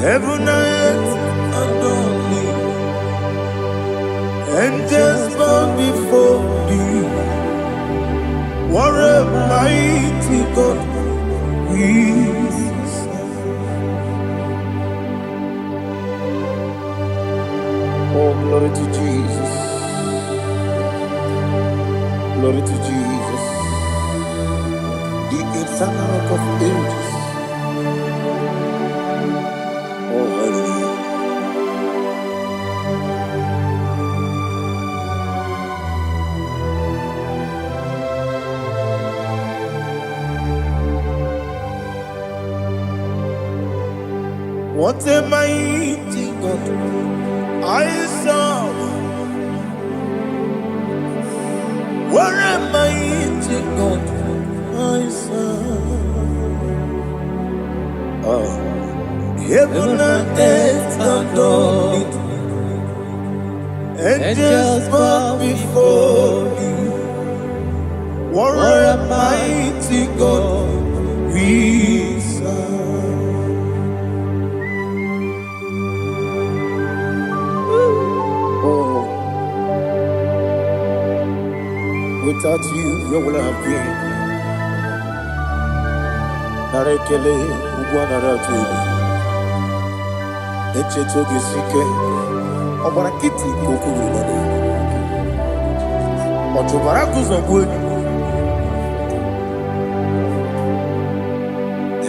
Heaven and earth adore thee. Angels bow before thee. What a mighty God we serve. Oh, glory to Jesus. Glory to Jesus. The eternal rock of ages. Oh, hallelujah. What a mighty God I serve. What a mighty God I serve. Oh. Heaven and earth adore it. Angels bow before thee. What a mighty God we serve. Oh, without you, where would I have been? Narekele, Ugwanaratu. Echetoge sike, Obarakiti kokuru. Otobaraku zogwe.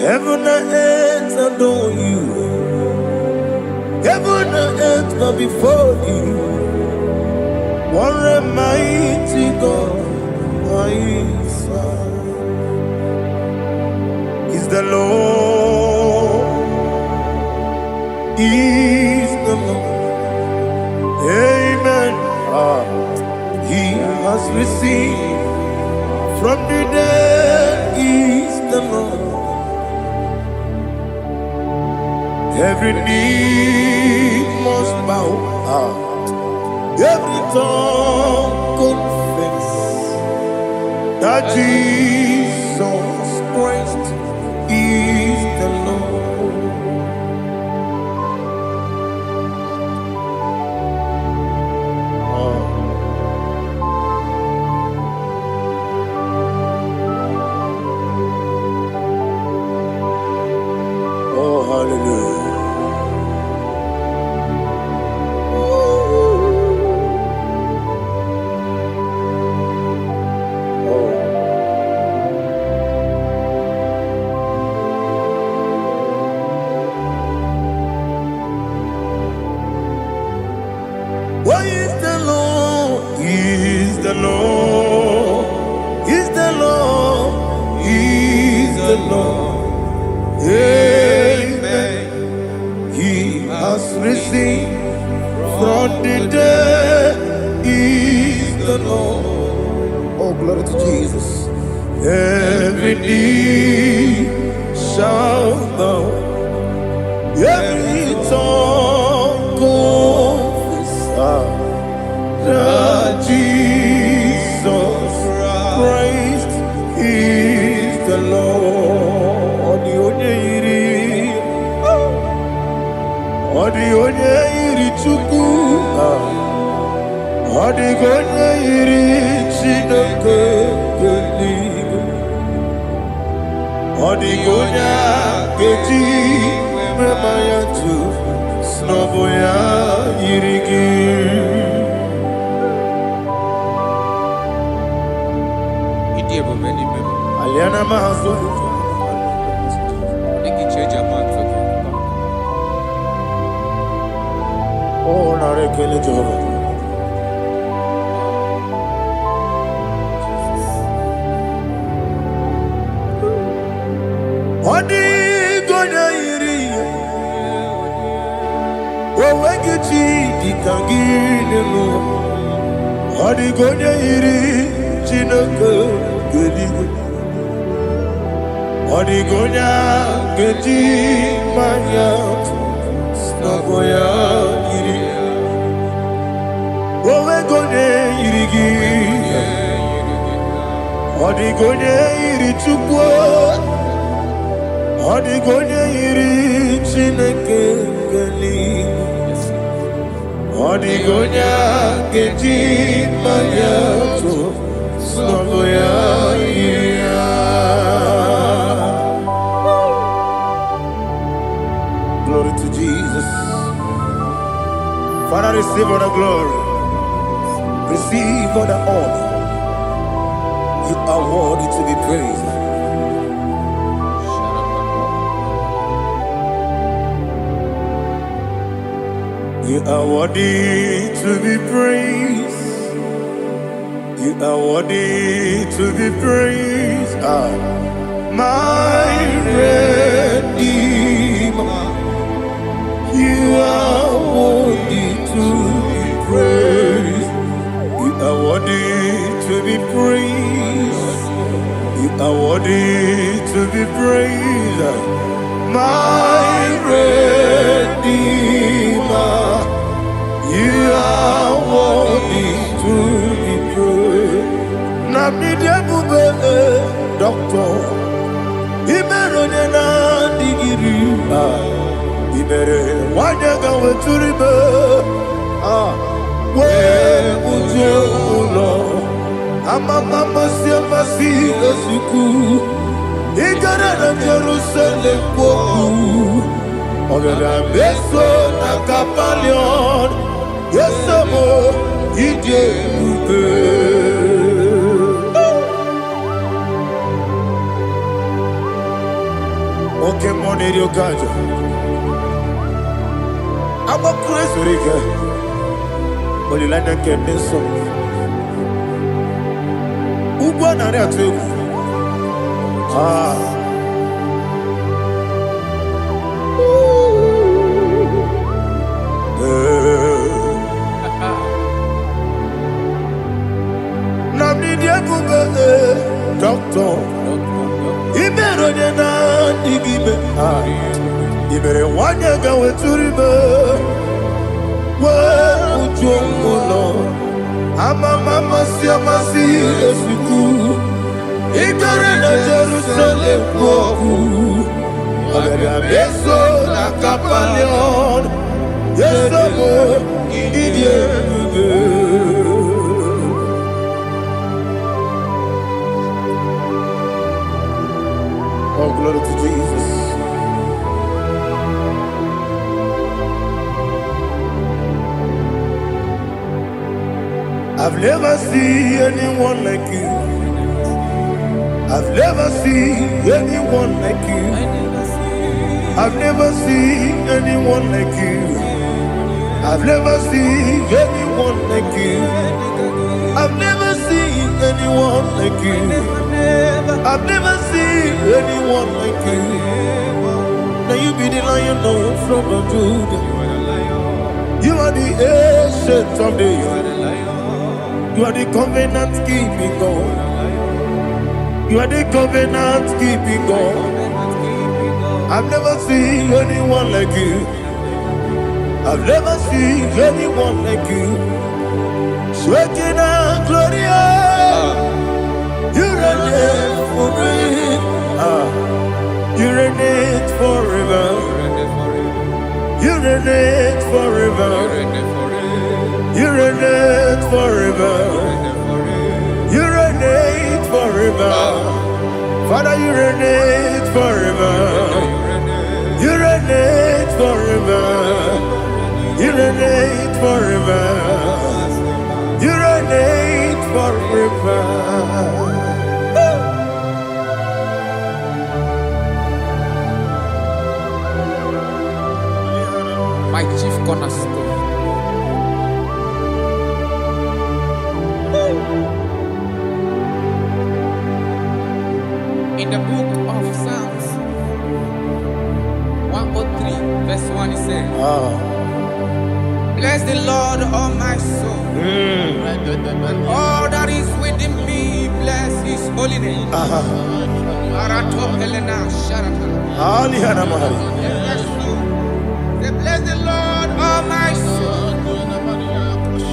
Heaven and earth adore you. Heaven and earth bow before you. What a mighty God I serve. Is the Lord. Is the Lord. Amen. He has received from the dead. Is the Lord. Every knee must bow. Every tongue confess that Jesus Christ is the Lord. Oh, hallelujah. What is the Lord? Is the Lord? Is the Lord? Is the Lord? Amen. He has risen from the dead. Is the Lord? Oh, glory to Jesus. Every knee shall bow. Every tongue confess that Jesus Christ is the Lord. Odi onye iri Chukwu, odi onye iri Chineke eluigwe, odi onye keji mema ya tu snobo ya iri gị. Aliana mahazo. Oh, narekele Jehovah. Odi gonya iri. Owegichi dikangile no. Odi gonya iri Chineke eluigwe. Odi gonya keji manya snoboya iri. Owe gonya iri gi. Odi gonya iri Chukwu. Odigonya iri Chineke gani. Odigonya keji mayato soboya ira. Glory to Jesus. Father, receive all the glory. Receive all the honor. You are worthy to be praised. You are worthy to be praised. You are worthy to be praised. My Redeemer. You are worthy to be praised. You are worthy to be praised. You are worthy to be praised. My Redeemer. You are worthy to be praised. Namidebube Doctor Imeronena digiri Ibere wanyaga weturibe we ujo ulo amama siamasi esiku igara na Jerusalem woku ogara beso na kapalion yesamo ije ube. Okay, money yo gajo. I'm a crazy rigger. Only like that can be so. Uba na rea tu. Namni dia kuba doctor. Ibero de na digibe. Ibere wanyaga weturibe. We ujongulo. Mama siamasi esiku. Igare na Jerusalem woku. Agara beso na kapalion. Yesamo idie ube. Oh, glory to Jesus. I've never seen anyone like you. I've never seen anyone like you. I've never seen anyone like you. I've never seen anyone like you. I've never seen anyone like you. I've never seen anyone like you. Now you be the Lion from the Judah. You are the ancient of days. You are the covenant keeping God. You are the covenant keeping God. I've never seen anyone like you. I've never seen anyone like you. Shekinah Gloria. You reign forever. You reign forever. You reign forever. You reign forever. You reign forever. Father, you reign forever. You reign forever. You reign forever. You reign forever. My chief cornerstone. In the book of Psalms 103 verse 1 it says, bless the Lord, all my soul, and all that is within me, bless his holy name. Bless the Lord, all my soul,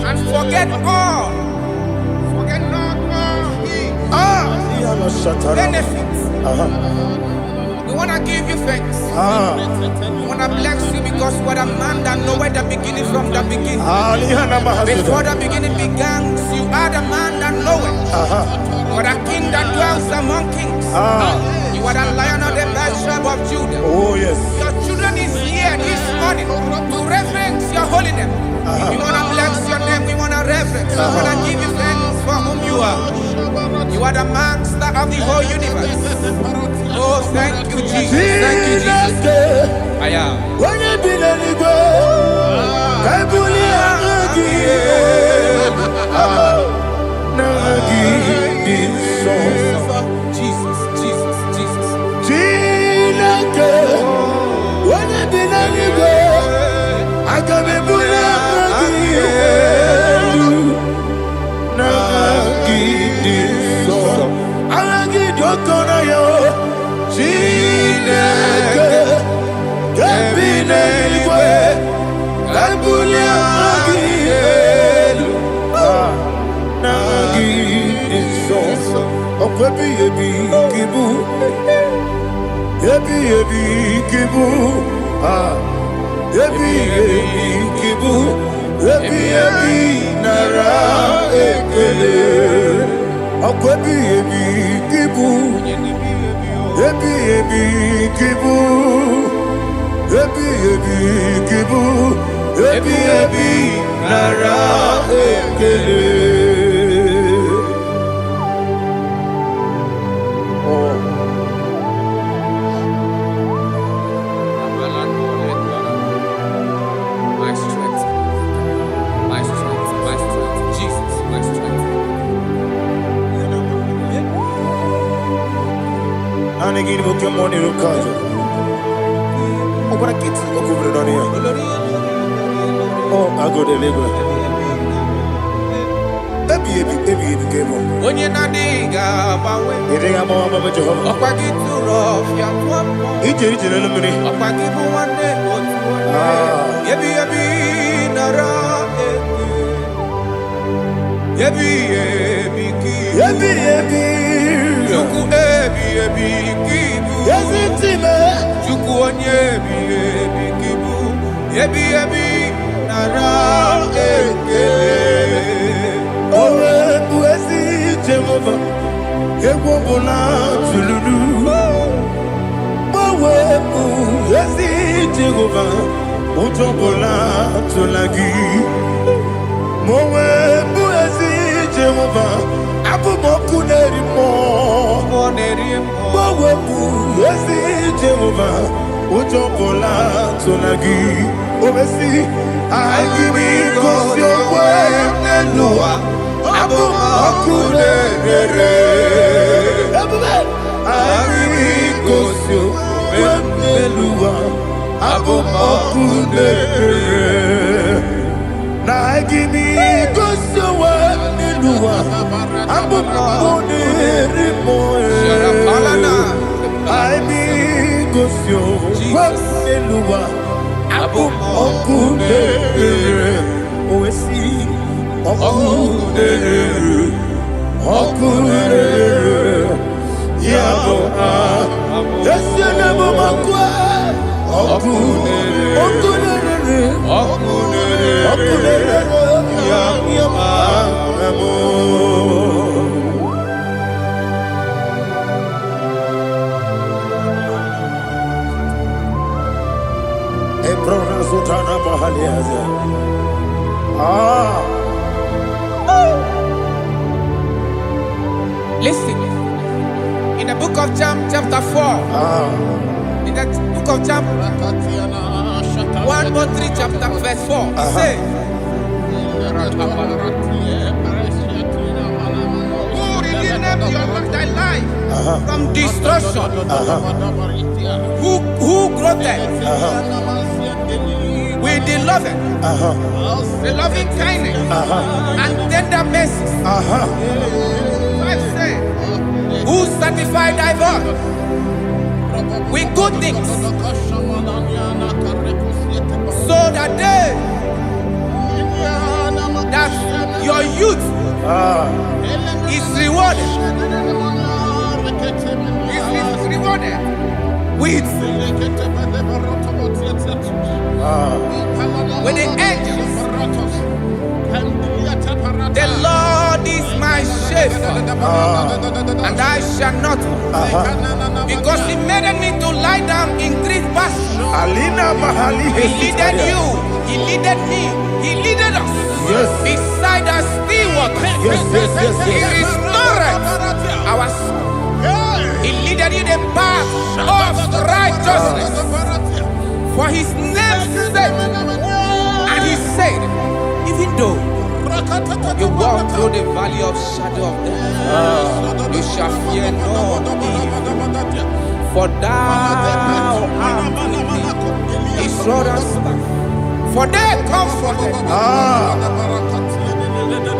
and forget not all his benefits. The want to give you thanks. I want to bless you because you are a man that knows where the beginning from the beginning. Before the beginning began, you are the man that knows it. You are the king that dwells among kings. You are the lion of the tribe of Judah. Oh, yes. Your children is here this morning to reverence your holiness. We want to bless your name. We want to reverence. We want to give you thanks for whom you are. You are the master of the whole universe. Oh, thank you, Jesus. Thank you, Jesus. I am. When you be the Igbo, I Jesus, Jesus, Jesus. When you be the Igbo, I can be Listen, in the book of John chapter 4, in the book of John 1:3 chapter verse 4, it says, who redeemed thy life from destruction, who groweth with the loving kindness and tender mercies. Who satisfy thy voice with good things, so that your youth is rewarded. Is rewarded. with the angels. The Lord is my shepherd, and I shall not want, because He made me to lie down in green pastures. He leaded you, He leaded me, He leaded us beside the still waters. He restored our soul. He leaded you the path of righteousness for His name's sake. And He said, even though you walk through the valley of shadow of death, you shall fear no evil, for thou art with me. His rod and staff, for they comforted.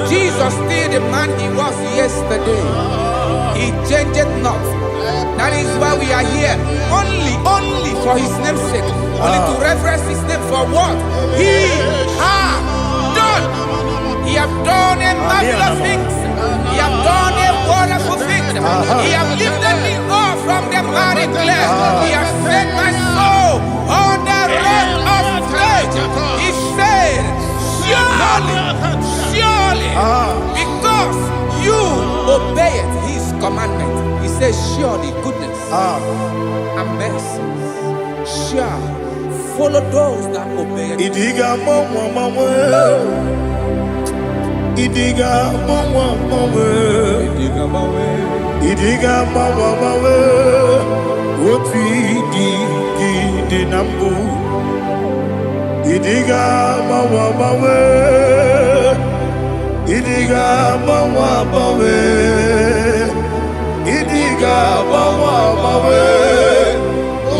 Jesus still the man He was yesterday. He changed not. That is why we are here. Only for His name's sake. Only to reverence His name for what He has done. He has done a marvelous things. He has done a wonderful thing. He has lifted me up from the mighty clay. He has set my soul on the rock of faith. He said, surely, because you obeyed His commandment. He says, surely goodness and mercy shall follow those that obey it. Idiga mawe Oti di nambu Idiga mawe Idiga mawe Idiga mawe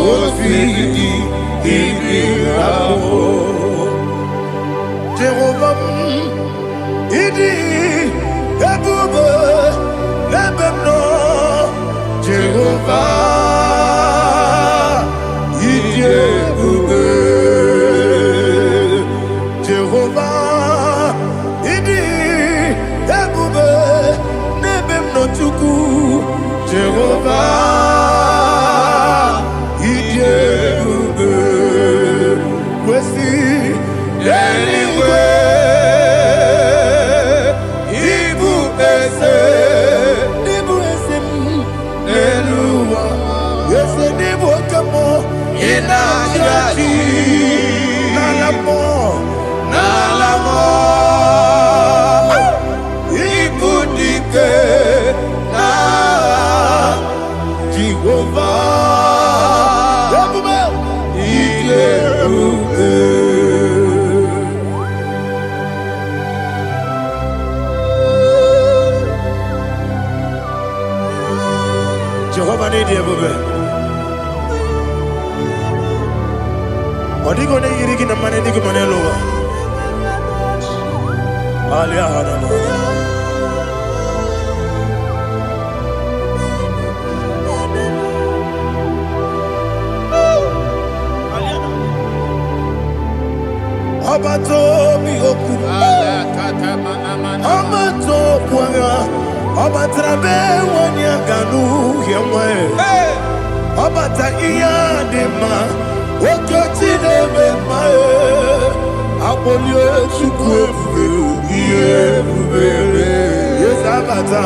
Oti di nambu Jehovah Idi ebube lebemno Jehovah Idi ebube Jehovah Idi ebube lebemno chuku Jehovah Idi ebube wesi anyway Jehovah need you, baby. Odi go ne yiri gina mane di go mane lowa. Ali ahana mo. Abato mi oku. Abato kwanga. Obatrabe wonya ganu yemwe. Obata iya dema. Okoti deme mae. Abolio chukwe iye bubele. Yes abata.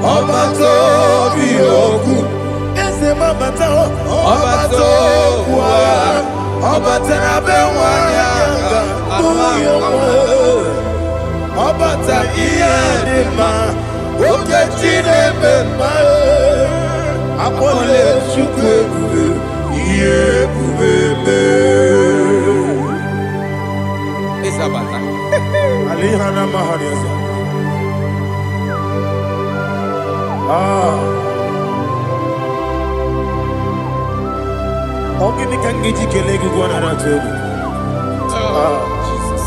Obato bioku. Ese mabata. Obato kwa. Obatrabe wonya ganu yemwe. Obata iya dema. Oketi deme mae. Abolio chukwe iye bubele. Isabata. Alihana mahariasa. Ogini kangiji kelegi gwana ratobu. Jesus.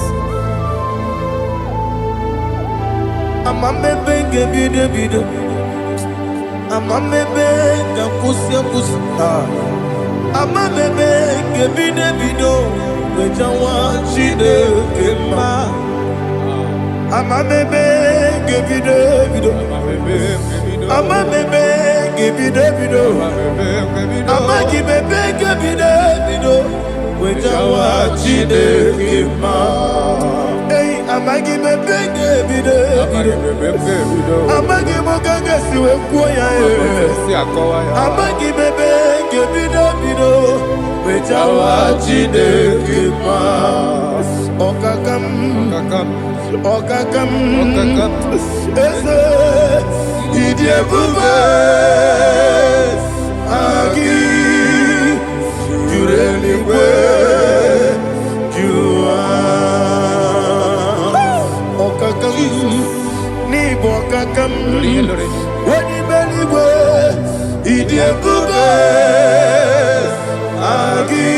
Amamebe ngebido. Amamebe ngakusia. Amamebe ngebido. Wejawa chide kema. Amamebe ngebido. Ama bebe gibi de bido. Ama gibi gibi de bido. Wejawa chide kima. Hey, ama gibi gibi de bido. Ama gibi gaga siwe kuya e. Ama gibi gibi de bido. Wejawa chide kima. Okakam. Eze idie bube agi jureligwe jua okakam ni bokakam wani beligwe idie bube agi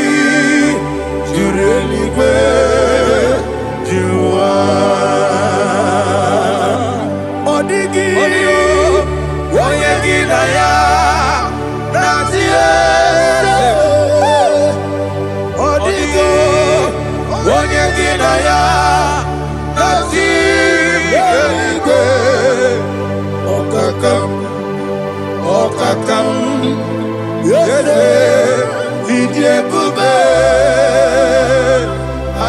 jureligwe jua odigi oyegi na ya natie odigi oyegi na ya natie okakam yese idie bube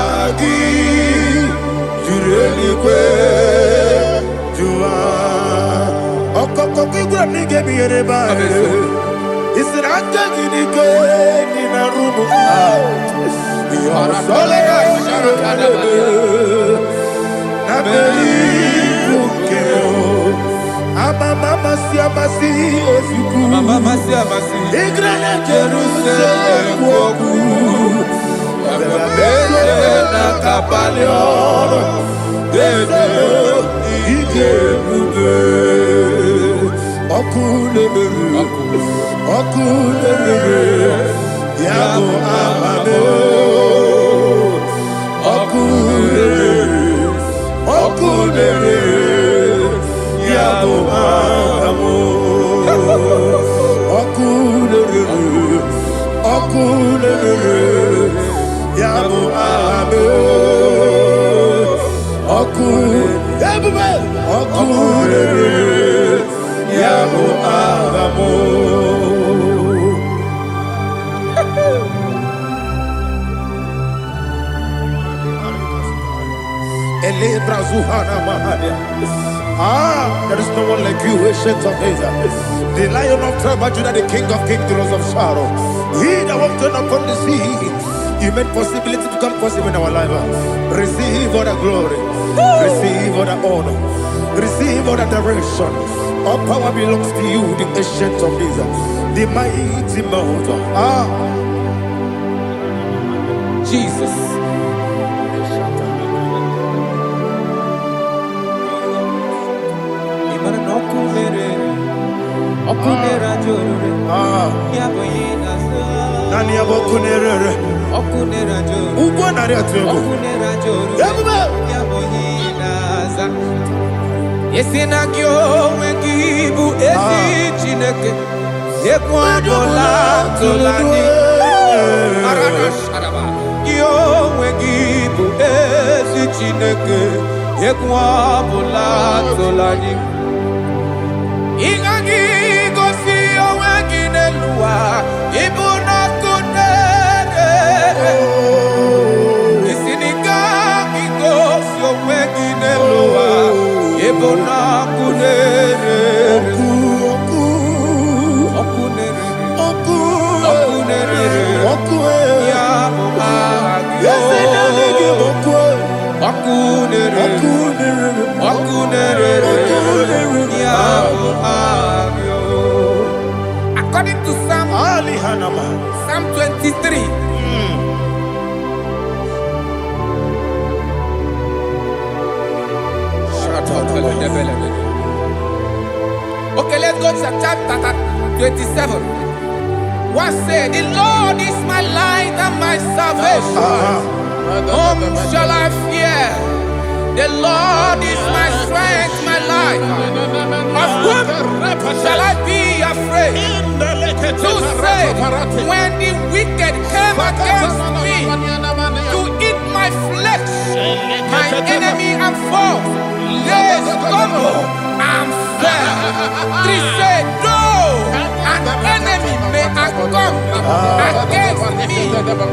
agi jureligwe jua okokokigura nige biyereba isiraka ginike nina rumu yosole nabeli ukeo amama siamasi ofiku igrana Jerusalem woku abebele na kapalion dede ige bube okulere yabo amamo okulere yabo amamo okulere yabo amamo okulere yabo amamo. There is no one like you, ancient of days. The Lion of tribe of Judah, the King of kings, the Rose of Sharon. He that walked upon the sea, He made possibility to come possible in our life. Receive all the glory, receive all the honor, receive all the direction. All power belongs to you, the ancient of days, the mighty mountain. Jesus. Nani abokunere okunera joro ugo nari atego okunera joro yaboyinaza yesina kyo wekibu esi chineke ekwadola tolani arana sharaba kyo wekibu esi chineke ekwadola tolani ingagi gosi owekinelua ibuna kunere isinika gosi owekinelua ibuna kunere okunere ya muagyo okunere ya muagyo. According to Psalm 23. Okay, let's go to chapter 27. What said? The Lord is my light and my salvation. Whom shall I fear? The Lord is my strength, my life. Of whom shall I be afraid? To say, when the wicked came against me to eat my flesh, my enemy and foe, they stumble and said. 3 said, though an enemy may come against me,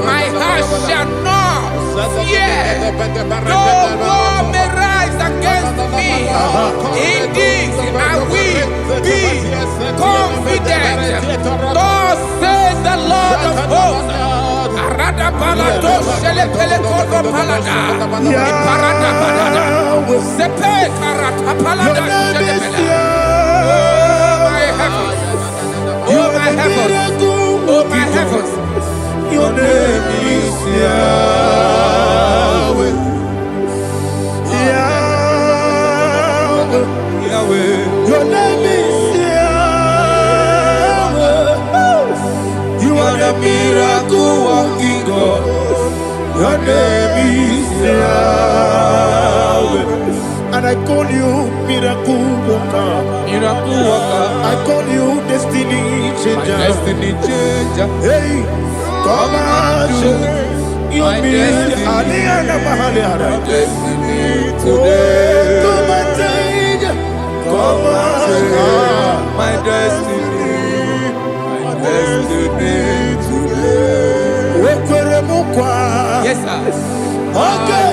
my heart shall not fear. Though war may rise against me, in this I will be confident. Thus says the Lord of hosts. Arada balado shele pele kodo palada. Iparada balada. Sepe karata palada shele pele. Oh my heavens. Oh my heavens. Oh my heavens. Your name is Yahweh. Yahweh. Yahweh. Your name is Yahweh. You are the miracle working God. Your name is Yahweh. And I call you miracle worker. Miracle worker. I call you destiny changer. My destiny changer. Hey, come on, you mean Aliana Mahaliana. My destiny today. Come and change. Come on, my destiny. My destiny today. Yes, sir. Okay,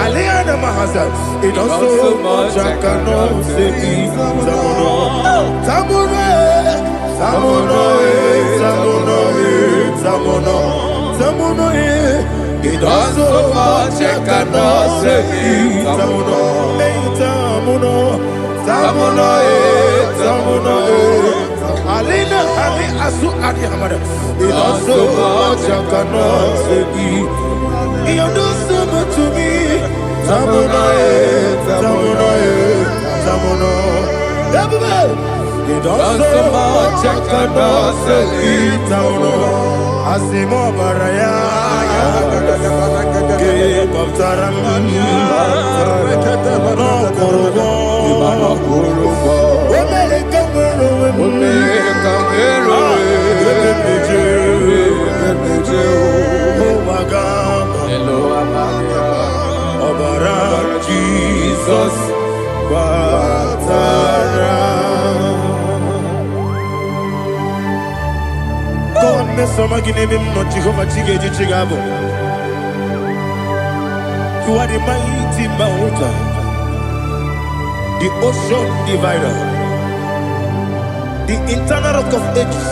Aliana Mahasa, it also much I cannot say. Tamuno, it also much I cannot say. Tamuno, Alina, Ali Asu Adi Hamada, it also much I cannot say. You do so much to me. Tamuno. You do so much I cannot say. Tamuno. Asimo Baraya. Give up Taramania. No Kurubo. Jesus, God, Mesoma Ginebim, not Jehovah Chigage Chigabo. You are the mighty mountain, the ocean divider, the internal rock of ages.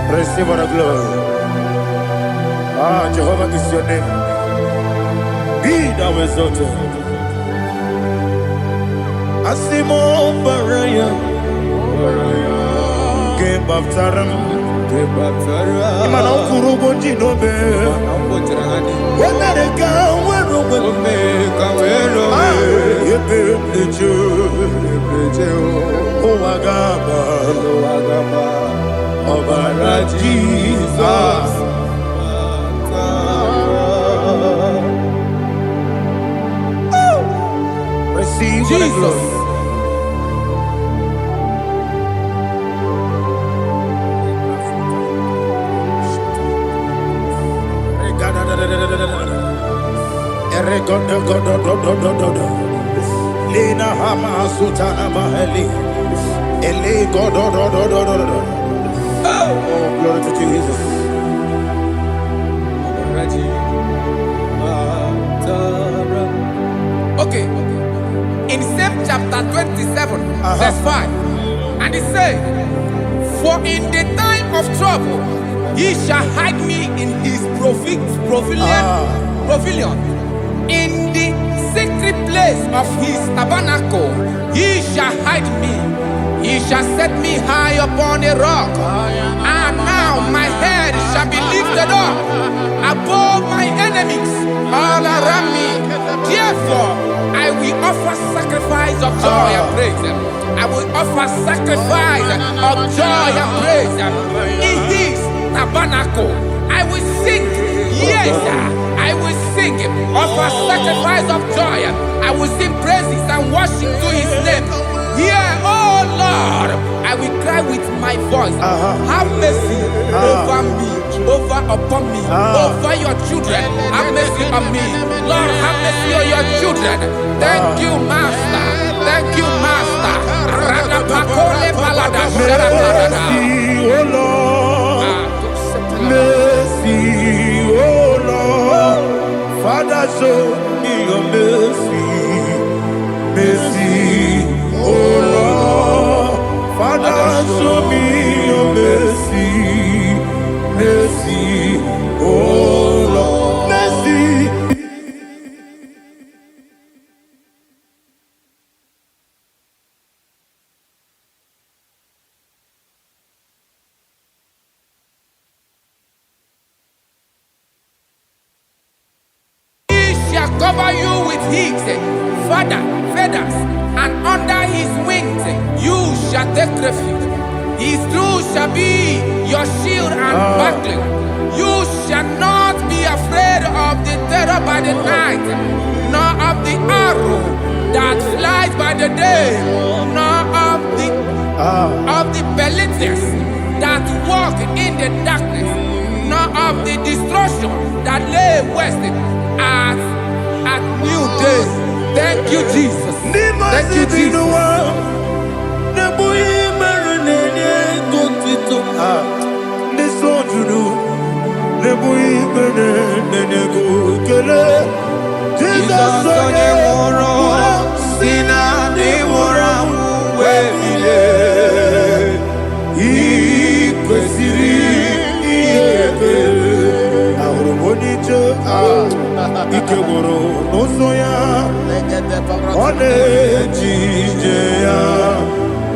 Receive our glory. Ah, Jehovah is your name. Be thou exalted. Asimo Baraya, Game of Taram, Imano Kurubo Jinobe, Wanaka, Obara Jesus. Receive Jesus. Lina Hama Sutana Mahali. Ele Godo. Oh, glory to Jesus. Okay. In same chapter 27, verse 5, and it says, for in the time of trouble, He shall hide me in his pavilion. In the secret place of his tabernacle, he shall hide me. He shall set me high upon a rock. And now my head shall be lifted up above my enemies all around me. Therefore, I will offer sacrifice of joy and praise. I will offer sacrifice of joy and praise. In his tabernacle, I will sing. Yes, I will sing. Offer sacrifice of joy. I will sing praises and worship to his name. Here, oh Lord, I will cry with my voice. Have mercy over me, upon me, over your children. Have mercy on me. Lord, have mercy on your children. Thank you, Master. Thank you, Master. Mercy, oh Lord. Mercy, oh Lord. Father, show me your mercy. Mercy, oh Lord. Father, show me your mercy. Mercy, oh Lord. Mercy. Cover you with his feathers, and under his wings you shall take refuge. His truth shall be your shield and buckler. You shall not be afraid of the terror by the night, nor of the arrow that flies by the day, nor of the pestilence that walk in the darkness, nor of the destruction that lay waste at new day. Thank you, Jesus. Thank you, Jesus. Ikegoro n'ụzọ one ejije ya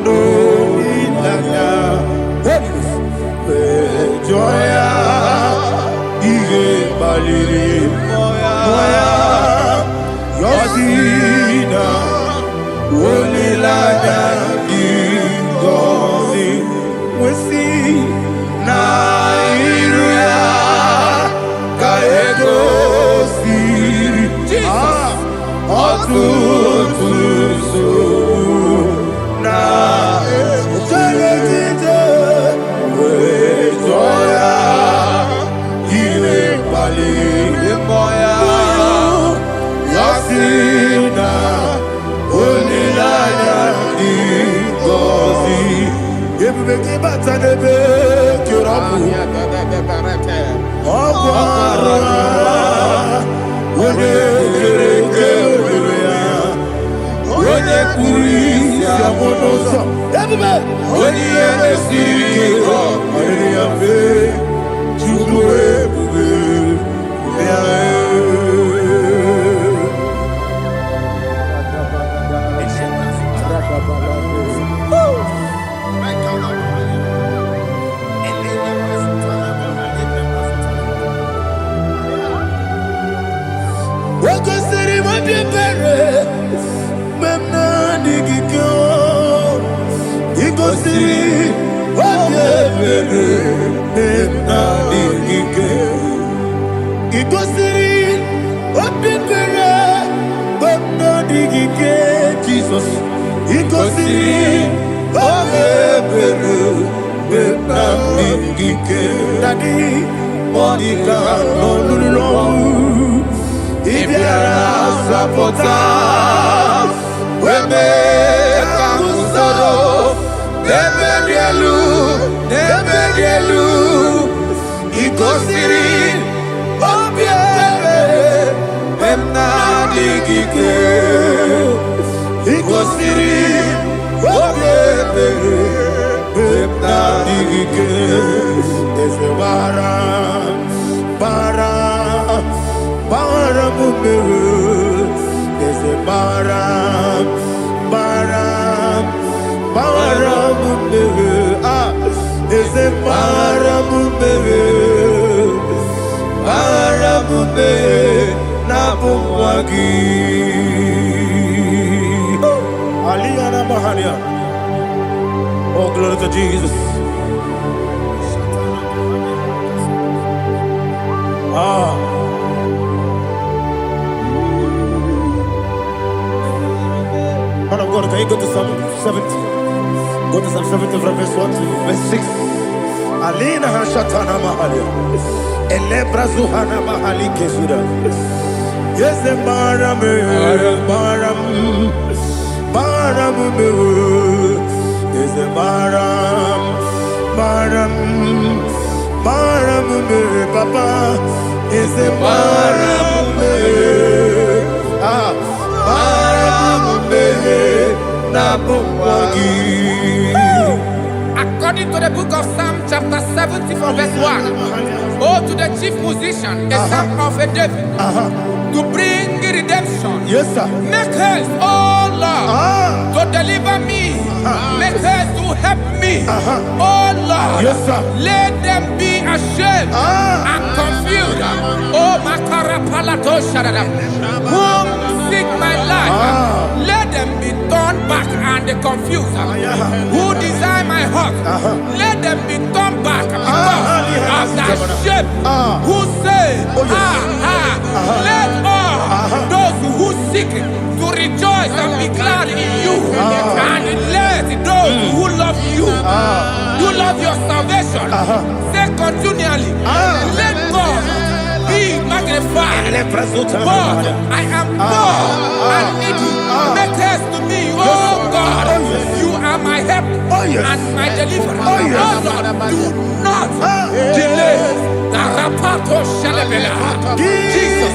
n'olilanya ejo ya ihe kpaliri mmụọ ya yosi na olilanya dị ngọzi nwesi na iru ya ka ego ọtụtụ nsogbu na echeletite wee jụọ ya ihe kpaliri mmụọ ya si na olileanya dị ngọzi ebube gị bata n'ebe kere ọkụ ọrụ onye kere eke ohere ya onye kpụrụ isi abụ n'ụzọ ebube onye ihe na-esiri ike ọ dịrị ya mfe Chukwu ebube ya Wakosiri mabibere memna digiko Ikosiri mabibere memna digike Ikosiri mabibere memna digike Jesus Ikosiri mabibere memna digike Daddy Monica no lulu Ibiara sapota weme kamusoro nebelielu ikosiri obiere memna digike ikosiri obiere memna digike There's a bara mumbewe. There's a bara mumbewe. Ah, there's a bara mumbewe na bumwagi. Aliyana Mahalia. Oh, glory to Jesus. Man of God, can you go to Psalm 70? Go to Psalm 70 from verse 1 to verse 6. Alina Hashatana Mahalia. Elebra Zuhana Mahali Kesuda. Yes, the Baram. Yes, the Baram. Papa. Yes, the Baram. According to the book of Psalm chapter 70 from verse 1, oh, to the chief musician, a psalm of a David, to bring redemption. Yes, sir. Make haste, oh Lord, to deliver me. Make haste to help me. Oh Lord, yes, sir. Let them be ashamed and confused. Oh, Makarapalato Shadadam, whom seek my life, let them be turned back and confused. Who desire my heart, let them be turned back because of that shape. Who say, let all those who seek to rejoice and be glad in you, and let those who love you, who love your salvation, say continually, let God be magnified. God, I am poor and needy. Make haste to me, oh God. You are my help and my deliverer. Oh Lord, do not delay. Jesus.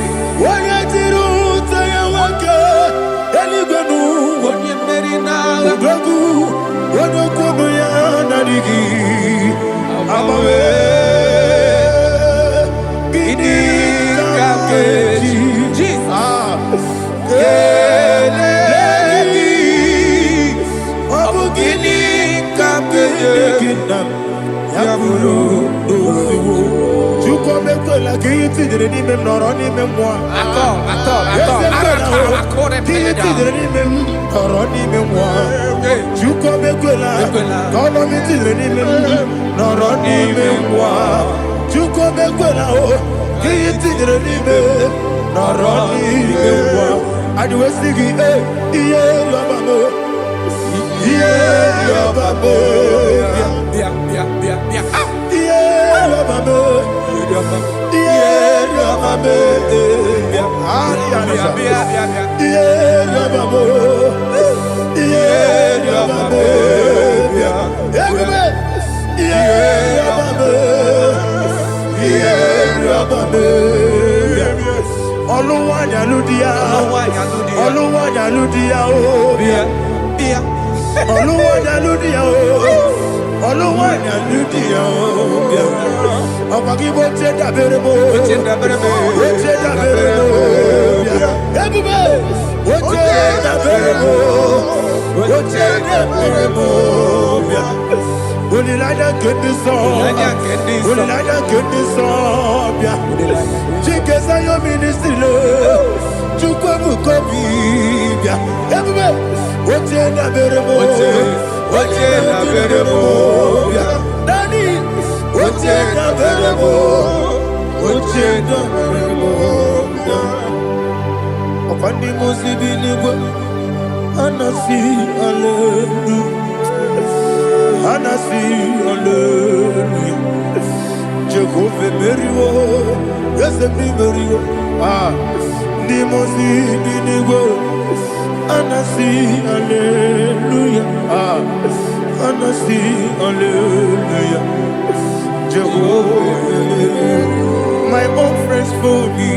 My own friends for me,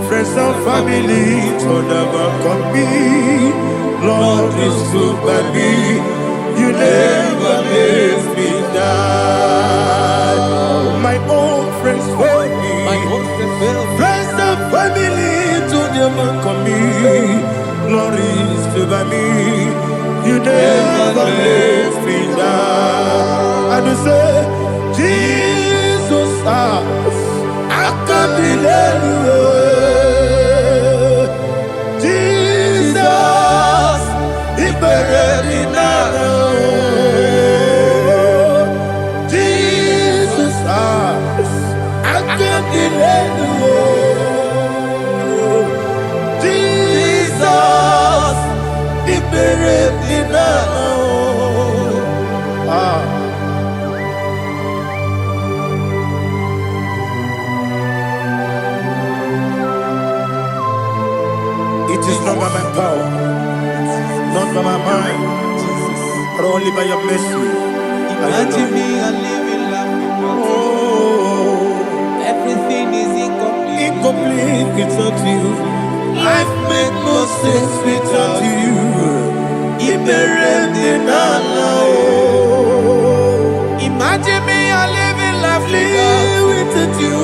friends and family told never come me. Lord is good by me, you never leave me down. by my mind, but only by your mercy. Imagine me and living life without you. Everything is incomplete. Incomplete without you. Life makes no sense without you. Imagine me and living life without you.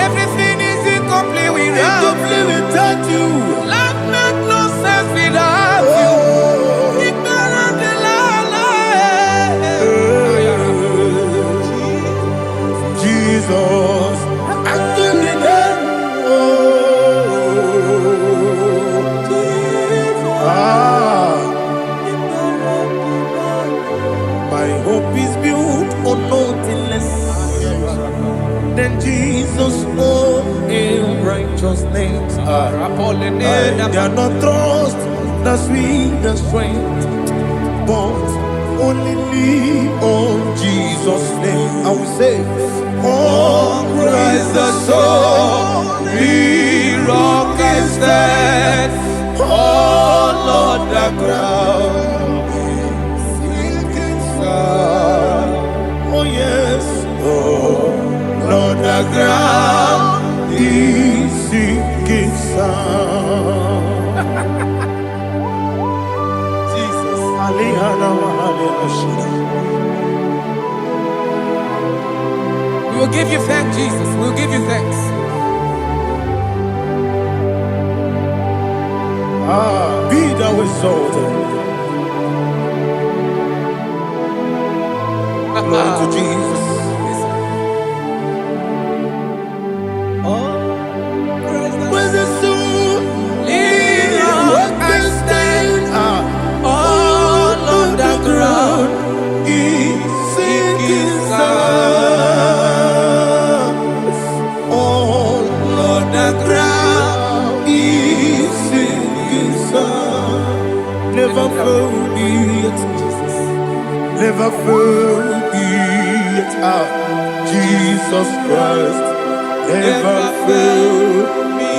Everything is incomplete without you. Life makes no sense without you. Jesus, actually done. My hope is built on nothing less than Jesus' own righteousness. They are not trust the sweetest strength, but only lean on Jesus' name. I will say, on Christ the solid rock I stand. Oh Lord, the ground is sinking sand. Oh yes, oh Lord, the ground is sinking sand. Jesus, we will give you thanks, Jesus. We will give you thanks. Be thou exalted. Glory to Jesus. Where's the soul? What can stand? All on the ground is sinking sand. All on the ground is sinking sand. Never forget, never forget, Jesus Christ. Never fail me.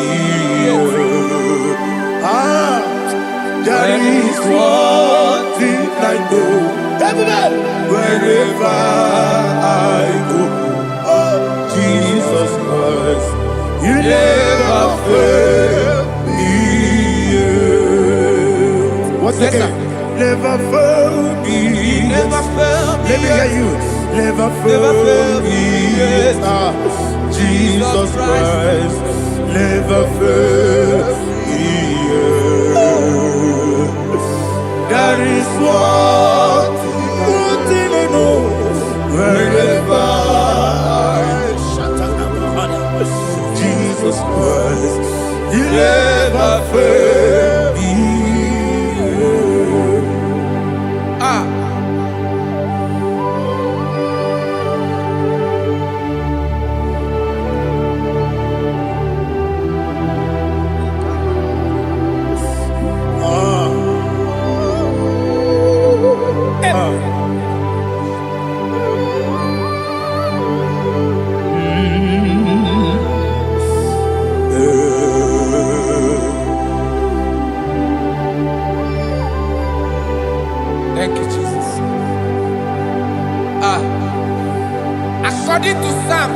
There is one thing I know. Everybody, wherever I go, oh Jesus Christ, you never fail me. What's the name? Never fail me. Never fail me. Let me hear you. Never fail me. Jesus Christ, never fail me. There is one thing I know. Wherever Jesus Christ, you never fail me. Thank you, Jesus. According to Psalm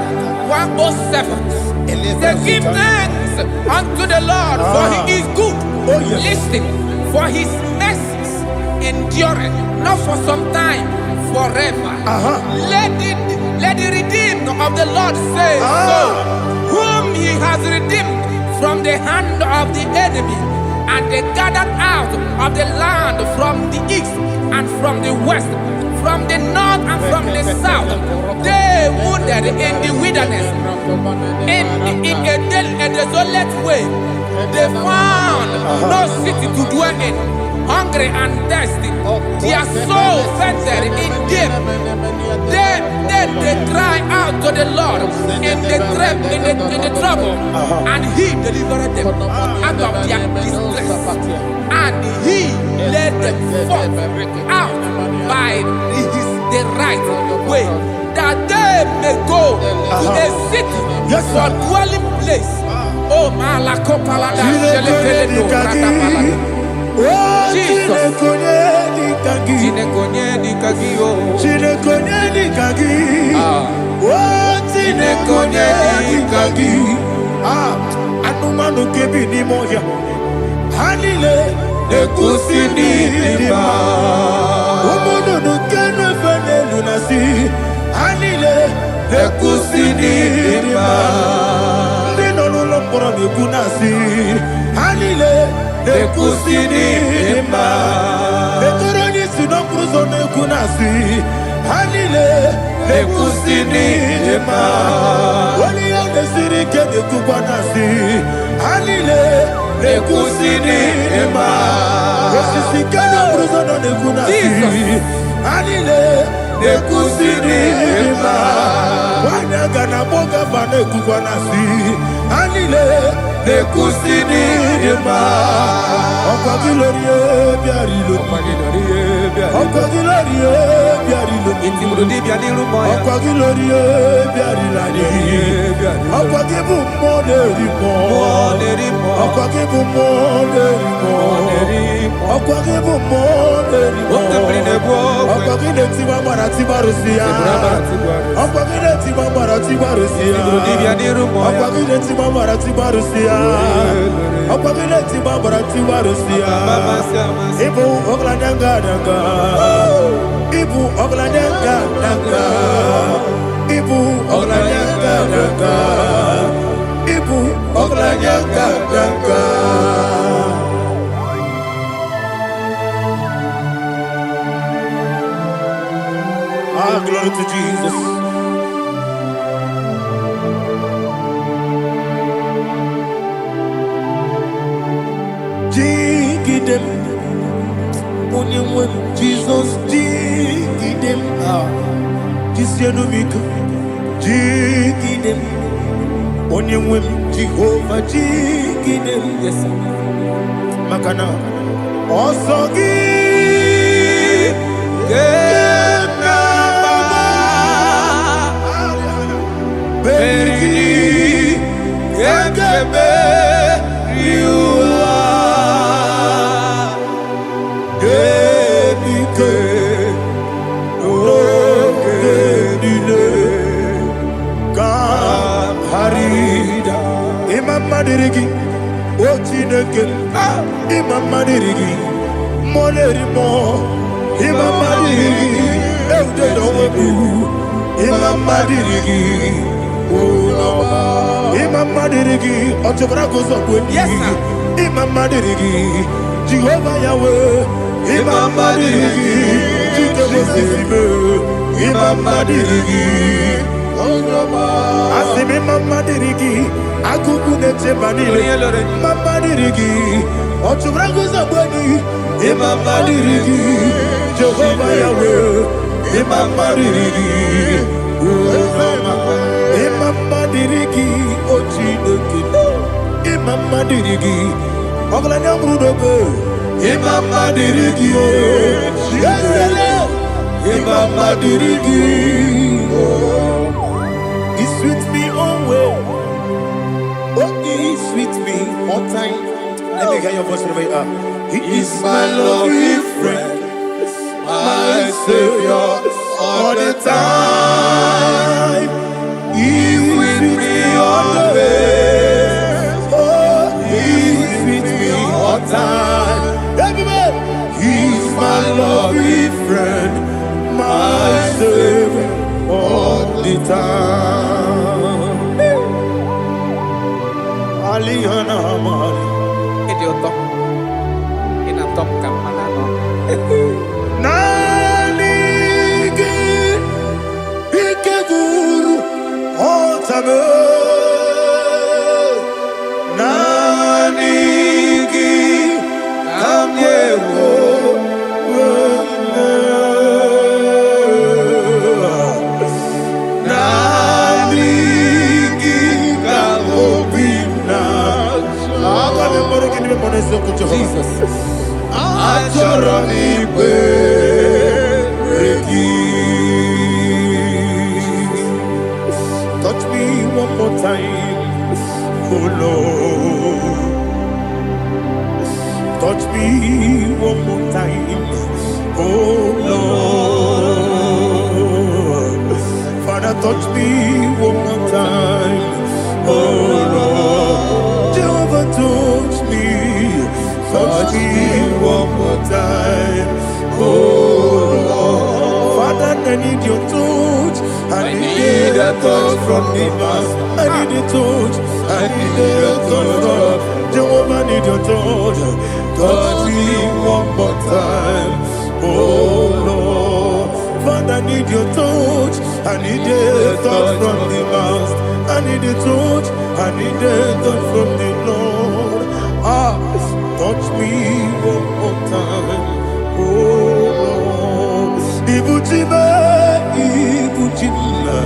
107, they give thanks unto the Lord, for he is good. Listen, for his mercies endureth not for some time, forever. Let the redeemed of the Lord say so, whom he has redeemed from the hand of the enemy, and they gathered out of the land from the east and from the west, from the north and from the south. They wandered in the wilderness, in a desolate way. They found no city to dwell in, hungry and thirsty. Their soul fainted in deep. They cry out to the Lord in the trouble, and he delivered them out of their distress, and he led them forth out by the right way, that they may go to a city for dwelling place. Oh, Malakopalada, Oh, Jesus. Chinekonye dikagi. Oh, Chinekonye dikagi. Anumanu kebi ni moya. Hanile Ekusi nima. Umudu nukene fene lunasi. Hanile Ekusi nima. Ndino lulambora nukunasi. Hanile Ekusi nima. Etoroni sinokruzo nukunasi. Hanile Ekusi nima. Wali yande sirike nukwanasi. Hanile Ekusi nima. Esisikana bruzono nekunasi. Hanile Ekusi nima. Wanyaga na boga bane kukwanasi. Hanile Ekusi nima. Okwagilorie biarilo. Okwagilorie biarilo. Itimrudi biadiru moya. Okwagilorie biarilani. Okwagibu moderimo. Okwagibu moderimo. Okwagibu moderimo. Okwagile tiwa mara tibarusia. Okwagile tiwa mara tibarusia. Okwagile tiwa mara tibarusia. Okwagile tiwa mara tibarusia. Ibu oglanyanga danga. Ibu oglanyanga danga. Ibu oglanyanga danga. Ibu oglanyanga danga. Ah, glory to Jesus. Jigidem, Onyemwem, Jesus, Jigidem, Jisianumika, Jigidem, Onyemwem, Jehovah, Jigidem, yes, Makana, Osogi, Madirigi, Ochineke, Imam Madirigi, Molerimo, Imam Madirigi, Eudedobu, Imam Madirigi, Imam Madirigi, Otobragos of Winnie, Imam Madirigi, Jehovah Yahweh, Imam Madirigi, Imam Madirigi, Asimi Mama Dirigi, Akukune Chebanile, Mama Dirigi, Ochurango Zabani, Mama Dirigi, Jehovah Yahweh, Mama Dirigi, Mama Dirigi, Ochineke, Mama Dirigi, Oglanya Brudobe, Mama Dirigi, Mama Dirigi. He sweet me always. Oh, he sweet me all time. Let me hear your voice from here. He is my lovely friend, my Savior all the time. He with me always. Oh, he with me all time. Everybody, he's my lovely friend, my Savior all the time. Alihana Mari. Idioto. Inatom kamanano. Nanigi Ikeguru Otame. Nanigi Kamyewo. Nanigi from the past. I need a touch. I need a touch from Jehovah. I need your touch. Touch me one more time. Oh Lord, Father, I need your touch. I need a touch from the past. I need a touch. I need a touch from the Lord. Touch me one more time. Oh Lord, Ibuchima, Ibuchima,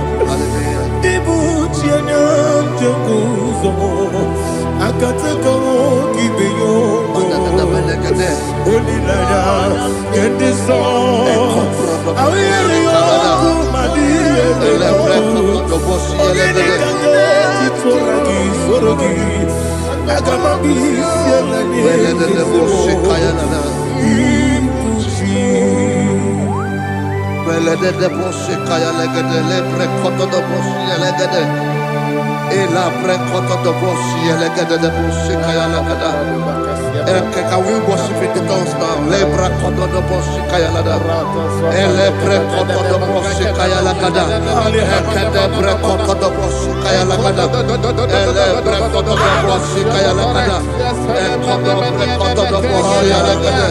Ibuchina, Jaguzo, Akatako, Kibeyo, Olilaya, get this song. I will you, Ela precoto do bossi, elegada de bossi, kayalagada. Can we worship in the tongues now? Lebra coto do bossi, kayalada. Ele precoto do bossi, kayalagada. Ekede precoto do bossi, kayalagada. Ele precoto do bossi, kayalagada. Ekodo precoto do bossi, kayalagada.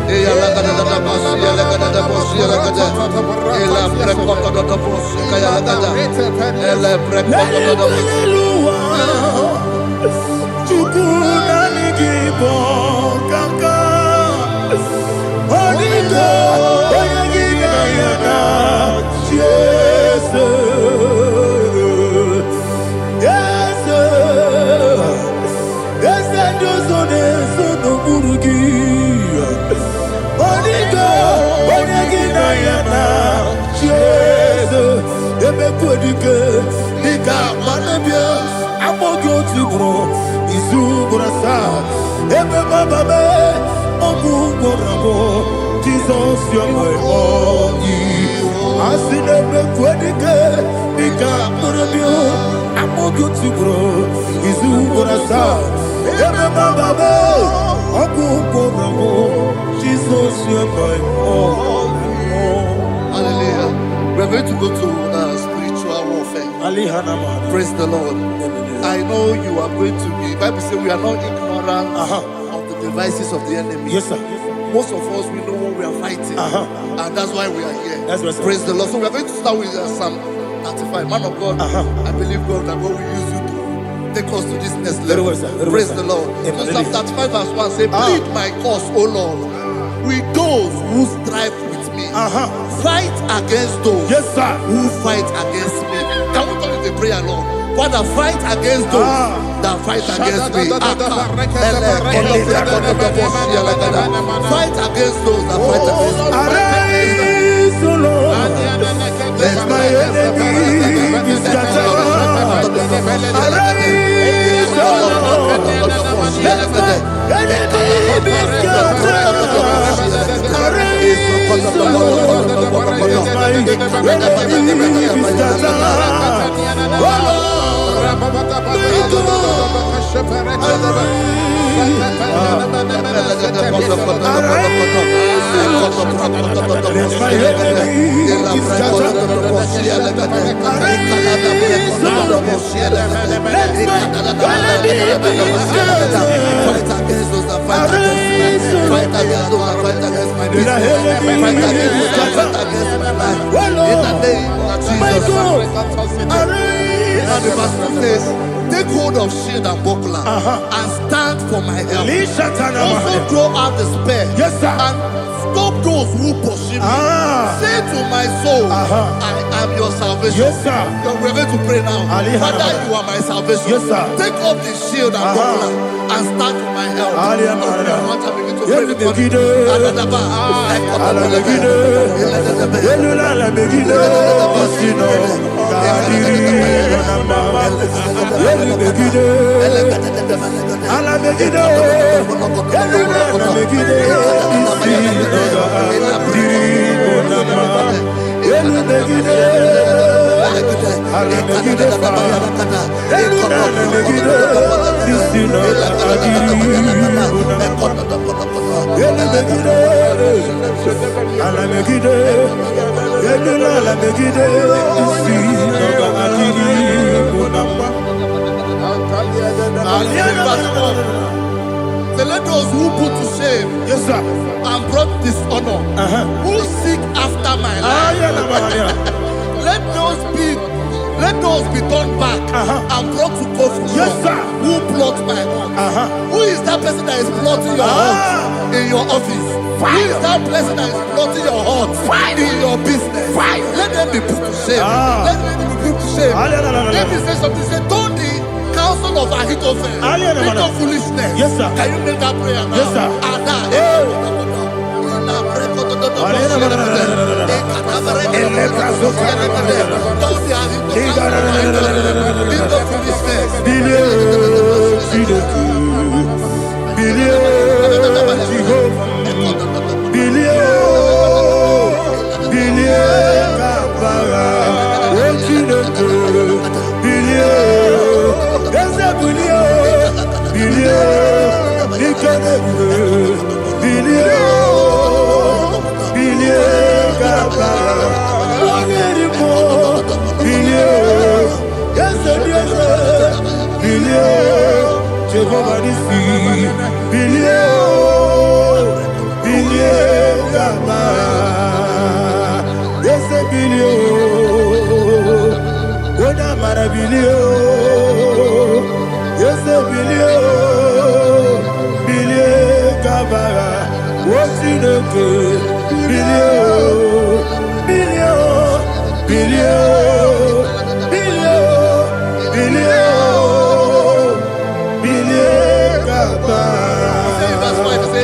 Eyalagada da bossi, elegada da bossi, elegada. Ela precoto do bossi, kayalagada. Ele precoto do bossi. Jesus, you're my all. I see them quedike, Nika Murabio, I'm more good to grow. Is who gonna start? Jesus, you're my all. Hallelujah. We're going to go to spiritual warfare. Praise the Lord. I know you are going to be. Bible says we are not ignorant of the devices of the enemy. Yes, sir. Most of us, we know what we are fighting. And that's why we are here. That's right, sir. Praise the Lord. So we are going to start with Psalm 35. Man of God, I believe God that God will use you to take us to this next level. Well, sir. Praise the Lord. So Psalm 35 verse 1 say, plead my cause, O Lord, with those who strive with me. Fight against those who fight against me. Can we call it a prayer, Lord? Father, fight against those that fight against me. Fight against those that fight against me. Arise, O Lord, let my enemy be scattered. Arise, O Lord, let my enemy be scattered. Arise, O Lord, let my enemy be scattered. Oh Lord, take hold of shield and buckler and stand for my help. Also draw out the spear and stop those who pursue me. Say to my soul, I am your salvation. We're going to pray now. Father, you are my salvation. Take up the shield and buckler and stand for my help. Ala Verse 4. Say, let those who put to shame, Yes, sir. and brought dishonor, who seek after my life, let those be turned back and brought to confusion. Yes, sir. Who plot my hurt? Who is that person that is plotting your hurt in your office? Who is that person that is plotting your hurt in your business? Let them be put to shame. Let them be put to shame. Let me say something. Say, don't the counsel of Ahithophel into foolishness. Yes, sir. Can you make that prayer now? Yes, sir.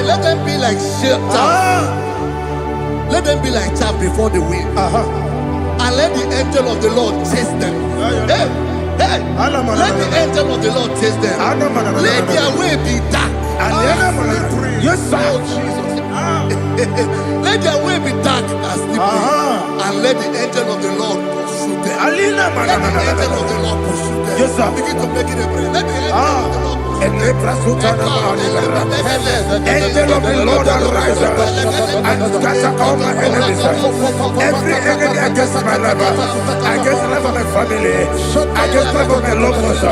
Let them be like chaff. Let them be like chaff before the wind. And let the angel of the Lord chase them. Hey, hey. Let the angel of the Lord chase them. Let their way be dark. Yes, sir. Oh, Jesus. Let their way be dark and slippery. And let the angel of the Lord pursue them. Let the angel of the Lord pursue them. Yes, sir. Begin to make it a prayer. Let the angel of the Lord. Angel of the Lord arise and scatter all my enemies. Every enemy against my life, against the life of my family, against the life of my loved ones.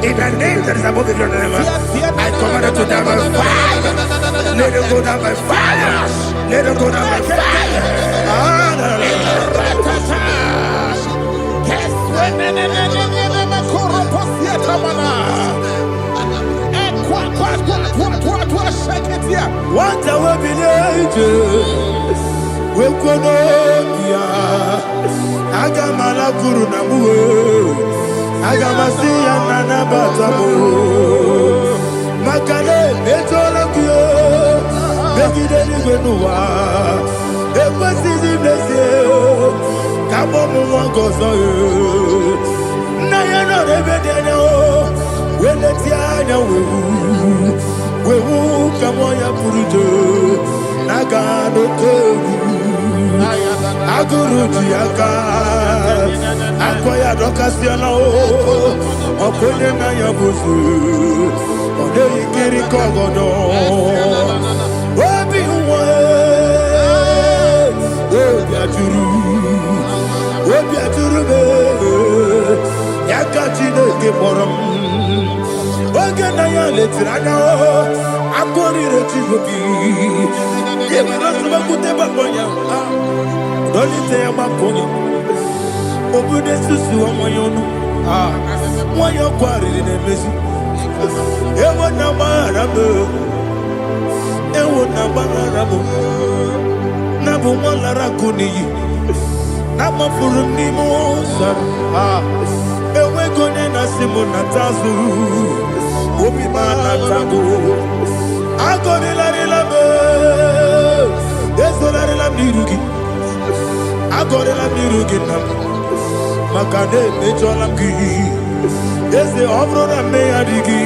In the name that is above the name, I command it to die by fire. Let it go down by fire. Let it go down by fire. What I will be we could Agamala Guru Namu Agamasia Nana Batamo Makale Betolakio Begideni Genua Equasizi Blessio Kabomu Wangozo Nayana Rebedeno Wenetiana Wewu Kamoya Purujo Nagano Kogu Aguru Jiaka Akoya Dokasiana Okonye Naya Busu Ode Ikiri Kogodo Obi Uwe Obi Aturu Yakachine Kemoram Oge Naya Letirana Akori Rechivobi Yebirasuba Kuteba Boya Dolite Yamakonyi Obude Susu Amoyono Moyo Kwari Nemesi Ewo Namarabo Ewo Namarabo Nabu Malara Kuni Nama Furuni Mosa Ewe Gone Nasimu Natazu Obi Mana Tago Agone Larilabe Desolari Lamirugi Agore Lamirugi Nam Makade Mejolamki Ese Obro na Meadigi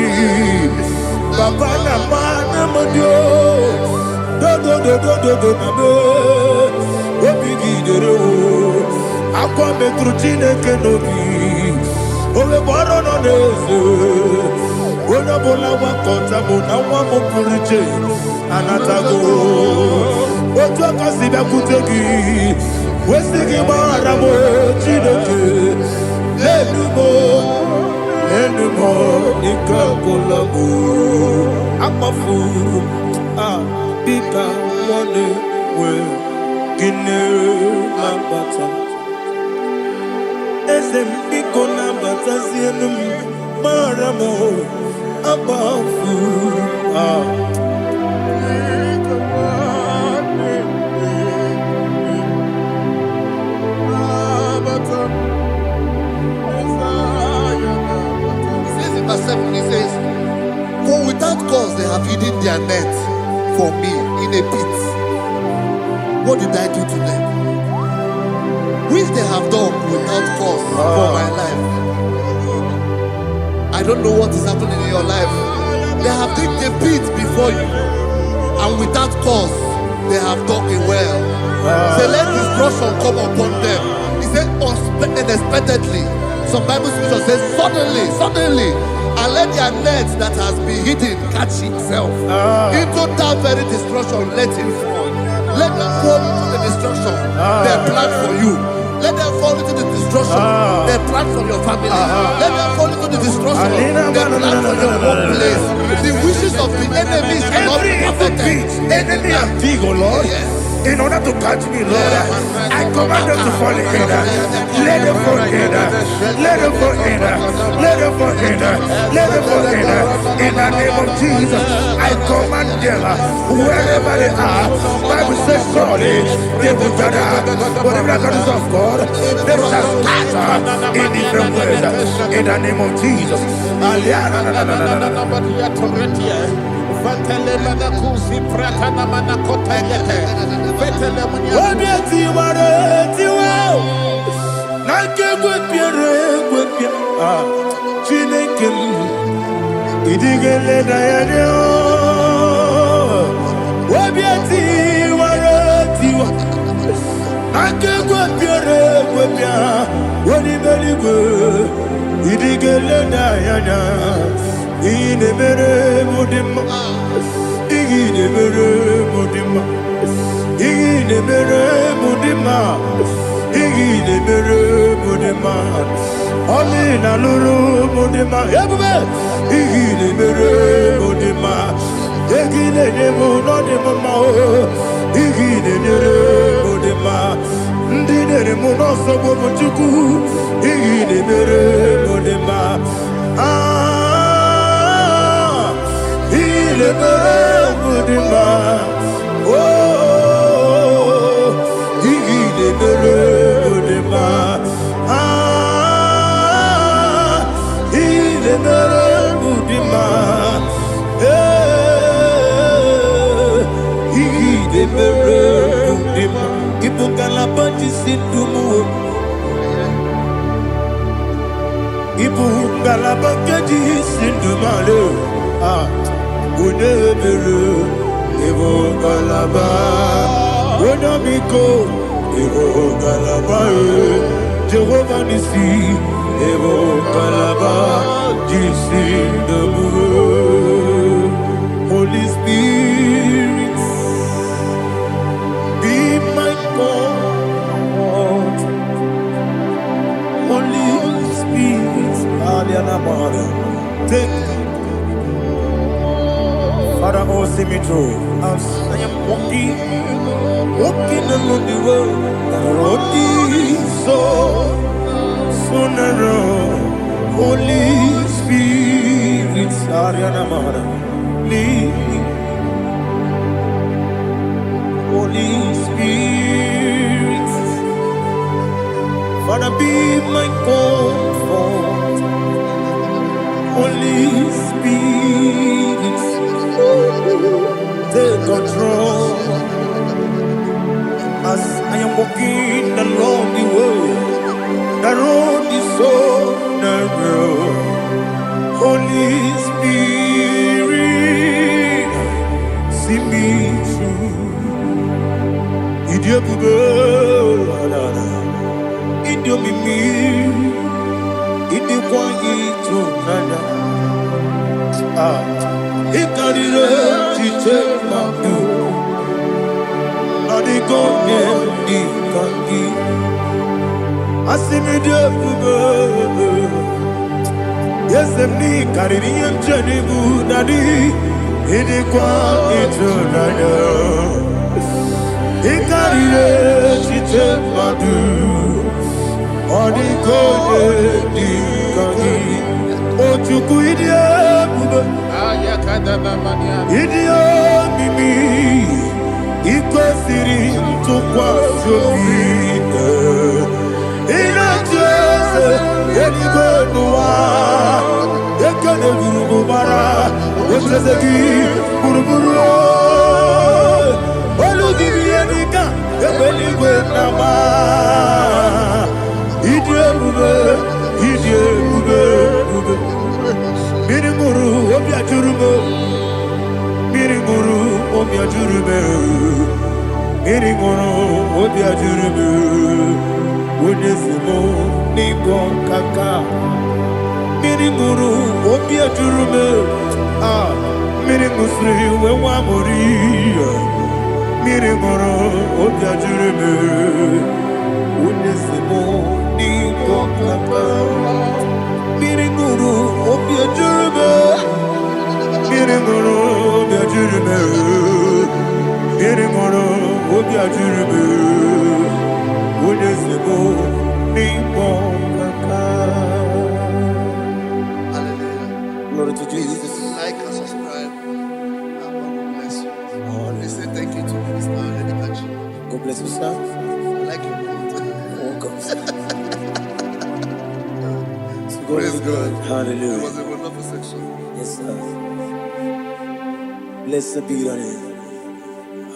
Papa na Mana Modio Do Nabe Obigi Dero Aqua Metrutine Kenobi Ole Boro no Nese Ona Bola Wakota Mona Wamo Puriche Anatago Otua Kasiba Kutegi Wesigi Maramo Chideke Lenumo Monica Kolabu, Amafu, Bika One, where Guinea Lambata, Esem Biko Lambata, Zianum, Maramo, Abafu, Verse 7, he says, for without cause they have hidden their net for me in a pit. What did I do to them? Which they have done without cause for my life. I don't know what is happening in your life. They have digged a pit before you, and without cause they have dug it well. Say, let destruction come upon them. He said, unexpectedly. Some Bible scripture says, suddenly, and let their net that has been hidden catch itself. Into that very destruction, let it fall. Let them fall into the destruction they plan for you. Let them fall into the destruction they plan for your family. Let them fall into the destruction they plan for your workplace. The wishes of the enemies are not perfected. Enemy of VIGIL, Lord. Yes. In order to catch me, Lord, I command them to fall in. Let them fall in. Let them fall in. Let them fall in. Let them fall in. In the name of Jesus, I command them wherever they are. Bible says surely they will gather. But the miracles of God, they shall scatter in different ways. In the name of Jesus. Jehovah Nissi, Evo Kalaba, Jisi Debu, Holy Spirit, be my God. Holy Spirit, Aliana Mara, take Father, oh, see me through. As I am walking along the road, the road is so narrow. Holy Spirit, Ariana Mara, lead me. Holy Spirit, Father, be my comfort. Holy Spirit, take control. As I am walking along the road is so narrow. Holy Spirit, see me through. Idio bugo, idio mimi, idio kwa ito nana. Ikarire chite mabu. Adi gonye di kangi. Asimi de bugo. Yes, me carry him jenibu nadi. Idikwa itunaya. Ikarire chite madu. Odikoye dikani. Ochuku idie bube. Idie mimi. Iko siri tukwa shobine. Inatese yenigwe nuwa. Yekane gurugu bara. Yekazeki buruburu. Olu gibi yenika. Yebeligwe nama. Idie bube. Idie bube. Mirimuru obya jurume. Mirimuru obya jurume. Mirimuru obya jurume. Wonesimo ningo kaka. Mirimuru obya jurume. Mirimusri wewa mori. Mirimuru obya jurume. Wonesimo ningo kaka. Mirimuru obya jurume. Mirimuru obya jurume. Mirimuru obya jurume. Wonesimo ningo kaka. Hallelujah. Glory to Jesus. Like and subscribe. God bless you. They say thank you to Minister Lady Kachi. God bless you, sir. I like you. Welcome, sir. So Praise God. It Hallelujah. was a wonderful section. Yes, sir. Blessed be your name.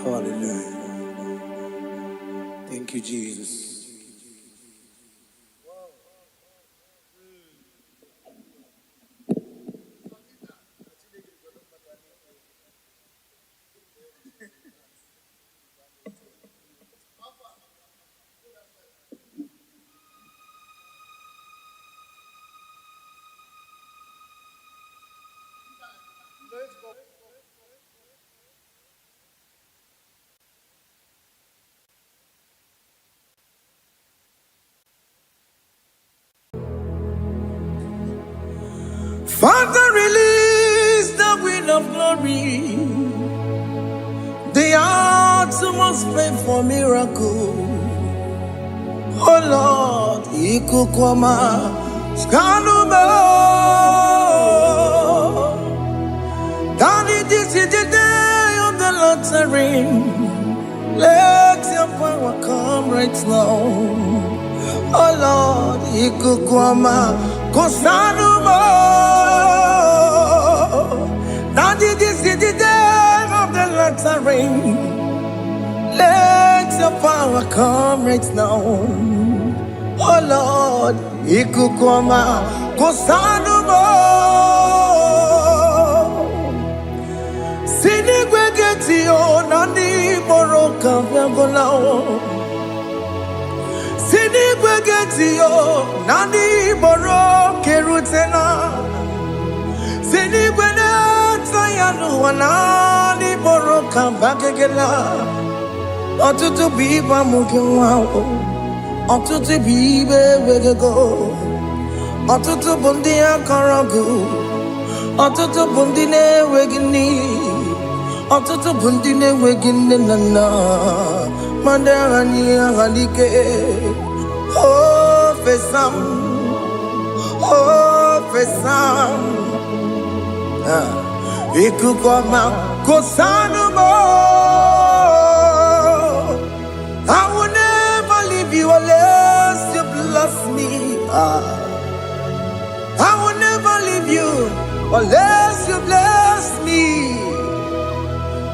Hallelujah. Thank you, Jesus. Father, release the wind of glory. The hearts must pray for miracle. Oh Lord, Ikukwama, Skanuma. Daddy, this is the day of the lottery. Let your power come right now. Oh Lord, Ikukwama, Kosanuma. Daddy, this is the day of the lottery. Let your power come right now. Oh Lord, Ikukwama, Kosanuma. Sinigwegeti o nani moroka vyangolao. Sinigwegeti o nani moroke rutena. Sinigwene tayanu wanani moroka bagegela. Otutu biba mukiwao. Otutu bibe wegego. Otutu bundi akaragu. Otutu bundi ne wegini. Otutu bundi ne wegini nana. Mandarani halike. Oh fesam. Oh fesam. Ikukwama kosanuma. I will never leave you unless you bless me. I will never leave you unless you bless me.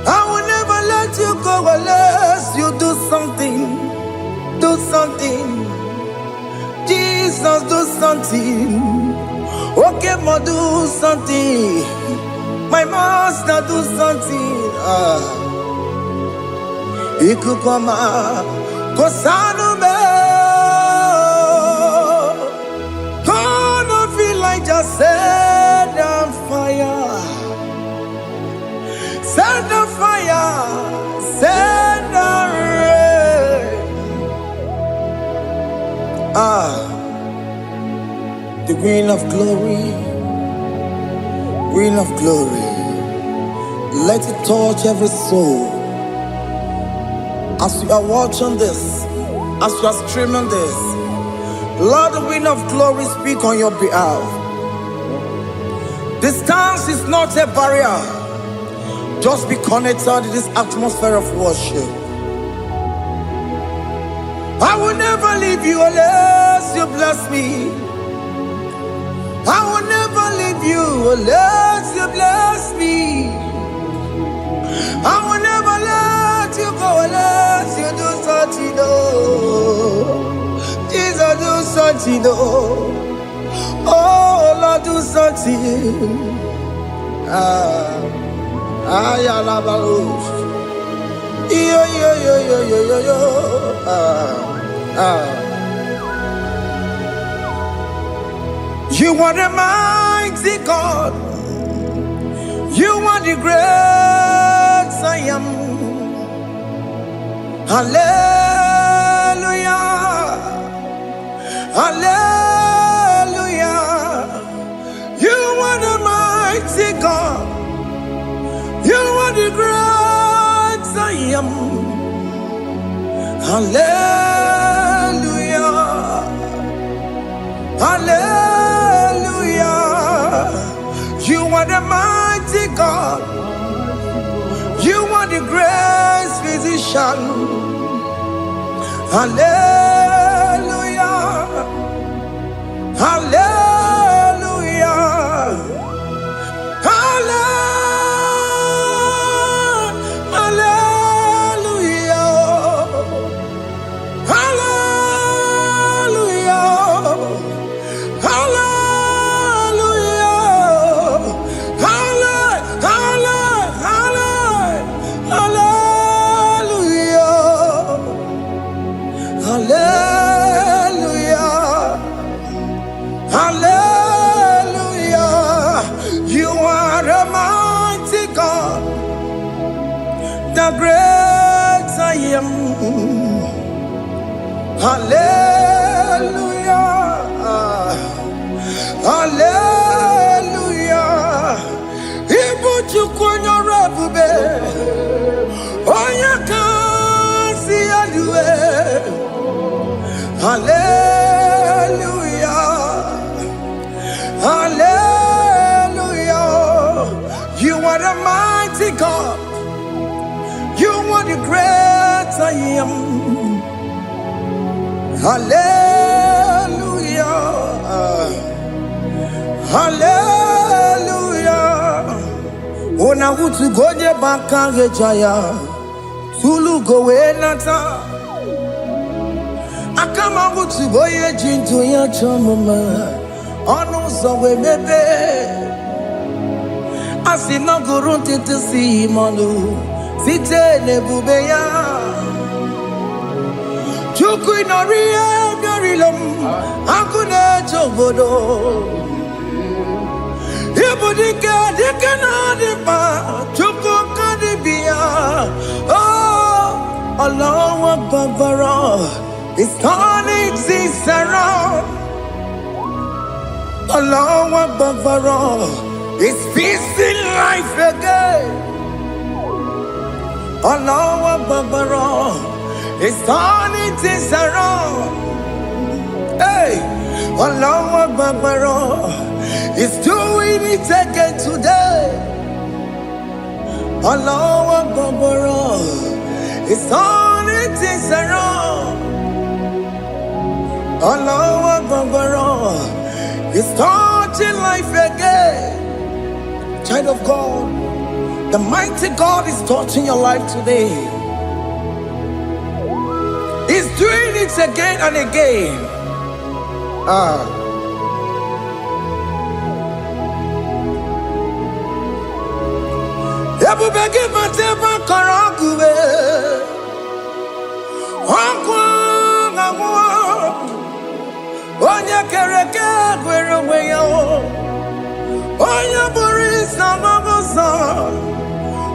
I will never let you go unless you do something. Do something. Jesus, do something. Okay, ma, do something. My master, do something. Ikukwama, Kosanume. Gonna feel like just set on fire. Set on fire. Set on rain. The green of glory. wind of glory, let it touch every soul. As you are watching this, as you are streaming this, Lord, the wind of glory speak on your behalf. Distance is not a barrier. Just be connected to this atmosphere of worship. I will never leave you unless you bless me. I will never leave you unless you bless me. I will never let you go unless you do something. Jesus, do something. Oh, Lord, do something. Ayalabalos. Yo. You are the mighty God. You are the great I am. Hallelujah. Hallelujah. You are the mighty God. You are the great I am. Hallelujah. Hallelujah. You are the mighty God. You are the great physician. Hallelujah. Hallelujah. The great I am. Hallelujah. Hallelujah. Ibu chukwanyo rabube. Oya kasi alue. Hallelujah. Hallelujah. You are the mighty God. You are the great I am. Hallelujah. Hallelujah. Ona utu goje baka gejaya. Tulu gowe nata. Akama utu goye jinto ya chamama. Ono sowe mebe. Asina gurunti tisi manu. Site nebubeya Chuku inoria garilom Akune chobodo Ibudika dikana dipa Chuku kadibia Oh Allah Akbar It's turning things around Allah Akbar It's fixing life again Allah Akbar, it's turning things around. Hey, Allah Akbar, it's doing it again today. Allah Akbar, it's turning things around. Allah Akbar, it's touching life again. Child of God, the mighty God is touching your life today. He's doing it again and again.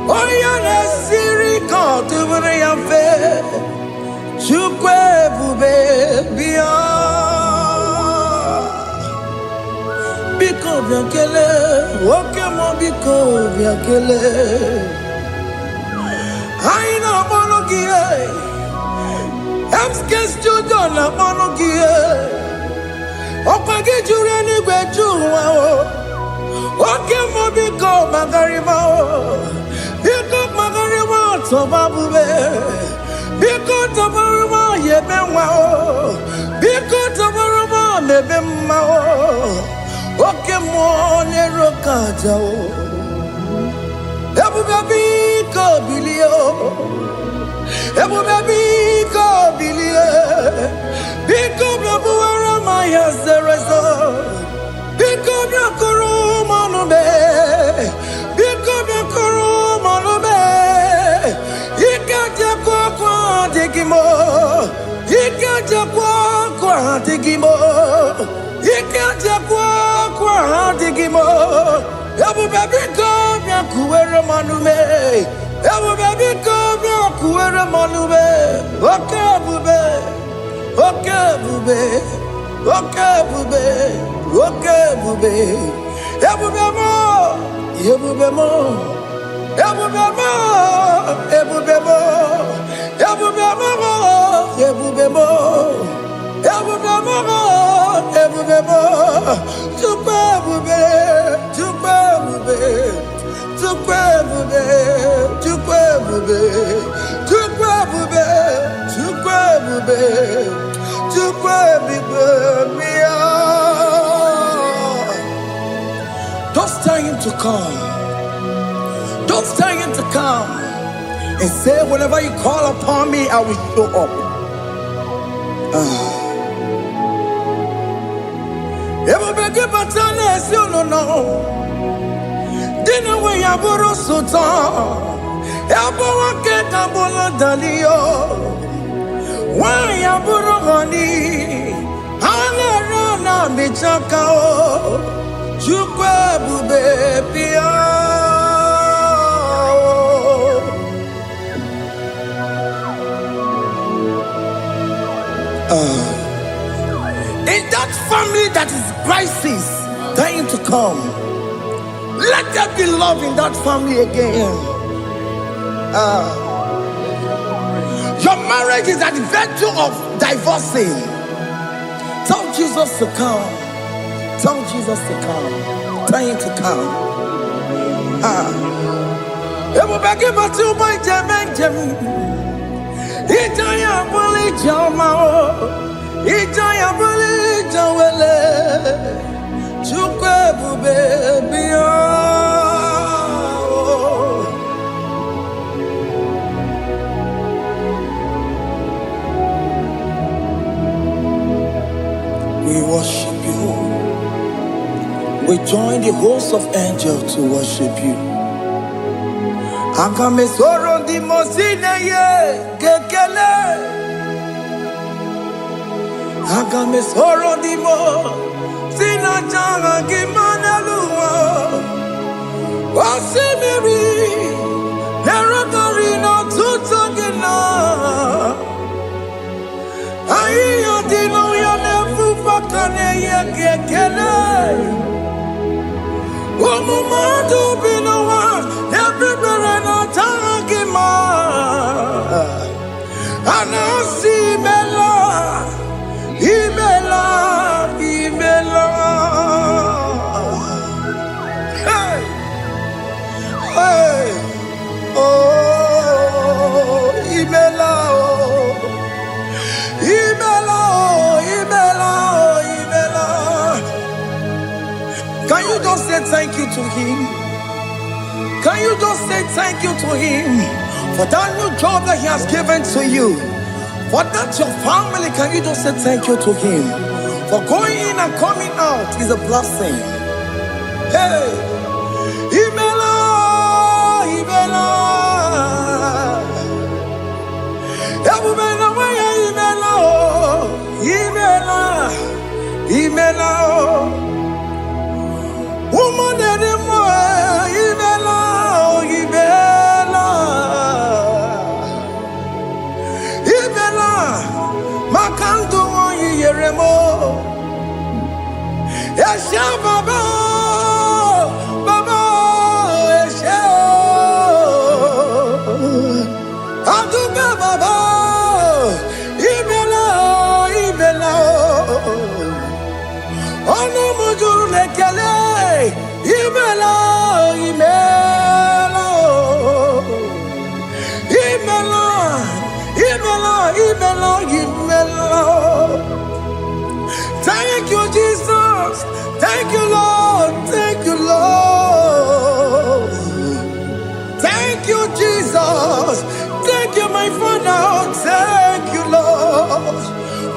Oya na siri kotu bure yamfe chukwe bube bia biko biankele oke mo biko biakele. Aina monogie. Emske studio na monogie. Opage jure ni gbejuwa o. Oke mo biko magarima o. Biko magarima tobabube. Biko tobaruma yebenwa o. Biko tobaruma mebemma o. Oke mo nero kaja o. Ebu baby ko bilio. Ebu baby ko bilie. Biko babu ara maya zerezo. Biko biakoro manube. Biko biakoro manube. Ikaja kwa digimo. Ikaja kwa digimo. Ikaja kwa digimo. Ebu baby ko biakuere manume. Ebu baby ko biakuere manume. Okay bube. Okay bube. Okay bube. Okay bube. Ebu bemo. Ebu bemo. Ebu bemo. Ebu bemo. Ebu bemo. Ebu bemo. Ebu bemo. Ebu bemo. Tukwe bube. Tukwe bube. Tukwe bube. Tukwe bube. Tukwe bube. Tukwe bube. Tukwe bube. Don't tell him to come. Don't tell him to come. And say, whenever you call upon me, I will show up. Everybody but you don't know. Dinner way I borrow sultan. Elbow get a bola dalio. Why I borrow honey? Hana rana michakao. Chukwe bube pia. In that family that is crisis, dying to come, let there be love in that family again. Your marriage is at the verge of divorcing. Tell Jesus to come. Tell Jesus to come. Tell him to come. It will be given to my Jemen. Ijaya buli jamao. Ijaya buli jawele. Chukwe bube biya. We worship you. We join the host of angels to worship you. Akame soro di mosine ye kekele. Akame soro di mo sina changa kimana luwa. Wasimiri nerotari no tutogina. Ayo dino ya nefu fakane ye kekele. Omumadu binowa everybody no tangima. Anasi mela, imela, imela. Hey, hey, oh, imela, oh, imela, oh, imela, oh, imela. Can you just say thank you to him? Can you just say thank you to him for that new job that he has given to you? For that your family, can you just say thank you to him? For going in and coming out is a blessing. Hey, Imela, Imela, Imela, Imela, Imela, woman, Imela, Imela, Imela, Makanto, Yeremo, Yasha, Baba, Baba. lekele, imelo, imelo, imelo, imelo, imelo, imelo. Thank you, Jesus. Thank you, Lord. Thank you, Lord. Thank you, Jesus. Thank you, my Father. Thank you, Lord.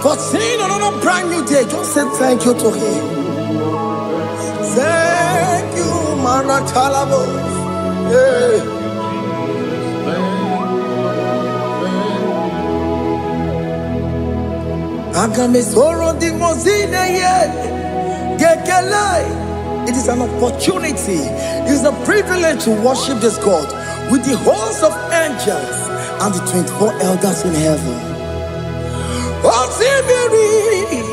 For seeing another brand new day, just say thank you to Him. Thank you, Manatalabo. Yeah. It is an opportunity, it is a privilege to worship this God with the host of angels and the 24 elders in heaven. Oh, Sibiri,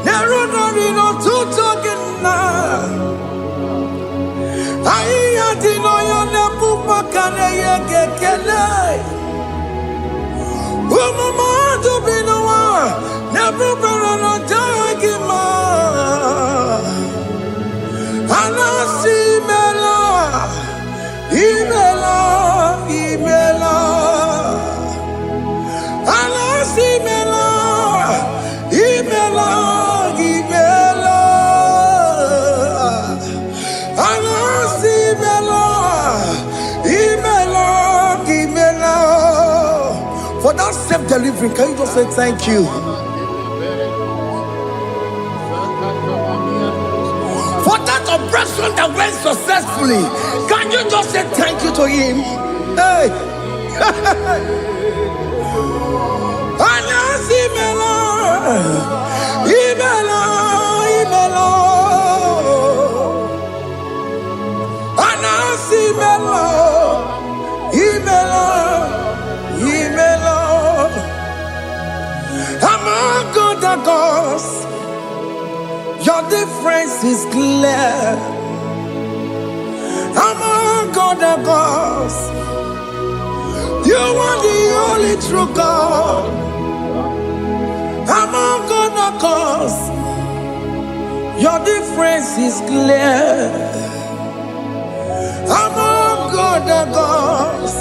Nerunari no Tutogina. I didn't know your Napupa Kane Gekele. Umama to be no one, never better not Dagima. Anasi Mela, Imela, Imela. Anasi Mela, Imela, Imela. Anasi Mela, Imela, Imela. For that self-delivery, can you just say thank you? For that oppression that went successfully, can you just say thank you to Him? Hey! Anasi Mela, Imela, Imela. Anasi Mela, Imela, Imela. Among God and gods, your difference is clear. Among God and gods, you are the only true God. Among God and gods, your difference is clear. Among God and gods,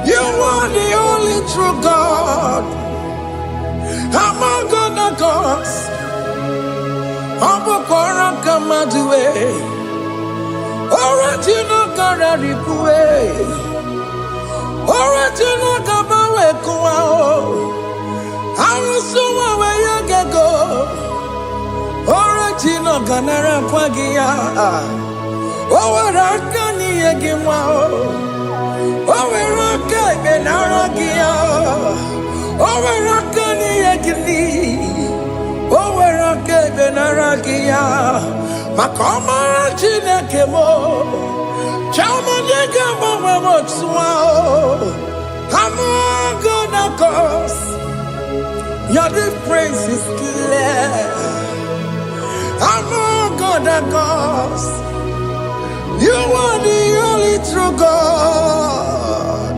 you are the only true God. Among God and gods, Abokora Kamadue, Original Kararipue, Original Kabawe Kuao, Arusuma Wayagago, Original Ganara Kwagia, Owarakani Yagimao, Owaraka Benaragia, Owarakani Yagini. Owerake benaragia, makoma chinekemo, chamanega mama swao. Among God and gods, your difference is clear. Among God and gods, you are the only true God.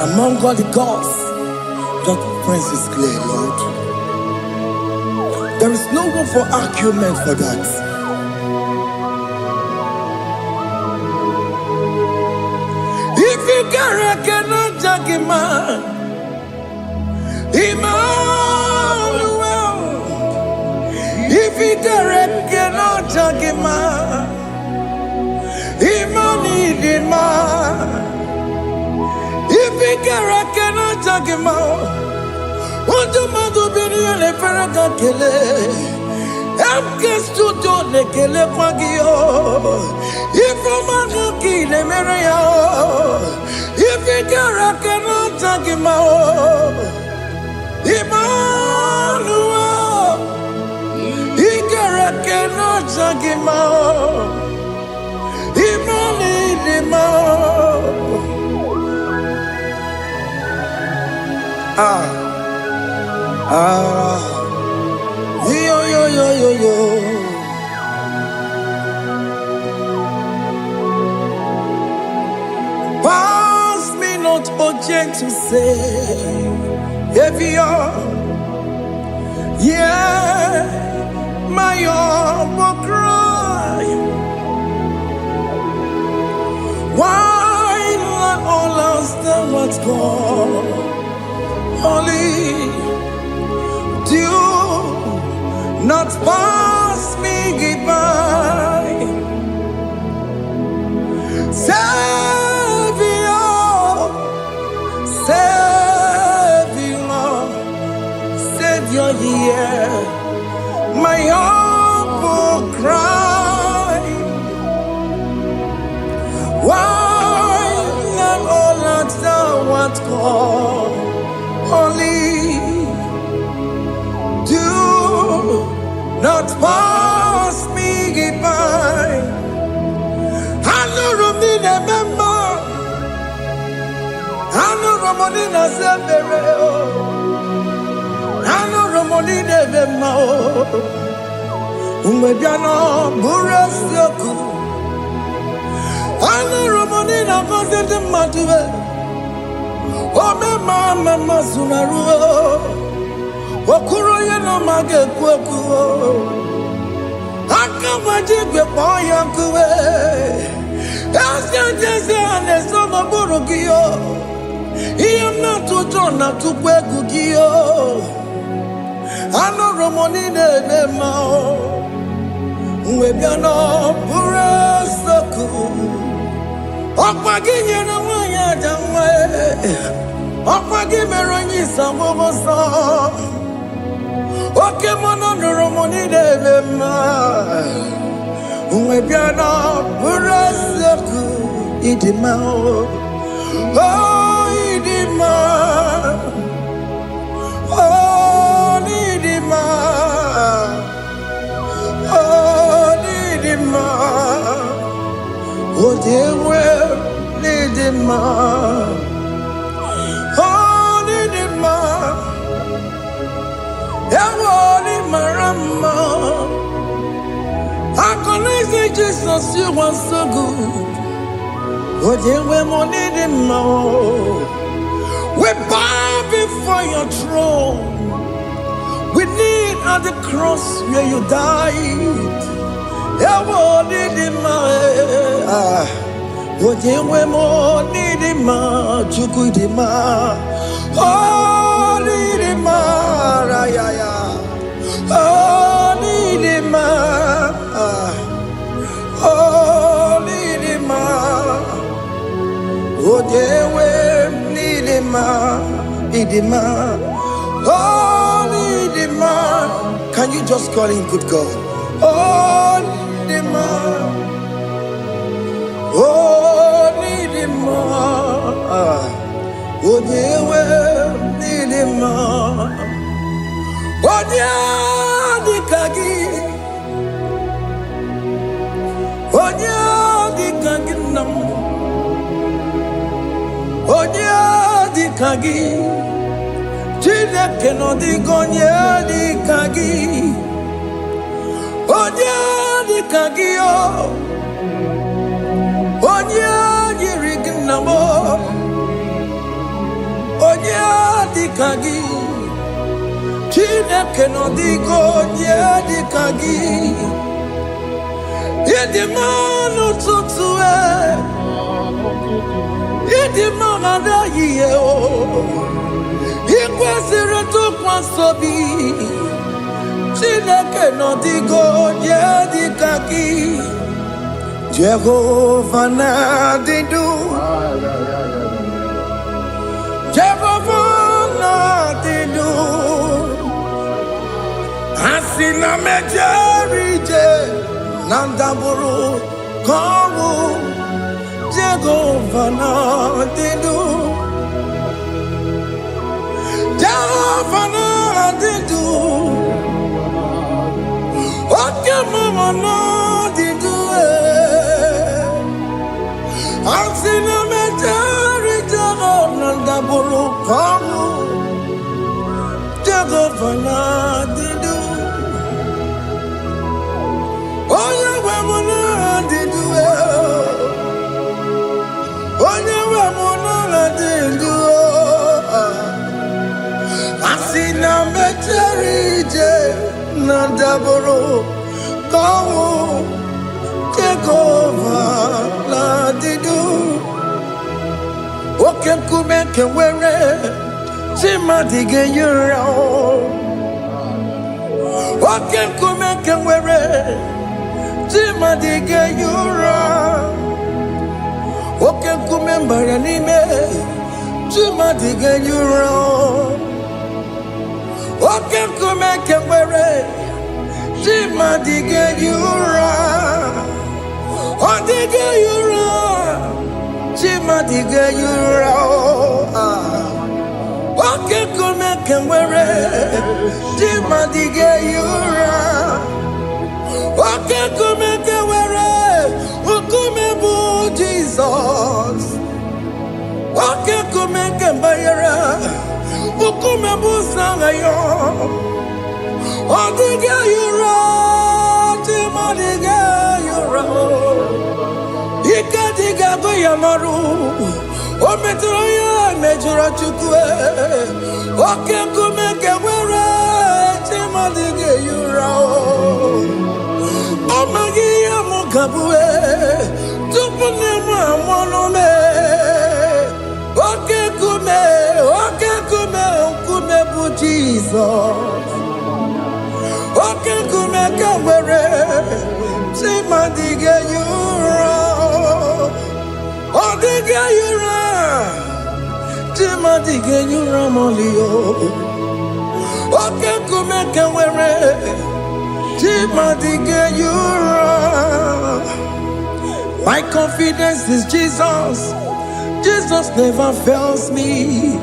Among God the gods, your difference is clear, Lord. There is no room for argument for that. If you cannot judge him, Emmanuel. If you cannot judge him, Emmanuel. If you cannot judge him, what do you be in a Ferragakele? I'm guest to do the Kele Pagio. If I'm a key, the Maria. If you cannot take him out, Emmanuel. He cannot take him out. Yo. Pass me not object to say, if you're, yeah. my humble cry. Why let all else than what's gone? Only do not pass me by. Savior, Savior, Savior, hear my humble cry. Why not all answer what's called? Only do not pass me by. I know Romina member. I know Romonina Severo. I know Romonina member. Umediano Burasioku. I know Romonina Vasente Matue. Oh, Mama Sunaru. Okuro yeno mage kweku. Akamajigwe boyankuwe. Jese ane sono burugiyo. Iyam na tuto na tukweku giyo. Ano romonine nemao. Mwebiano burasoku. Okwaginye na mwanya jamwe. Okwagimeronyi samboboso. Oke mono romoni devema. Mwebiano burasoku. Idima oh idima. Oh idima. Oh idima. Oh dewe idima. Oh idima. Ewoni marama. I can say Jesus, you are so good. Oh, dewe monidima. We bow before your throne. We kneel at the cross where you died. Ewonidima. Oh, dewe monidima. Chukudima. Oh, nidima. Rayaya. Oh, nidima. Oh, nidima. Oh, dewe nidima. Idima. Oh, nidima. Can you just call him good God? Oh, nidima. Oh, nidima. Oh, dewe nidima. Oh, dewe kagi. Onya di kagi nam. Onya di kagi. Chile que no digo onya di kagi. Onya di kagi o. Onya di rignamo. Onya di kagi. Chile que no digo onya di kagi. Yedimano tutue. Yedimano da yeo. Ikwesire to kwasobi. Chineke no digo yedikaki. Jehovah na didu. Jehovah na didu. Asina mejerije. Nandaburu kawu Jehovah na didu. Jehovah na didu. Oke mama na didu. Asina mejari Jehovah nandaburu kawu Jehovah na didu. Nadaboro, go, take over, la didu. Oken kumeke were, Timadige yura. Oken kumeke were, Timadige yura. Oken kumemba yanime, Timadige yura. Oken kumeke were, Timadige yura. Odige yura. Timadige yura. Oke kumeke were. Timadige yura. Oke kumeke were. Ukume bu Jesus. Oke kumeke bayara. Ukume bu sangayo. Odige yura. Timadige yura. Ikadiga goyamaru, o metroya mejura chukwe, o kenkumeke were, Timadige yura. O magiya mukabue, tupune monome, o kenkume, okume bu Jesus. O kenkumeke were, Timadige yura. Odige yura, Timadige yura molio. Oke kumeke were, Timadige yura. My confidence is Jesus. Jesus never fails me.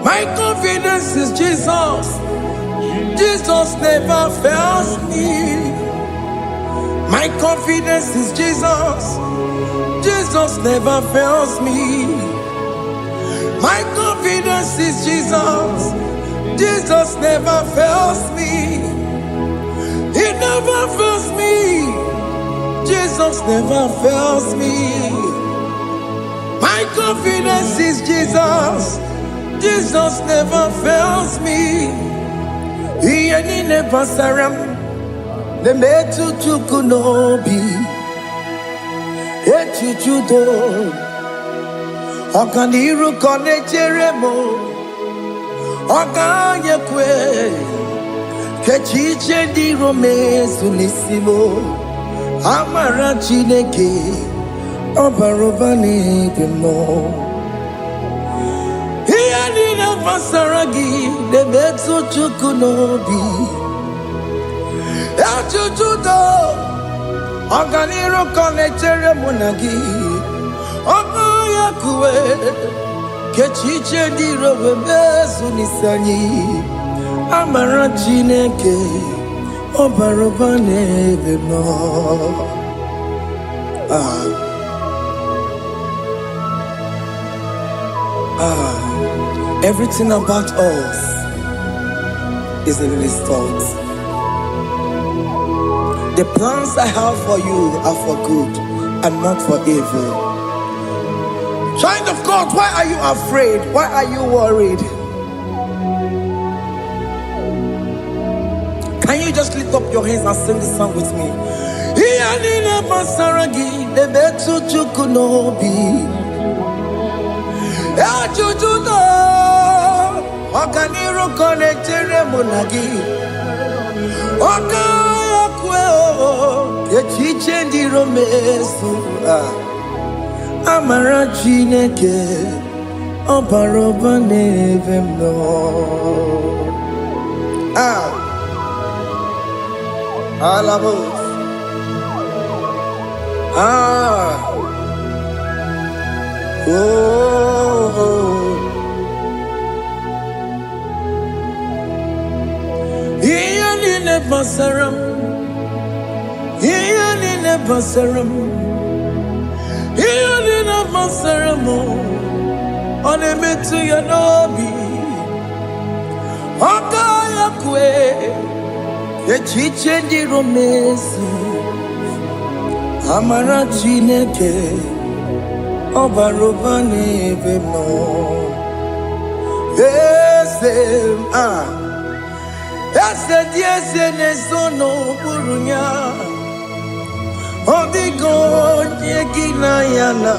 My confidence is Jesus. Jesus never fails me. My confidence is Jesus. Jesus never fails me. My confidence is Jesus. Jesus never fails me. He never fails me. Jesus never fails me. My confidence is Jesus. Jesus never fails me. He ain't never surrender. The metu tukunobi, echuchudo, okaniru kone jeremo, okanyekwe, kechiche di rome sunisimo, amara chineke, obarobane demo. Iyani na basaragi, the metu tukunobi. Achuchudo, Oganiro connectere munagi, Ogoya kue, Kechiche di robebezu nisani, Amara chineke, Obarobane bemo. Everything about us is in His thoughts. The plans I have for you are for good and not for evil. Child of God, why are you afraid? Why are you worried? Can you just lift up your hands and sing this song with me? Iyanina basaragi nebetu chukunobi. Achuchudo okaniro connectere munagi. Kechiche di romesu, Amara chineke, Obarobane vemno. Alabos. Iyanine basaram. Iyanine basaram. Iyanine basaramo. Onemetu yanobi. Okaya kwe. Kechiche di romesu. Amara chineke. Obarobane vemno. Esem ese diese nesono burunya odigo nyegina yana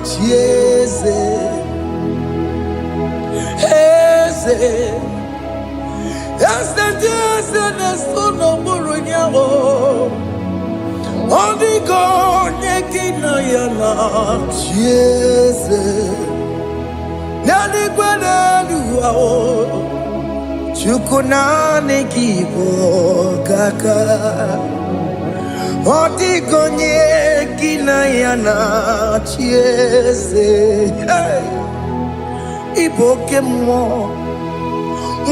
chieze ese diese nesono burunya odigo nyegina yana chieze nani gwenaluwa chukunane kibo kaka odigo nyegina yana chieze iboke mo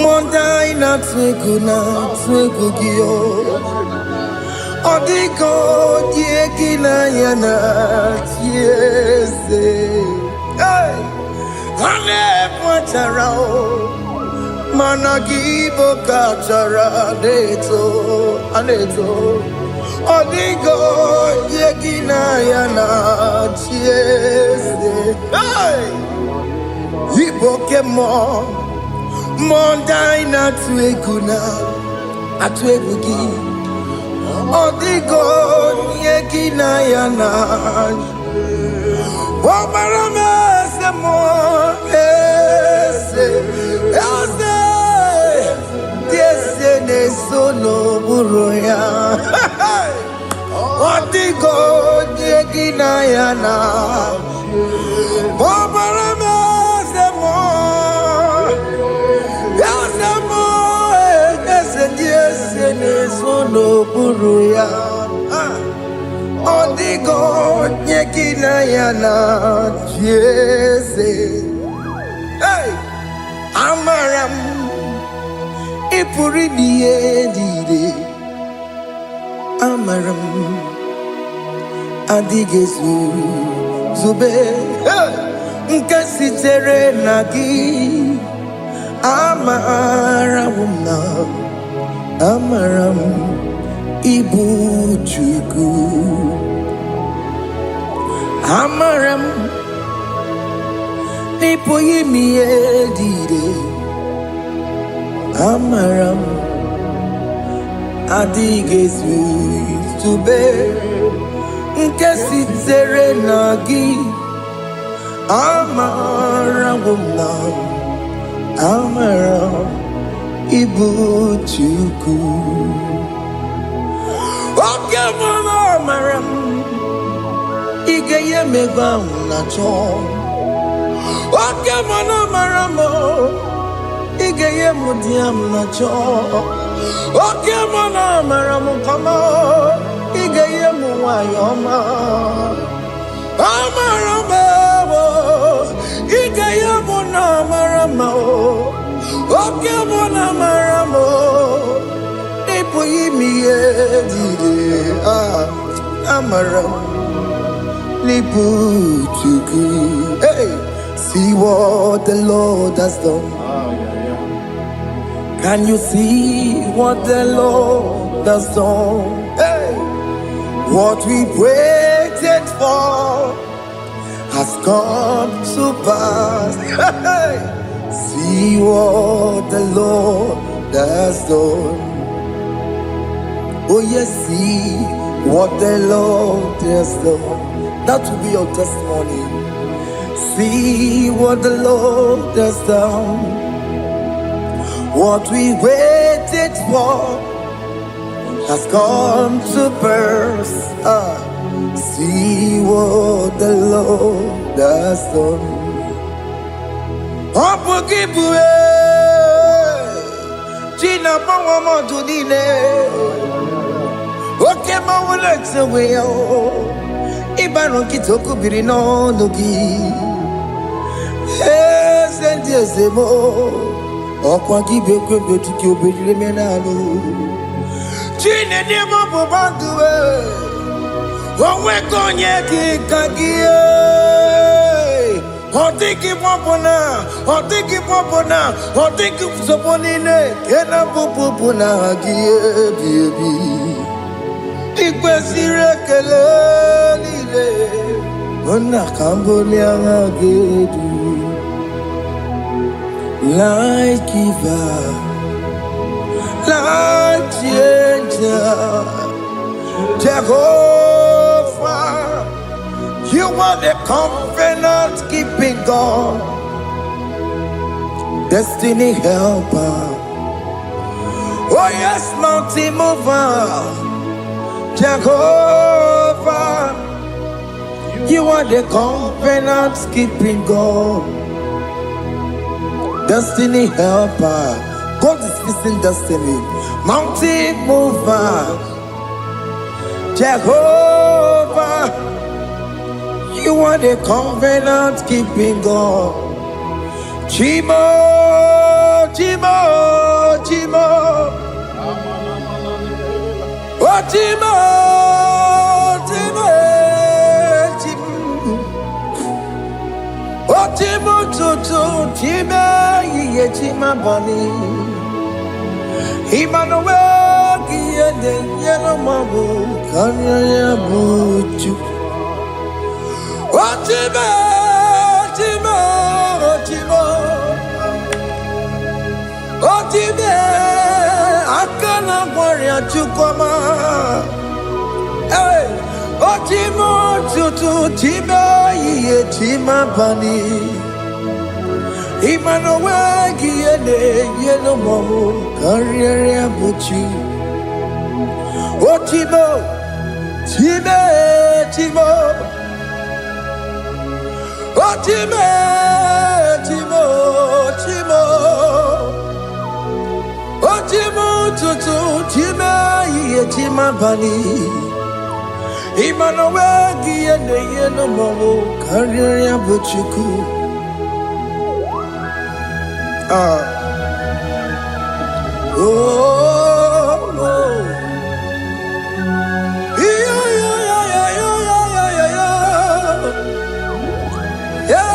mondai na twegu gio odigo nyegina yana chieze ane pacharao managibo kachara aneto odigo yegina yana chieze iboke mo mondai na atwegu gi odigo yegina yana omarame se mo Diese ne sono buruya odigo nyegina yana omarame se mo diese ne sono buruya odigo nyegina yana chieze amaram ipuri diye amaram adigezu zube nkasitere nagi amaram ibu chuku amaram nipoyi miedire amaram adigezu tube nkesitere nagi amaram ibu chuku okemana amaram igeye megba unacho okemana maramo igeye mudiam nacho okemana maramo kama igeye muwayoma amaramo igeye muna maramo okemana maramo ipoyimiye dire amaram liputuku hey. See what the Lord has done. Can you see what the Lord has done? Hey! What we waited for has come to pass. Hey! See what the Lord has done. Oh yes, see what the Lord has done. That will be your testimony. See what the Lord has done. What we waited for has come to pass. See what the Lord has done. Opogibue, China Pawamo Tudine, Okema Wulexaway, Ibano Kitoku Birino Nogi. Sentezemo okwangi bekwe tuki obedile menalo chine demo bobanduwe onwe konye kikagie otiki popona otiki soponine kena popona gie biebi ikwesire kele lile ona kambolia gedu light giver, life changer, Jehovah. You are the covenant keeping God, destiny helper. Oh yes, mountain mover, Jehovah. You are the covenant keeping God, destiny helper. God is fixing destiny. Mountain mover, Jehovah. You are the covenant keeping God. Chimo, Chimo, Chimo. Oh, Chimo, Chimo, Chimo. Oh, Chimo, Chimo, Chimo, Ye Chima Bani. Emmanuel, Kiede, Yellow Mabu, Kanya Buchu. Oh, Chimo, Chimo, Chimo. Oh, Chimo, Akana Warrior Chukoma. Hey, oh, Chimo, Chutu, Chimo, Ye Chima Bani. Emmanuel, Kiede, Yellow Mabu, Kanya Buchu. Oh, Chimo, Chimo, Chimo. Oh, Chimo, Chimo, Chimo. Oh, Chimo, Tutu, Chimo, Ye Chima Bani. Emmanuel, Kiede, Yellow Mabu, Kanya Buchuku. Oh, oh. Yeah, yeah, yeah, yeah, yeah, yeah, yeah, yeah.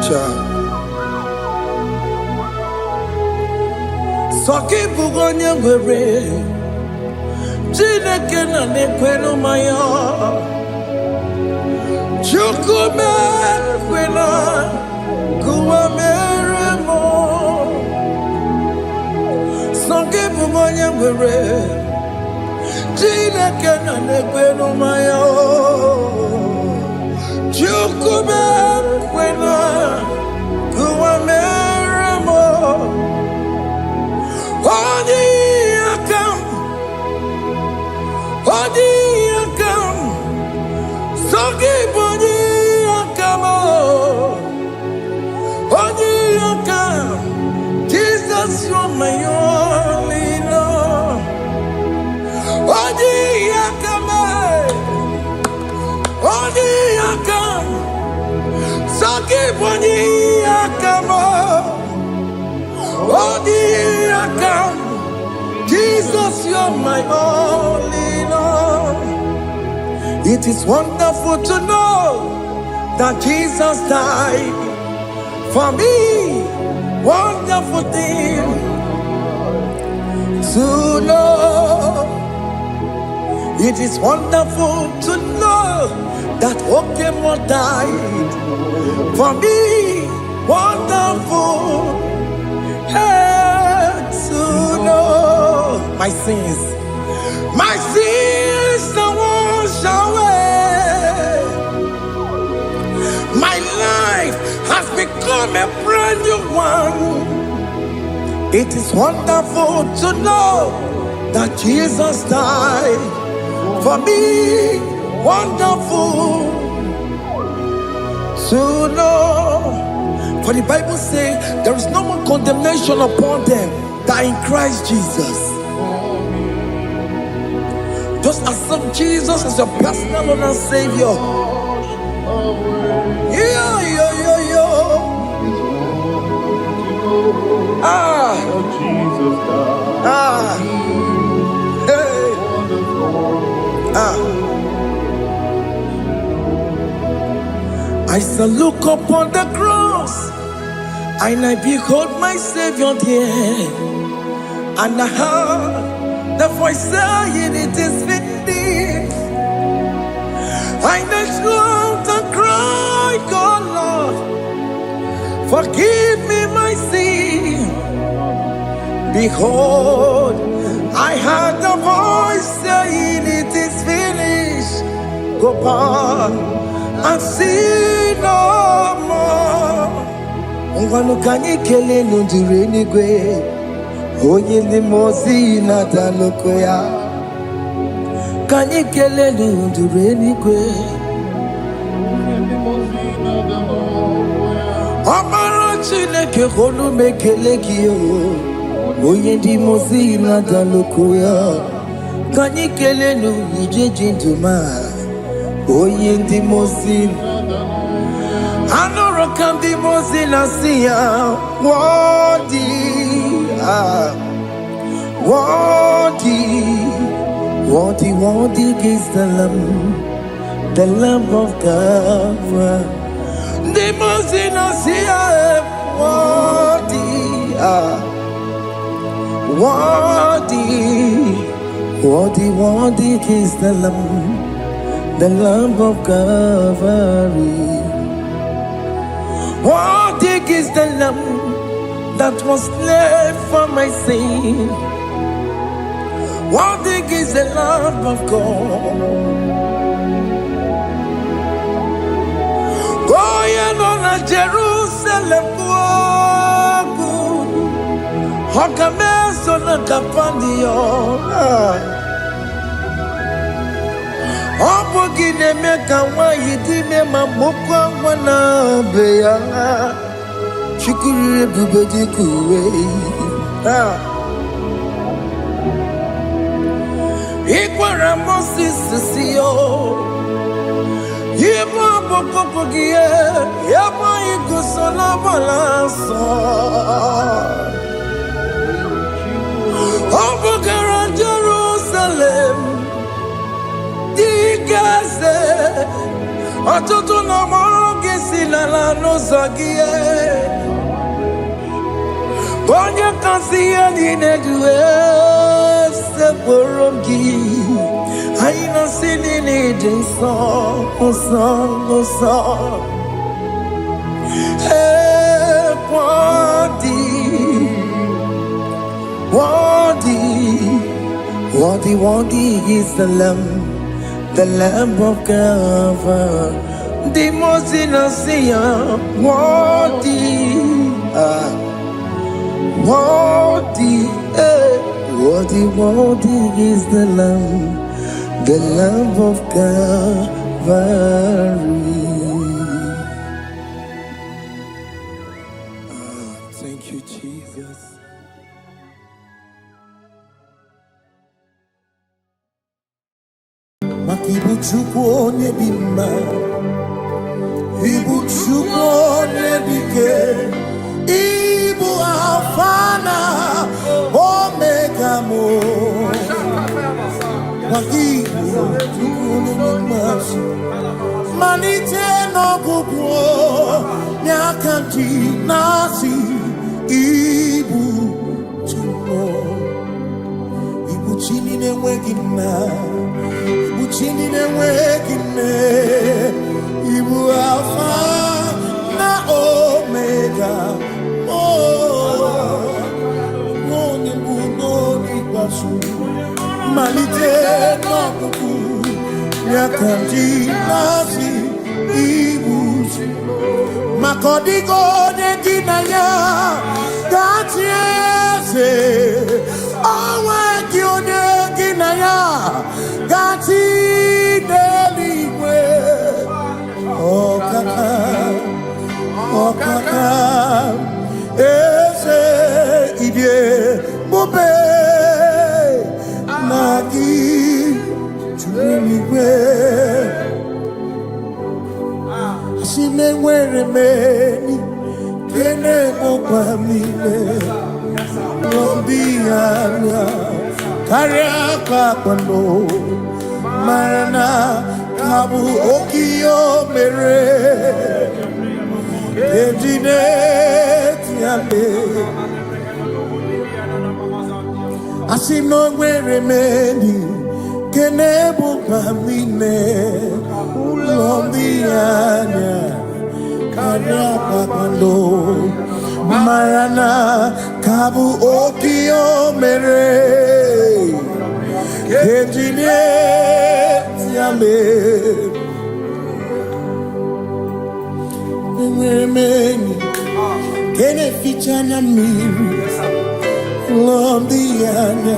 Cha. Soki bugonya gwere, Chineke na nekwenu maya. Chukume kwena, kuwa meremo. Soki bugonya gwere, Chineke na nekwenu maya. Chukume kwena, kuwa meremo. Odi akam, Soki bodi akam, Odi akam. Jesus, you're my only love. Odi akam, Soki bodi akam, Odi akam. Jesus, you're my only Lord. It is wonderful to know that Jesus died for me. Wonderful thing to know. It is wonderful to know that Okemo died for me. Wonderful. To know my sins are washed away. My life has become a brand new one. It is wonderful to know that Jesus died for me. Wonderful to know. For the Bible says there is no more condemnation upon them that in Christ Jesus. Just accept Jesus as your personal Lord and Savior. Yeah, yeah, yeah, yeah. Ah, ah, hey, ah. I shall look upon the cross, and I behold my Savior there, and I heard the voice saying, "It is finished." I next looked and cried, "God, Lord, Forgive me my sin. Behold, I heard the voice saying it is finished. Go back and sin no more. Ngwanu kanyi kele nundure nigwe. Onye limozi na daloko ya. Kanyi kele nundure nigwe. Amara Chineke holu mekele kiyo. Onye limozi na daloko ya. Kanyi kele nu ije jinduma. Onye limozi. Anoro kan limozi na siya. Wadi. Worthy is the Lamb of God. The most innocent, worthy is the Lamb of Calvary. Worthy is the Lamb that was slain for my sin. Worthy is the Lamb of God. Going on a Jerusalem walk. Hakames on a Capandio. Opogine meka wa yidime mamokwa wana beya. Chukuru bubedi kuwe. Ikwara Moses siyo. Yema bokopogie. Yema igusola balanso. Opogara Jerusalem. Digaze. Atoto na mogesi la no zagie. Onye kasi aline duwe se porogi. Aina sini ni jinso oso. Worthy is the Lamb of God. The most innocent, worthy is the Lamb of Calvary. Thank you, Jesus. Makibu chukwo nebima, ibu chukwo nebike. Ibu afana omega mo. Wakibu tukunumasu manite no bubwo nyakanti nasi. Ibu tumo. Ibu chini newegina. Ibu chini newegine. Ibu afana omega. Malite no kuku nyakanti nasi. Ibuzi makodigo ne dinaya gatiese awe kione ginaya gati deliwe okaka ese idie bube nagi chuniwe Simewere meni kene okwamile Lombiana Kariaka kwano Marana Kabu okiyo mere Ejine tiale Asimewere meni kene okwamile Lombiana Ariapapando Marana Kabu Okio Mere Kejine Yame Mweni Kene Fichana Miri Lombiana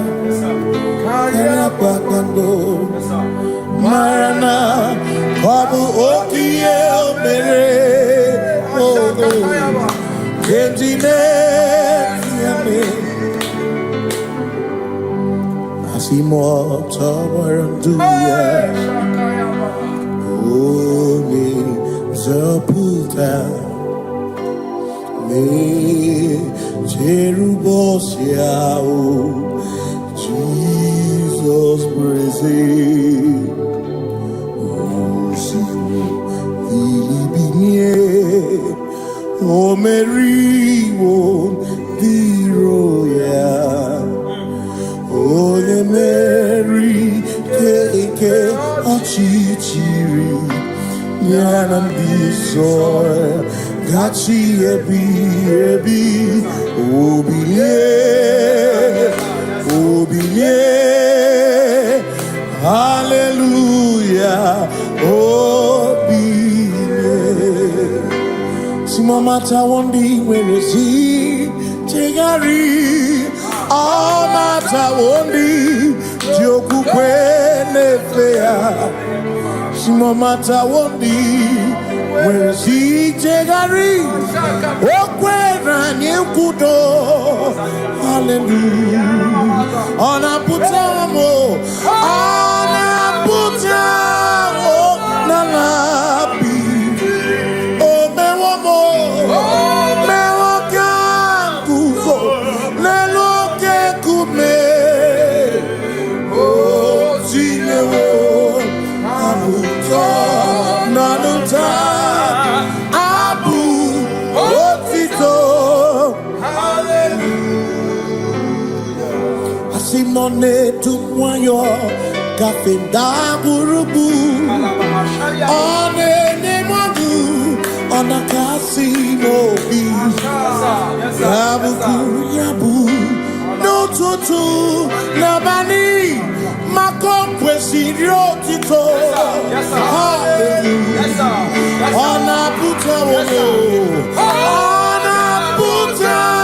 Ariapapando Marana Kabu Okio Mere Asimo Tawaranduya Omi Zaputa Me Jerubosia Jesus praise O Mary, O Royal, O the Mary, Keke, Ochichiri, Yanam Bisor, Gachi Ebi, Obiye, Hallelujah, Obiye. Mata wondi wenesi tegari all mata wondi joku kwene fea mata wondi wenesi tegari okwena nyekudo hallelujah ona putamo nalabi None to moyo kafenda burubu one nemadu ona kasino bi yabu no tutu nabani makompwe sirio tito hallelujah ona puta wono ona puta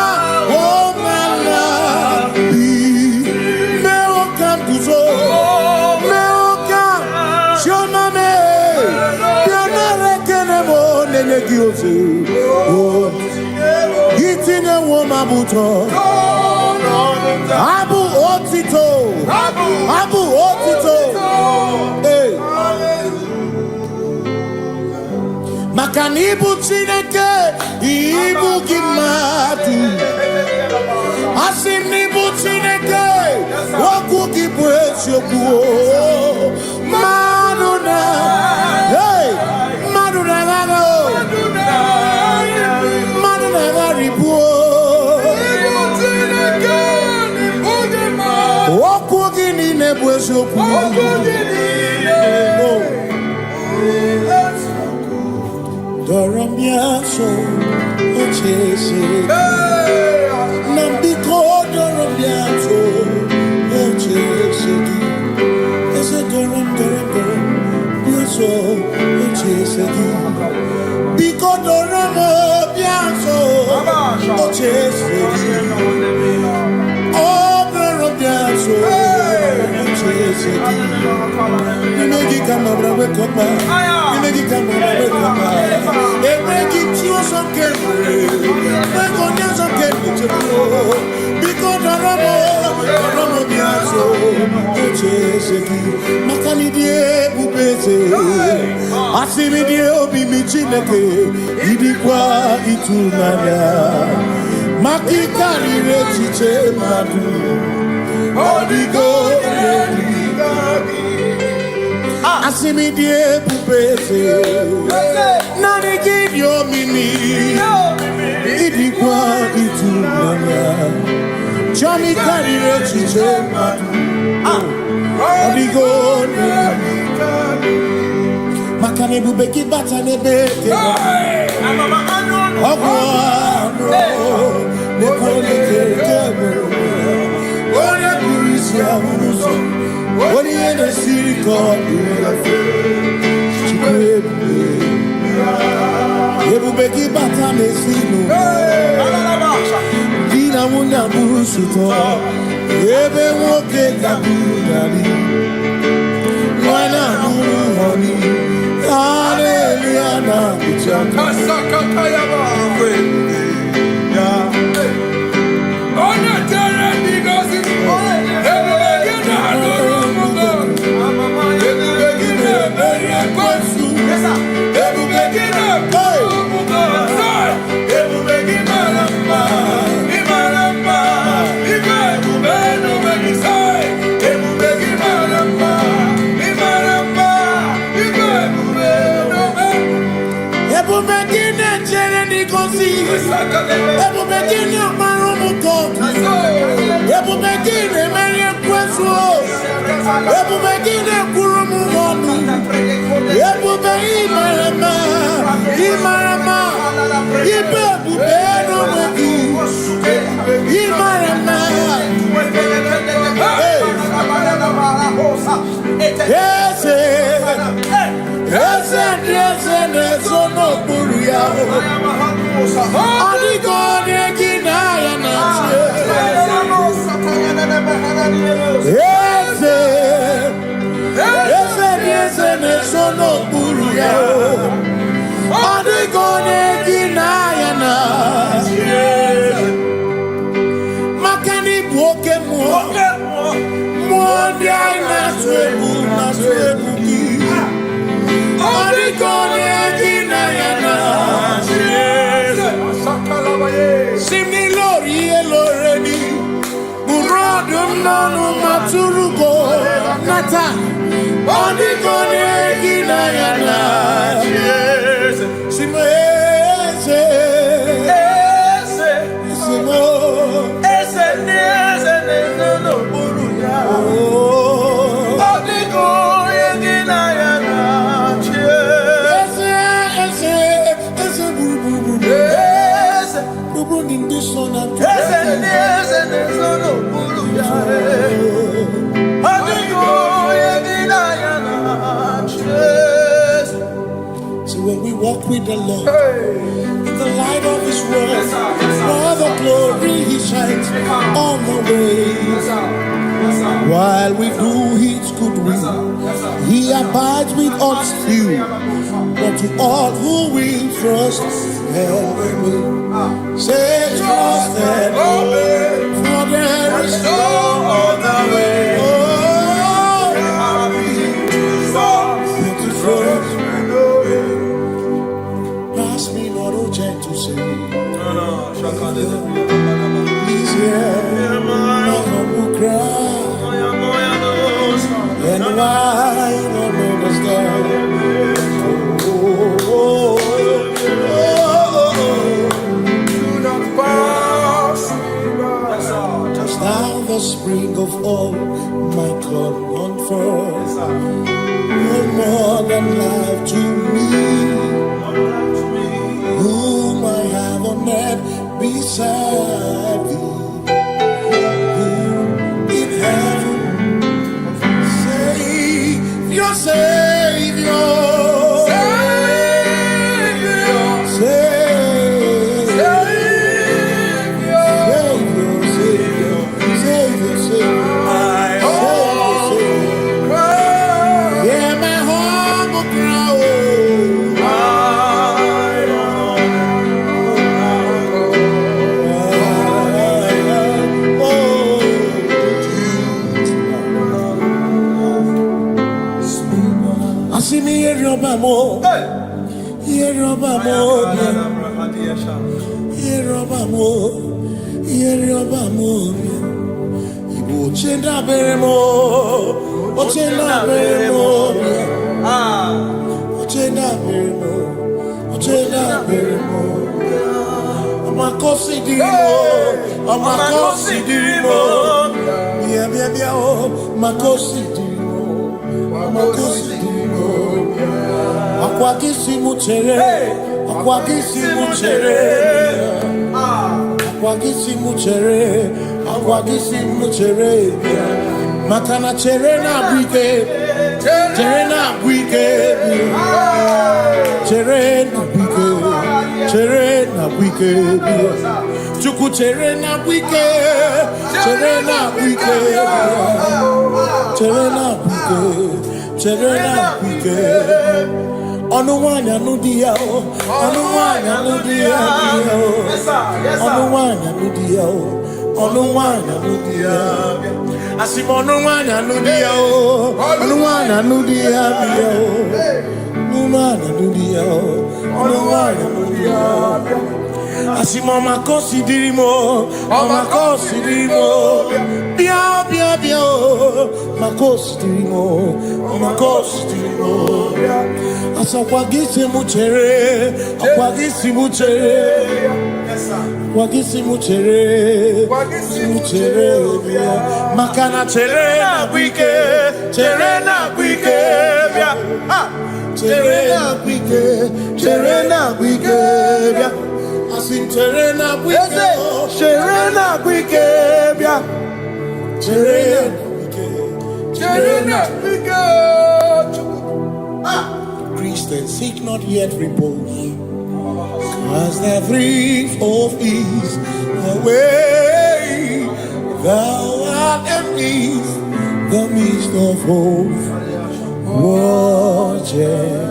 Itine woma buto Abu otito Hey Makanibu chineke Ibu kimatu Asinibu chineke Woku kibwesyoku Maduna Hey Maduna gano Doramiaso, ochese, nambiko doramiaso, ochese, ese doram, biaso, ochese, biko doramiaso, ochese, oh doramiaso, ochese, nimegi kama brawe kopa, nimegi kama brawe kopa. Asimidie pupese Nani give your mini Idikwa itunanya Chami karire chiche Odigo Makane bubeki bata nebeke With the Lord, in the light of His word, for the glory He shines on the way. While we do His good will, He abides with us few, but to all who will trust and obey, say trust and obey, for there is no other way. He's here, my humble cry, and why you don't understand. Do not pass. Just now the spring of all my God unfurls, no more than life to me. Whom I have on earth beside thee, who in heaven save your Savior. Akwagisi muchere, akwagisi muchere, akwagisi muchere. Makana chere na bwike, chere na bwike, chere na bwike, chere na bwike. Chuku chere na bwike, chere na bwike, chere na bwike, chere na bwike. Onuwanya nudia o, onuwanya nudia o, onuwanya nudia o, onuwanya nudia. Asim onuwanya nudia o, onuwanya nudia o, onuwanya nudia o, onuwanya nudia. Asim omakosi dirimo, omakosi dirimo, bia bia bia o, makosi dirimo, omakosi dirimo. Asakwagisi muchere, akwagisi muchere, akwagisi muchere, muchere. Makana chere na bwike, chere na bwike, chere na bwike, chere na bwike. Asim chere na bwike, chere na bwike, chere na bwike, chere na bwike. Christians seek not yet repose, cause the brief of ease away. Thou art empty, the midst of hope, watching.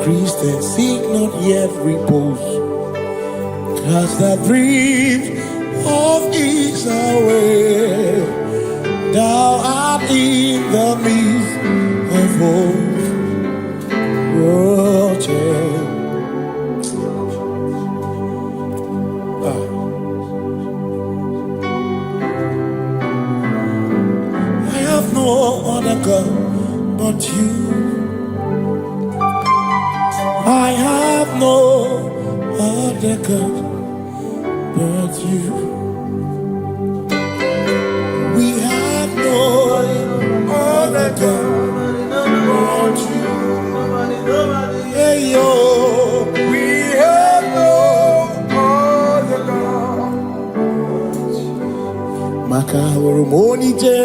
Christians seek not yet repose, cause the brief of ease away. Thou art in the midst of hope, watching. I have no other God but you. I have no other God but you. We have no other God but you. Hey yo, we have no other God. Maka hormoni je,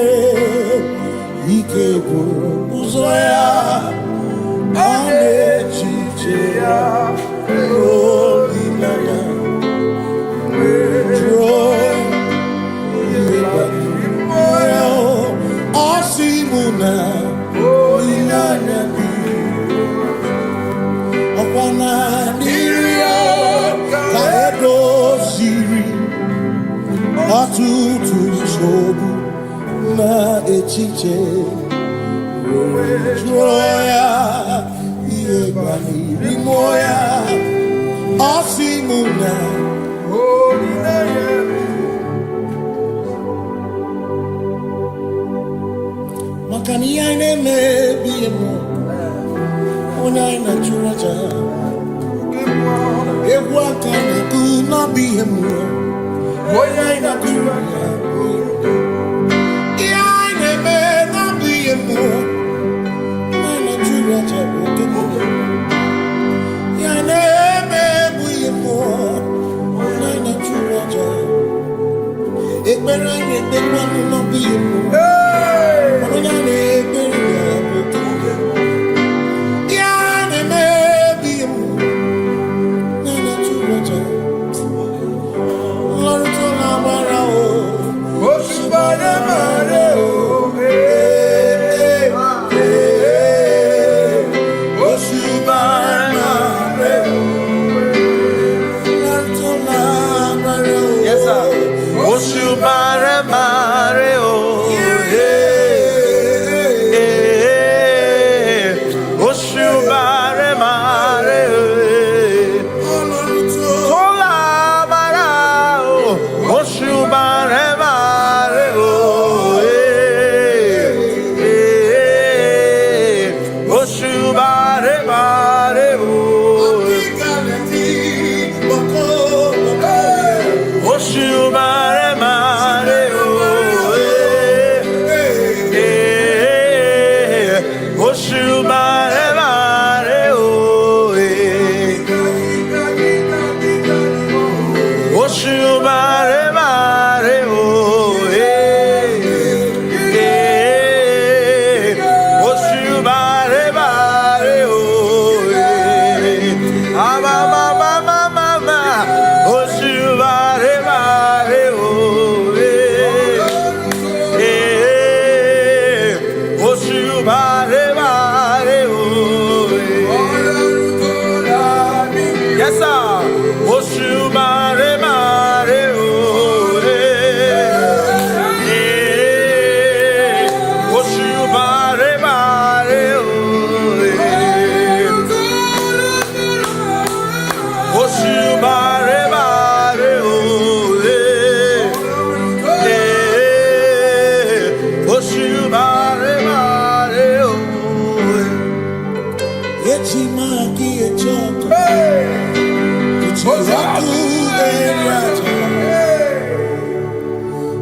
ike buru uzoya, ane chicheya, holy nana, joy. Osimuna, Olinana, Okwana, Niria, Kaedo, Siri, Atutu, Sobu, Na Echiche, Troya, Iebani, Rimoya, Osimuna, Olinana. Makani aine me biemo, onai na churacha. Ewa kana tu na biemo, onai na churacha. Aine me na biemo, onai na churacha. Aine me biemo, onai na churacha. Ekbera ne tekwa na biemo.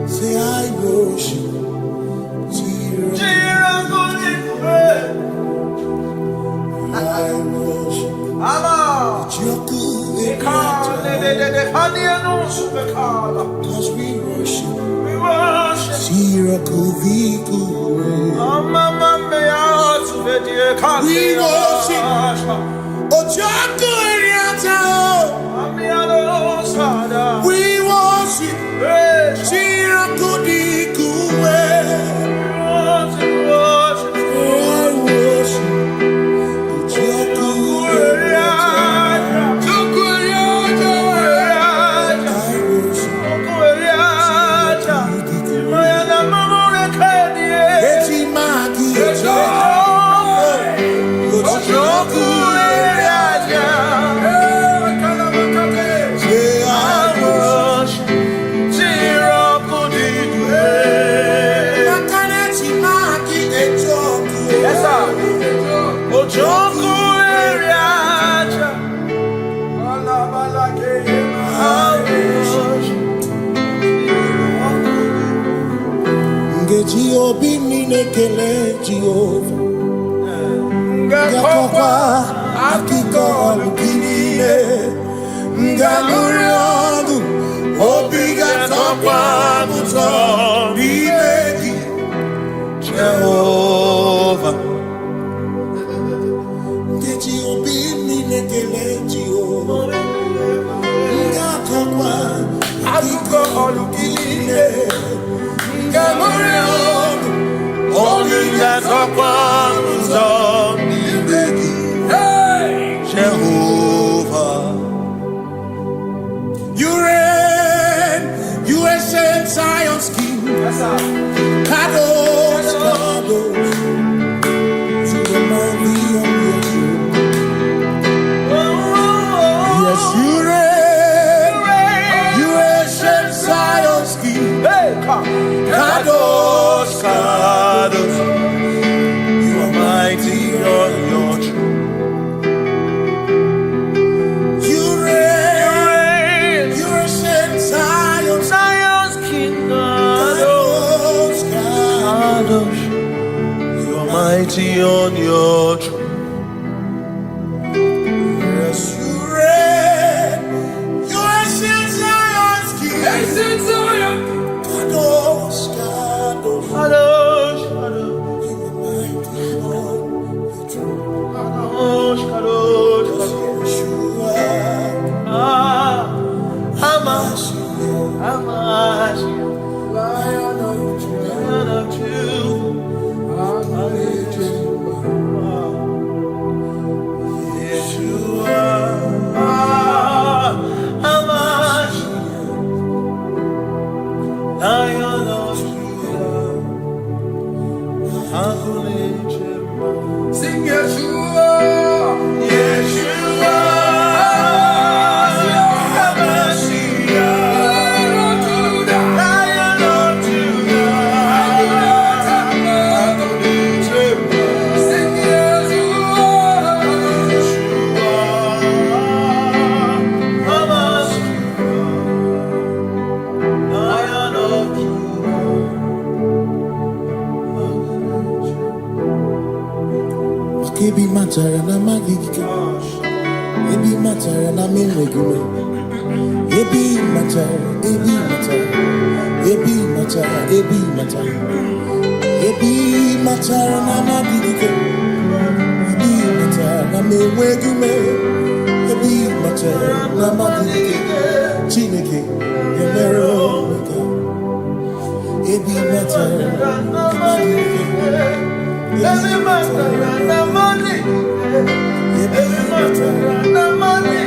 Say I worship. I worship. Cause we worship. We worship. Obi ninekele Jehova Ngakokwa akiko lukine Ngamurionu Obi gatokwa muto Nimegi Jehova Ngeji obi ninekele Jehova Ngakokwa akiko lukine Ngamurionu Jehovah, you reign, you ancient Zion's King. Kadosh, Kadosh, to the mighty on your throne. Yes, you reign, you ancient Zion's King. Kadosh, Kadosh, you are mighty on your throne. You reign, you ancient Zion's King. Kadosh, Kadosh, you are mighty on your throne. Yes, you reign, you ancient Zion's King. Ancient Zion. Kadosh, Kadosh, Kadosh, Kadosh, you are mighty on your throne. Kadosh, Kadosh, Kadosh, you are Hamash, Lion of sing Yeshua, Yeshua, Lion of Judah, sing Yeshua, Lion of Judah. Ebi matara na magigike, ebi matara na menwegume, ebi matara, ebi matara, ebi matara, ebi matara, ebi matara na magigike, ebi matara na menwegume, ebi matara na magigike, Chineke yemere omega, ebi matara na magigike. Every matter and the money, every matter and the money,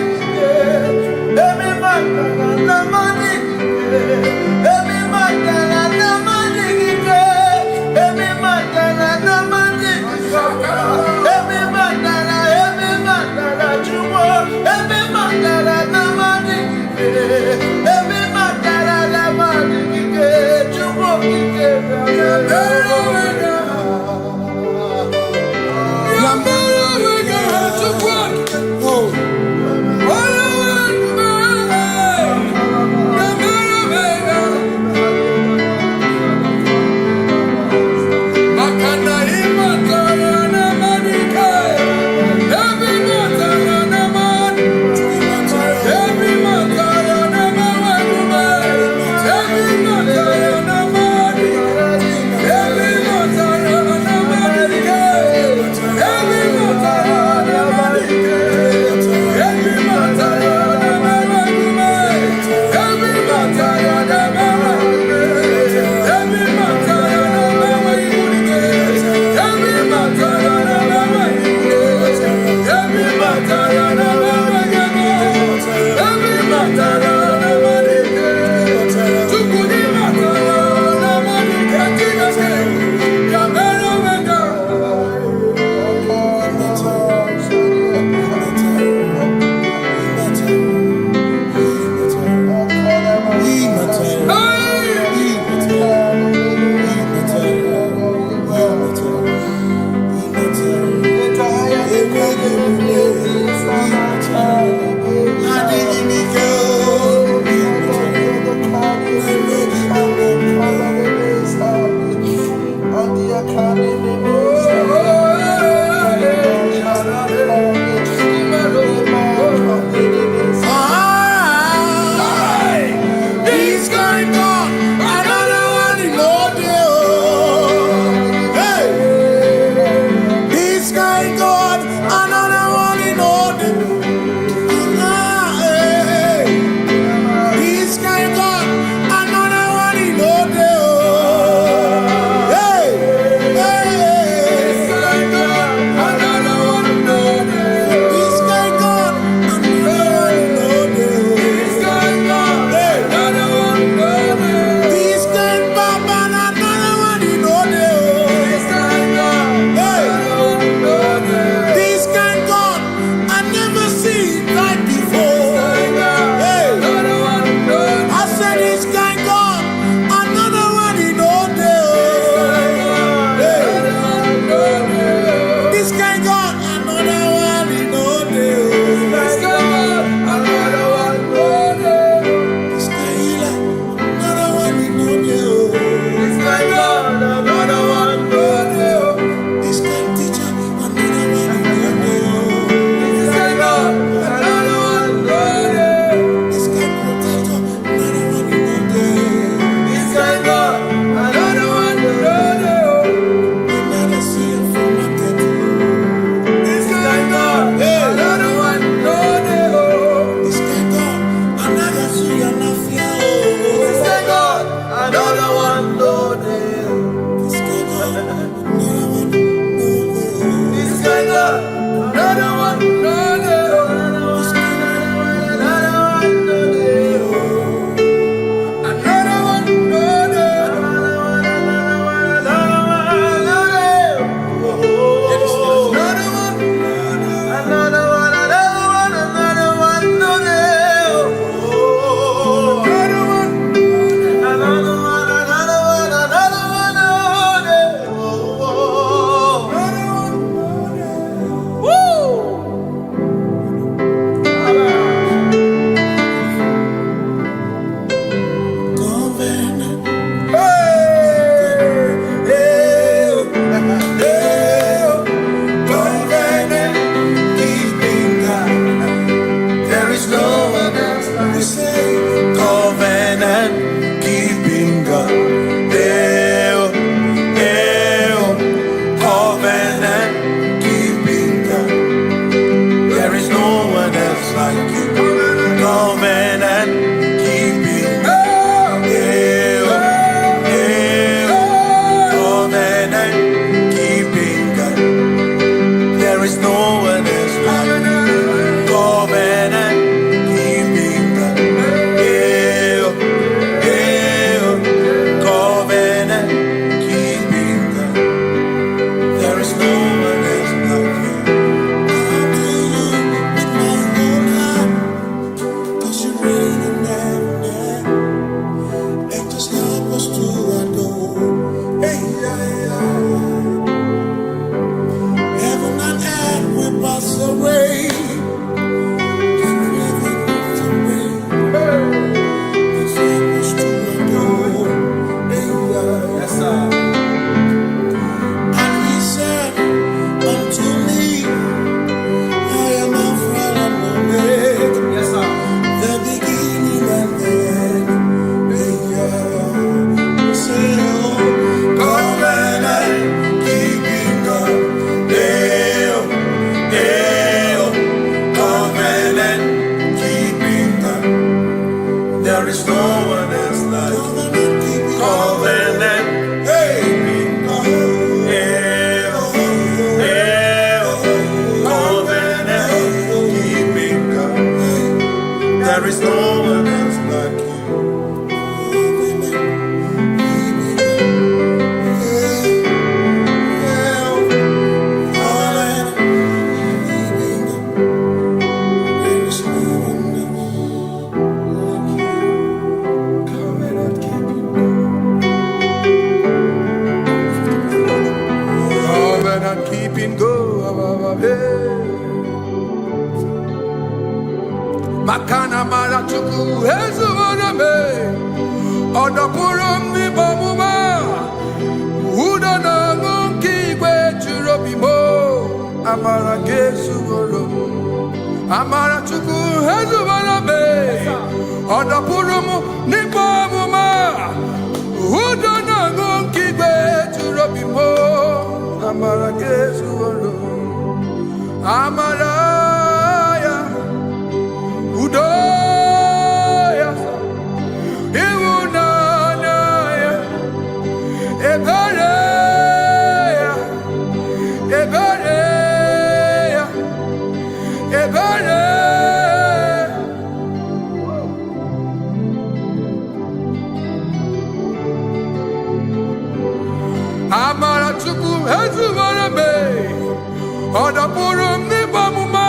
every matter and the money, every matter and the money, every matter and the money, every matter you want, every matter and the money, every matter and the money, you want to give. is no one else like you. Covenant. Hey. There is no one else like you. Covenant keeping go. Makana mara chuku hezu waname odapurum ni bomuma uda na ngonki gwe churobimo amara gesu goro amara chuku hezu waname odapurum ni bomuma uda na ngonki gwe churobimo amara gesu goro amara Udoya, Iwunanaya, Ebereya, Ebereya, Ebereya. Amara chuku hezu warame, odapurum ni bamuma.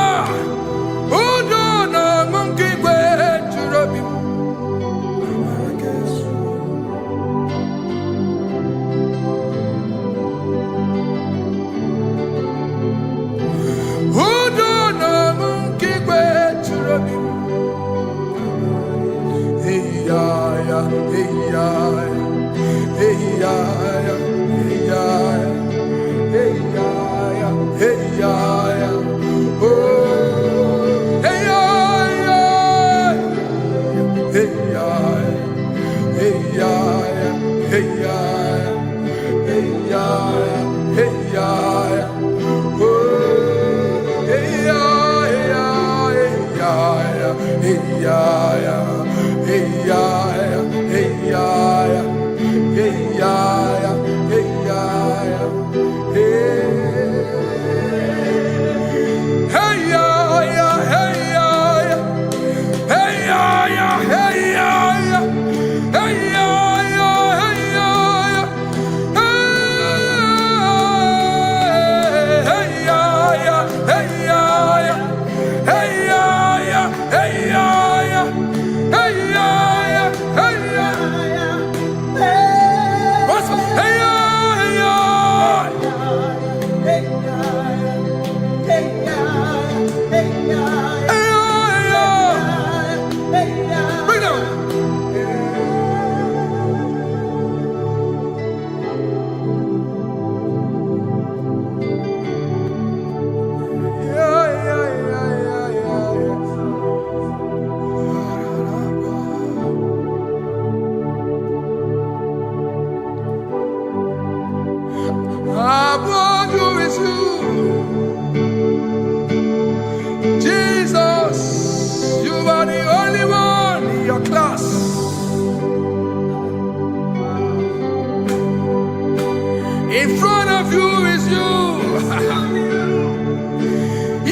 In front of you is you.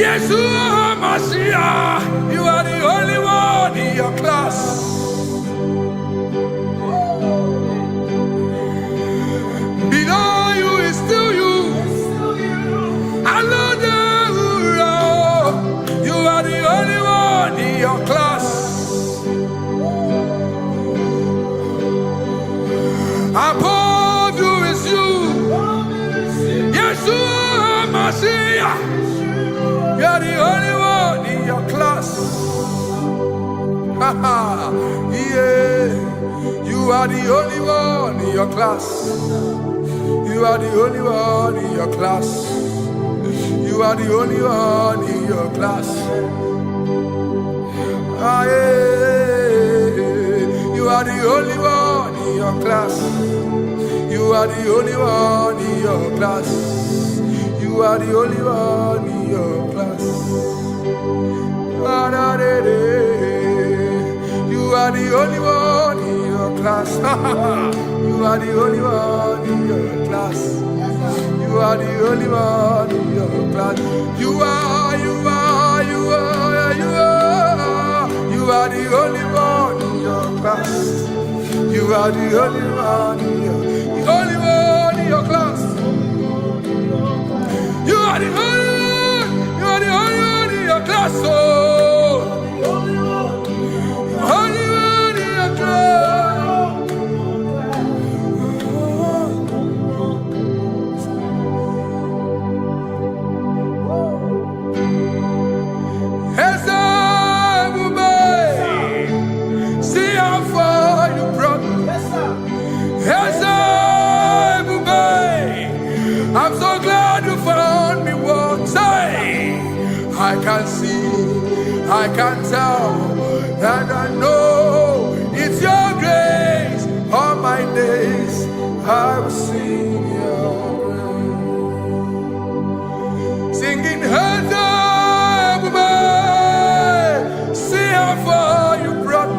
Yeshua Mashiach, you are the only one in your class. Below you is still you. You are the only one in your class. Above you is you. Yeshua Mashiach, you are the only one in your class. Yeah, you are the only one in your class. You are the only one in your class. You are the only one in your class. Ah, yeah. You are the only one in your class. You are the only one in your class. You are the only one in your class. You are the only one. class. You are the only one in your class. You are the only one in your class. You are the only one in your class. You are the only one in your class. You are the only one in your class. Oh, only one in your class. See how far you brought me. I'm so glad you found me one day. I can see, I can tell, and I know it's your grace. All my days I will sing your grace. Singing, see how far you brought me.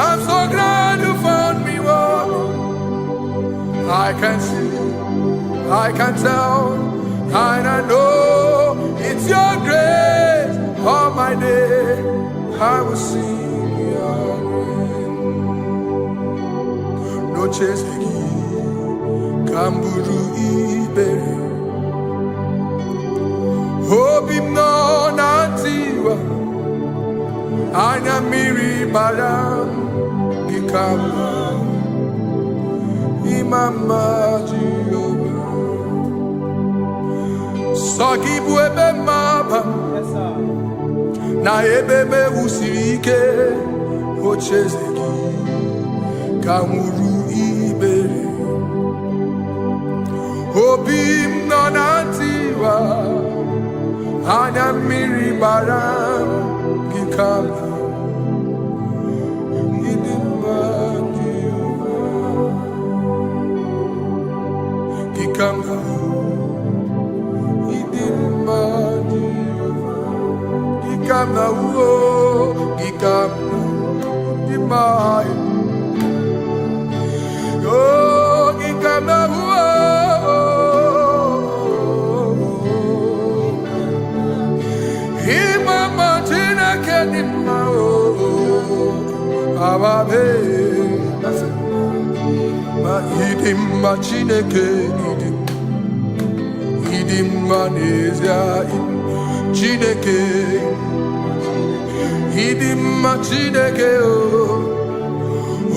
I'm so glad you found me one. I can see, I can tell, and I know it's your grace. All my day I will sing your grace. No chase again, Kamburu Iberi. Hope him no nantiwa. Anya miri baram Gikama Imama Jehovah Sagibu ebe maba Na ebe me usirike Ochezeki Kamuru Ibere Obim nanantiwa Anya miri baram Gikama Gikama Gikama Gikama Dimai Oh Gikama Imama Tinake Dimma Ababe Idimma Chineke Idimma Nezia Chineke Idimma Chineke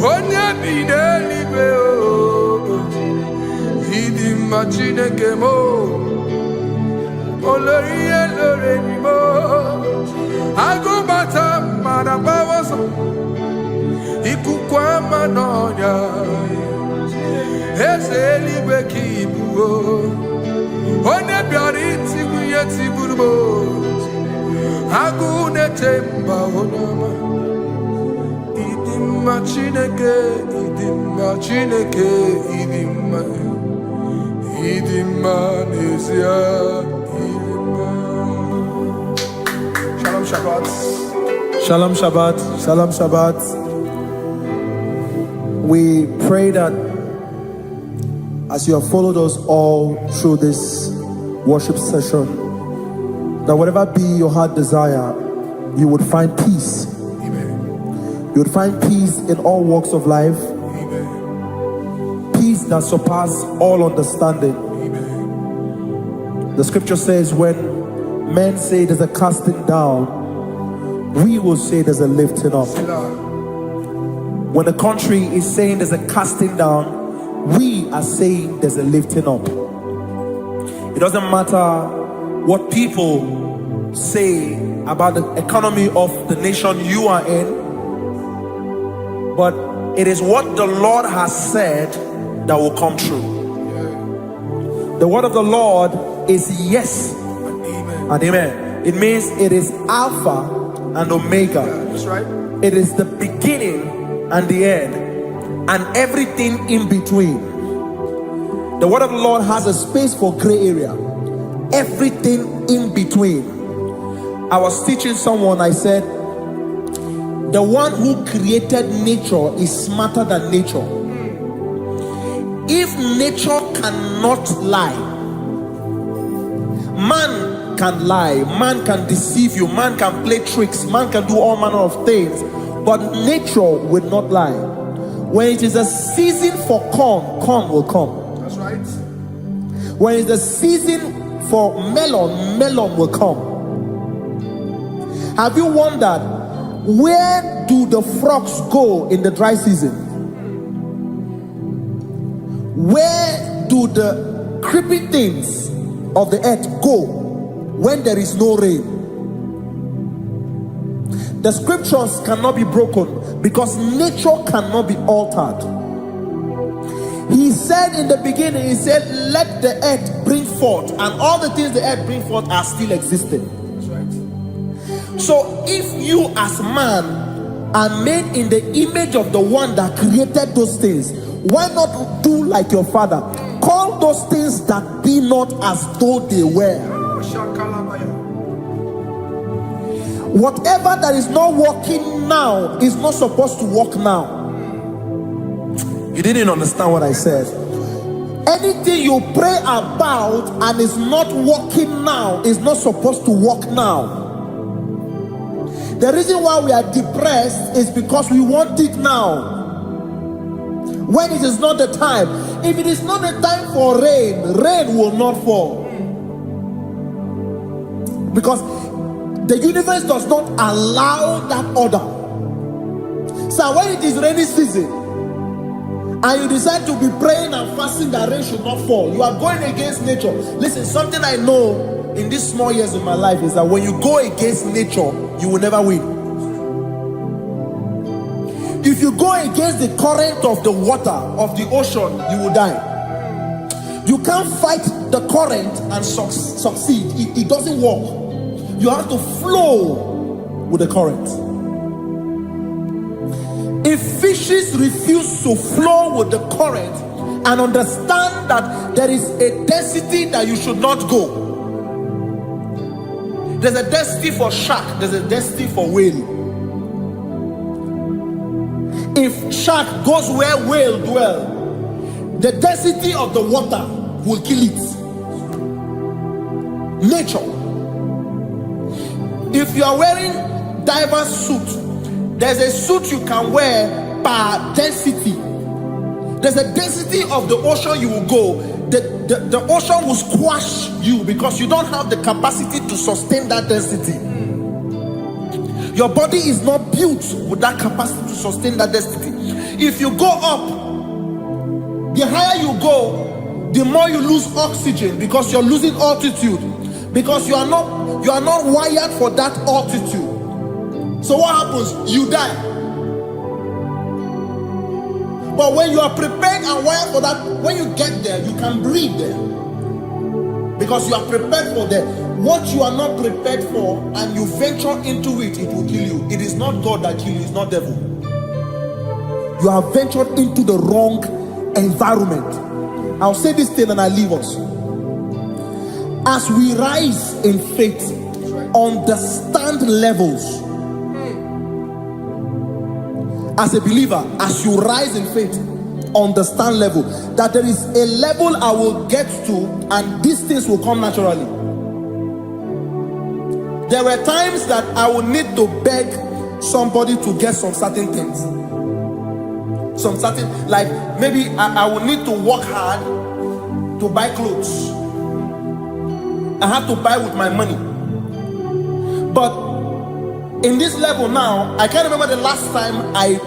Onye bidelibe Idimma Chineke mo Oloriye loreni mo Agubata marabawaso Ikukwa manonya Ezeligwe kibuo One biari tibuye tiburbo Agune temba onama Idimma Chineke Idimma Nezia Idimma Shalom Shabbat Shalom Shabbat, Shalom Shabbat. We pray that as you have followed us all through this worship session, that whatever be your heart desire, you would find peace. Amen. You would find peace in all walks of life. Amen. Peace that surpasses all understanding. Amen. The scripture says when men say there's a casting down, we will say there's a lifting up. When the country is saying there's a casting down, we are saying there's a lifting up. It doesn't matter what people say about the economy of the nation you are in, but it is what the Lord has said that will come true. The word of the Lord is yes and amen. It means it is Alpha and Omega. That's right. It is the beginning and the end, and everything in between. The word of the Lord has a space for gray area. Everything in between. I was teaching someone, I said, The one who created nature is smarter than nature. If nature cannot lie, man can lie, man can deceive you, man can play tricks, man can do all manner of things, but nature will not lie. When it is a season for corn, corn will come. That's right. When it's the season for melon, melon will come. Have you wondered, where do the frogs go in the dry season? Where do the creepy things of the earth go when there is no rain? The scriptures cannot be broken because nature cannot be altered. He said in the beginning, he said, let the earth bring forth, and all the things the earth bring forth are still existing. That's right. So if you as man are made in the image of the one that created those things, why not do like your father? Call those things that be not as though they were. Whatever that is not working now is not supposed to work now. You didn't understand what I said. Anything you pray about and is not working now is not supposed to work now. The reason why we are depressed is because we want it now, when it is not the time. If it is not the time for rain, rain will not fall, because the universe does not allow that order. So when it is rainy season and you decide to be praying and fasting that rain should not fall, you are going against nature. Listen, something I know in these small years of my life is that when you go against nature, you will never win. If you go against the current of the water of the ocean, you will die. You can't fight the current and succeed. It doesn't work. You have to flow with the current. If fishes refuse to flow with the current and understand that there is a density that you should not go, there's a density for shark, there's a density for whale. If shark goes where whale dwell, the density of the water will kill it. Nature. If you are wearing diver's suit, there's a suit you can wear per density. There's a density of the ocean you will go. The ocean will squash you because you don't have the capacity to sustain that density. Your body is not built with that capacity to sustain that density. If you go up, the higher you go, the more you lose oxygen because you're losing altitude, because you are not wired for that altitude. So what happens? You die. But when you are prepared and wired for that, when you get there, you can breathe there, because you are prepared for that. What you are not prepared for and you venture into it, it will kill you. It is not God that kills you, it's not devil. You have ventured into the wrong environment. I'll say this thing and I leave us. As we rise in faith, understand levels. As a believer, as you rise in faith, understand level. That there is a level I will get to and these things will come naturally. There were times that I would need to beg somebody to get some certain things. Some certain, like maybe I would need to work hard to buy clothes. I have to buy with my money. But in this level now, I can't remember the last time I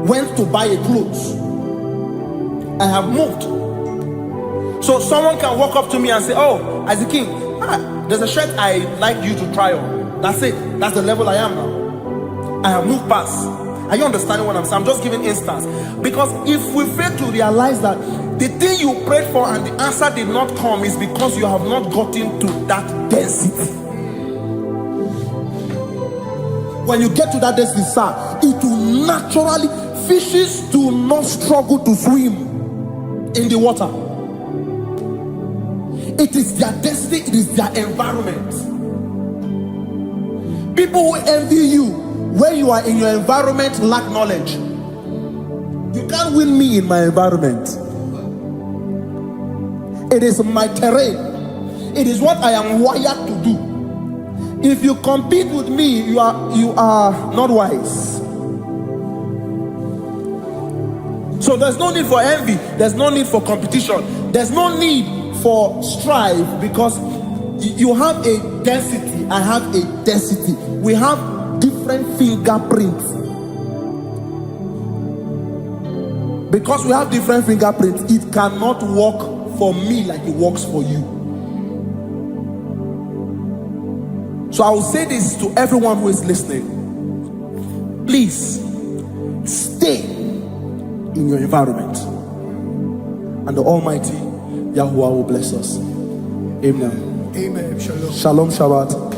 went to buy a clothes. I have moved. So someone can walk up to me and say, oh, as a king, there's a shirt I like you to try on. That's it. That's the level I am now. I have moved past. Are you understanding what I'm saying? I'm just giving instance. Because if we fail to realize that the thing you prayed for and the answer did not come is because you have not gotten to that density. When you get to that density, sir, it will naturally, fishes do not struggle to swim in the water. It is their destiny, it is their environment. People who envy you Where you are in your environment, lack knowledge. You can't win me in my environment. It is my terrain. It is what I am wired to do. If you compete with me, you are not wise. So there's no need for envy. There's no need for competition. There's no need for strife, because you have a density. I have a density. We have different fingerprints. Because we have different fingerprints, it cannot work for me like it works for you. So I will say this to everyone who is listening. Please stay in your environment, and the Almighty Yahuwah will bless us. Amen. Amen. Shalom. Shalom Shabbat.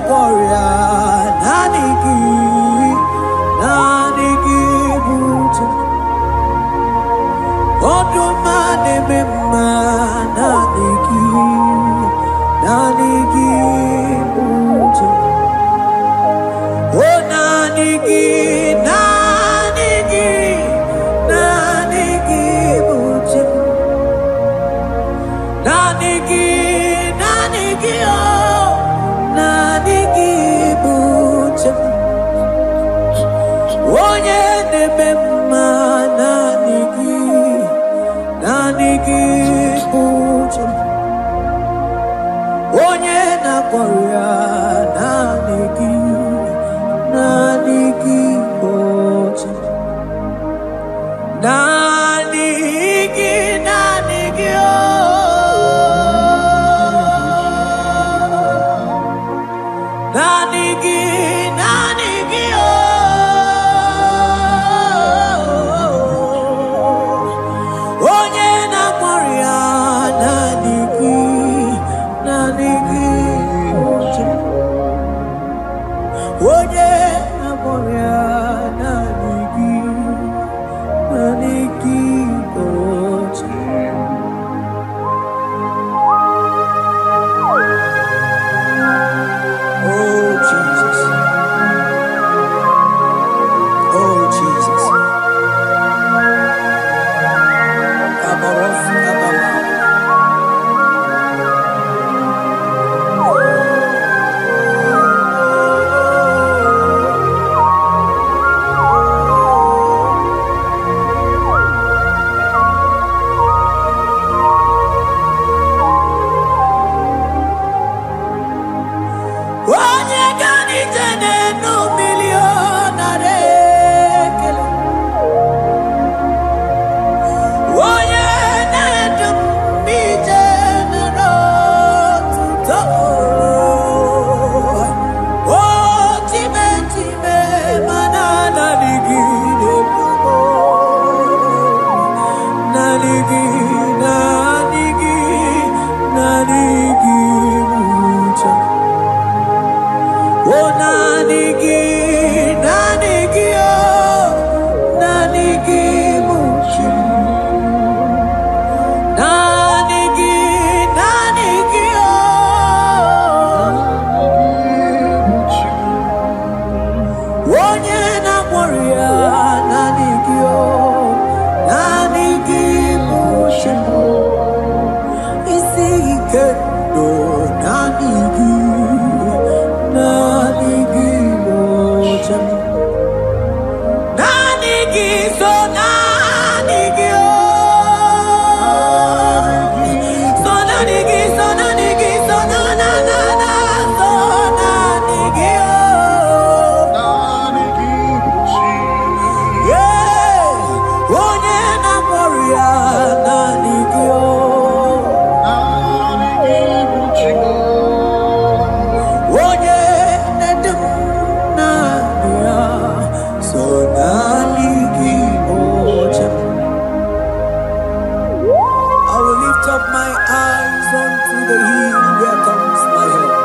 Korea, Naniki, Naniki Butu, Odumane Mema, Naniki, Naniki Butu, Oh Naniki, Naniki, Naniki Butu, Naniki, Naniki, oh, Naniki Butu, Onye Nebema, Naniki, Naniki Butu, Onye Nakoria, Naniki, Naniki Butu, Naniki, Naniki, oh. Naniki, Naniki, oh, Onye na Maria, Naniki, Naniki, Onye na Maria, Naniki, Naniki, oh Jesus, oh Jesus, Kabarof, Kabala. Onye ganite n'enu milionare kele, onye na-edu ije n'otuto, o time time mana naligide bumo, naligide mucha. Oh, Naniki, Naniki, oh, Naniki, Muchi. Naniki, Naniki, oh, Onye na Warrior, Naniki, oh, Naniki, Muchi. Isi Kendo, Naniki. Naniki Mocha, Naniki so Naniki oh, so Naniki so Naniki so na na na na so Naniki oh, Naniki Buchi, yeah, Onye na Warrior, Naniki oh, Naniki Buchi, Onye na-edem na-abịa, so Naniki Mocha. I will lift up my eyes unto the hill where comes my help,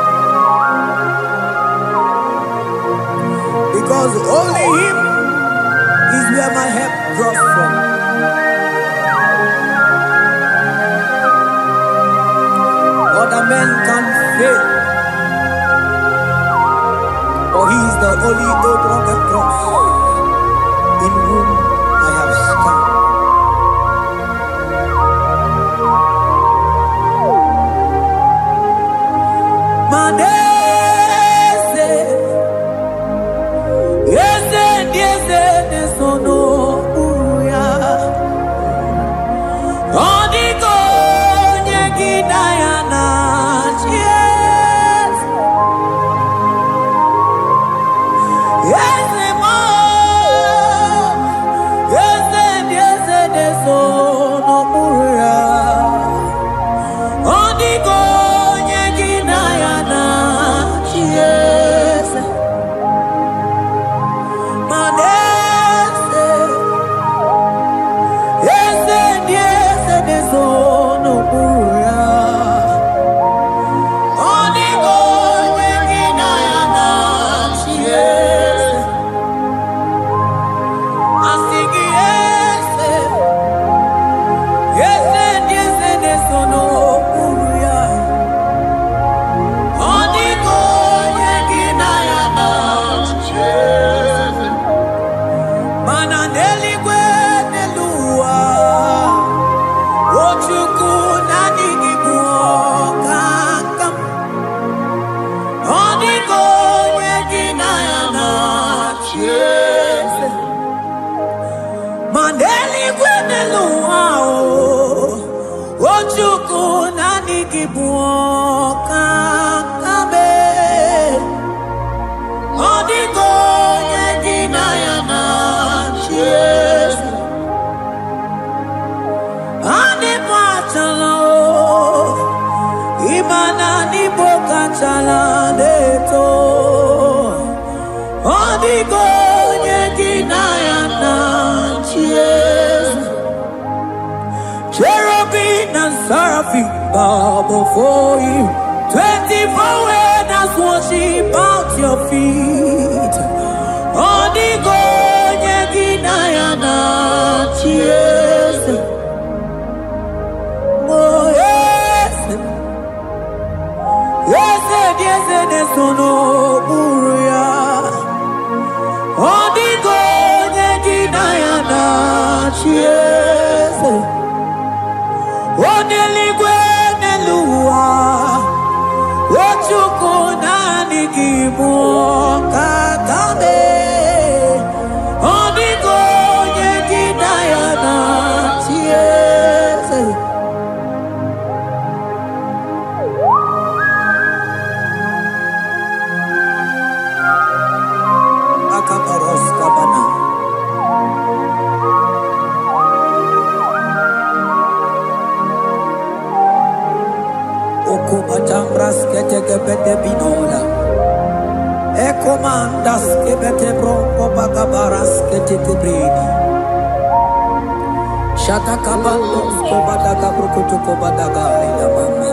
because only Him is where my help draws from. Other men can fail, for He is the only hope on the cross, in whom I have stand. Madese, yese, yese, nesono, uya. Odiko, nyegidayana, yes. Yese, mo, yese, yese, nesono, uya. Odiko, nyegidayana. muoka kabe odigo yegina yana cheers ane pachalo imana ni boka chala deto odigo yegina yana cheers cherubim and seraphim bow before you. 24 elders worship at your feet. Odigo yegina yana cheers. Oh yes, yes, yes, yes, no buruya. Odigo yegina yana cheers. Oneligwe neluwa Ochuku nani gimu kakame Odigo yegina yana tiese Akaparos kabana Batambras kete kebete binola Ekomandas kebete bronco bagabaras kete kubridi Shata kabandos kobadaga brukutu kobadaga ila mama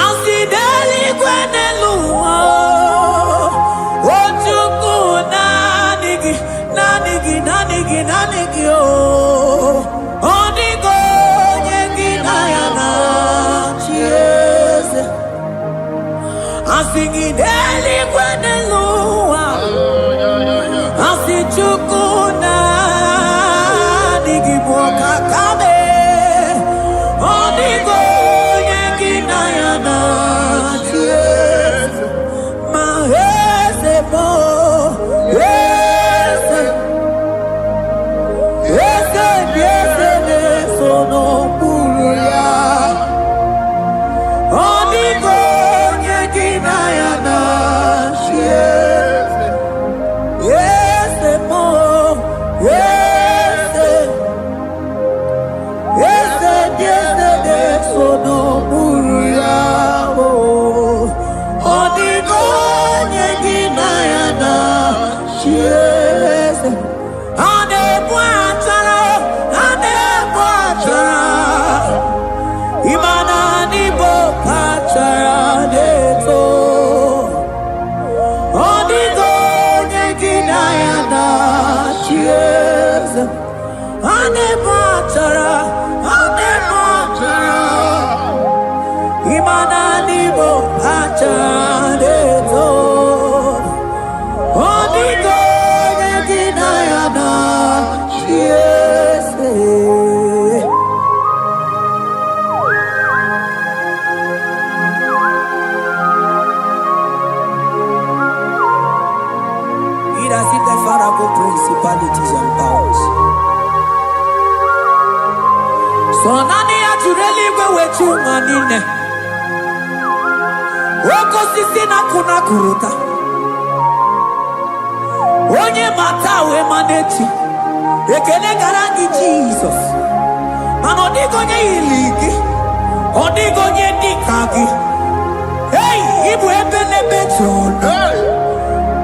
Asideli kwenelua Ochuku nanigi nanigi nanigi nanigi oh Odigo Singing daily when the Lord, I see Chukuna, Nigiboka Kabe, Odigo, Yankinayana, my Hesebo, yes, yes, yes, yes, so no Buria, Odigo. Principalities and powers. So nani actually go with you manine. Woko sisi na kuna kuruta. Onye matawe maneti. Ekele garangi Jesus. Manodigo nye iligi. Odigo nye dikagi. Hey, ibu ebele betrono.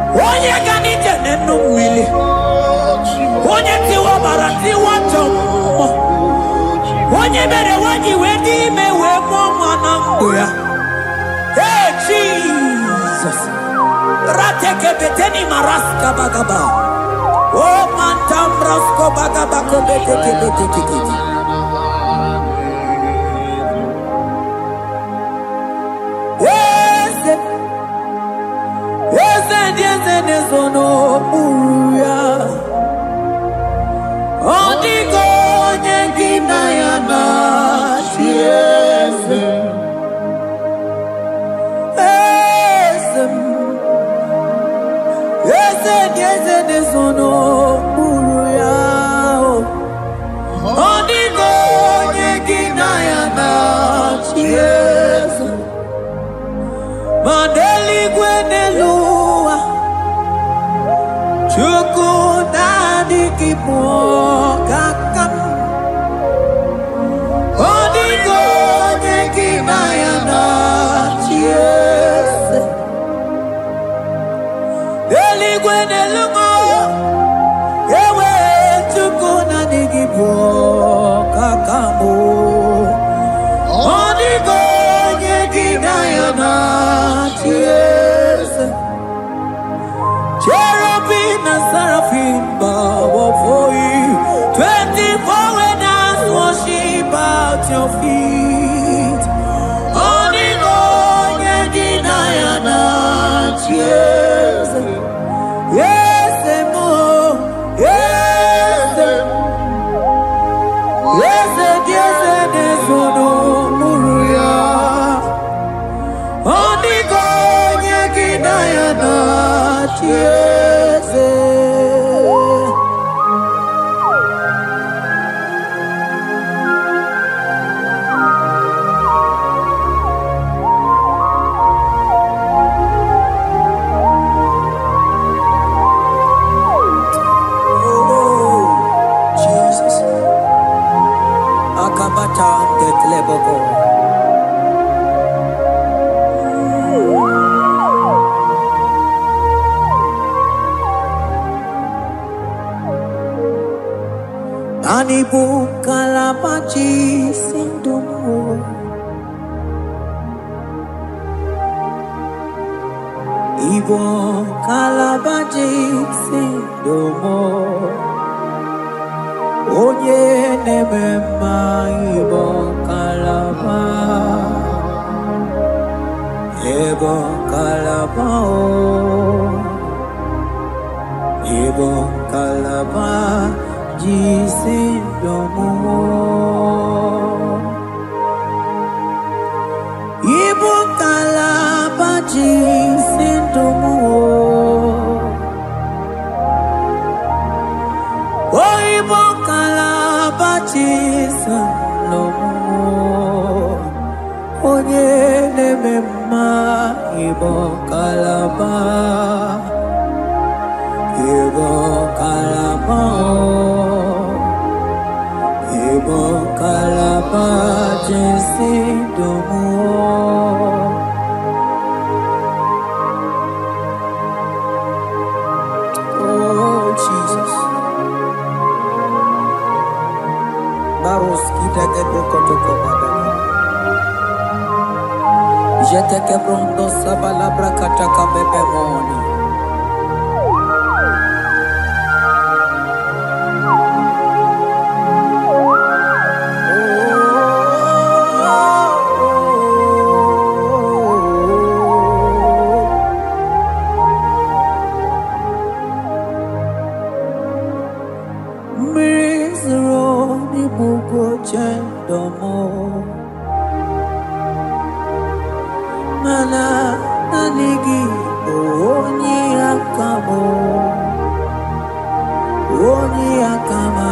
Onye gani jene numili. Onye tiwa barati watomo. Onye bere wanyi wedi mewe mwana mbuya. Hey Jesus. Rateke beteni maraska bagaba. Oh mantambrasko bagaba kobeteke beteke. Yes, no buya. Odigo yegina yana tiese. Yes, no buya. Odigo yegina yana. kakam odigo nekimaya na chiese eligwe nelugo ewe tukuna nigibo kakamo odigo nekimaya na chiese Cherubim and seraphim bow before you. 24 elders worship at your feet. Onigo yedinayana cheers. Yes, mo. Yes, yes, yes, yes, no muruya. Onigo yedinayana cheers. Anibu kalabachi sindumo Ibo kalabachi sindumo Onye nemema Ibo kalaba Ibo kalaba Ibo kalaba Jisindomo Ibo kalaba jisindomo Oh Ibo kalaba jisindomo Onye nemema Ibo kalaba Ibo kalaba Ibo kalaba jisindomo Oh Jesus Baroski dege brokotoko badaba Jete kebrondo sabalabra kataka bebe moni Mana nanigi onye akamo onye akama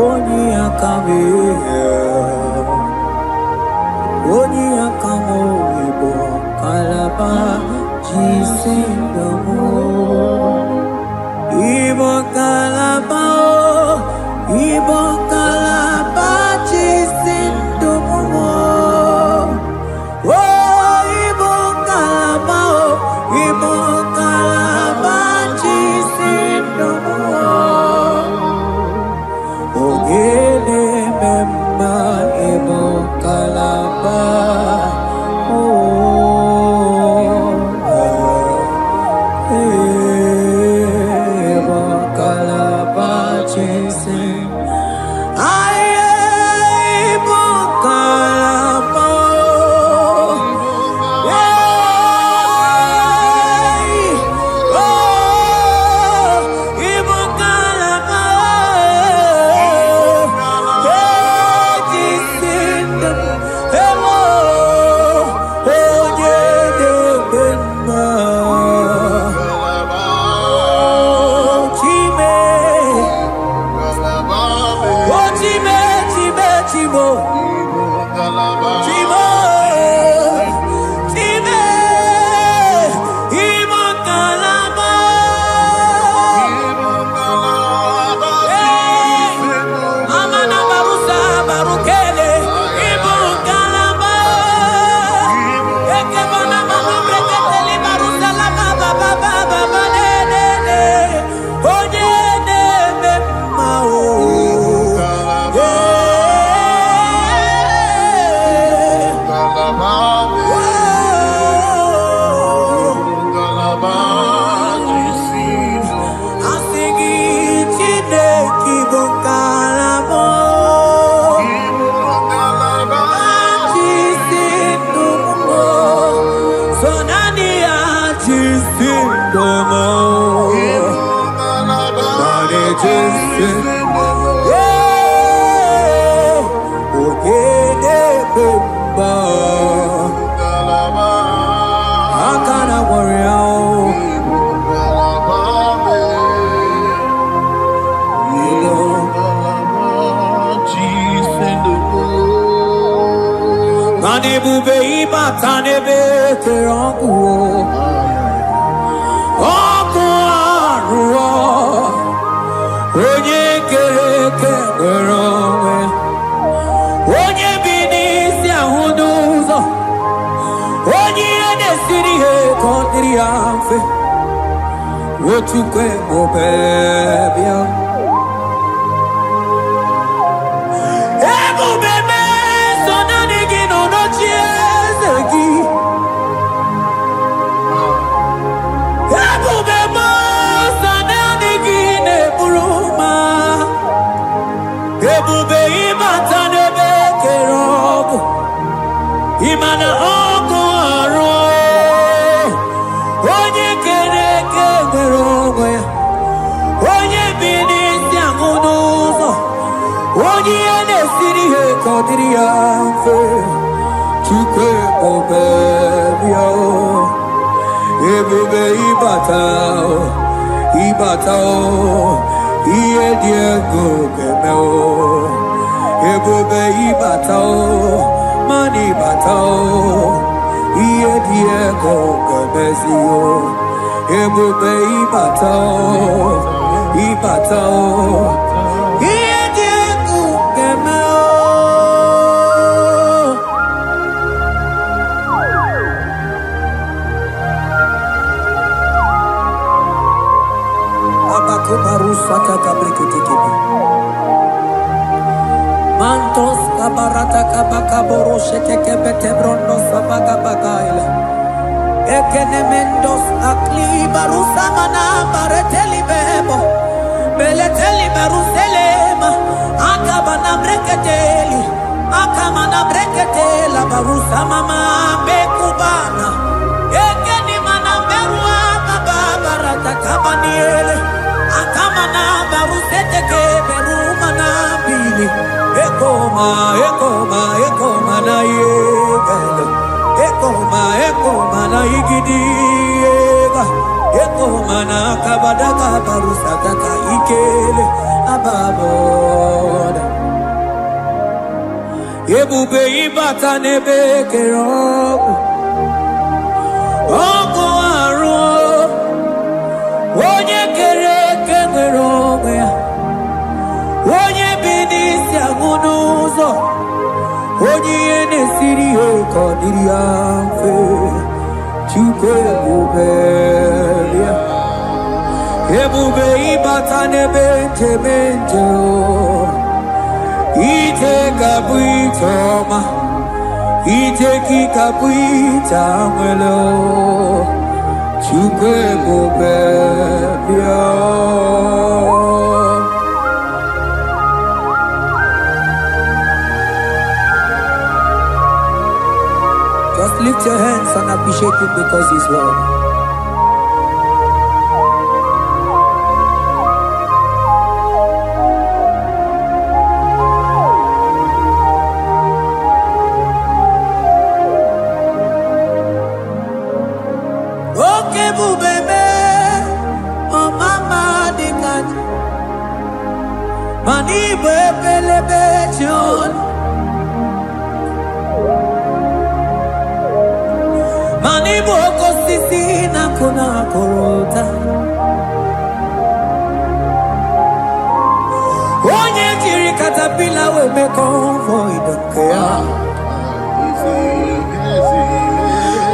onye akame onye akamo Ibo kalaba jisindomo Ibo kalaba Ibo kalaba jisindomo ebube ịbata n'ebe tere ọkụ ọkụ arụọ onye kere eke nwere onwe onye bi n'isi ahụ n'ụzọ onye ihe na-esiri ihe ka ọ dịrị ya mfe otukwu ebube bịa ebube mee so naanị gị nọ n'ochi eze gị ebube mee so naanị gị na-eburu ma ebube ịbata n'ebe kere ọkụ ịma na ọkụ arụ onye kere eke nwere onwe ya onye bi n'isi ahụ n'ụzọ onye ihe na-esiri ihe ka ọ dịrị ya mfe chukwu ebube bịa ebube ịbata ịbata ihe dị ego ga-eme ebube ịbata mana ịbata ihe dị ego ga-emezi ebube ịbata ịbata ihe dị ego ga-eme abakubarusaka kabriketekebe mantos kabarata kabakaboroshetekebete brondo sabagabagaila ekenemendos aklibarusamana baretelibebo beleteliberuselema akabana breketeli akamana breketela barusamama bekubana ekenimana berua kababarata kabaniele akamana baruseteke berumana bili ekoma na yegele ekoma na igidiega ekoma na kabadaka barusataka ikele ababoda ebube ịbata n'ebe kere ọkụ arụ onye kere eke nwere onwe ya onye bi n'isi ahụ n'ụzọ onye ihe na-esiri ihe ka ọ dịrị ya mfe chukwu ebube bịa ebube ịbata n'ebe nchebe nche ije ga-abụ ije ọma ije gị ga-abụ ije nwere chukwu ebube bịa just lift your hands and appreciate him because he's worthy. Okay, bubebe, oh mama dikat, mani bebelebe chon. Mani boko sisi na kuna korota onye jiri katapila we me convoy don't care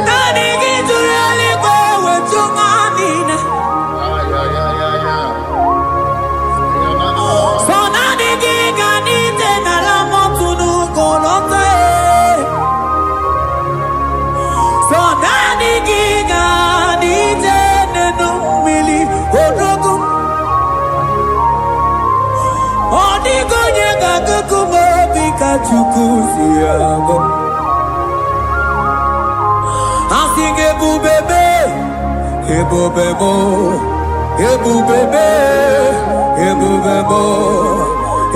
nani gijuri aliko we chumanine so nani giganite na la motunu kolota so nani giganite nenu mili odogu odigonye gagukumo bika chukuziago asing ebubebe ebubebo ebubebe ebubebo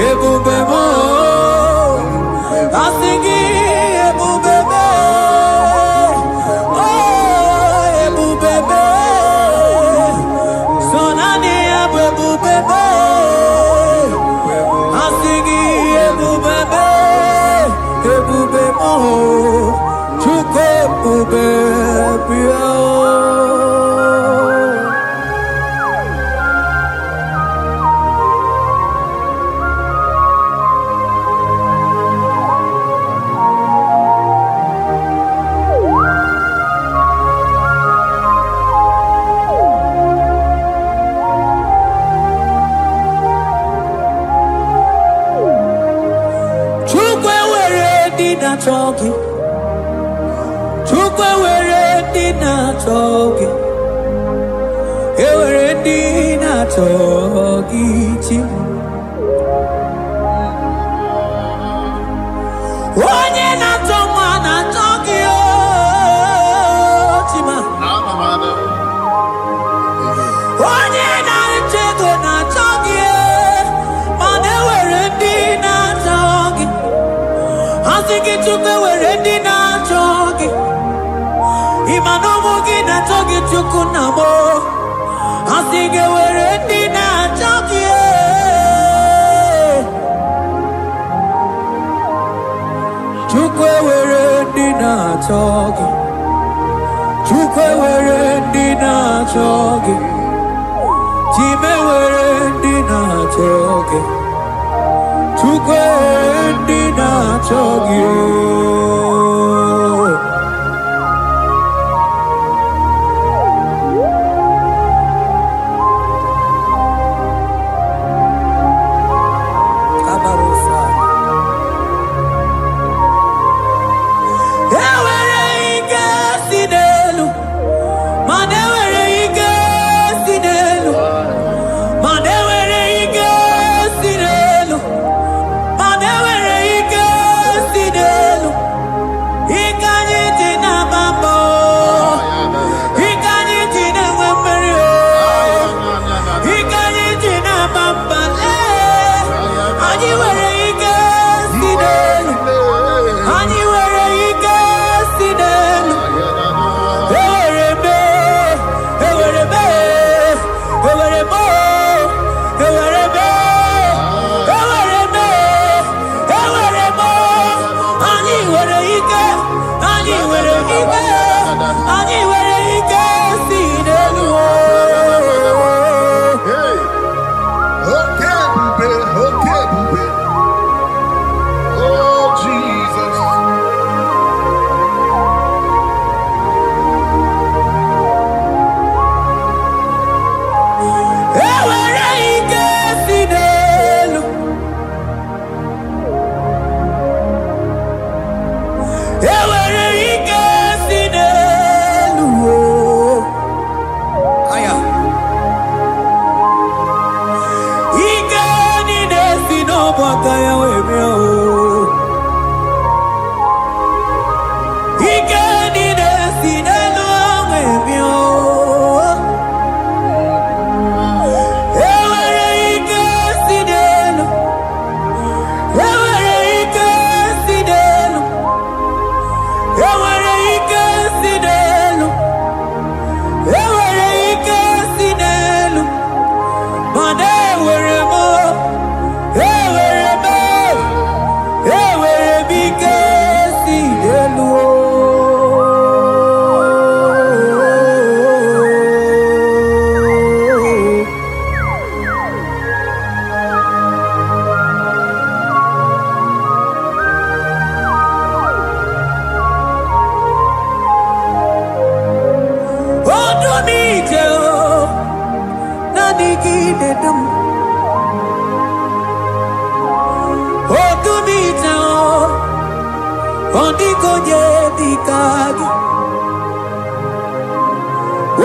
ebubebo asing ebubebe ebube mo na-achọ gị. Chukwu ewere ndị na-achọ gị. Ewere ndị na-achọ gị chi. Onye na-achọ nwa na-achọ gị chima. Onye na-achọ ego na-achọ gị, mana ewere ndị na-achọ gị. Asị gị Chukwu ewere ndị na-achọ gị. Ịma na ụmụ gị na-achọ gị Chukwu na mbụ. Asị gị ewere ndị na-achọ gị. Chukwu ewere ndị na-achọ gị. Chukwu ewere ndị na-achọ gị. Chime ewere ndị na-achọ gị. Chukwu ewere ndị na-achọ gị.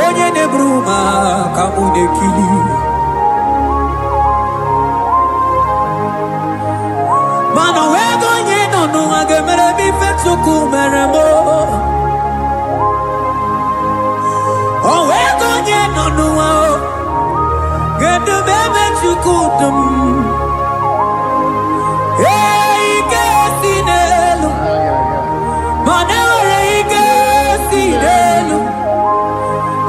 Onye neburu ma ka mụ na-ekiri. Mana onwego onye nọ n'ụwa ga-emere m ife Chukwu mere m. Onwego onye nọ n'ụwa ga-edu m ebe Chukwu dụ m. Ike si n'elu, mana enwere ike si n'elu.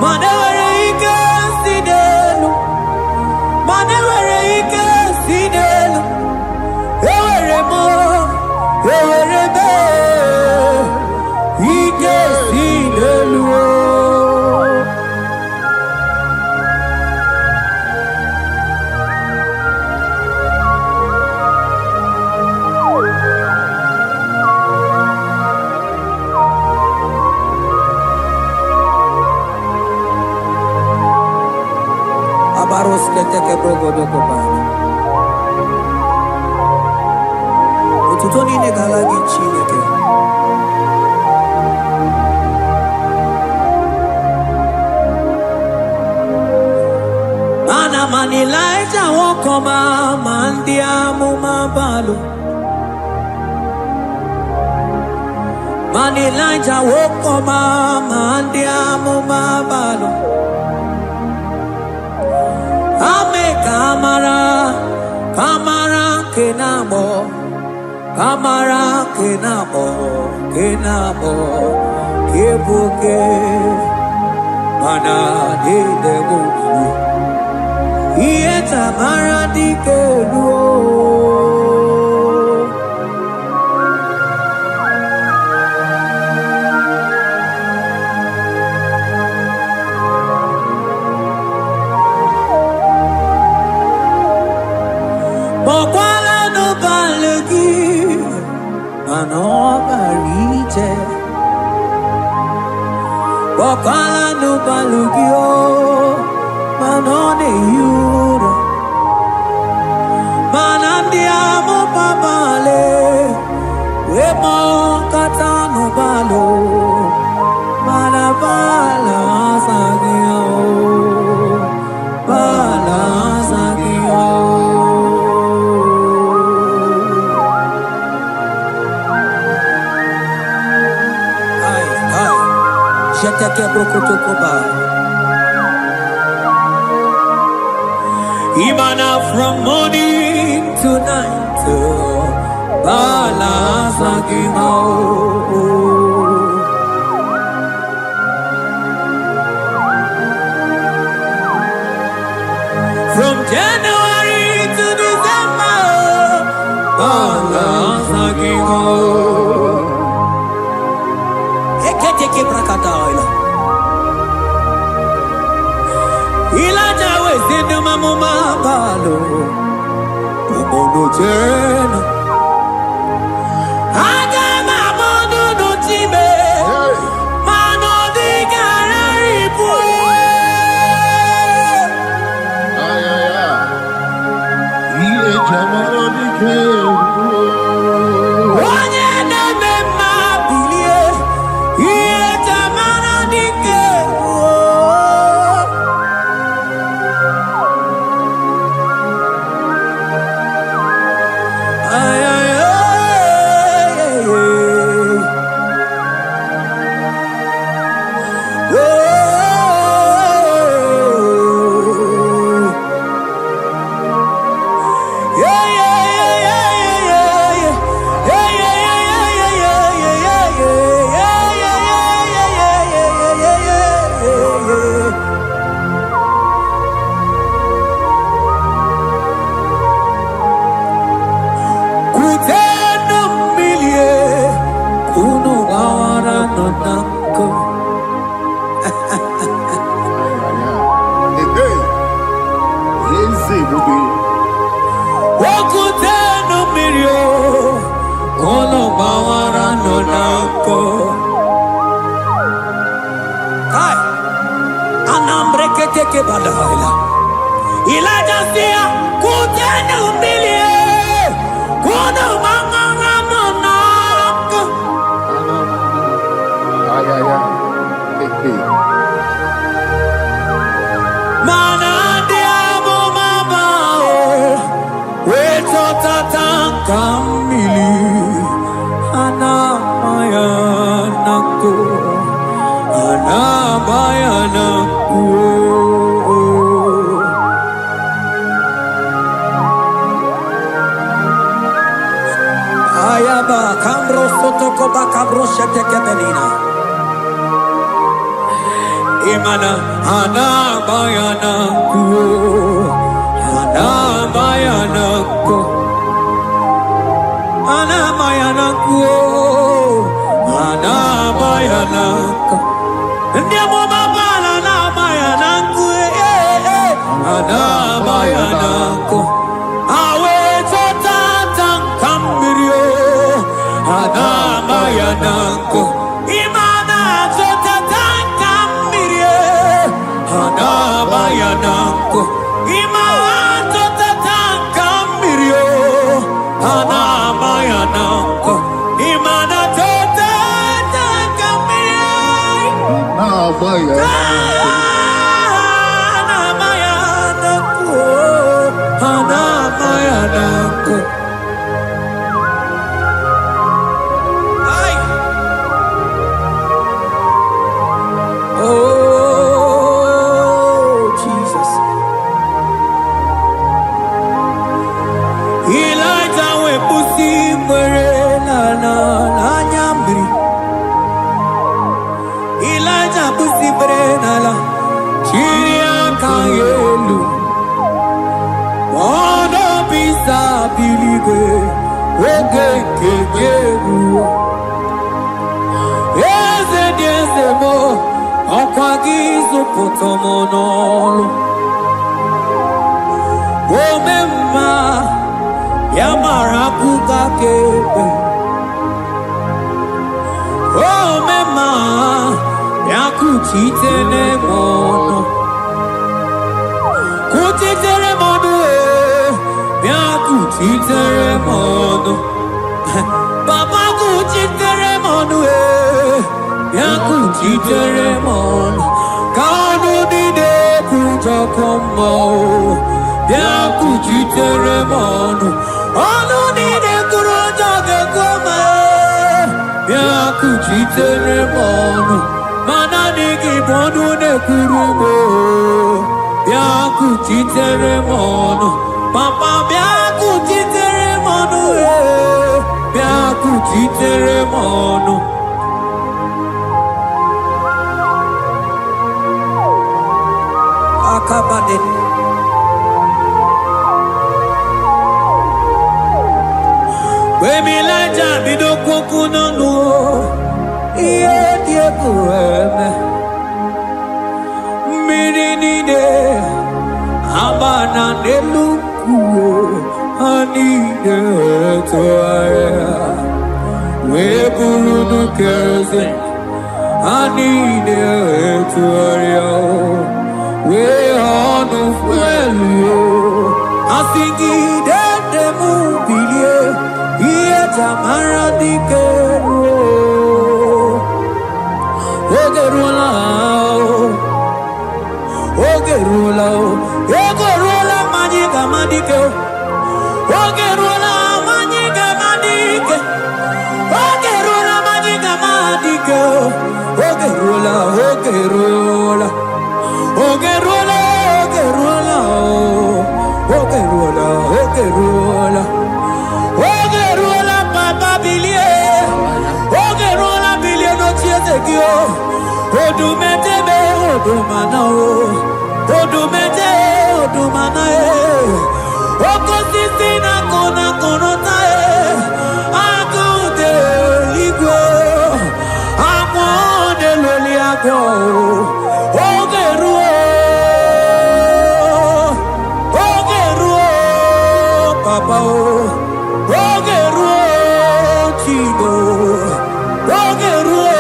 Mana enwere ike si n'elu. Mana enwere ike si n'elu. Enwere m ike si n'elu. Abaros keteke brogodo kopana. Otuto niile gala gị Chineke. Man Elijah won't come out, man diamuma balu. Man Elijah won't come out, man diamuma balu. Ame kamara, kamara kenabo, kamara kenabo, kenabo, kebuke, mana de debuke. Ieta maradike luo. Bokwala no balegi, mano barite. Bokwala no balugio, mano ne yura. Manandiamo babale, wemo katano balo, malabala sagio, bala sagio. Ay, ay, jete que brokotokoba. Imana from morning to night, balance like from January to December, balance like Eketeke brakadaila. Ilaja wezendo mamuma balo, umono tena. Aga mamono no time, mano di gararipu. Ay, ay, ay. Ile chamaro di kebu. Onye neme mabilie, iye tamana di kebu. Ay, ay, ay, ay, ay. Elijah sia kutenu milie kuno manganga monako. Ay, ay, ay. Manandiamo mabao weto tatanka mili anamayanaku anamayanaku. Ayaba kambro sotoko bakabro sheteke belina. Imana anamayanaku anamayanaku anamayanaku anamayanaku. Ndiamo mabala anamayanaku anamayanaku. Awe totatan kambirio anamayanaku. Imana totatan kambirio anamayanaku. Imana totatan kambirio anamayanaku. Imana totatan kambirio anamayanaku. potomonolo. Omemma yamarakuka kebe. Omemma yakuchitele mono. Kuchitere mono yakuchitere mono. Papa kuchitere mono yakuchitere mono. Kanu dide kujakombo yakuchitere mono. Anu dide kurujagekoma yakuchitere mono. Mananiki bono ne kurumo yakuchitere mono. Papa yakuchitere mono yakuchitere mono. Akabade Wemilaja bidoko no iye dieko eme mirinide abana neluku anide toaya weburu keze anide toaya we onu fuelu asingi de mubilie iye tamara dikero ogerula ogerula majiga madike ogerula majiga madike ogerula majiga madike ogerula ogerula Ogerula, ogerula, ogerula, ogerula, ogerula, papa bilie, ogerula bilie no chiezekio, odumete be odumana o, odumete odumana e, okosisi na kona konota e, akude ligwe, amone loli ako. Papa, ogeruo chigo, ogeruo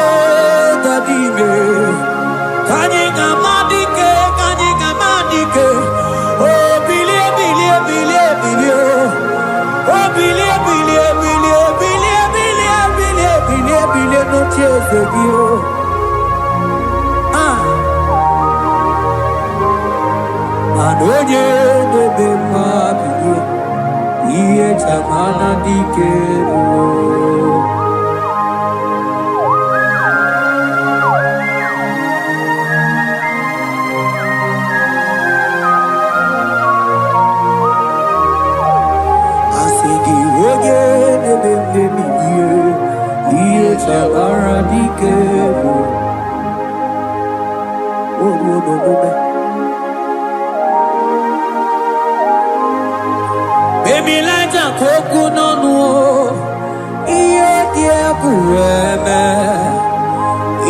dadime, kanyika madike, oh bilie, oh bilie, no chezegio, Anoye de bema bilie. Iye tamana dikero Asigi woge nebembe miye Iye tamana dikero Ogodogobe Emilaja koku nonu iye die kueme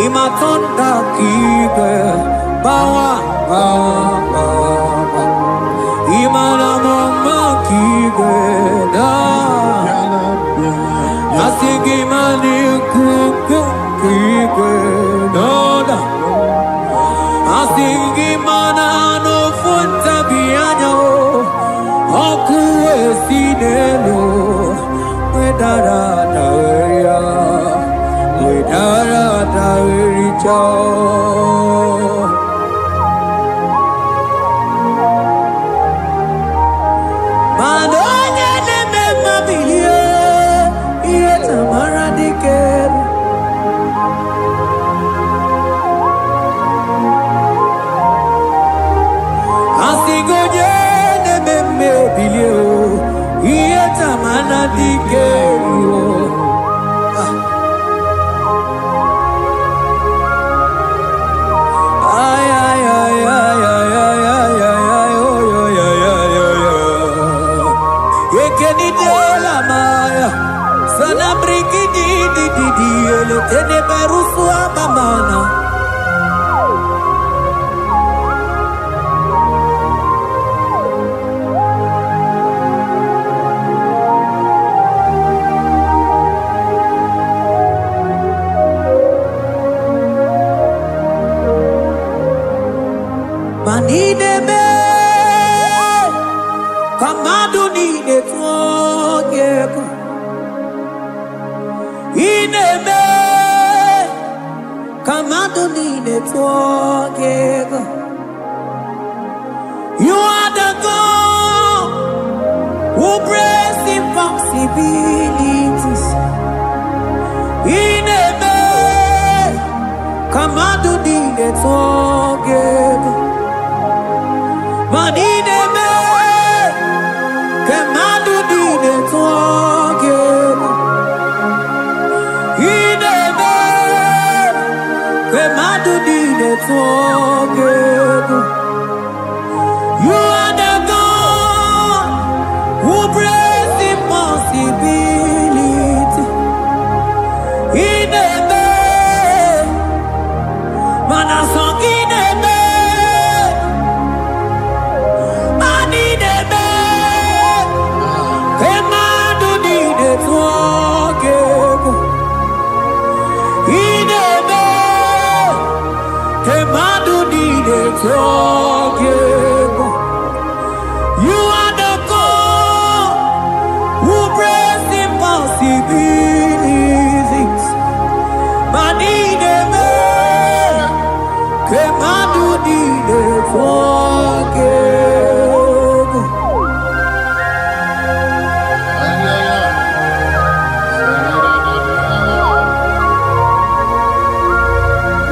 imatonda kige bawa imana mama kige da asigi mani kuku kige da asigi mana no funta bianyo Oku esinelo, wedara daweria, wedara dawericha. Manonya neme mabilie, iye tamara dikeru. Asigoje bilio iye tamana dikero ay ay ay ay ay ay ay ay ekeni de la maya sana brigidi di ele tene berusu abamana Ineme Kamadunine Twogego. You are the God who breaks impossibilities. Ineme Kamadunine Twogego. Manineme Kamadunine Twogego. Ineme Kamadunine Twogego. You are the God who breaks impossibility. Ineme Manasong ineme Manineme Kamadunine Twogego. Ineme Kamadunine Twogego. You are the God who breaks impossibilities. Manineme Kamadunine Twogego.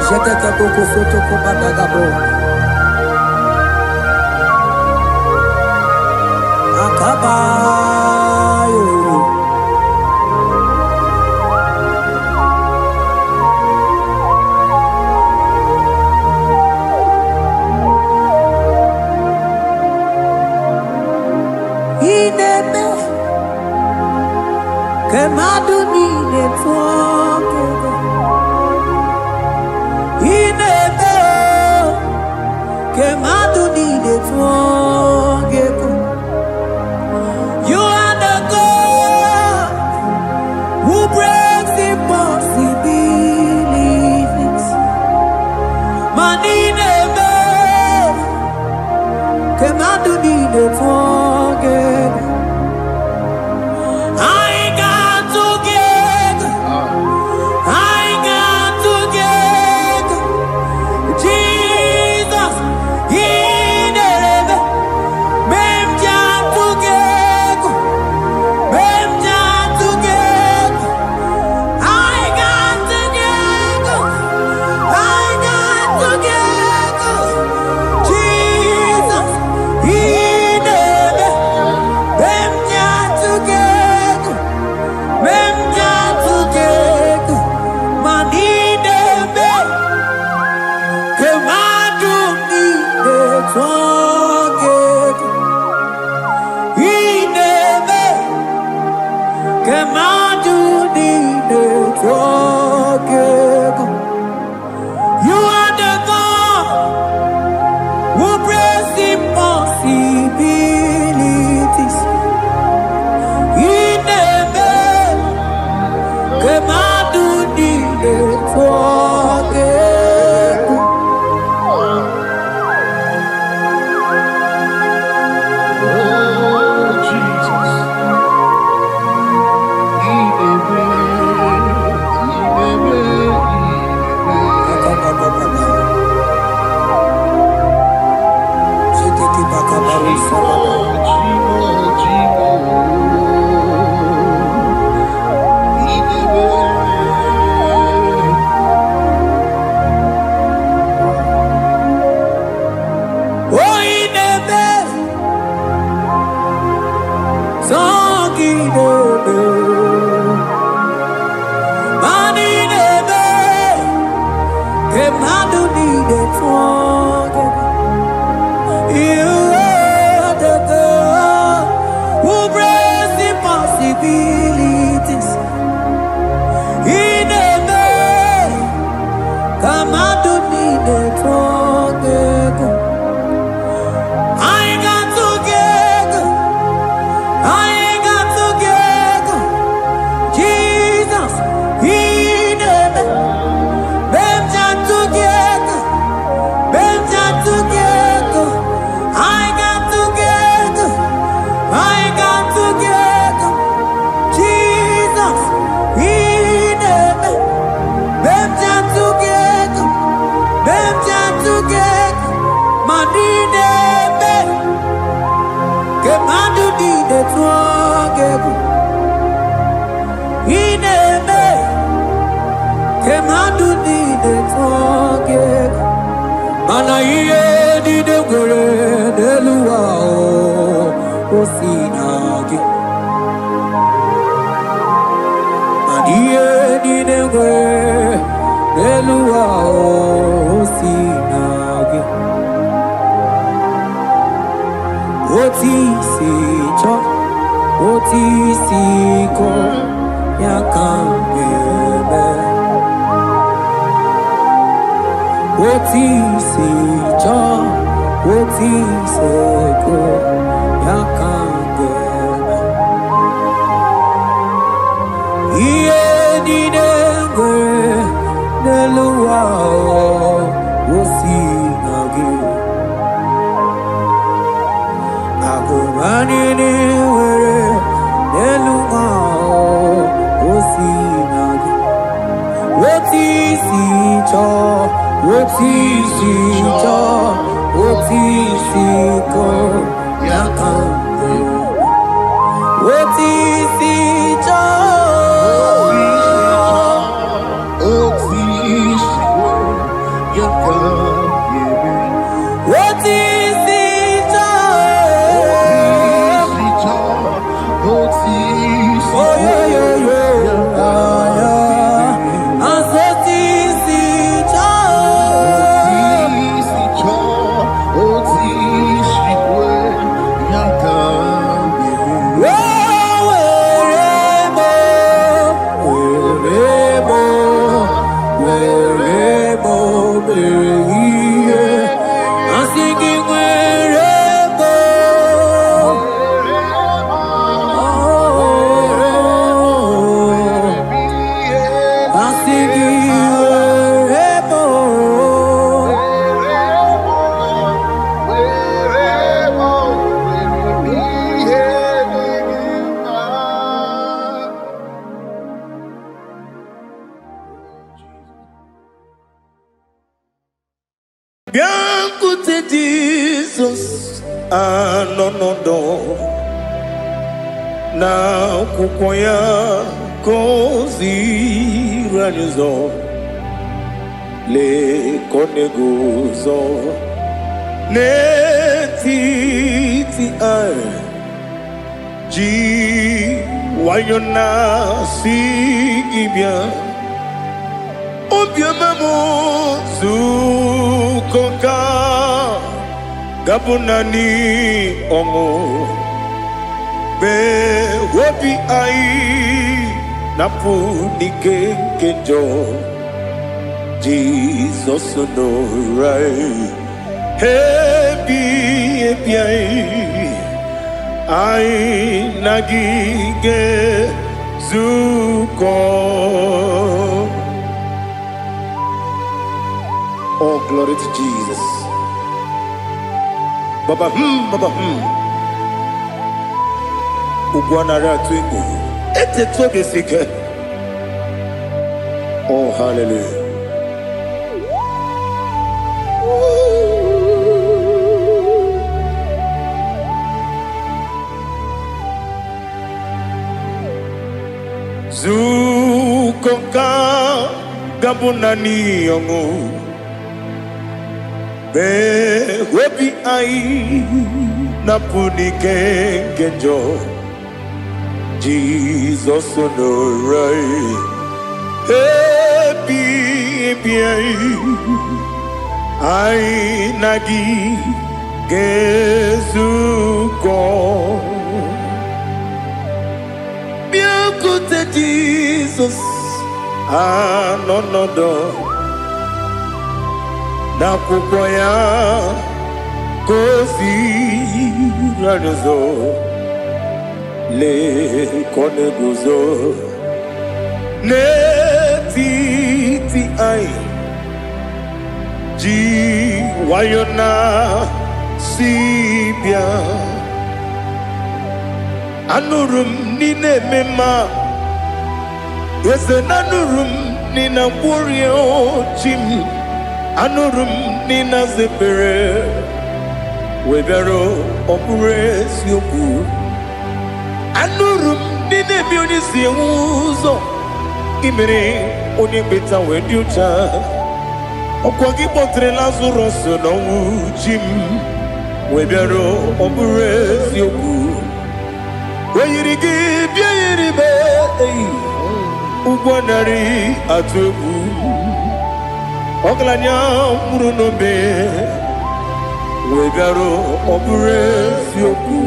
Jeteke boko soto ko badagabo. Akabayo. Ineme Kamadunine Twogego. Ineme Kamadunine Twogego. You are the God who breaks impossibilities. Manineme Kamadunine Twogego. I got together. I got together. Jesus, Ineme Memja together. Memja together. I got together. I got together. Jesus, Ineme Memja together. Memja together. Manineme Kamadunine Twogego. Ineme Kamadunine Twogego. You are the God who breaks impossibilities. Ineme Kamadunine Twogego. Jeteke bakabaru sababa. Oh, Ineme Zongineme Manineme Kamadunine Twogego. You are the God who breaks impossibilities. Ineme Kamadunine Twogego. I got together. I got together. Jesus, Ineme Memja together. Anaye di de gore de luwa o sinagi. Anaye di de gore de luwa o sinagi. Oti si cho, oti si ko yakambebe. Oti si cho, oti se ko yakambebe. Iye di dengwe neluwa o sinagi. Agurani ni were neluwa o sinagi. Oti si cho, oti si cho, oti si ko yakambebe. Oti si cho, oti si ko yakambebe. Oti si cho, oti si ko yakambebe. Biancote Jesus, anonodo na kukoya kozi ranizo le koneguzo ne titi ai ji wayona si ibia obiamamu zukoka gabunani omo be wobi ai napu nike kenjo Jesus no right hebi ai nagige zuko. Oh, glory to Jesus. Baba, Baba, Ugwanara twingu. Ete toge sike. Oh, hallelujah. Zukonka gabunani yongu. Be webi ai napuni kenjo Jesus no right happy ai nagi gezuko biakute Jesus anonodo na kukoya kozi ranizo le koneguzo ne titi ai ji wayona sibia anurum nine mema yese nanurum nina warrior chim anurum nina zepere webero opure sioku anurum nine bionisi uzo imere onye beta wediucha Ọkwa gị kpọtere Lazarus n'ọnwụ chi m wee bịara ọ bụrụ eziokwu. O yiri gị bịa yiri be ụgwọ narị atụ egwu. Ọgaranya mkpụrụ n'obe wee bịara ọ bụrụ eziokwu.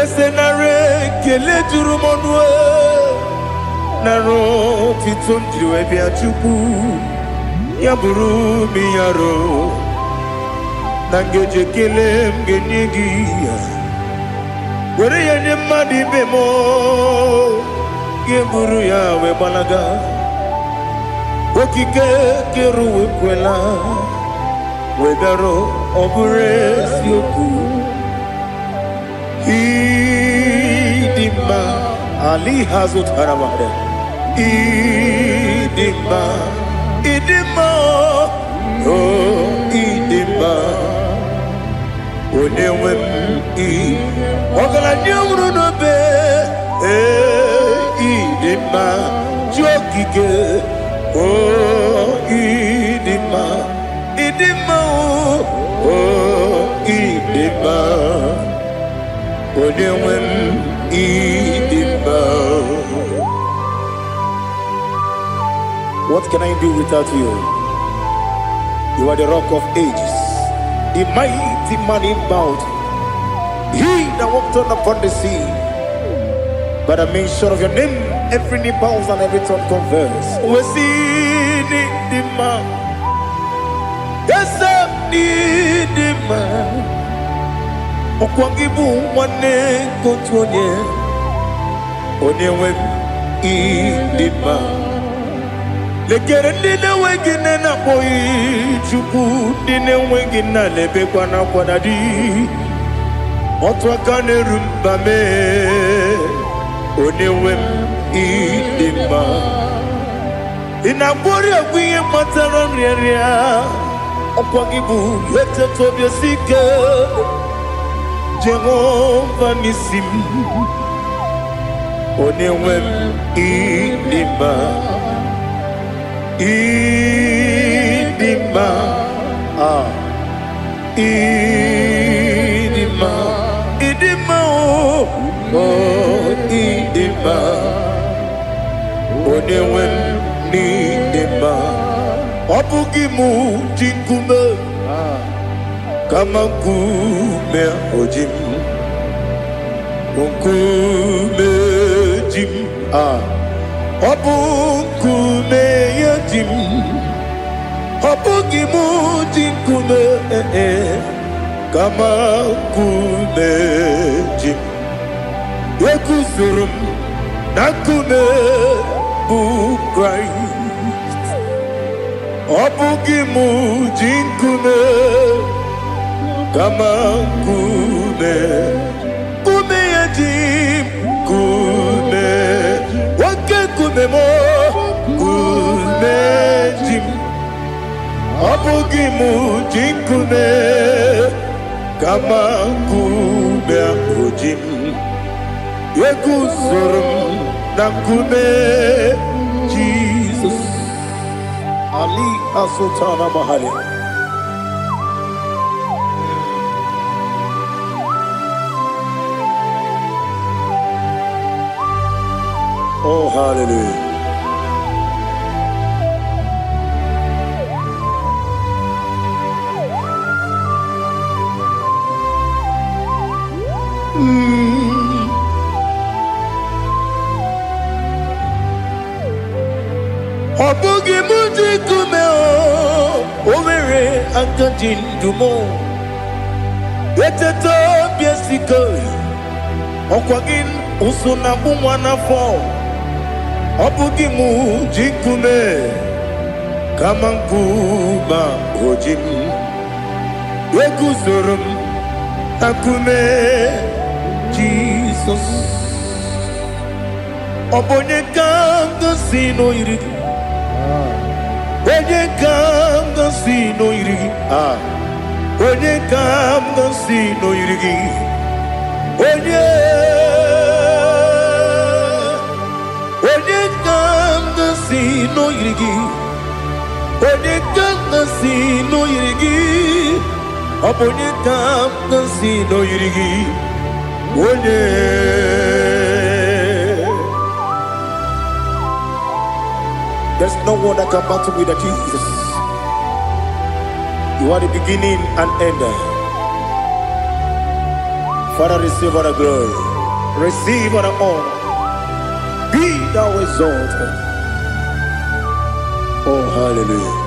Ese nara ekele juru m ọnụ nara otito m jiri wee bịa Chukwu. Ya bụrụ m ihe arụ na ngeji ekele m ga-enye gị were ya nye mmadụ ibe m ga-eburu ya wee gbalaga. Okike kere uwe kwela wee bịara ọ bụrụ eziokwu. Ịdị mma Ali ha zụtara mmadụ. Ịdị mma ịdị mma ịdị mma onye nwe m ọgaranya nwụrụ n'obe ịdị mma ji okike ịdị mma ịdị mma ịdị mma onye nwe m ịdị mma. What can I do without you? You are the rock of ages, the mighty man in mountain, he that walked on upon the sea. By the mention of your name, every knee bows and every tongue confess. We see the man. Yes, I need the man. Okwangibu wane kotonye, onyewe the man. Lekere ndị na-enweghị nne na-akpọghị Chukwu, ndị na-enweghị nna na-ebekwa n'akwa na di. Otu aka na-eru mba mee, onye nwe m ịdị mma. Ị na-agwọrị ọgwụ ihe kpatara nrịanrịa, ọkwa gị bụ eteta obi esi ike. Jehova n'isi m, onye nwe m ịdị mma. Ịdị mma, ịdị mma, ịdị mma, ịdị mma, onye nwe m n'ịdị mma. Ọ bụghị mụ ji nkume kama nkume oji m, nkume ji m. Ọ bụ nkume ya ji m, ọ bụghị mụ ji nkume kama nkume ji m. Eguzoro m na nkume bụ Kraịst. Ọ bụghị mụ ji nkume kama nkume, nkume ya ji m, nkume nkume mo nkume ji m. Ọ bụghị mụ ji nkume kama nkume ahụ ji m. Eguzoro m na nkume Jizọs. Ali asụtana mahali. Oh, hallelujah. Ọ bụghị mụ ji nkume o nwere aka ji ndụ m. Eteta obi esi ike, ọkwa gị ụsụ na mụ nwa n'afọ. Ọ bụghị mụ ji nkume kama nkume oji m. Eguzoro m na nkume Jizọs. Ọ bụ onye ka m gosi n'oyiri gị, onye ka m gosi n'oyiri gị, onye ka m gosi n'oyiri gị, onye ka m gosi n'oyiri gị, Onye kamgasi no yirigi. Onye kamgasi no yirigi. Onye. There's no one that can battle with Jesus. You are the beginning and end. Father, receive all the glory. Receive all the honor. Be thou exalted. Oh, hallelujah.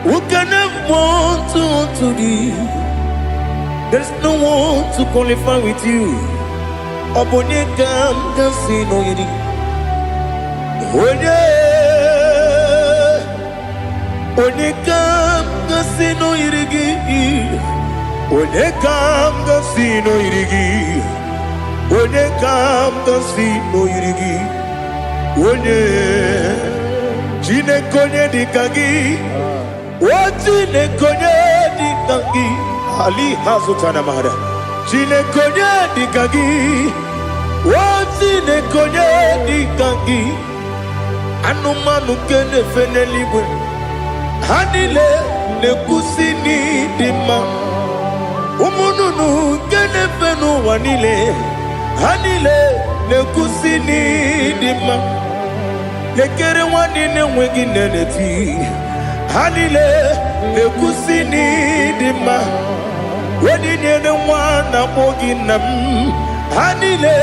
Who can have one to thee? There's no one to qualify with you. Onye kamgasi no yiri. Onye kamgasi no yirigi. Onye kamgasi no yirigi. Onye kamgasi no yirigi. Onye Chineke onye dịka gị. Chineke onye dịka gị. Ali hazutana mahada. Chineke onye dịka gị. Chineke onye dịka gị. Anụmanụ nke na-efe n'eluigwe. Ha niile na-ekwusi n'ịdị mma. Ụmụ nnụnụ nke na-efe n'ụwa niile. Ha niile na-ekwusi n'ịdị mma. Lekere nwanne na-enweghị nne n'eti. Ha niile na-ekwusi n'ịdị mma. Odinyere nwa na-akpọ gị nna m. Ha niile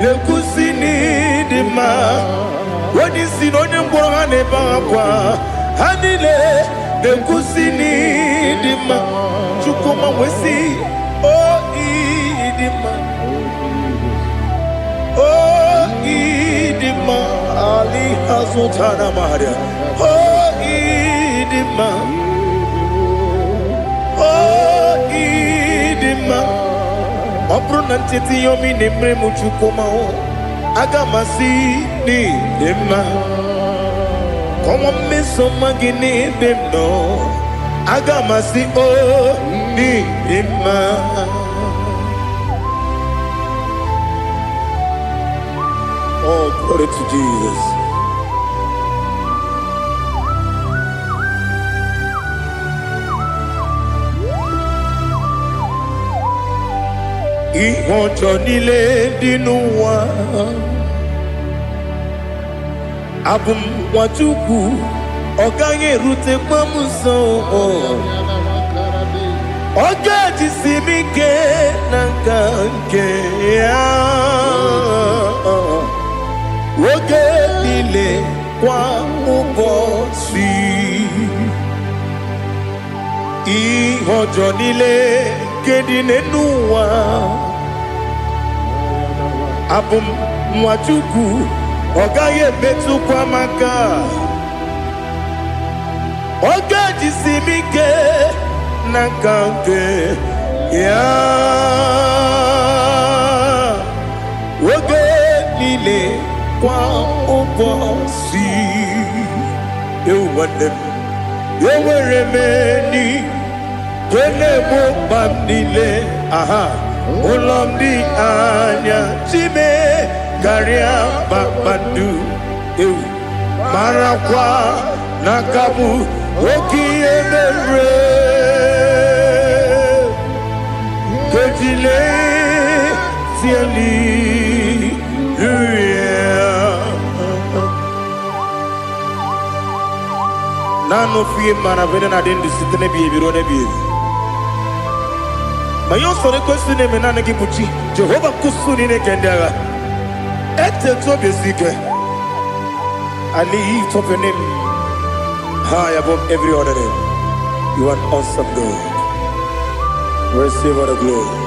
na-ekwusi n'ịdị mma. Odisi na onye mkpọrọ ha na-ebe akwa. Ha niile na-ekwusi n'ịdị mma. Chukwuma nwesi o ịdị mma. O ịdị mma. Ali hazutana Maria. O ịdị mma. O ịdị mma. Ọ bụrụ na ntete yomi na-emere m Chukwuma aga masị n'ịdị mma. Kọnwa mmeso mma gị n'ebe m nọ aga masị o n'ịdị mma. Oh, glory to Jesus. Ihe ọjọọ niile dị n'ụwa. Abụ m nwa Chukwu, ọ gaghị erutekwa m nso. Ọ ga-ejisi m ike na nka nke ya. Oge niile kwa ụbọchị. Ihe ọjọọ niile nke dị n'ụwa. Abụ m nwa Chukwu, ọ gaghị emetụkwa m aka. Ọ ga-ejisi m ike na nka nke ya. Oge niile kwa ụbọchị. Ewu nwanne m, enwere m enyi na-egbo mkpa m niile. Ụlọ m dị anya chime karịa kpakpando. Ewu marakwa n'aka m oke ihe mere. Kejile tieli nano fie mana vene na den disitene bi ebiro ne bi. Mayo sore kwesi ne menane ki puchi. Jehova kusuni ne kendaga. Ete to besike. I lift up your name high above every other name. You are awesome God. Receive all the glory.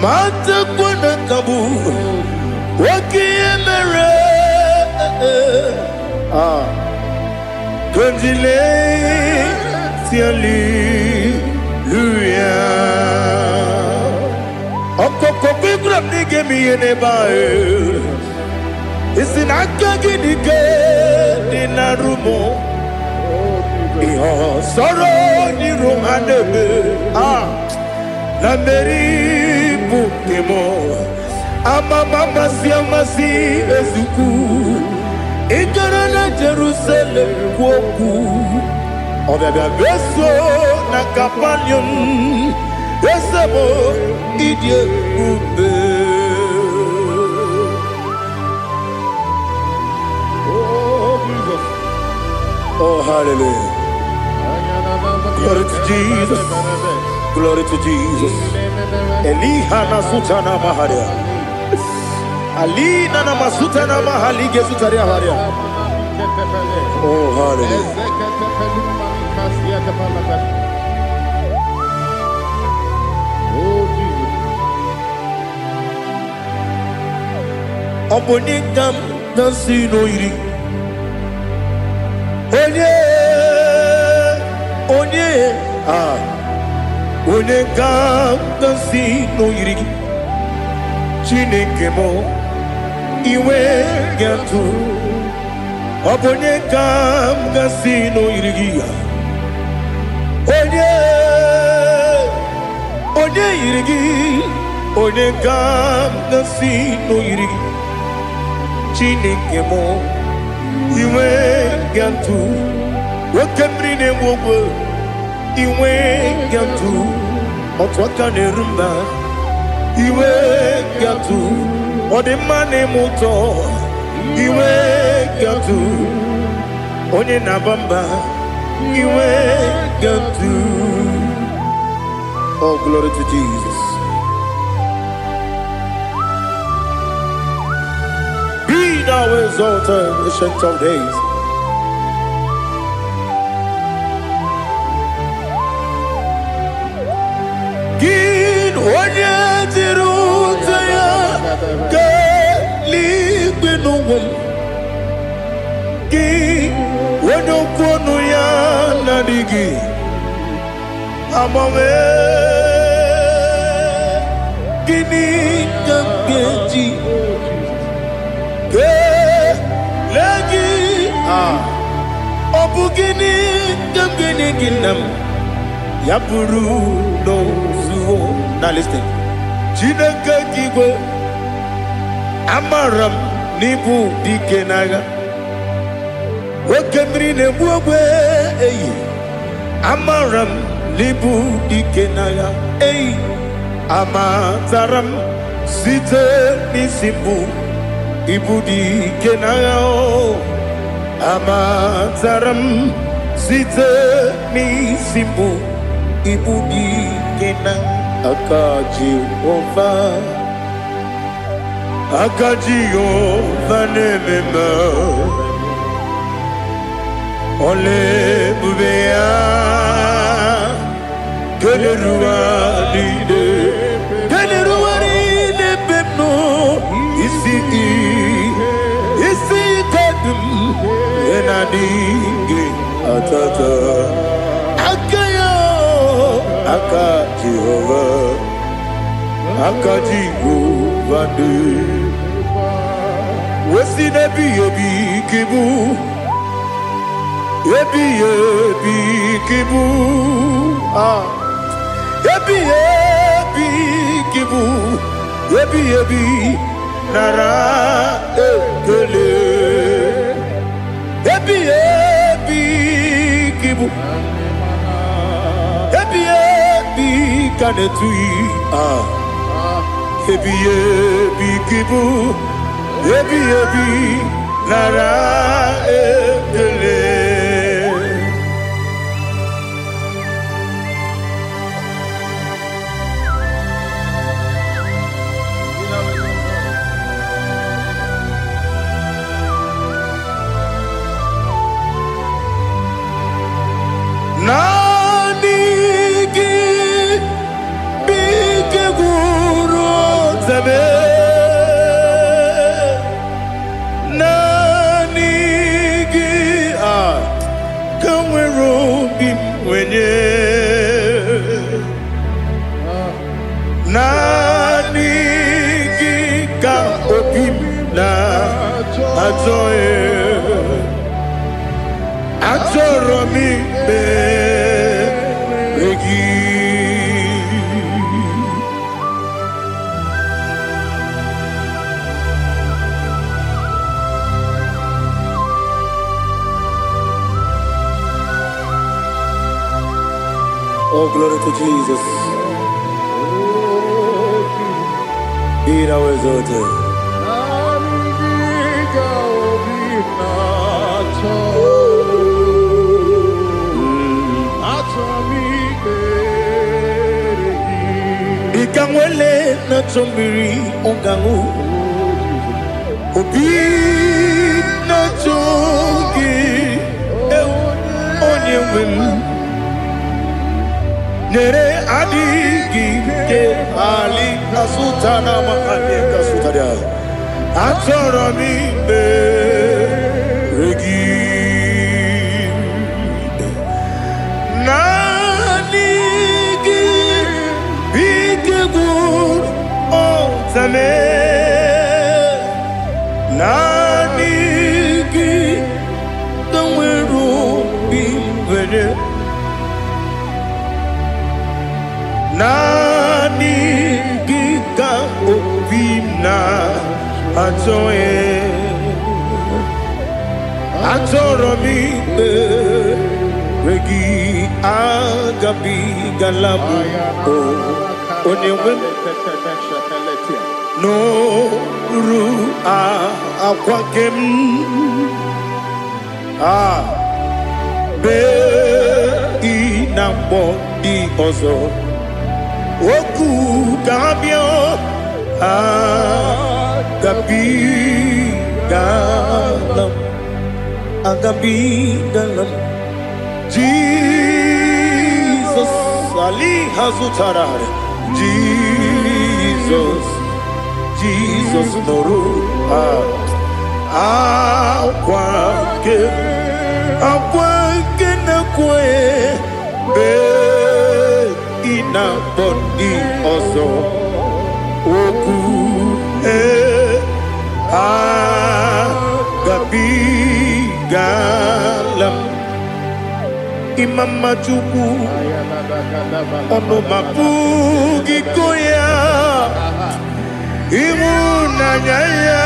Mata kwana kabu waki emere. Konjile tiali luya. Okoko bigram nige mi ene bae. Isina kagi nige dinarumo. Iho soro ni romanebe. La meri bukemo amama siamasi ezuku igara na Jerusalem kwoku obia beso na Capernaum esebo idie ube. Oh Jesus, oh hallelujah, glory to Jesus. Glory to Jesus. Elihana sutana maharia. Alina na masutana mahali gesutaria haria. Oh hallelujah. Oh Jesus. Obonikam dansino iri. Onye Onye ga-si n'oyiri gị Chineke m iwe ga-atụ ọ bụ onye ga-si n'oyiri gị onye yiri gị onye ga-si n'oyiri gị Chineke m iwe ga-atụ nwoke mmiri na-enwe ogwe iwe ga-atụ otu aka na-eru mba iwe ga-atụ ọ dị mma na-eme ụtọ iwe ga-atụ onye na-aba mba iwe ga-atụ. Oh glory to Jesus. Be thou exalted, ancient of days. Onye jiri ụzọ ya ga-eligwe n'ụwa gị onye okwu ọnụ ya na-adịghị agbanwe gịnị ka m ga-eji kelee gị ọ bụ gịnị ka m ga-enye gị nna m ya bụrụ n'ozuo. Now listen. Chineke kigwe amaram n'ibu dike n'agha nwoke mmiri na-egbu ogwe eyi amaram n'ibu dike n'agha eyi amatara m site n'isi mbụ ibu dike n'agha amatara m site n'isi mbụ ibu dike n'agha. Aka Jehova na-ememe ole ebube ya keleruwa niile bepno isi kadum enadinge atata aka Jehova de wesi nebi kibu ebi kibu kibu ebi nara ekele ebi kibu kanetui ebi kibu ebi nara ekele. Oh, glory to Jesus. Be thou exalted. Ikangwele na chombiri ongangu Obi na chogi onye wim Nere adigi ke ali asutana mahane kasutaria Achoro mi be regi Nanigi biggur otame Nanigi kanweru bimvere Nanigi ka obina atoe Atoro mi regi agabi galabu onewem no ru akwakem be inambo di ozo oku kabio agabi galam agabi galam Jesus Ali Hazutarare Jesus Noru Akwake na kwe be ina bondi ozo oku gabi galam Imama Jubu ono mapugi koya imuna nyaya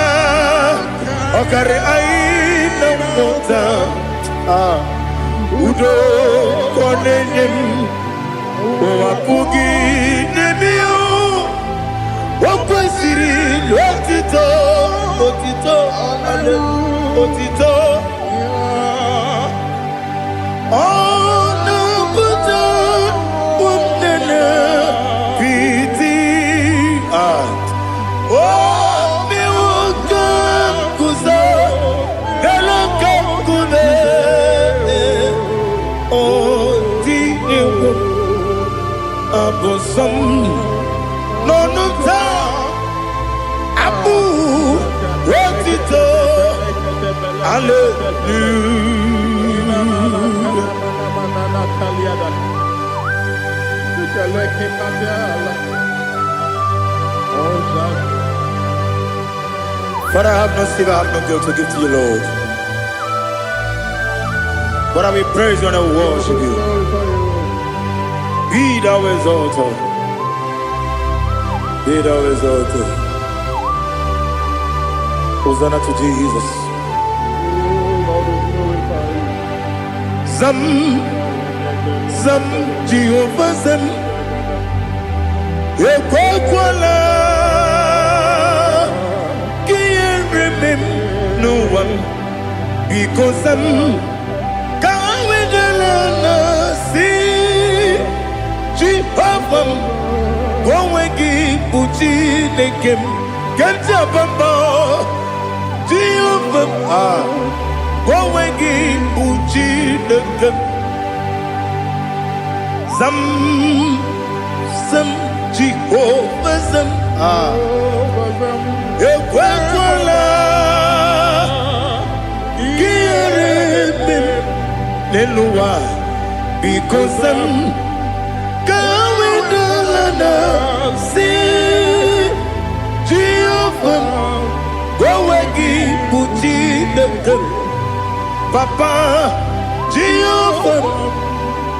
okare aina mota udo konenyem mapugi nebio wakwesiri lotito otito But I have no silver, I have no gold to give to you, Lord. But I will praise you and I will worship you. Be thou exalted. Be thou exalted. Hosanna to Jesus. Zam Jehovah Zam Ekwakwala Can't remember no one because I'm Kawedalana see Jehovah Gwawegi Buchi Nekem Gajabamba Jehovah Gwawegi Buchi Nekem Zam Jehovah Zam Ekwakwala Kieremem Nelua because I'm Kawedalana see Jehovah Gwawegi Buchi Nekem Papa Jehovah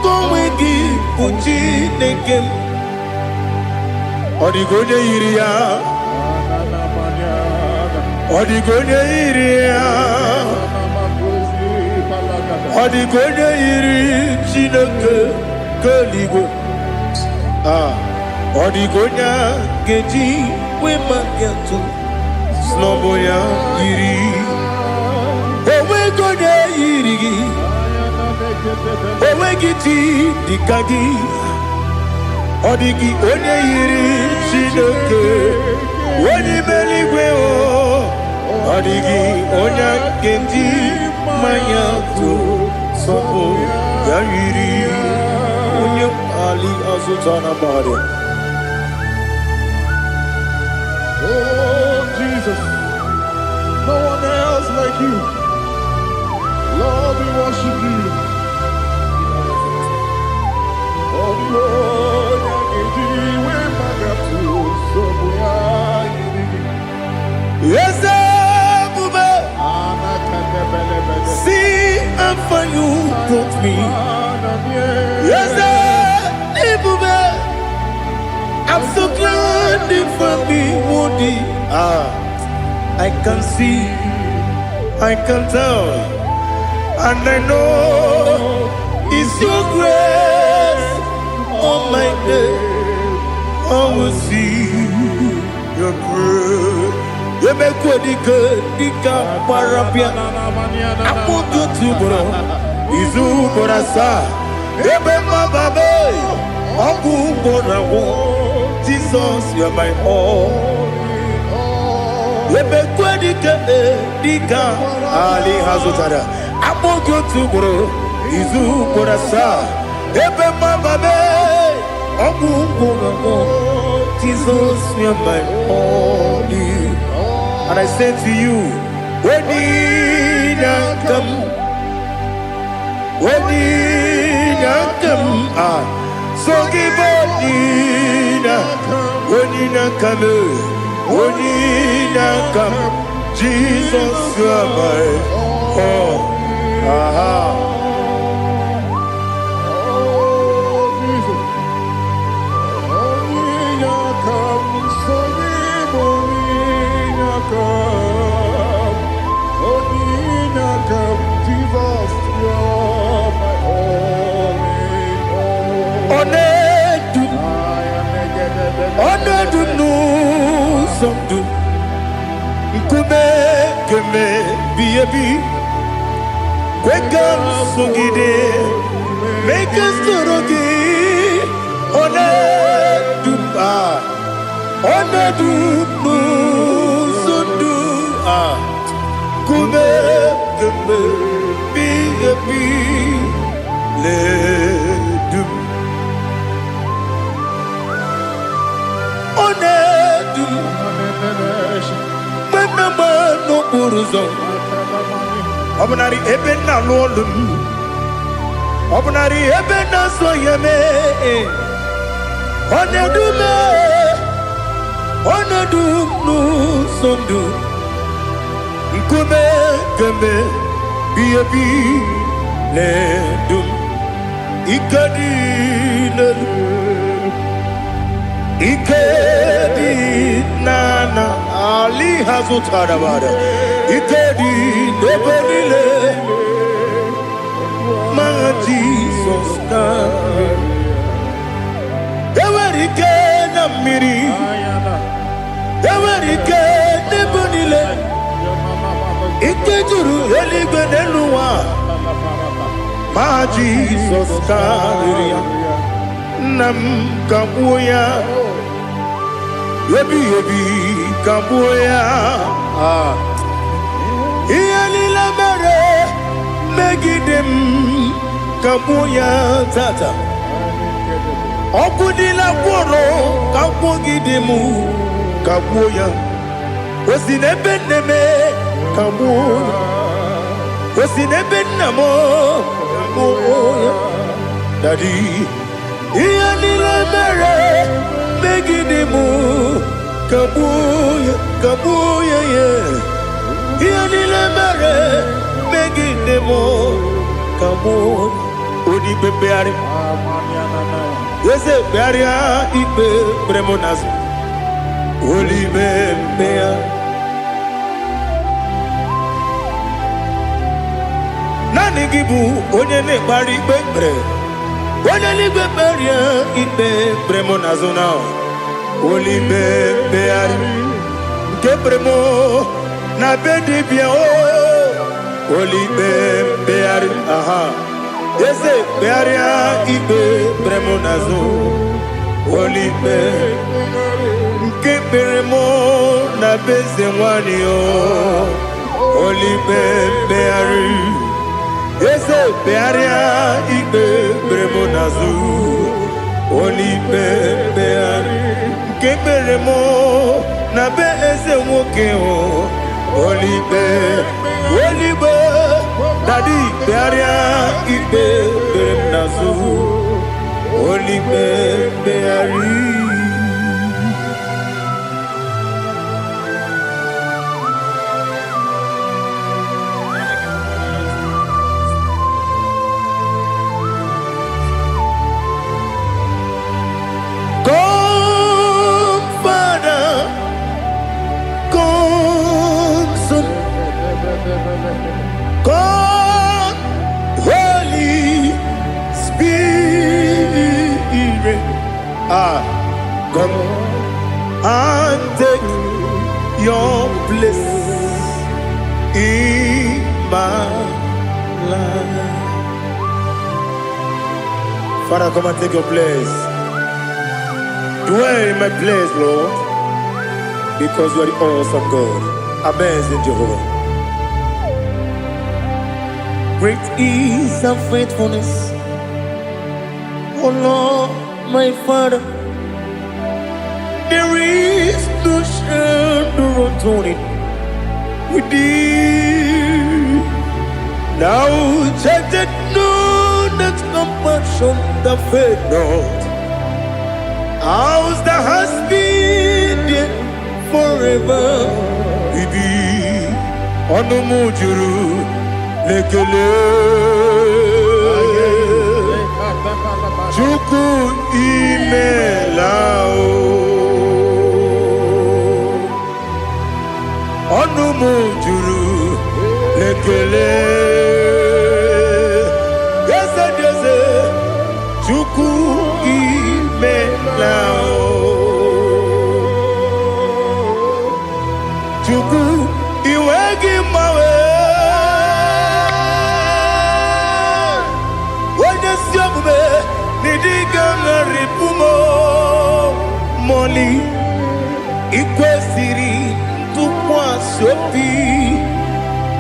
Gwawegi Buchi Nekem Odigonye iria Odigonye iri Chineke Keligo Odigonya geji wema getu Snoboya yiri Owe gonya yiri Owe giti dikagi Odigi onye yiri Chineke Onye meligwe o Odigi onye geji manya tu Sobo ya yiri Onye ali azutana bari. Oh, Jesus, no one else like you. Lord, we worship you. Oh, Lord, yes, Bube. See how far you brought me. Yes, Bube. I'm so glad you found me, Woody. I can see, I can tell, and I know it's your grace on my day. I will see your grace. You make good, Dika Parapia. I put you to bro. Izu Borasa. You make my baby. Abu Borawo. Jesus, you're my all. You make good, Dika Ali Hazutara. I put you to bro. Izu Borasa. You make my baby. Abu Borawo. Jesus, you're my all. And I say to you, when you come, so give up, when you come, Jesus, you are my all. Make us Obnari ebena lolum Obnari ebena soyeme Onedu nu sondu Nkume keme Biyebi ledum Ikadi Ikedi nana Ali hazutara bada Ikedi nebenile Ma Jesus name Ewerike na miri Ewerike nebenile Ikejuru eligwe neluwa Ma Jesus name Nam kabuya Yebi kabuya Iyalila mere Megidem kabuya tata Okudila kworo kabugidemu kabuya Osinebeneme kabuya Osinebenamo kabuya Daddy Iyalila mere Megidemu kabuya yeah Iyalila mere Megidemu kabuya Odi bebeari Yese bearia ibe bremonas Oli bebea Nani gibu onye ne bari bebre Onelibe beria ibe bremo nazona. Olibe beari ke bremo na bedi bia o. Olibe beari aha. Ese bearia ibe bremo nazo. Olibe ke bremo na beze wani o. Olibe beari. Ese bearia ibe bremo nazo. Olibe beari ke bremo na beze woke o. Olibe Daddy bearia ibe bremo nazo. Olibe beari. God, Holy Spirit, come and take your place in my life. Father, come and take your place. Dwell in my place, Lord, because you are the awesome God. Amazing Jehovah. Great is thy faithfulness, O Lord, my Father. There is no shadow of turning with thee. Now check that no, that compassion that faith not. Ours that has been there forever with thee. Onomujuru. Lekele Chuku imelao Onumujuru Lekele Yese Chuku imelao Chuku iwegi mawe Moli ikwesiri tukwa sopi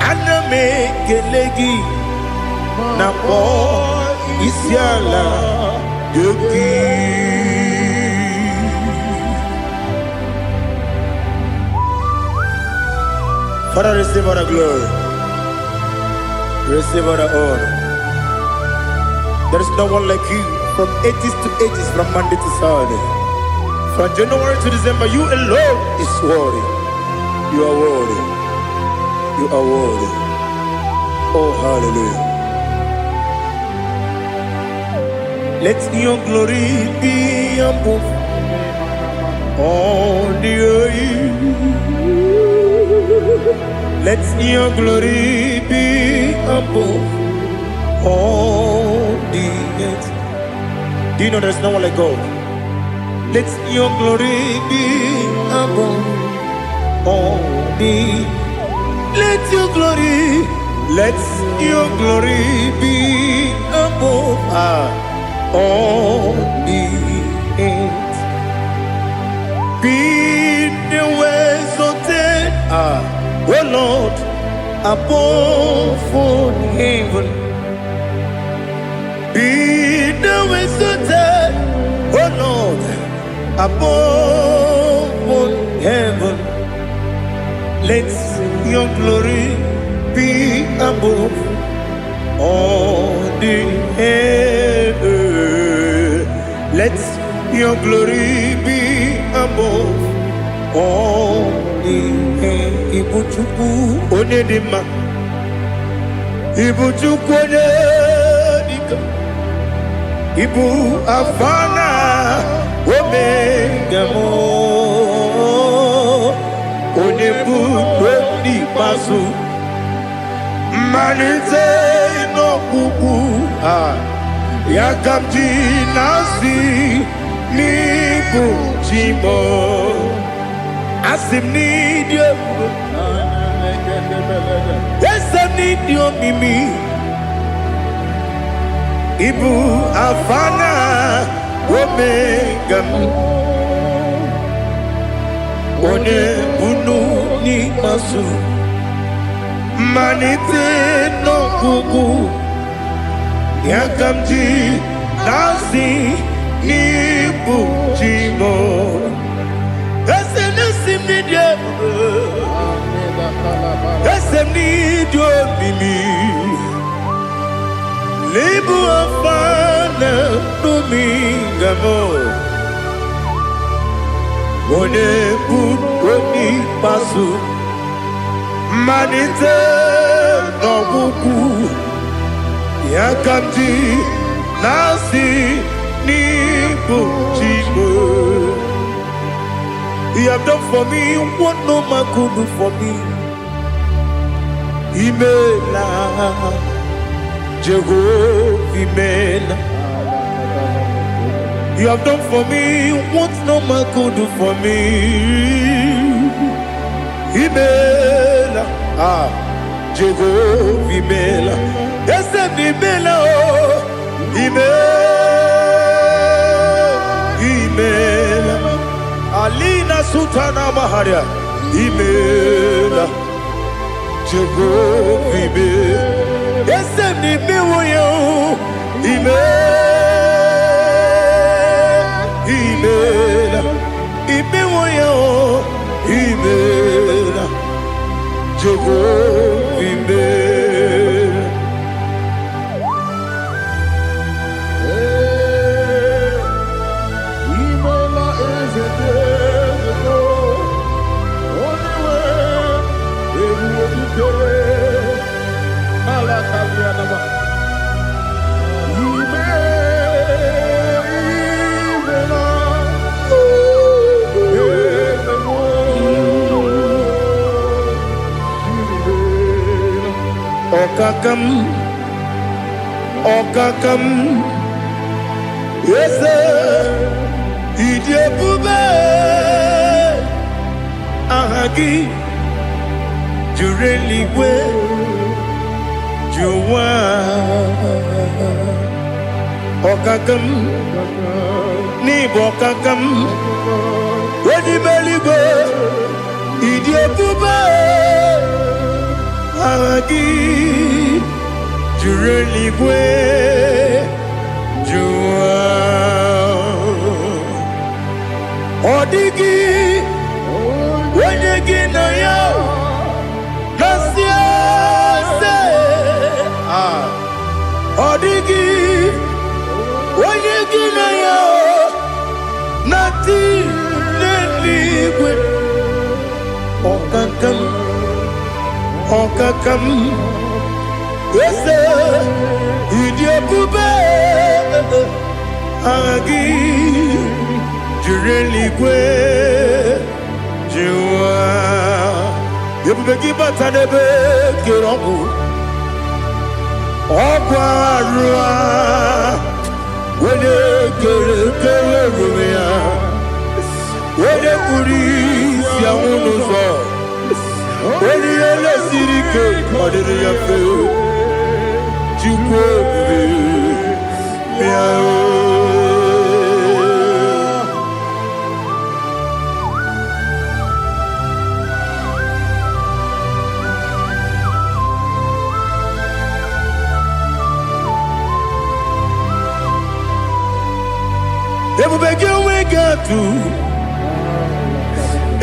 aname kelegi na po isiala yoki. Father, receive all the glory, receive all the honor. There is no one like you. From ages to ages, from Monday to Saturday, from January to December, you alone is worthy. You are worthy. You are worthy. Oh, hallelujah. Let your glory be above all the earth. Let your glory be above all the earth. Do you know there's no one like God? Let your glory be above all the. Let your glory be above all the earth. Be the ways of death, oh Lord, above all heaven. Be the ways of death, oh Lord, above all heaven. Let your glory be above all the earth. Let your glory be above all the earth. Ibuchuku onedima, Ibuchuku onedika, Ibu afana omega mo, onebu odi pasu, manite no kuku Yakamji nasi nibu chimo asim nidio esem nidio mimi ibu afana omega one bunu ni masu manite no kuku Yakamji nasi nibu chimo esem nasim nidio esem nidio mimi Libu afana numingamo One buni pasu Manite no buku Yakamji nasi nibu chibo You have done for me what no man could do for me Imela Jehovah, Amen. You have done for me what no man could do for me. Amen. Jehovah, Amen. Yes, Amen. Amen. Alina Sutana Maharia. Amen. Jehovah, Amen. Yes, Amen. Okakam, yes, Idiabube, Ahagi, Jureli, Juwa, Okakam, Nibokakam, Wedi Belibe, Idiabube, Ahagi. Jureligwe Jua Odigi Wenyegi na yo Nasia se Odigi Wenyegi na yo Nati Neligwe Okakam Yes, Idiabube Agi Jureligwe Jua Yebubeki Batanebe Kiroku Okwarua Wede Kere Rumia Wede Kuri Siamunuzo Wede Yele Sirike Kodiri Yafe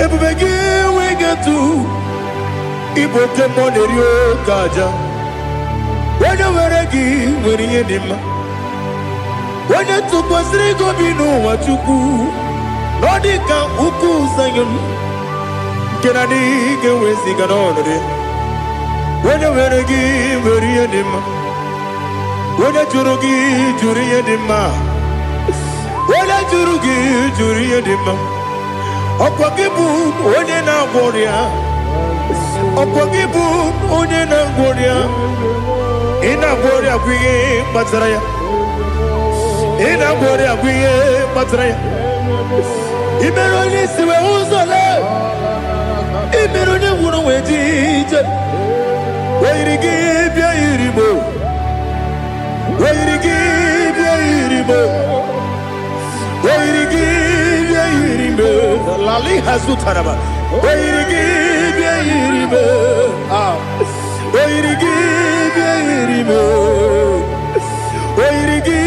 Ebubegi we get to Ibote Monerio Kaja When you were a gay, when you did when you took was Rigo Bino, what you do, Nodika Uku Sayon, can I dig away Sigan on it? When you were a gay, when you did when you Jurugi, Juria Dima, when you Jurugi, Juria Dima, Opakibu, Odena Warrior, Opakibu, Odena Warrior. Ina gloria kwi Mazaraya In a body of we Patre. Imeroni siwe uzole. Imeroni wunu wejije. Wairigi bia iribo. Wairigi bia iribo. Wairigi bia iribo. Lali hazutaraba. Wairigi bia iribo. Wairigi bia iribo. Wairigi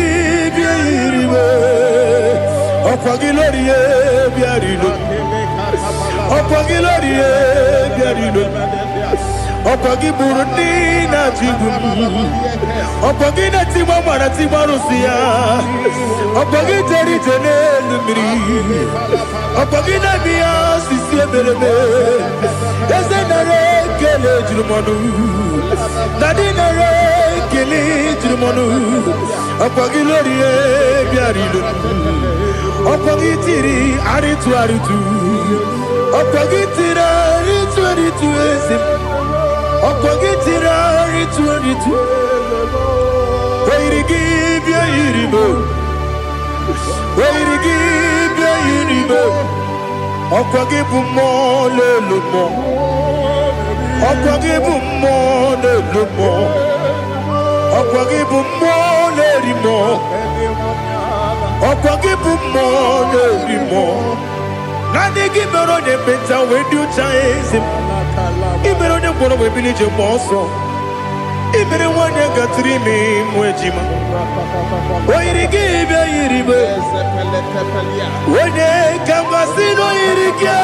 bia iribo. Opagiloriye bia iribo. Opagiloriye bia iribo. Opagi Burundi na Jibum. Opagi na Timama na Timarusia. Opagi Teri Tenel Miri. Opagi na Mia Sisi Belebe. Ezenare Kele Jumanu. Nadinare Kele Jumanu. Opagi Lorie Biarilu. Opagi Tiri Aritu Aritu. Opagi Tira Aritu Aritu Esim. Opagitira ritu Wairigi bia iribo Wairigi bia iribo Opagibu mo lelumo Opagibu mo lelumo Opagibu mo lerimo Opagibu mo lerimo Nani gibero de beta wedu chaizim Ibero de bono we bilije moso. Ibere wanya gatrimi mwejima. Wairigi bia iribe. Wene kamasino irigia.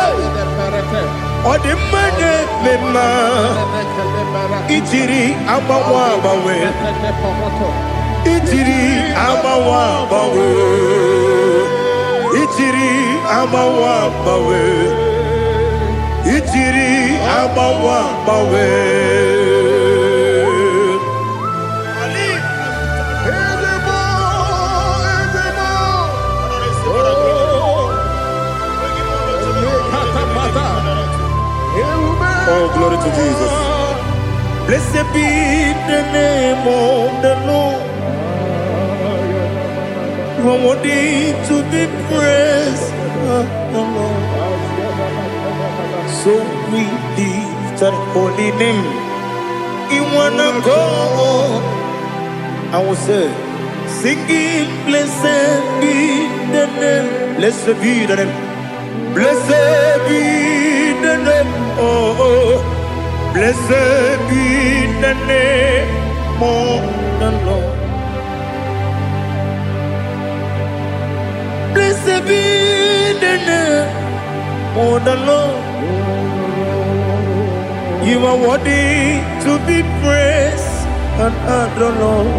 Ode mane mema. Itiri abawa bawe. Itiri abawa bawe. Itiri abawa bawe. Itiri abawa bawe. Ali. Oh, glory to Jesus. Blessed be the name of the Lord. You are worthy to be praised, the Lord. So we lift that holy name. You wanna go? I will say, singing, blessed be the name. Blessed be the name. Blessed be the name. Oh, blessed be the name of the Lord. Blessed be the name of the Lord. You are worthy to be praised and adored, Lord.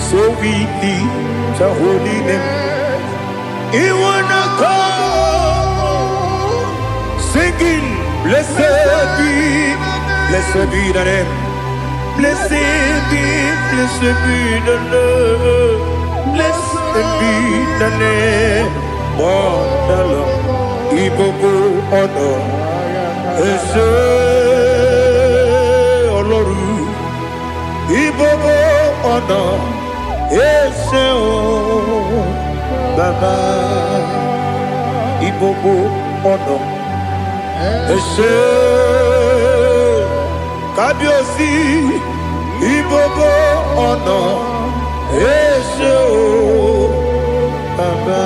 So we lift the holy name. You wanna call, singing, blessed be the name. Blessed be the Lord. Blessed be the name of the Lord. Ibobo honor. Ese Oloru Ibobo ọ̀nà Ese o Baba Ibobo ọ̀nà Ese Kábíyèsí Ibobo ọ̀nà Ese o Baba.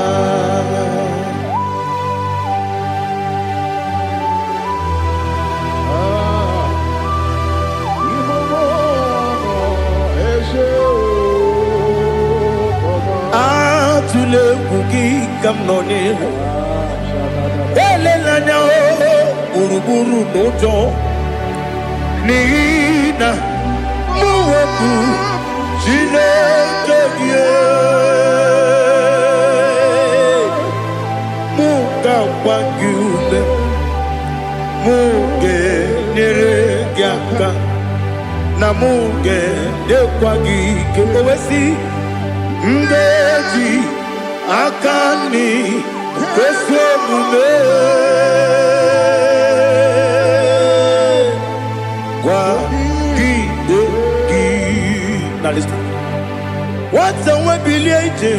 Tule kuki kamnoni ele lanya uruburu nojo nina muweku chile kebie muka wangyule muge nere gyaka na muge dekwagi kewesi ngeji akani kesemume kwa gidegi. Now listen. What's the word ije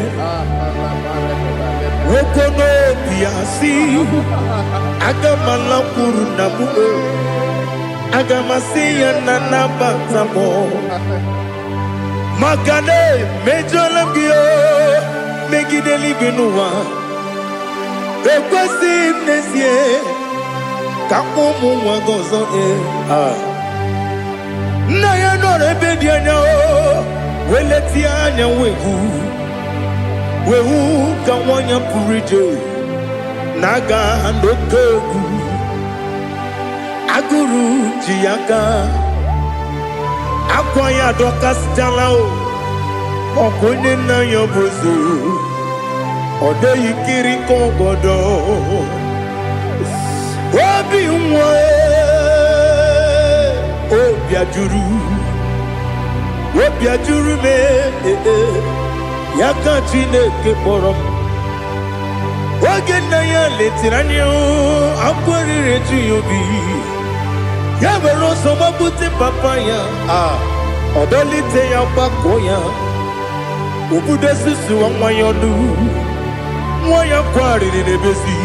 Wokono biasi Agamala kuru na mue Agamasi ya nanabatamo Magane mejolamgio Megideli benua Ekwesi mnesie Kakumu wagozo Na ya nore bedi anya Weleti anya wehu kawanya purije Naga andokegu Aguru jiyaka Akwanya dokas jalao Okonye na yobozu Ode yikiri kogodo Obi mwe Obi ajuru me Yaka Chineke kpọrọ oge nna ya letiri anya akwarịrị eju ya obi ya were ọsọ gbapute papa ya ọdọlite ya gbakọ ya obodo susu nwa ya ọnụ nwa ya kwarịrị n'ebezi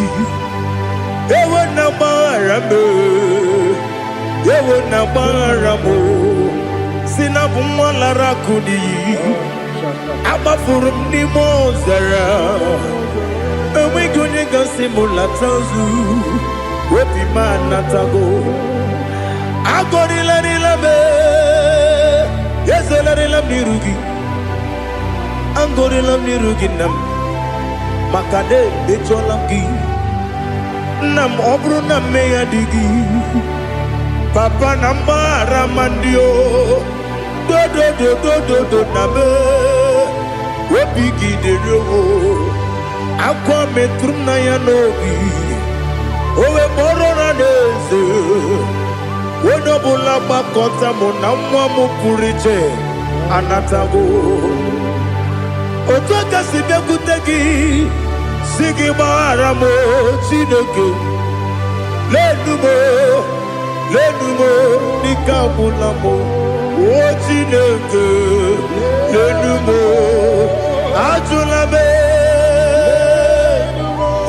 ewe na gbaghara m ewe na gbaghara m si na bụ nwa lara akụ n'iyi agbafuru m n'ime ọzara enweghị onye gasị m lata ozu obi m anatago agọrịlarịla m ezelarịla m n'iru gị agọrịla m n'iru gị nna m maka na emejọla m gị nna m ọ bụrụ na mmehie dị gị papa na mgbaghara ma ndị o dodododododo na me obi gị dịrị o akwa metụrụ m na ya n'obi owe kpọrọ na n'eze onye ọbụla gbakọta mụ na nwa m pụrụ iche anatago otu aka si bịakwute gị si gị gbaghara m Chineke lenumo dịka agwụla m o Chineke lenumo ajụla m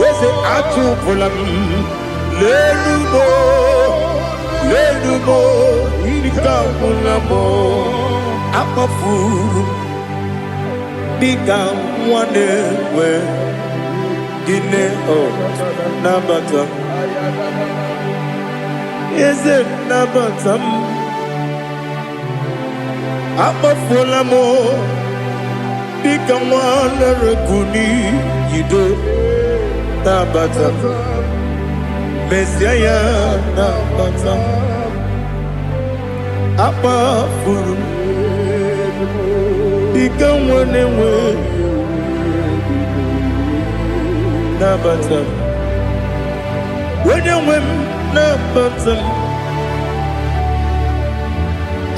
eze atụpụla m lenumo dịka agwụla m akpafuru dịka nwa na-enwe gịnị nabata eze nabata m akpafuola m dịka nwa na-erekuni yido nabata mesia ya nabata akpafuru dịka nwa na-enwe nabata onye nwe m nabata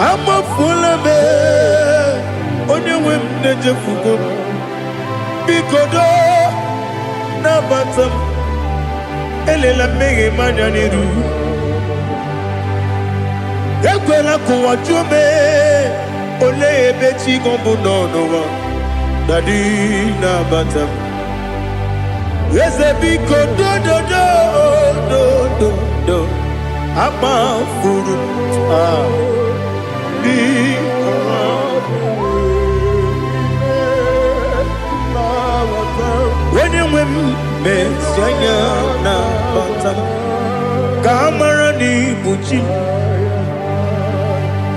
amafuola m onye nwe m na-ejefugo biko do nabata m elela mmehie m anya n'iru ekwela ka ụwa jụọ m olee ebe chi gị bụ n'ụwa dadi nabata m eze biko do akpafuru onye nwe m mesi anya na bata ka amara n'ibu chi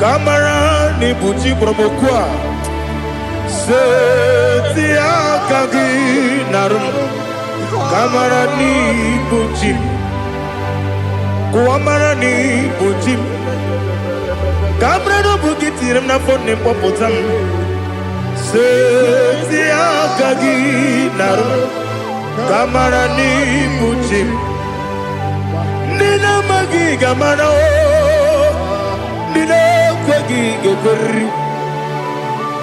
ka amara n'ibu chi kpọrọmokwu a seti aka gị narụ ka amara n'ibu chi kuamara n'ibu chi ka amara n'obu gị tiri m n'afọ nne mkpọpụta m seti aka gị narụ ka amara n'ibu chi ndị na-amaghị ga-amara ndị na-ekweghị ga-ekweriri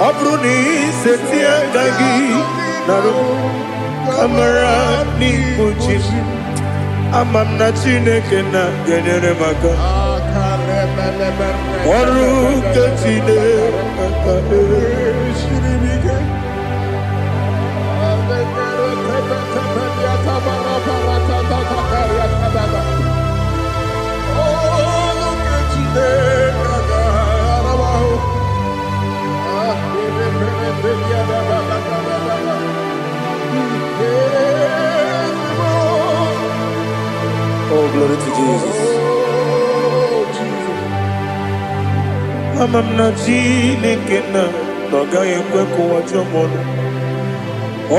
ọ bụrụ na iseti aka gị narụ ka amara n'ibu chi ama m na Chineke na-enyere m aka ọrụ nke Chineke Glory to Jesus. Amam na Chineke na gaghị ekwe ka ụwa jọọ m ọnụ.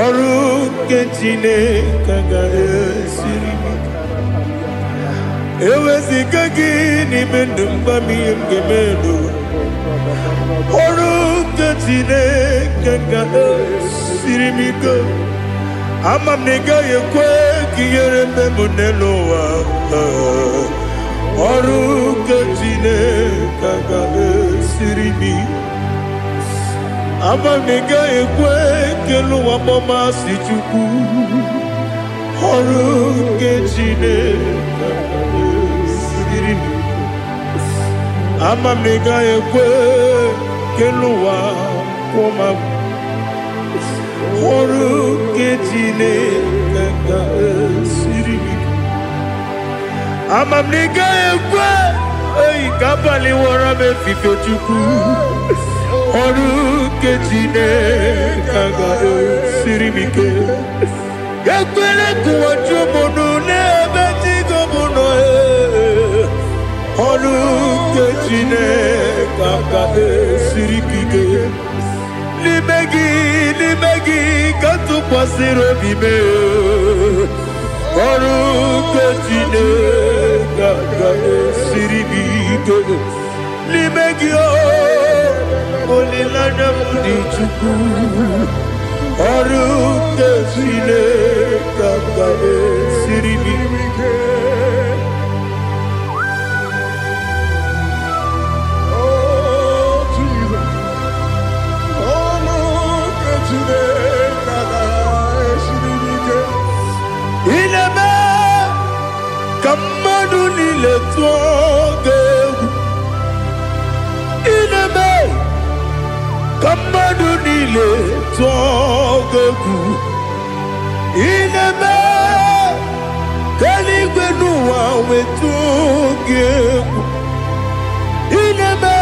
Ọrụ nke Chineke ga-esiri m ike. Eweziga gị n'ime ndụ m, gwa m ihe m ga-eme n'ụwa. Ọrụ nke Chineke ga-esiri m ike. Ama m na ị gaghị ekwe ka ihere eme m n'elu ụwa. Ọrụ nke Chineke ga-esiri m ike. Ama m na ị gaghị ekwe ka elu ụwa gbamasị Chukwu. Ọrụ nke Chineke ga-esiri m ike. Ama m na ị gaghị ekwe ka elu ụwa kwụma m. Ọrụ nke Chineke ga-esiri m ike. Ama m na ị gaghị ekwe ka abalị wara m efife Chukwu. Ọrụ nke Chineke ga-esiri m ike. Ekwere ka ụwa jụọ m ọnụ n'ebe chi gị bụ nọ. Ọrụ nke Chineke ga-esiri gị ike. N'ime gị ka tụkwasịrị obi m. Ọrụ nke Chineke ga-esiri m ike. N'ime gị olileanya m dị Chukwu. Ọrụ nke Chineke ga-esiri m ike. Ị na-eme ka mmadụ niile tụọ gị egwu. Ị na-eme ka mmadụ niile tụọ gị egwu. Ị na-eme ka eluigwe n'ụwa wee tụọ gị egwu. Ị na-eme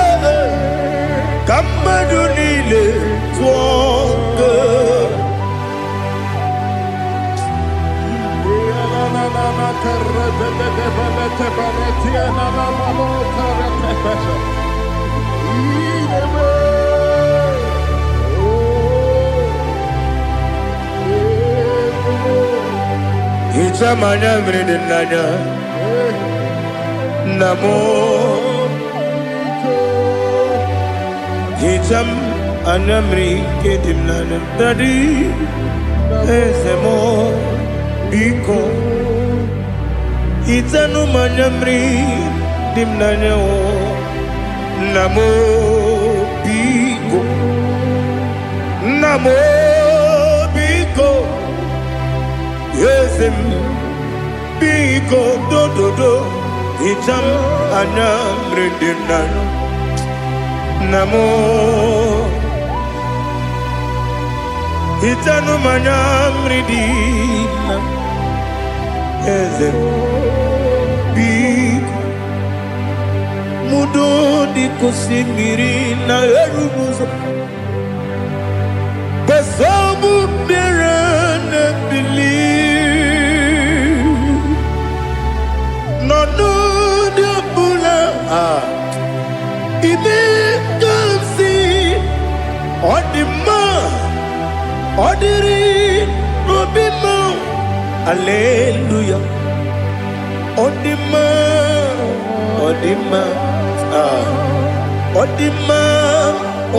ka mmadụ niile tụọ gị egwu. Hicham anya mmiri dị n'anya nna m. Hicham anya mmiri nke dị m n'anya Daddy, eze m biko. Hitanụ m anya mmiri dị m n'anya nna m biko. Nna m biko, eze m biko dododo. Hicham anya mmiri dị m n'anya nna m. Hitanụ m anya mmiri dị na eze m biko. Mudo dị ka osimiri na-eru ụzọ. Besobu mmiri na-ebili. N'ọnụ dị ọbụla ime ka m si ọ dị mma. Ọ dịrị n'obi m. Hallelujah. Ọ dị mma. Ọ dị mma. Ọ dị mma.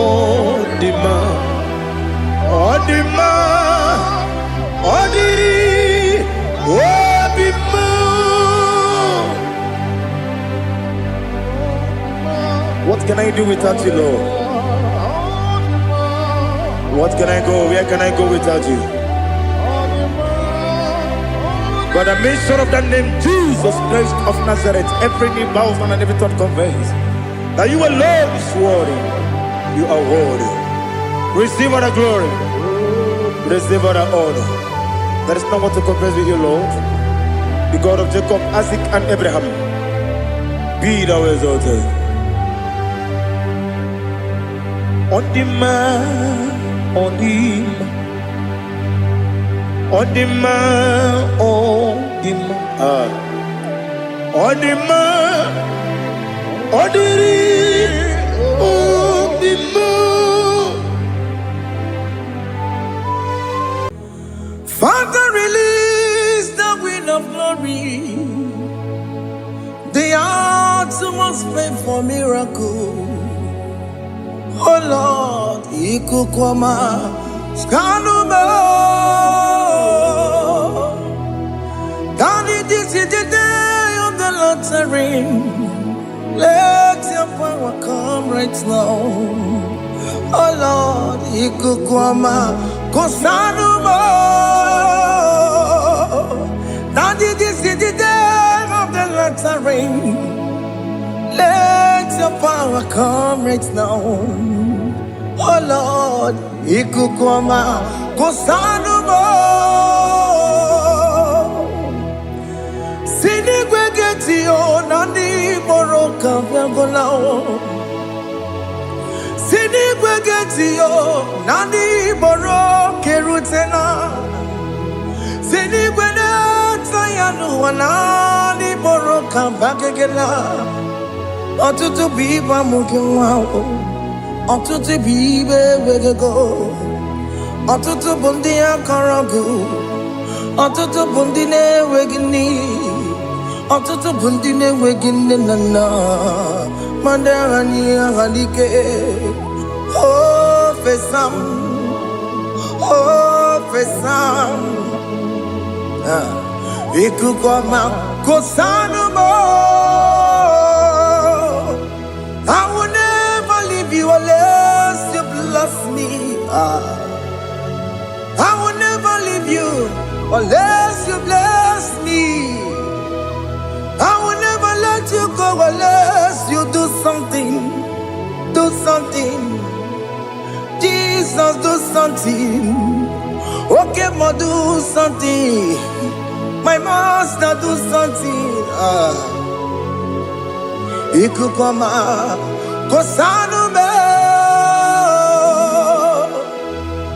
Ọ dị mma. Ọ dị mma. Ọ dịrị obi m. What can I do without you, Lord? What can I go? Where can I go without you? By the mention of that name, Jesus Christ of Nazareth, every knee bows and every tongue confesses that you alone is worthy. You are worthy. Receive all the glory. Receive all the honor. There is no one to confess with you, Lord. The God of Jacob, Isaac, and Abraham. Be thou exalted. On the man, on the man. On the man, on the man. Odima, Odiri, Odima. Father, release the wind of glory. The utmost pray for miracle. Oh Lord, Ikukwama, Skanuma. Daddy, this is the day of the Lord's ring. Let your power come right now. Oh Lord, Ikukwama, Kosanuma. Daddy, this is the day of the Lord's ring. Let your power come right now. Oh Lord, Ikukwama, Kosanuma. Sinigwegetio, Nandi Boroka, Biangolao. Sinigwegetio, Nandi Boroke Rutena. Sinigwena, Tayanu, Nandi Boroka, Bagagela. Ọtụtụ bụ ibe amụghị nwa ahụ, ọtụtụ bụ ibe wegego, ọtụtụ bụ ndị akọrọ gị, ọtụtụ bụ ndị na-enweghị nne, ọtụtụ bụ ndị na-enweghị nne na nna, ma ndị agha n'ihe agha n'ike. O fesam, o fesam, ikuku ọma kosanụ m. I will never leave you unless you bless me. I will never leave you unless you bless me. I will never let you go unless you do something. Do something. Jesus, do something. Okay, ma, do something. My master, do something. Ikukwama, Kosanume.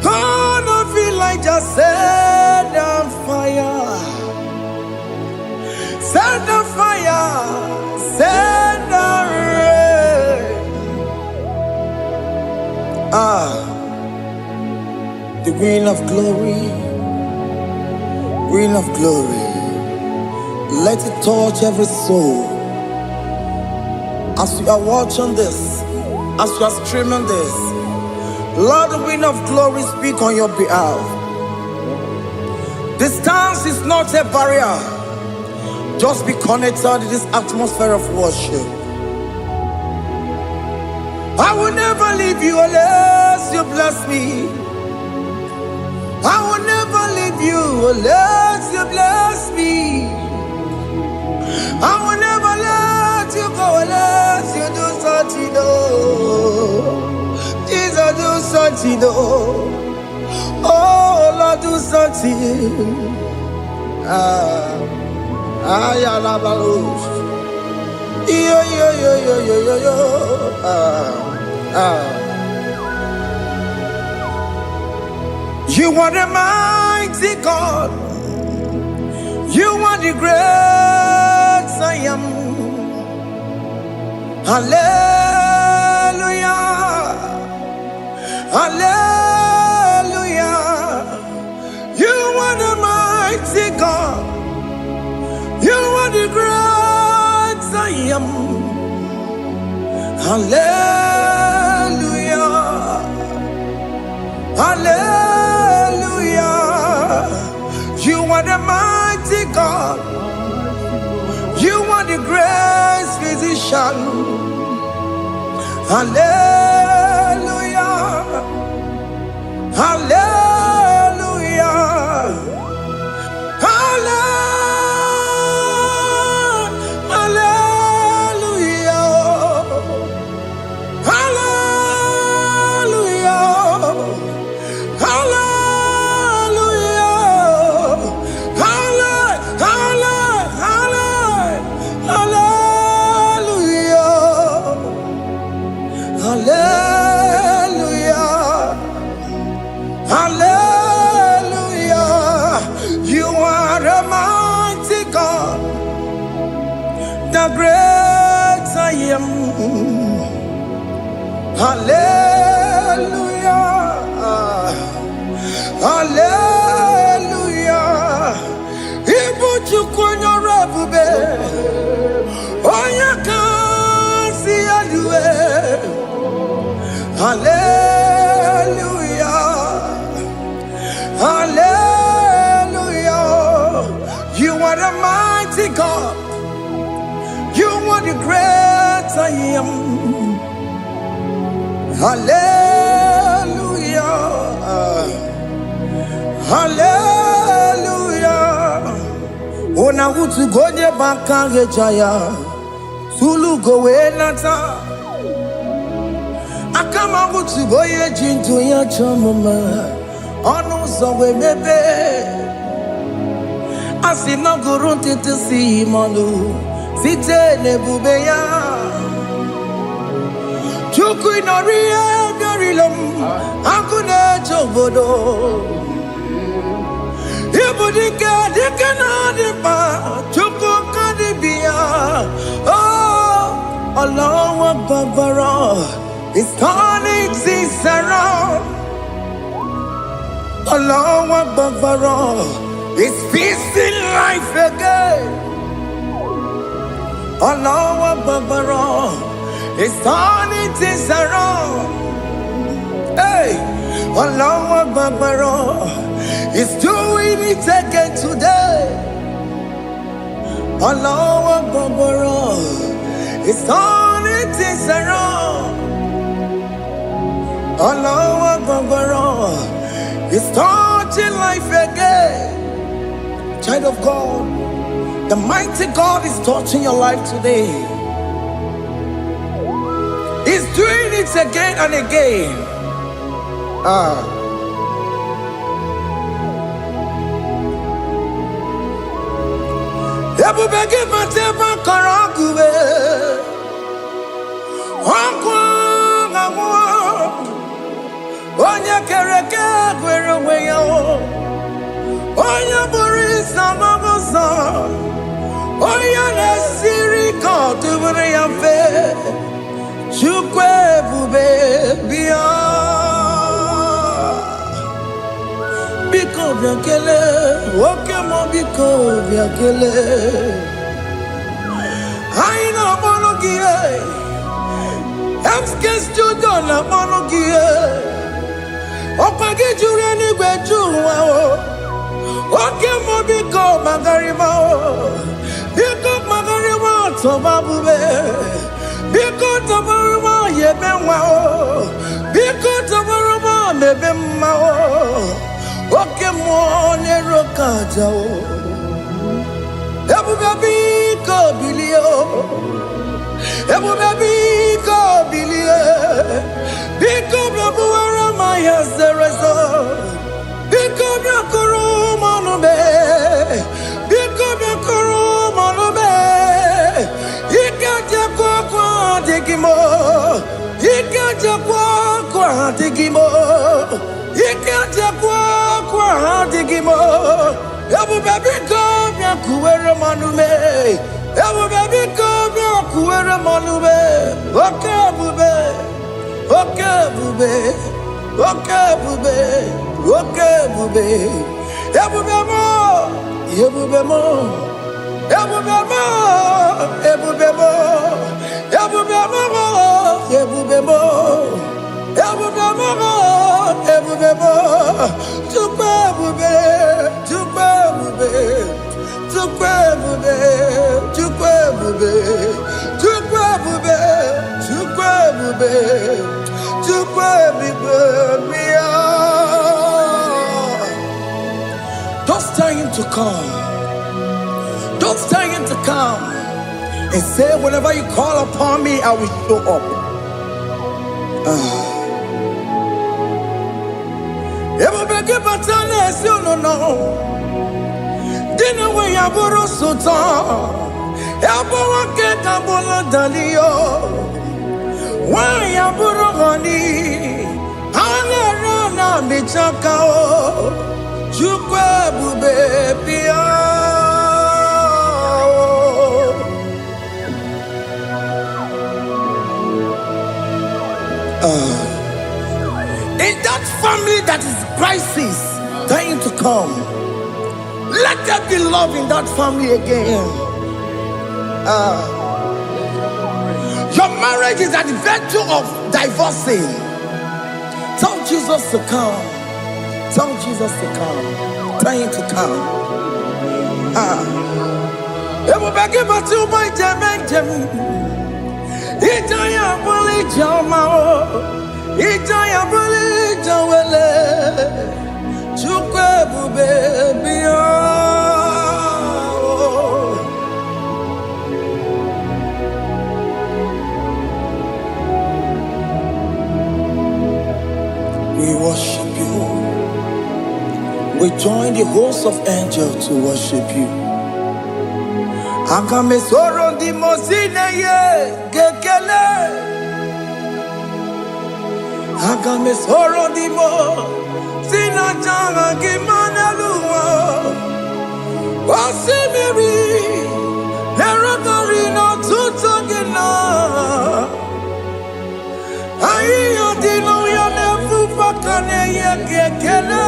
Gonna feel like just set on fire. Set on fire. Set on rain. The wind of glory. Wind of glory. Let it touch every soul. As you are watching this, as you are streaming this, Lord, the wind of glory speak on your behalf. Distance is not a barrier. Just be connected to this atmosphere of worship. I will never leave you unless you bless me. I will never leave you unless you bless me. I will never let you go unless you do something. Jesus, do something. Oh Lord, do something. Ayalabalos. Yo. You are the mighty God. You are the great I am. Hallelujah. Hallelujah. You are the mighty God. You are the great I am. Hallelujah. Hallelujah. You are the mighty God. You are the great physician. Hallelujah. Hallelujah. Hallelujah. Hallelujah. Hallelujah. Ibu chukwanyo rebube. Oya kasi alue. Hallelujah. Hallelujah. You are the mighty God. You are the great I am. Hallelujah. Hallelujah. Ona utu gonye bakange jaya. Sulu gowe nata. Akama utu goye jintu ya chamama. Onu sowe mebe. Asina gurunti tisi manu. Site nebubeya. Chuku inoria garilom. Akune chobodo. Ibudika dikana dipa. Chuku kadibia. Oh, Allah Akbar. It's turning things around. Allah Akbar. It's peace in life again. Allah Akbar. It's turning things around. Hey, Allah Akbar. It's doing it again today. Allah Akbar. It's turning things around. Allah Akbar. It's touching life again. Child of God, the mighty God is touching your life today. He's doing it again and again. Ebubege mateba karagube. Onye kereke gwere onwe ya. Onye bụrụ ịsa magosa. Onye na-esiri ka ọ dịbụrụ ya mfe. Chukwu ebube bịa. Biko bịa kelee. Oke mọ biko bịa kelee. Anyị na-akpọrọ gị MSK studio na-akpọrọ gị ọkwa gị juru eluigwe ju ụwa oke mọ biko magarịma biko magarịma tọba bube biko tọbarịma yebe nwa biko tọbarịma mebe mma oke mọ n'ero kaja ebube biko bilie ebube biko bilie biko bịabuwara ma ya zerezo biko bịakụrụ manube biko bịakụrụ manube ike jekwa kwa adịghị m ike jekwa kwa adịghị m ike jekwa kwa adịghị m ebube biko bịakụwere manube ebube biko bịakụwere manube oke ebube oke ebube oke ebube oke ebube ebube mo ebube mo ebube mo ebube mo ebube mo ebube mo ebube mo ebube mo Chukwu ebube Chukwu ebube Chukwu ebube Chukwu ebube Chukwu ebube Chukwu ebube Chukwu ebube bịa. Don't tell him to come. Don't tell him to come. And say whenever you call upon me, I will show up. Ebube gị bata na-esi ụnụnọ. Dị na nwe ya bụrụ sultan. Ya bụ nwoke ka bụrụ daliyo. Nwaanyị ya bụrụ honey. Ha na-ere na michaka o. Chukwu ebube bịa. family that is crisis, tell him to come. Let there be love in that family again. Your marriage is at the verge of divorcing. Tell Jesus to come. Tell Jesus to come. Tell him to come. We worship you. We join the host of angels to worship you. Agame soro di mosine ye gekele. Agame soro di mo sina janga gimana luwa. Wasimiri neragari no tutogina. Ayo dino ya nefu fakane ye gekele.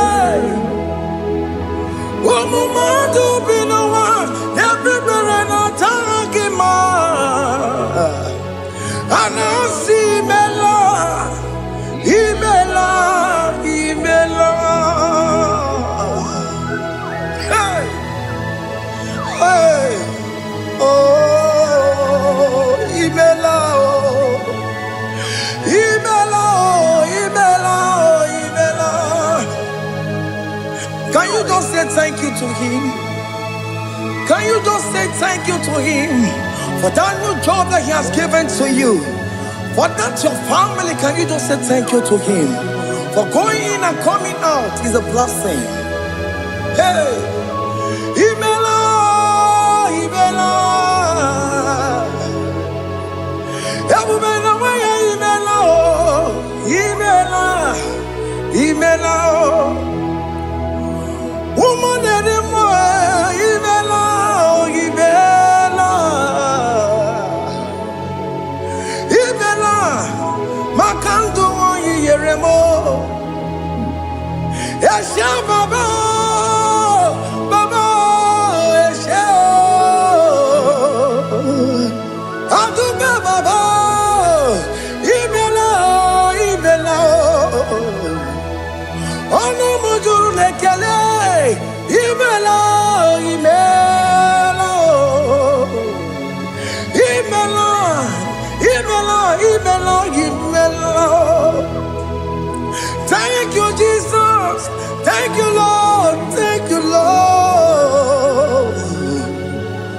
Umumadu binowa everywhere na tangima. Anasi mela, imela, imela. Hey, hey, oh, imela, oh, imela, oh, imela, oh, imela. Can you just say thank you to him? Can you just say thank you to him for that new job that he has given to you? For that your family, can you just say thank you to him? For going in and coming out is a blessing. Hey, Imela, Imela, Imela, Imela, woman anymore, Imela, Imela, Imela, Makandu Yeremo, Yasha Baba, Baba, Yasha, Aduba Baba, Imela, Imela, Ono Mujuru Lekele. Imela, Imela, Imela, Imela, Imela, Imela. Thank you, Jesus. Thank you, Lord. Thank you, Lord.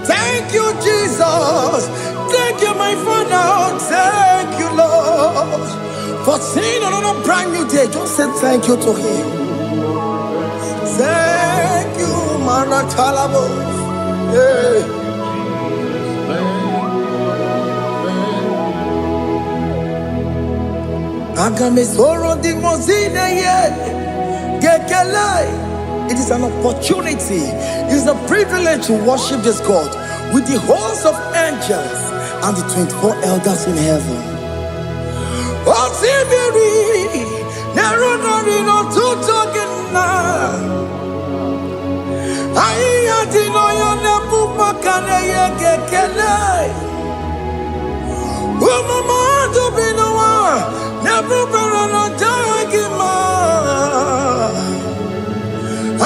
Thank you, Jesus. Thank you, my Father. Thank you, Lord. For seeing another brand new day, just say thank you to him. Thank you, Manatalabo. Yeah. Agame soro di mozine ye gekele. It is an opportunity. It is a privilege to worship this God with the host of angels and the 24 elders in heaven. Osimiri nerunari no tutogina. Aiya dino yo nefu makane ye gekele. Umamadu binowa nefu berana jagima.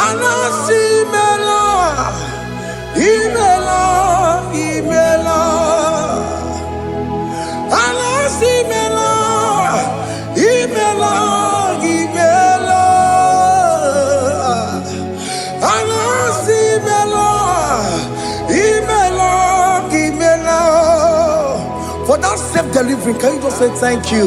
Anasi mela, imela, imela. Anasi mela, imela, imela. Anasi mela, imela, imela. For that self-delivery, can you just say thank you?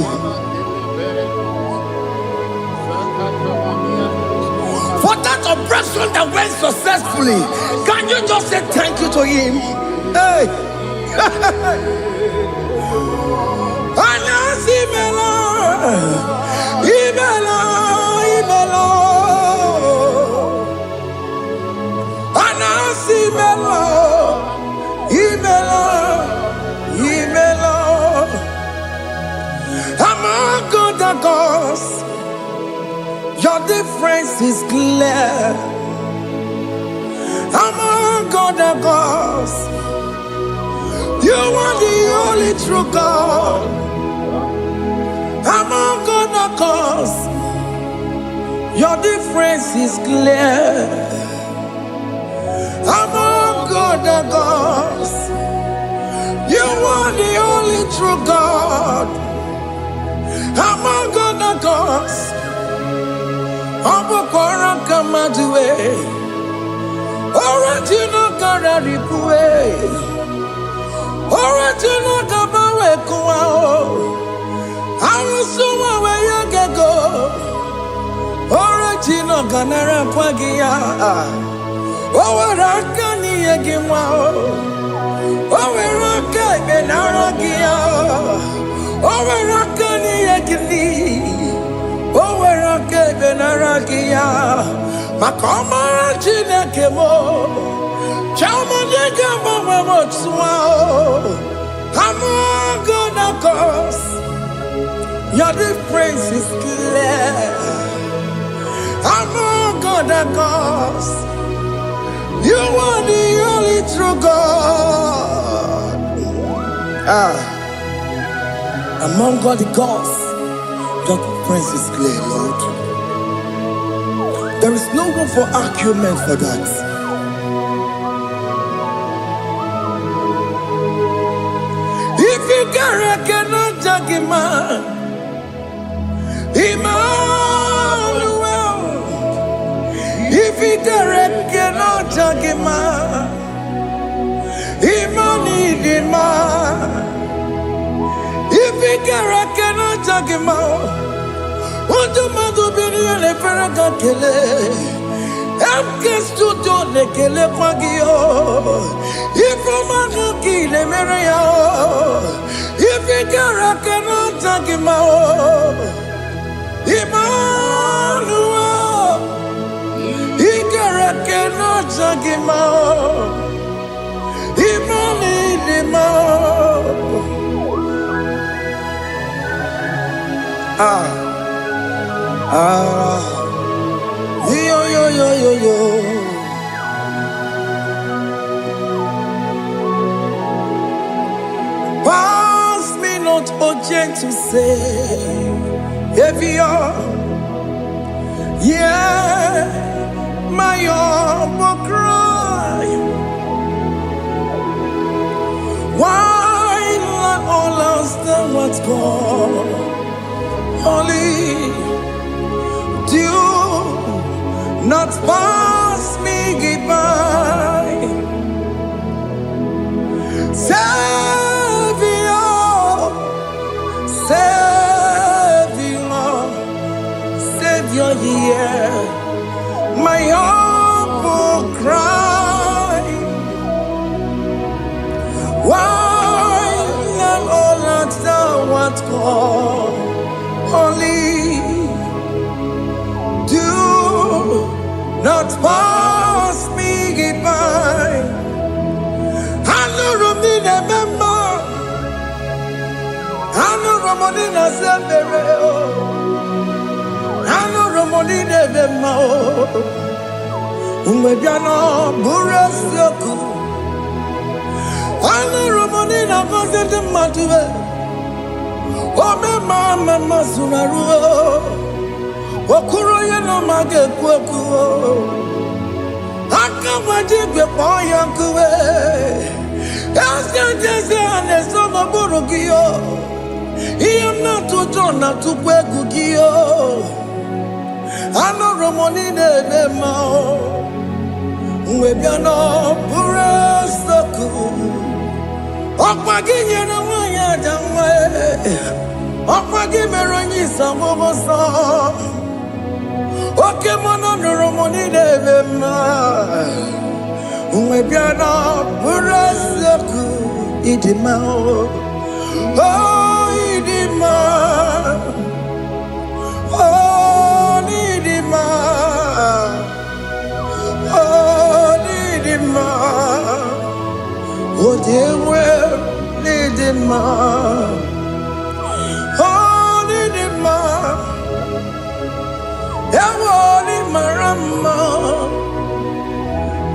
For that operation that went successfully, can you just say thank you to him? Hey. Anasi mela, imela, imela. Anasi mela, imela, imela. Among the gods, you're difference is clear. Among God and gods, you are the only true God. Among God and gods, your difference is clear. Among God and gods, you are the only true God. Among God and gods, Abukora Kamadue, Original Kararipue, Original Kabawe Kuao, Arusuma Wayagago, Original Ganara Pagia, Owarakani Yagimao, Owaraka Benaragia, Owarakani Yagini. Owerake benaragia, makoma chine kemo, chama nega mama motswao. Among God and gods, your difference is clear. Among God and gods, you are the only true God. Among God and gods, your difference is clear, Lord. There is no room for argument for that. If you cannot judge him, Emmanuel. If you cannot judge him, Emmanuel. If you cannot judge him, what do you do? Le Ferraga Kele, Amkestu le Kele Pagio, if you Manaki le Merea, if you cannot take him out, Emmanuel, he cannot take him out, Yo. Pass me not, O gentle Savior. Yeah, my humble cry. Why not all else than what's gone? Only do not pass me by. Savior, hear my humble cry. Why not all that thou art called? Only do not pass me by. I know Romina member. I know Romonina Sembereo. I know Romonina member. Umbebiano Burasioku. I know Romonina Gozet Matue. Oh, mama Sunaru. Okuro yeno mage kweku. Akamajibe poyankuwe. Yasjeze anesono burugio. Iyamna tutona tukwegugio. Ano romonine bemao. Mwebiano burasoku. Okwaginye na wanya jamwe. Okwagimeronyi sambobosa. Oke mono romoni devema, umwebiana buraseku idima oh idima oh idima oh idima oh dewe idima oh idima. Ewoli marama.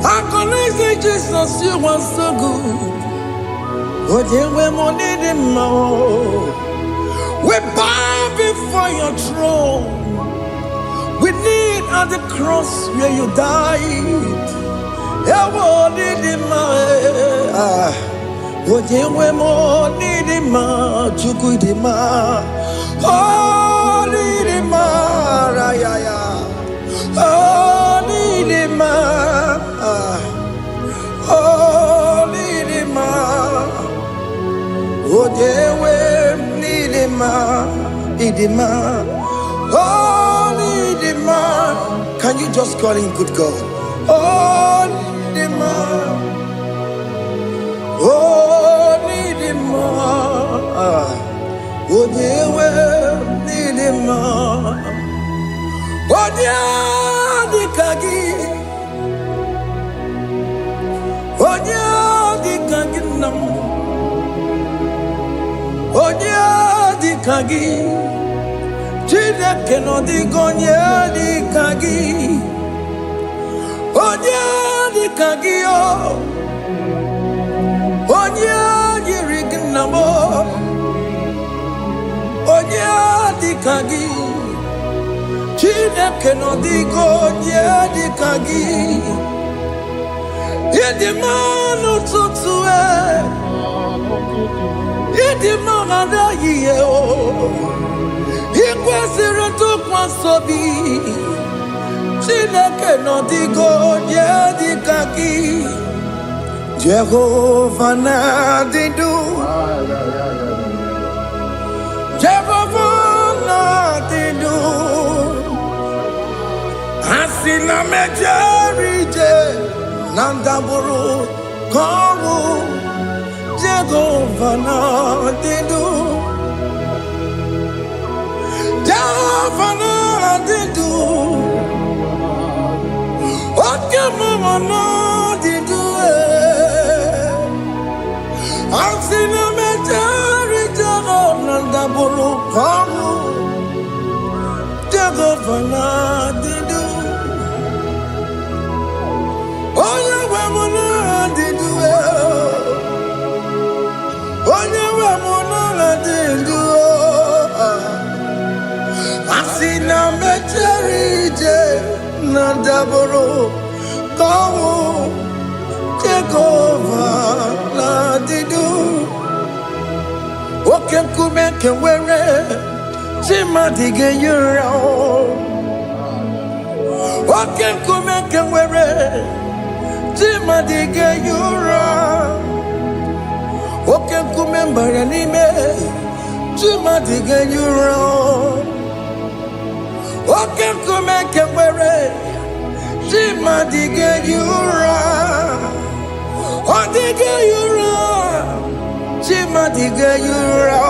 I can say Jesus, you are so good. Oh, dear, we need him more. We bow before your throne. We need at the cross where you died. Ewoli marama. Oh, dear, we need him more. Chukudima. Oh, need him more. Oh, need him more. Oh, Nidima, oh, Dewe, Nidima, Nidima, oh, Nidima. Can you just call him good God? Oh, Nidima, oh, Nidima, oh, Dewe, Nidima, oh, Dewe, Kagi. Onya di kaginam, onya di kagi, chile keno di gonya di kagi, onya di kagi o, onya di rignamo, onya di kagi, chile keno di gonya di kagi. Yedimano tutue, yedimano da yeo, ikwesiri tukwa sobi, Chineke no digo yedikaki, Jehovah na didu, Jehovah na didu, asina mejerije. Nandaburu Kawu Jehovah na didu, Jehovah na didu, Okemama na didu, Asina mejari Jehovah Nandaburu Kawu Jehovah na didu. Onye we muna didu, onye we muna didu. Asina mecherije na daboro kawu Jehovah na didu. Oke kume kewere chima dige yura. Oke kume kewere Chima dige yura, oke kumembara nime. Chima dige yura, oke kumekewere. Chima dige yura, odige yura. Chima dige yura,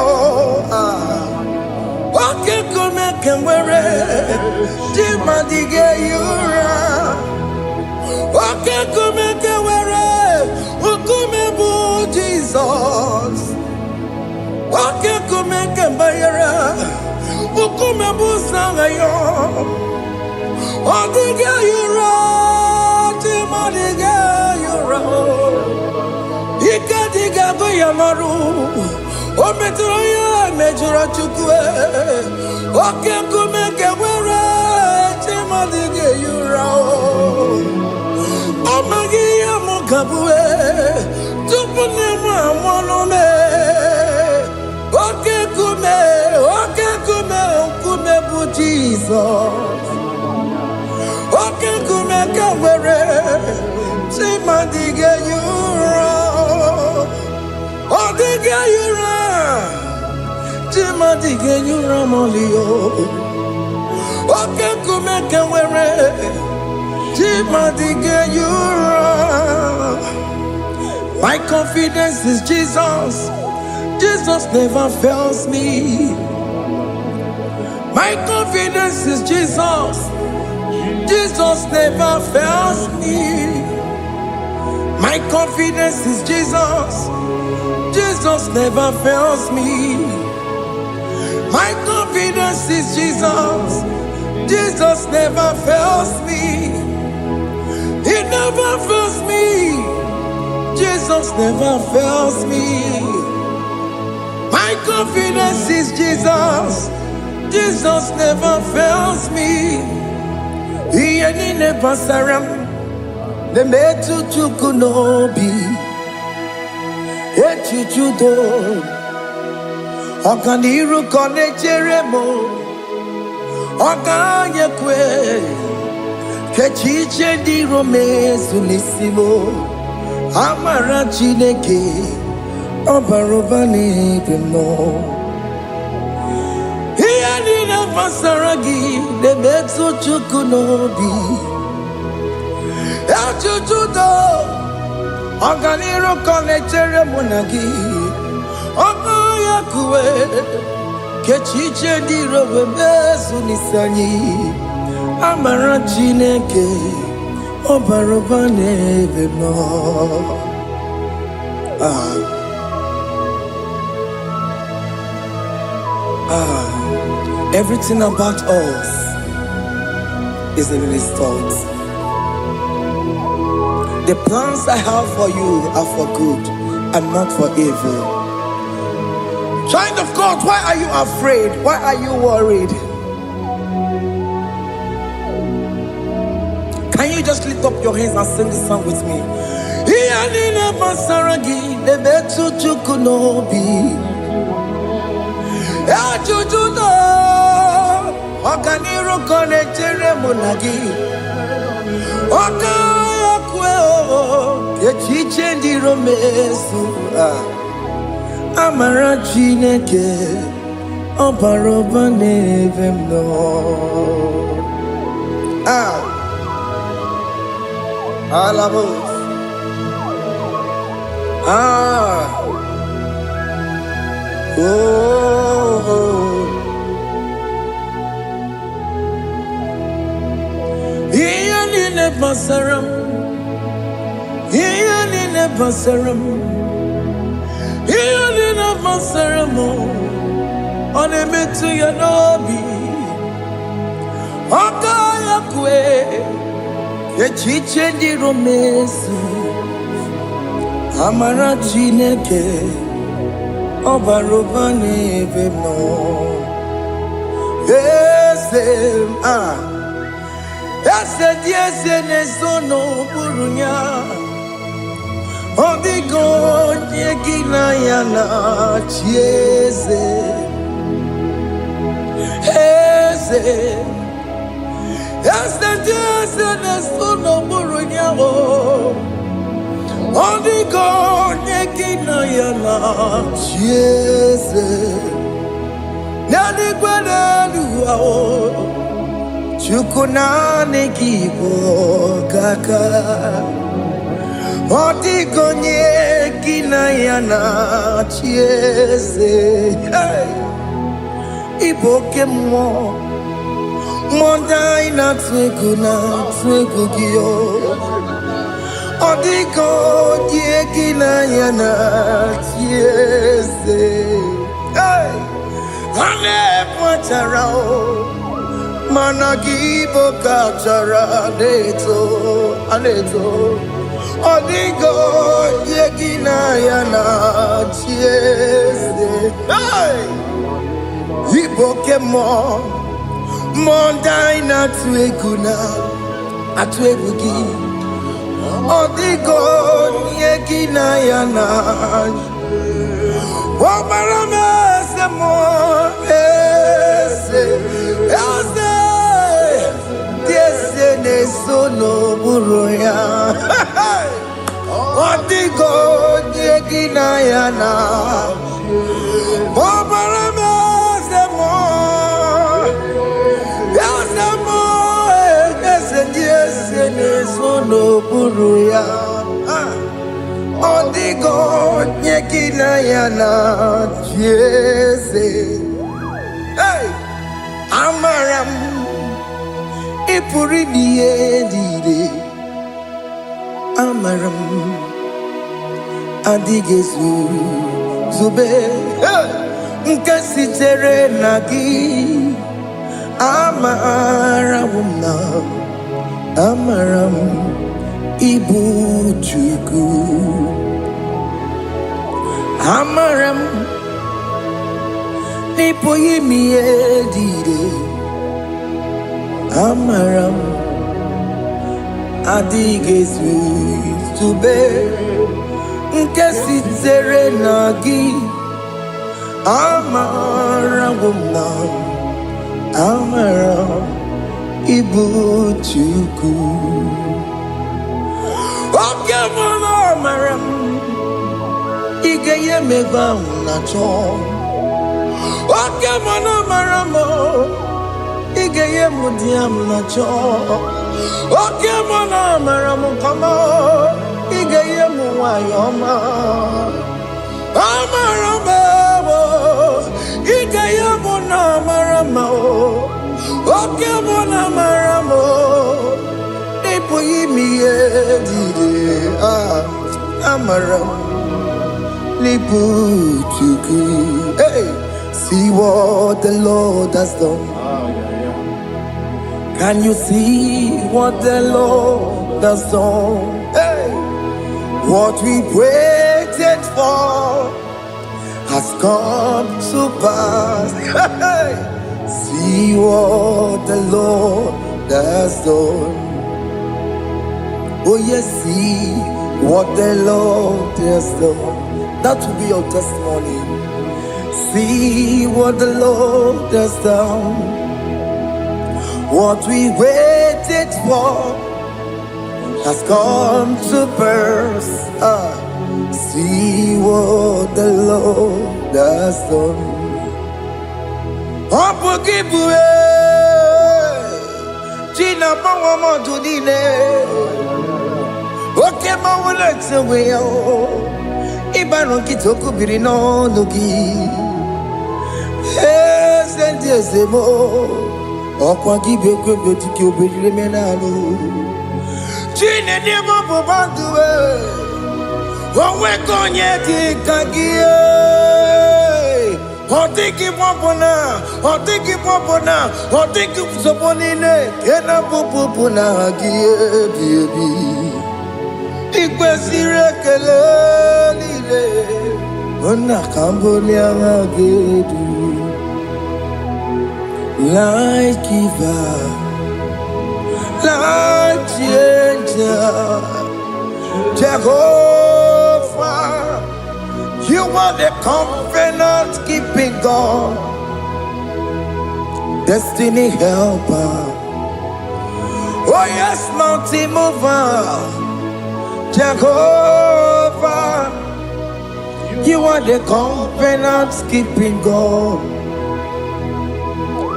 oke kumekewere. Chima dige yura. Oke kumeke were, ukume bu Jesus. Oke kumeke bayara, ukume bu sangayo. Odige yura, timadiga yura. Ika diga goyamaru, ometro ya mejura chukwe. Oke kumeke were, timadiga yura. Amagia mukabue, tupune mwanome. Oke kume bu Jesus. Oke kume kawere, chima dige yura. Odige yura, chima dige yura molio. Oke kume kawere. My confidence is Jesus. Jesus never fails me. My confidence is Jesus. Jesus never fails me. My confidence is Jesus. Jesus never fails me. My confidence is Jesus. Jesus never fails me. He never fails me. Jesus never fails me. My confidence is Jesus. Jesus never fails me. He ain't never saram. The metu chukunobi. Echuchudo. Okaniru kone cheremo. Oganye kwe. Kechiche di rome sunisimo. Amara chineke. Obarobani bimo. Hiya nina pasaragi. De metu chukunobi. Echuchudo. Oganiru kone cheremo nagi. Oganye kwe. Kechiche di robe mesu nisanyi. Amara chineke obaroba nebe mo. Everything about us is in His thoughts. The plans I have for you are for good and not for evil. Child of God, why are you afraid? Why are you worried? Can you just lift up your hands and sing this song with me? Amara chineke obaroba nevem no. Alamos. Iyanine basaram. Iyanine basaram. Iyanine basaram. Onemetu yanobi. Okaya kwe. Echiche di romesu. Amara chineke obaroba nebe no. Ese diese nesono burunya. Odigo nyegina yana chieze. Ese diese nesono burunya o. Odigo nyegina yana chieze. Nani gwenelu o. Chukuna negibo kaka. Odigo nyegina yana chieze. Iboke mo. Monda ina twegu giyo. Odigo nyegina yana chieze. Ane mwachara o. Managibo kachara aneto. Odigo yegina yana chieze. Iboke mo. Monda ina tweguna. Atwegugi. Odigo yegina yana. Wamarame se mo. Diese nesono buruya. Odigo nyegina yana. Wamarame se mo. Diese nesono buruya. Odigo nyegina yana. Jeze. Amaram ipuri niye dide. Amaram adigezu zube. Nkasi tere nagi Amaramna, Amaram, Igbo Chuku, Amaram, Nipoyimi Edide, Amaram, Adigesu Tube, Nkesitere Nagi, Amaramna, Amaram, Igbo Chuku. Okay, Amaram, Igeye Meba Nacho. Okay, Amaram, Igeye Mudiam Nacho. Okay, Amaram, come on, Igeye Muayoma. Amaram, Igeye Munamaramo. Okay, Amaram. Amaram, hey, see what the Lord has done. Can you see what the Lord has done? Hey, what we waited for has come to pass. Hey, see what the Lord has done. Oh yes, see what the Lord has done. That will be your testimony. See what the Lord has done. What we waited for has come to pass. See what the Lord has done. Gina Bawa Okay, my words away. Ibano Kitoku Birino Nugi. Yes, and yes, mo. Okwa give you good to kill Bimenano. Gina Demo Banduwe. One week on yet, Kagia. Or take him up on or take him up on or take him Soponine. Kena Pupuna, baby. Ikwesire kelele ona kambolia gedu like giver like changer Jehovah, you are the covenant keeping God, destiny helper. Oh yes, mountain mover, Jehovah, you are the covenant keeping God,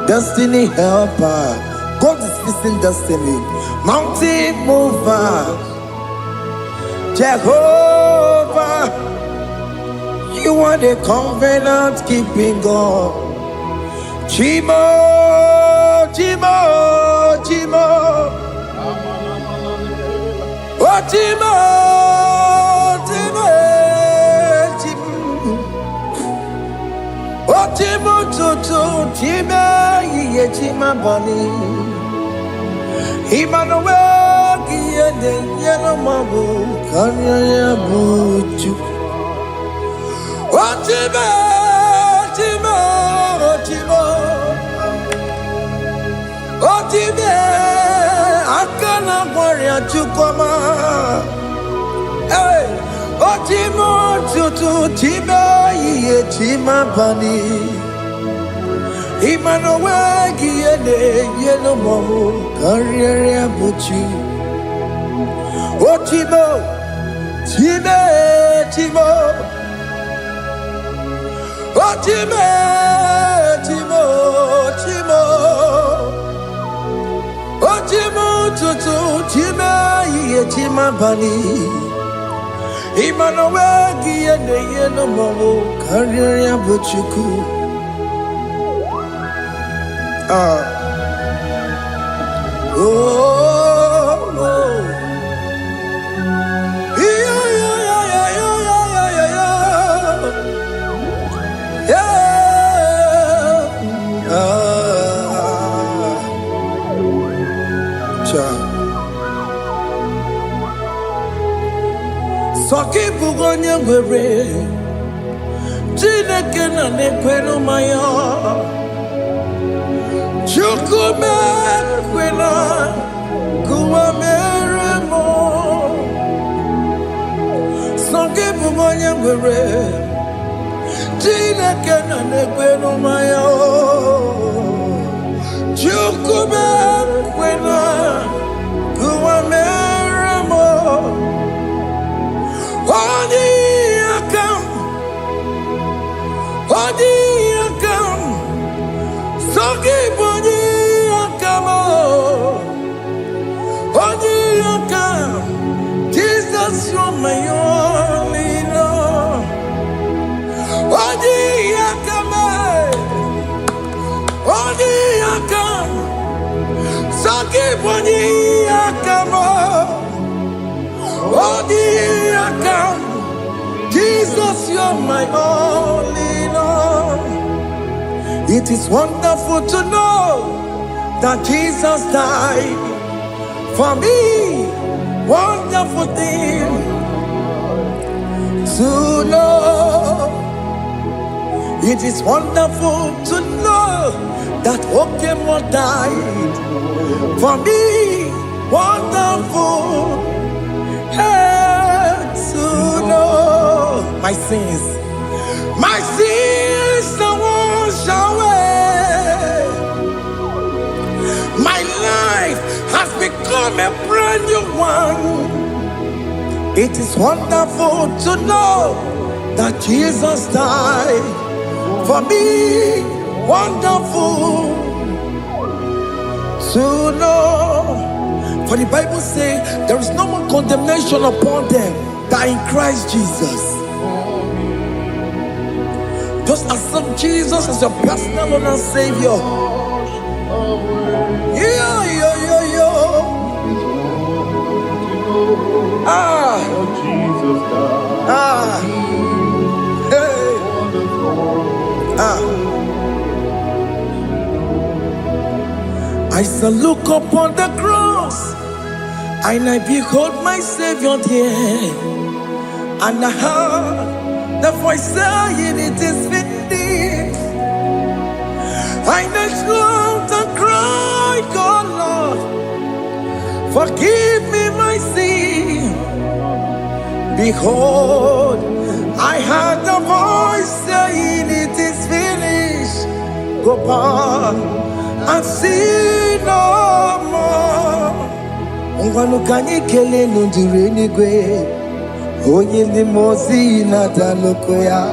destiny helper. God is fixing destiny. Mountain mover, Jehovah, you are the covenant keeping God. Chimo, Chimo, Chimo. Oh, Chimo, Chimo, Chimo. Oh, Chimo, Chimo, Chimo, Ye Chima Bani. Emmanuel, Kiende, Yellow Mabu, Kanya Buchu. Oh, Chimo, Chimo, Chimo. Oh, Chimo, Akana Warrior Chukoma. Hey, oh, Chimo, Chutu, Chimo, Ye Chima Bani. Emmanuel, Kiende, Yellow Mabu, Kanya Buchu. Oh, Chimo, Chimo, Chimo. Oh, Chimo, Chimo, Chimo. Oh, Chimo, Tutu, Chimo, Ye Chima Bani. Emmanuel, Kiende, Yellow Mabu, Kanya Buchuku. Oh, oh. Yeah, yeah, yeah, yeah, yeah, yeah, yeah, yeah. gị bụ onye nwere Chineke na na-ekwere maya Chukwu mekwela Kuwa mere mo So gị bụ onye nwere Chineke na na-ekwere maya Chukwu mekwela Kuwa mere mo Odi akam Sogi bodi akam Odi akam Jesus you're my only Lord Odi akam Sogi bodi akam Odi akam Jesus, you're my only Lord. It is wonderful to know that Jesus died for me. Wonderful thing to know. It is wonderful to know that Okemo died for me. Wonderful to know my sins are washed away. My life has become a brand new one. It is wonderful to know that Jesus died for me. Wonderful to know. For the Bible says there is no more condemnation upon them that in Christ Jesus. Just accept Jesus as your personal Lord and Savior. I shall look upon the cross and I behold my Savior there, and I heard the voice saying, "It is finished." I knelt down and cried, "God, Lord, forgive me my sin." Behold, I heard the voice saying, "It is finished." Go back and sin no more. Ungwanu kanyi kele nundure nigwe Oye ni mozi na daloko ya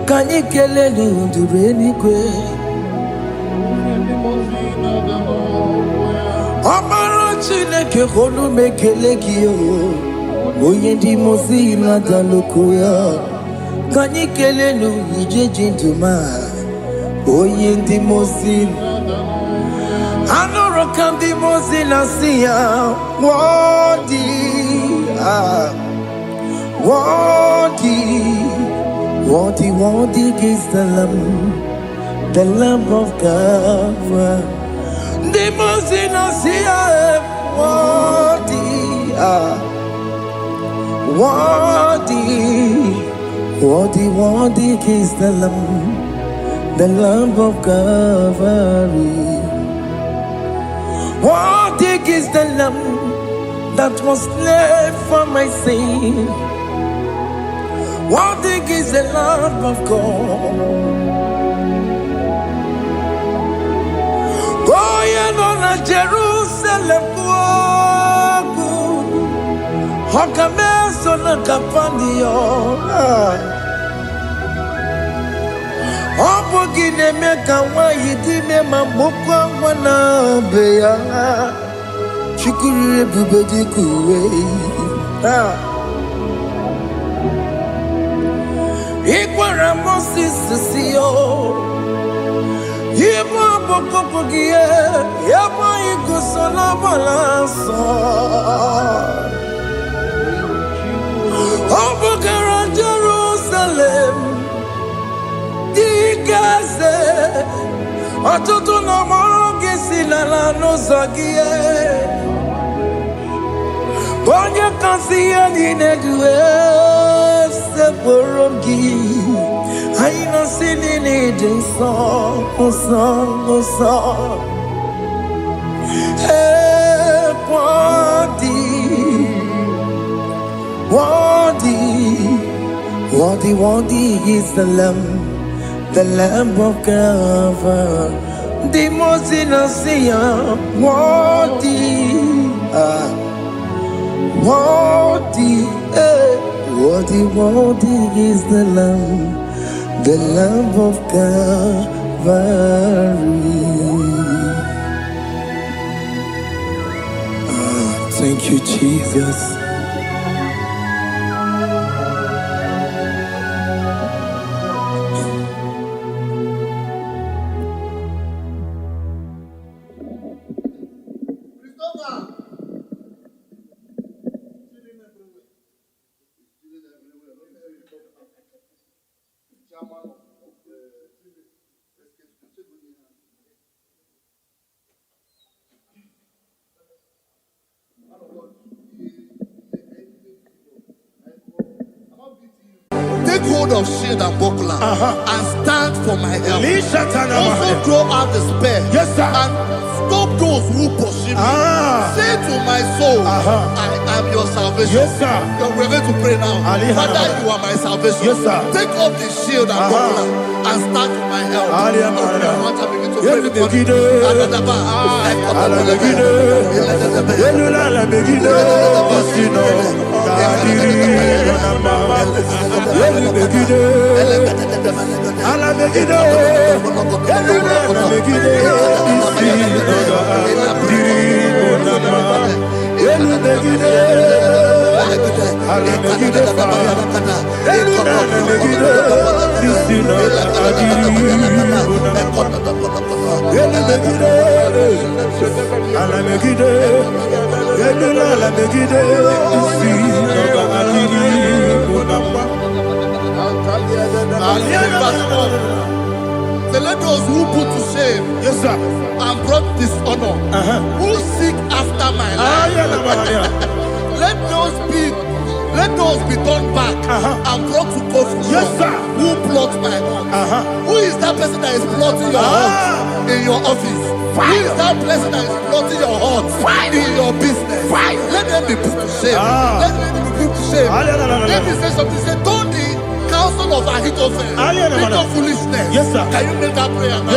Kanyi kele nundure nigwe Amara Chineke honu mekele kiyo Oye ni mozi na daloko ya Kanyi kele nu ije jinduma Oye ni mozi Anoro kandi mozina siya Worthy is the Lamb of God. The mozina siya worthy is the Lamb of God. Worthy is the Lamb that was slain for my sin. Worthy is the Lamb of God. Going on a Jerusalem, Hokameso na kapandio. Opogine meka wa yidime mamukwa wana beya. Chukuri bubedi kuwe. Ikwara Moses siyo. Yema bokopogie. Yema igusola balanso. Opogara Jerusalem. Digaze. Atutu na morongi silala no zagie. onye kasị ihe niile dị sepụrụ gị anyị nọsị niile dị nsọ nsọ nsọ worthy is the Lamb of God, the most innocent, worthy is the Lamb of God. Thank you, Jesus. Take hold of shield and buckler and stand for my help. Also throw out despair and stop those who pursue me. Say to my soul, I am your salvation. We're going to pray now. Father, you are my salvation. Take off the shield and buckler and stand for my help. Let those who put to shame and brought dishonor, who seek after my life, let those be turned back and brought to confusion. Who plot my heart? Who is that person that is plotting your heart in your office? Who is that person that is plotting your heart in your business? Let them be put to shame. Let them be put to shame. Let me say something. Say, don't the counsel of Ahithophel, bit of foolishness. Can you make that prayer now?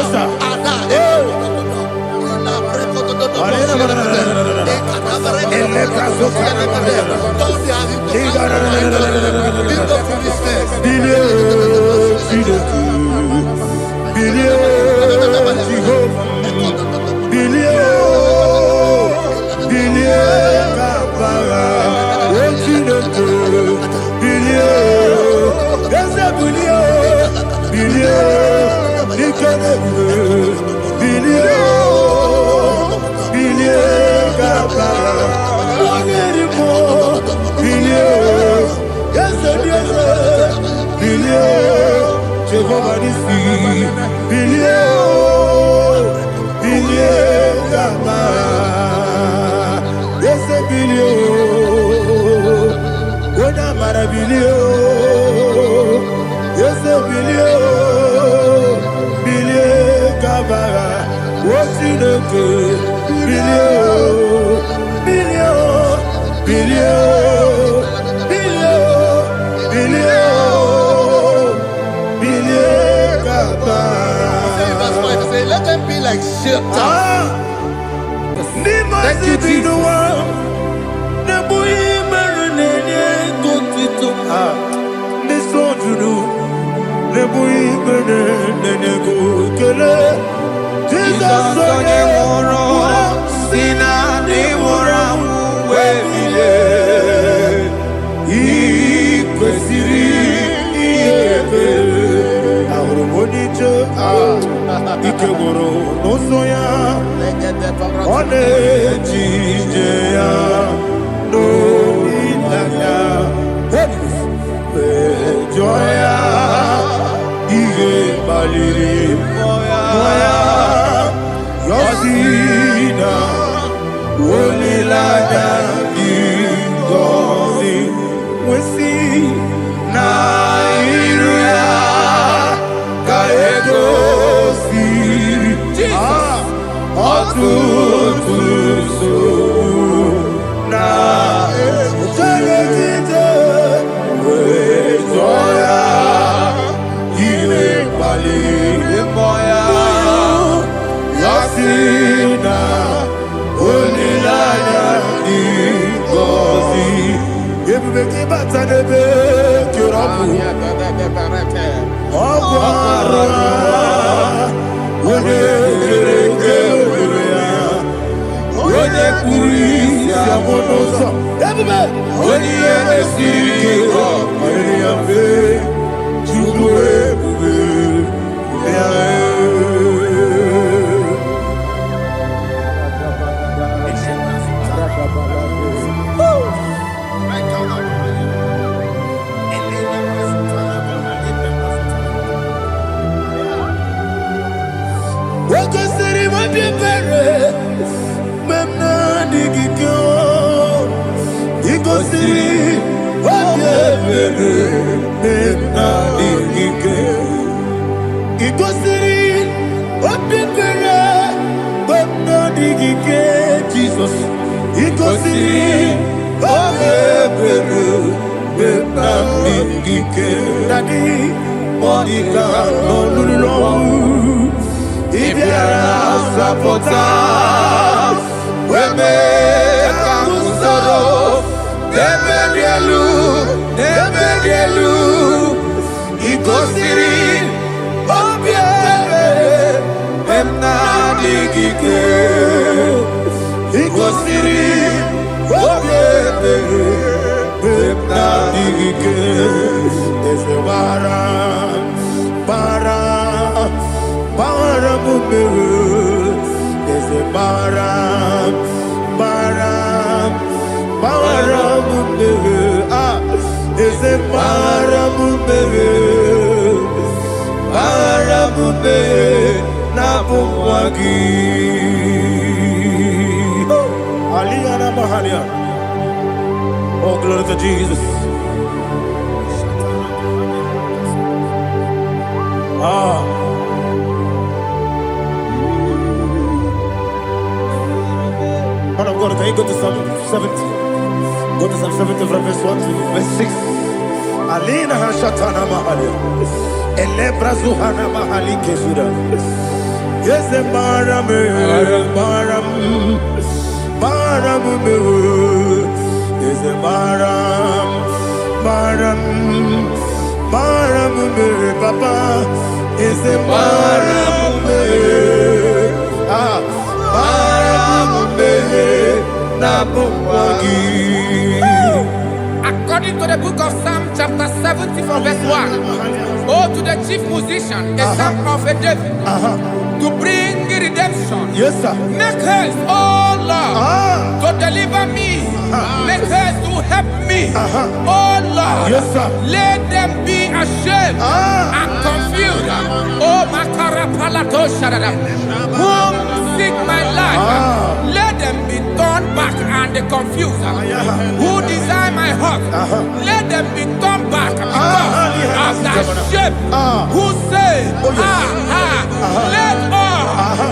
Let them be like shelter. Thank you, Jesus. na iruya kaegosi otutuso na etelejide wejoya ile pali moya yasina onilaya ngozi ebubeki batanebe kirabu ọgbara onye gerege onye kpuru isi amụ n'ụzọ ebube onye ihe na-esiri ike ọkpara ya mfe chukwu ebube ya Wakasiri mabibere memna digikyo ikosiri mabibere memna digikyo ikosiri mabibere memna digikyo Jesus ikosiri mabibere memna digikyo Daddy Monica no Ibiara sapota weme kamusoro debedielu ikosiri obiere emna digike ikosiri obiere emna digike ezebara there's a baram, there's a baramumbe, napumwagi. Aliyana Mahalia. Oh, glory to Jesus. Man of God, can you go to Psalm 70? Go to Psalm 70 from verse 1 to verse 6. Alina Hashatana Mahalia. Elebra Zuhana Mahali Kesura. Yes, the Baram. Yes, the Baram. Papa. Yes, the Baram. According to the book of Psalm chapter 70 from verse 1, oh, to the chief musician, a psalm of a David, to bring redemption. Yes, sir. Make haste, oh Lord, to deliver me. Make haste to help me. Oh Lord, yes, sir. Let them be ashamed and confused. Oh, Makara Palato Shadada, whom seek my life, let them be turned back and confused. Who desire my heart, let them be turned back because of that shame. Who say, let all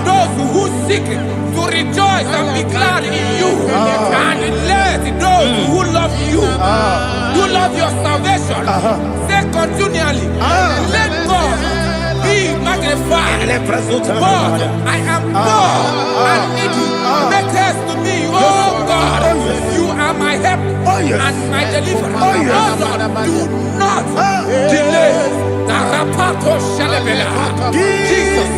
those who seek to rejoice and be glad in you, and let those who love you, who love your salvation, say continually, let God be magnified. God, I am poor and needy. Make haste to me, oh God. You are my help and my deliverer. Oh Lord, do not delay. Tarapato Shalabela. Jesus.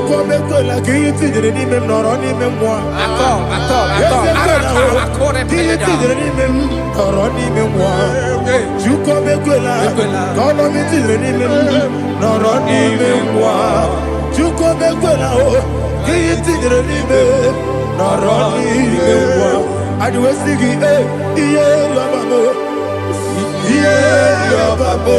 Chukomekwela ki tidire ni mem noro ni mem wa. Ki tidire ni mem noro ni mem wa. Chukomekwela kono mi tidire ni mem noro ni mem wa. Chukomekwela o ki tidire ni mem noro ni mem wa. Adiwe sigi iye yabamo. Iye yabamo.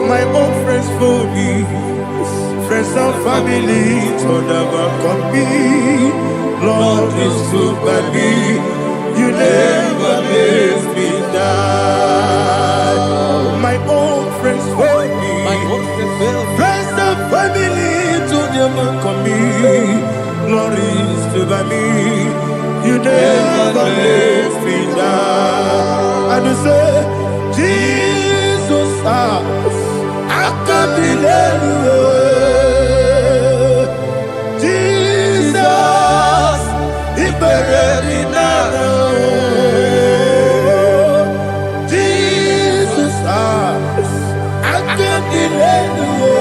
My own friends for me, friends and family told never come me. Lord is good by me, you never let me die. My own friends for me, friends and family told never come me. Lord is good by me, you never let me die. And you say, Jesus, I can't believe you. Jesus, He buried in Jesus, I can't believe you.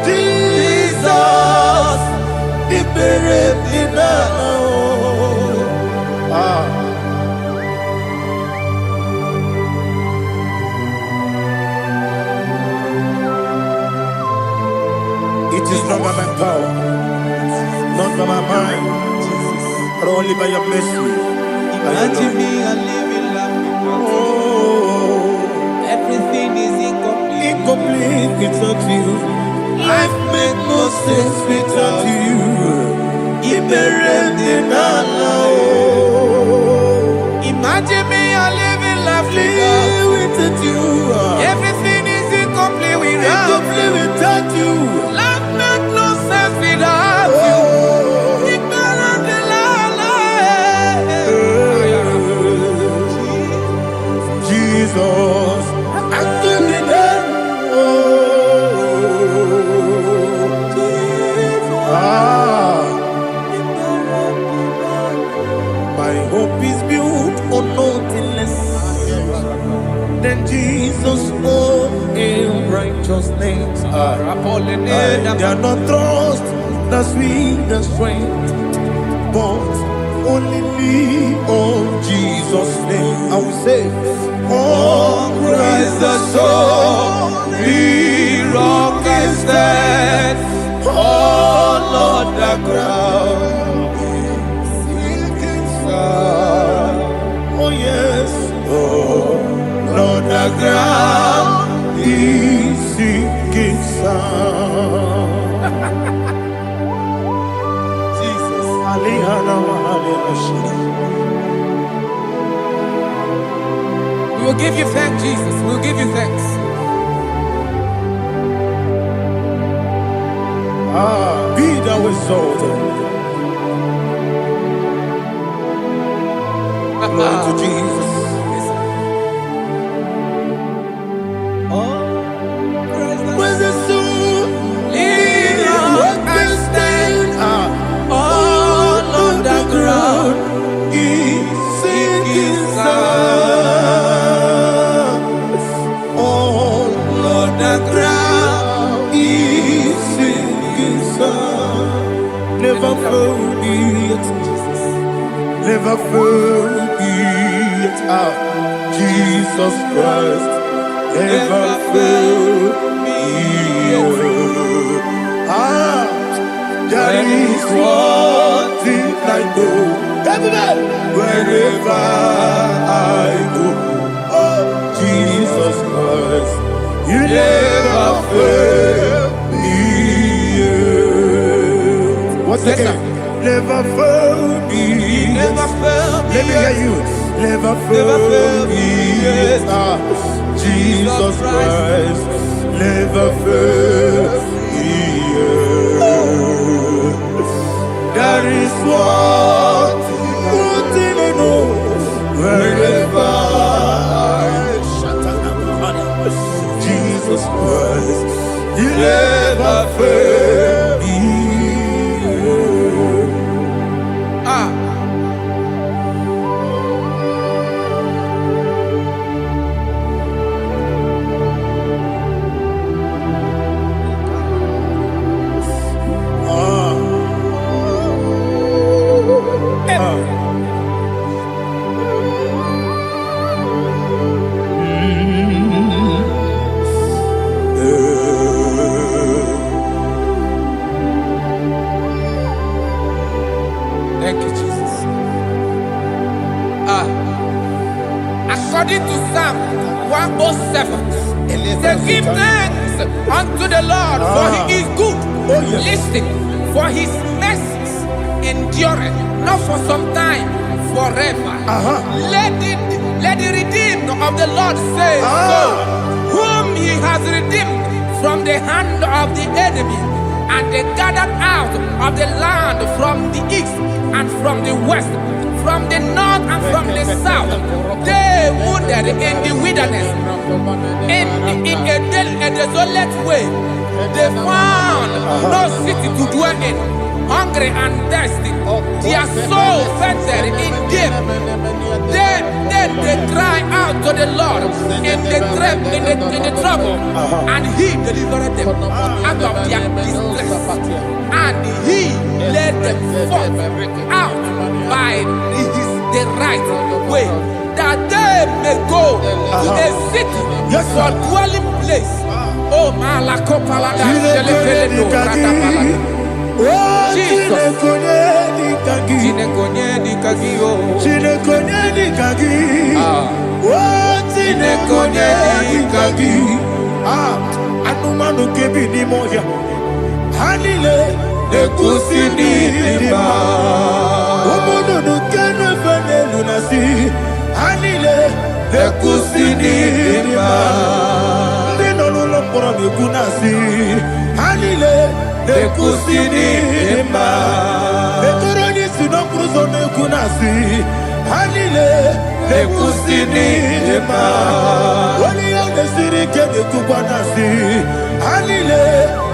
Jesus, He buried in It is not by my power, not by my mind, but only by your mercy. Imagine me a living life. Everything is incomplete. Incomplete without you. Life makes no sense without you. Imagine me a living life without you. Everything is incomplete without you. Life makes no sense without you. Jesus, I give it my hope is built on nothing less than Jesus' own righteousness. They are not trust the sweetest strength, but only me on Jesus' name. I will say, on Christ the solid rock is stand. Oh Lord, the ground is sinking sand. Oh yes, oh Lord, the ground is sinking sand. Jesus, We will give you thanks, Jesus. We will give you thanks. Be thou exalted. Glory to Jesus. Jesus Christ never failed me. There is one thing I know. Wherever I go, oh Jesus Christ, you never fail me. What's again? Never fail me. Never fail me. Let me hear you. Never fail me. Jesus Christ, never fail me. There is one thing I know. Wherever Jesus Christ, you never fail me. Thank you, Jesus. According to Psalm 107, say, give thanks unto the Lord, for he is good. Listen, for his mercies endureth, not for some time, forever. Let the redeemed of the Lord say so, whom he has redeemed from the hand of the enemy, and they gathered out of the land from the east and from the west, from the north and from the south. They wandered in the wilderness, in a desolate way. They found no city to dwell in, hungry and thirsty. Their soul fainted in deep. Then they cry out to the Lord in the trouble, and he delivered them out of their distress. And he led them forth out by the right way, that they may go to a city for dwelling place. Oh, Malakopalada, Jesus. Anumanu kebi ni moya. Hanile nekusini lima. Omono nukene fene lunasi. Hanile nekusini lima. Nino lulopora nukunasi. Hanile nekusini lima. Netoroni sinokruzo nekunasi. Hanile nekusini lima. Wali yane sirike nekubanasi. Hanile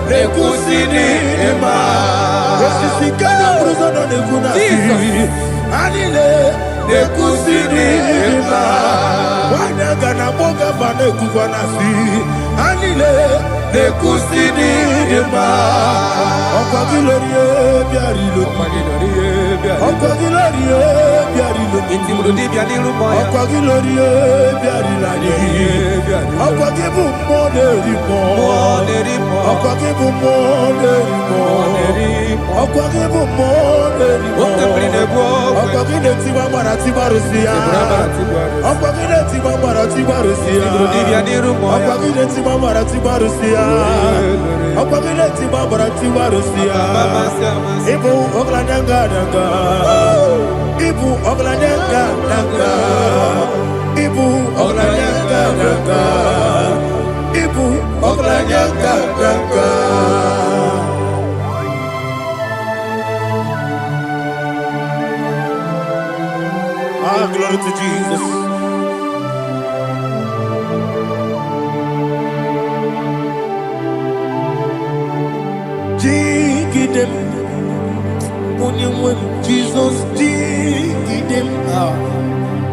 nekusini lima. Wasisikana bruzo nekunasi. Hanile nekusini lima. Wanaga na boga bane kubanasi. Hanile nekusini lima. Ọkọ̀ gílóríé biarilo. Ọkọ̀ gílóríé biarilo. Ọkọ̀ gílóríé biarilani. Ọkọ̀ gíbù mọ́ lérí mọ́. Ọkọ̀ gíbù mọ́ lérí mọ́. Ọkọ̀ gíbù mọ́ lérí mọ́. Ọkọ̀ gílé tí wọ́n mọ̀ra tí wọ́n rò sí ya. Ọkọ̀ gílé tí wọ́n mọ̀ra tí wọ́n rò sí ya. Ọkọ̀ gílé tí wọ́n mọ̀ra tí wọ́n rò sí ya. Ọkọ̀ gílé tí wọ́n mọ̀ra tí wọ́n rò sí ya. Ibu oglananga danga. Ibu oglananga danga. Ibu oglananga danga. Ibu oglananga danga. Glory to Jesus. Dig them. Jesus, dig them.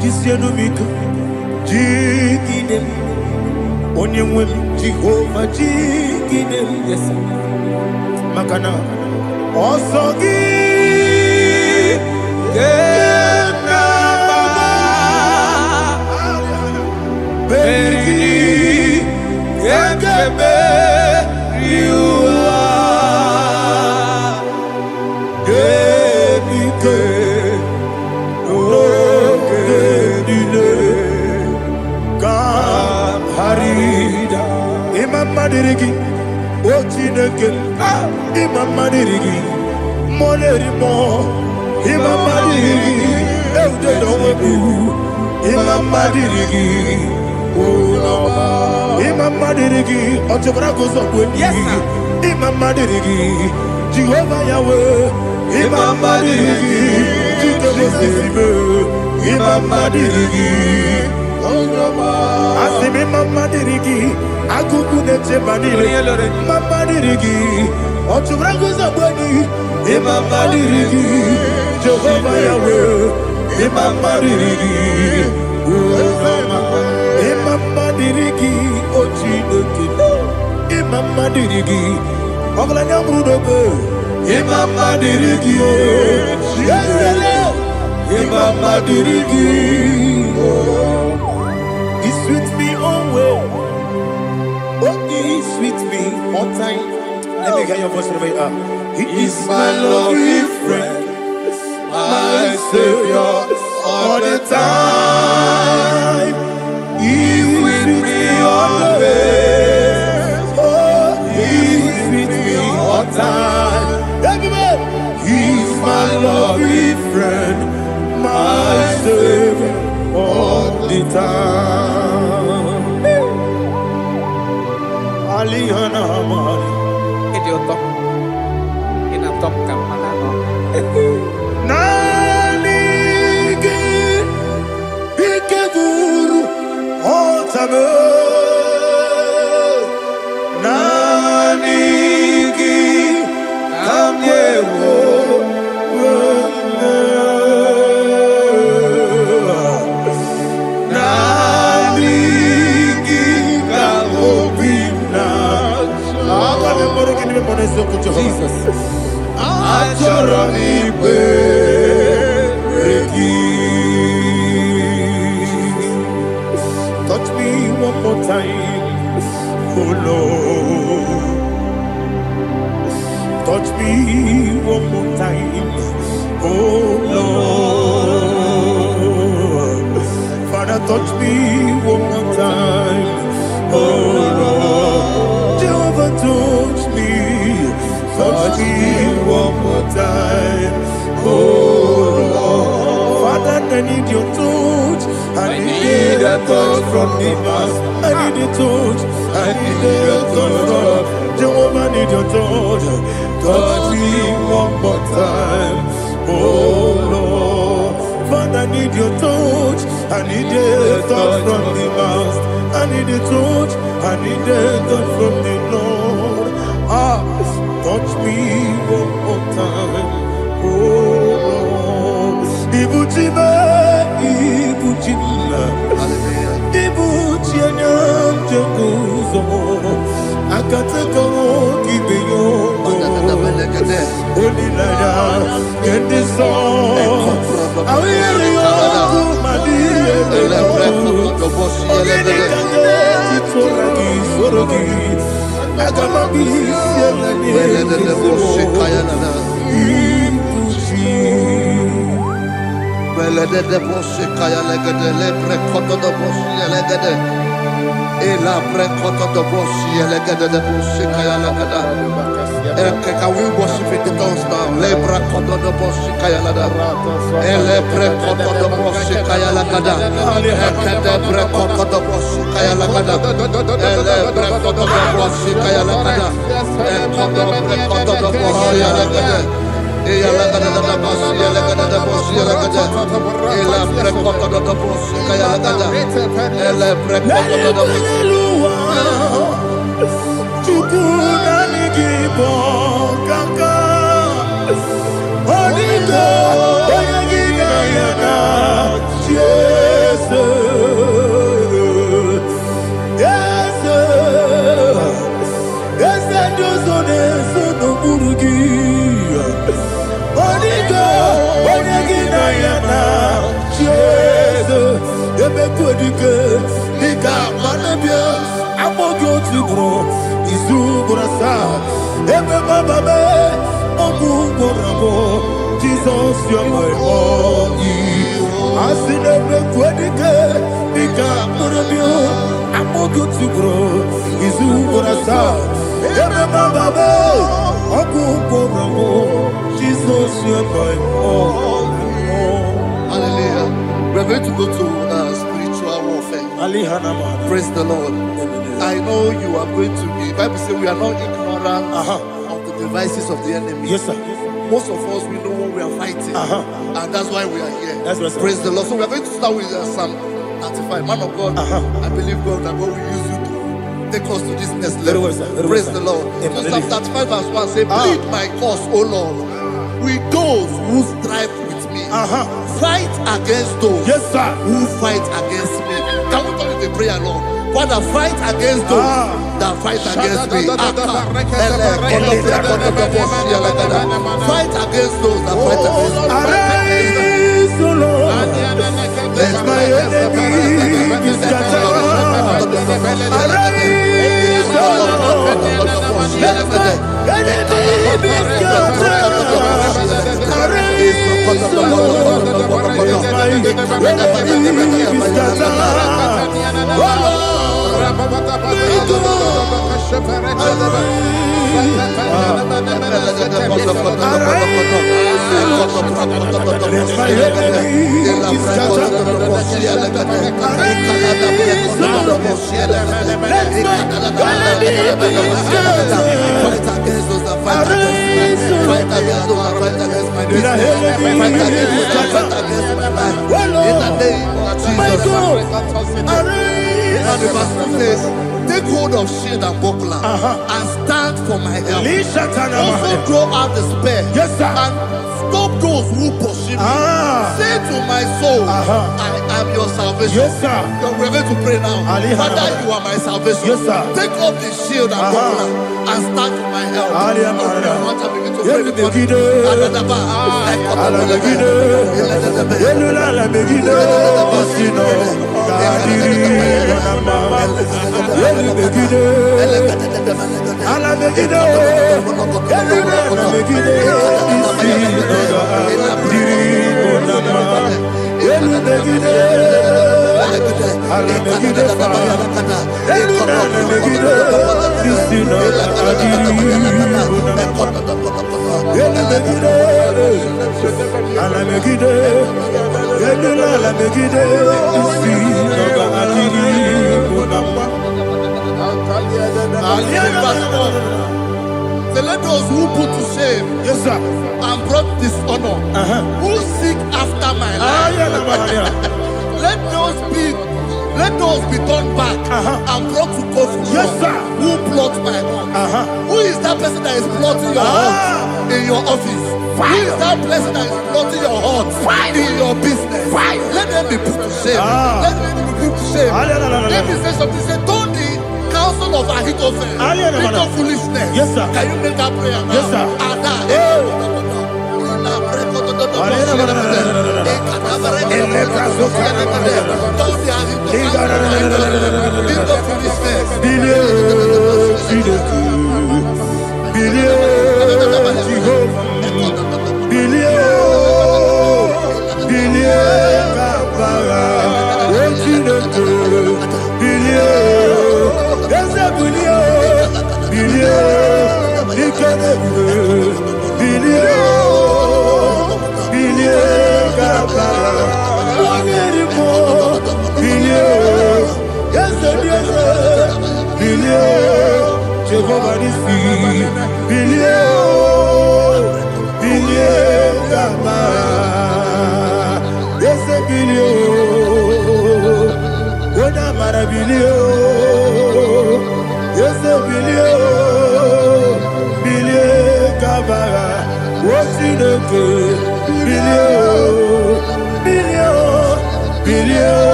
Kisianumika. Dig them. Onyemwem Jehovah, dig them. Yes. Makana. Osogi. you are. Gebike, Ogedile, Harida, Imamadirigi, Ochineke, Imamadirigi, Monerimo, Imamadirigi, Eudedowebu, Imamadirigi, Imamadirigi, Otobragozobweni, Imamadirigi, Jehovah Yahweh, Imamadirigi, Jidobosisibe, Imamadirigi, Asimi Mamadirigi, Agugunete Manile, Mamadirigi, Otobragozobweni, Imamadirigi, Jehovah Yahweh, Imamadirigi, Imamadirigi, Ochineke, Imamadirigi, Oglanyamudobe, Imamadirigi, Imamadirigi, He sweet me always, He sweet me all time. Let me hear your voice from here. He is my lovely friend, my Savior all the time. He with me always. Oh, He with me all time. He's my lovely friend, my Savior all the time. Alihana Mari. Nanigi Ikeguru Otame Nanigi Kamyewo Nanigi Kamobina Jesus touch me one more time, oh Lord. Touch me one more time, oh Lord. Father, touch me one more time, oh Lord. Jehovah, touch me one more time, oh Lord. Father, I need your touch. I need a touch from the past. I need a touch. I need a touch from Jehovah. I need your touch. Touch me one more time, oh Lord. Father, I need your touch. I need a touch from the past. I need a touch. I need a touch from the Lord. Touch me one more time, oh Lord. Ibuchime, Ibuchime, Ibuchianya Jeguzo, Akateko Kibeyo, Olilaya, get this song. I will hear you, Madi, Can we worship in the tongues now? Lebra koto do bosi kaya lada. Ele pre koto do bosi kaya lada. Ekede pre koto do bosi kaya lada. Ele pre koto do bosi kaya lada. Ekodo pre koto do bosi lada. Eya lada da bosi lada da bosi lada. Ele pre koto do bosi kaya lada. Ele pre koto do bosi. Kaka Onigo Oyagina Yana Jesus Yes Yes Dozone Sono Burugi Onigo Oyagina Yana Jesus Ebekodike Ika Manabias, Amogo to grow, Isu Brasa, Ebe Bababe, Ogu Borabo, Jesus, you're my all. Asinebe Kwedike, Ika Manabio, Amogo to grow, Isu Brasa, Ebe Bababe, Ogu Borabo, Jesus, you're my all. Hallelujah. We're going to go to spiritual warfare. Praise the Lord. I know you are going to be. Bible says we are not ignorant of the devices of the enemy. Yes, sir. Most of us, we know what we are fighting. And that's why we are here. That's right, sir. Praise the Lord. So we are going to start with Psalm 35. Man of God, I believe God that God will use you to take us to this next level. Praise the Lord. So Psalm 35 verse 1 say, plead my cause, O Lord, with those who strive with me. Fight against those who fight against me. Can we turn the prayer, Lord? Father, fight against those that fight against me. Fight against those that fight against me. Arise, O Lord, let my enemy be scattered. Arise, O Lord, let my enemy be scattered. Arise, O Lord, let my enemy be scattered. Oh And the verse 2 says, take hold of shield and buckler and stand for my help. Also throw out the spear and stop those who pursue me. Say to my soul, I am your salvation. We're going to pray now. Father, you are my salvation. Take off the shield and buckler and stand for my help. So let those who put to shame and brought dishonor, who seek after my life, let those be turned back and brought to confusion. Who plot my heart? Who is that person that is plotting your heart in your office? Who is that person that is plotting your heart in your business? Let them be put to shame. Let them be put to shame. Let me say something. Say, don't the counsel of Ahithophel into foolishness. Can you make that prayer now?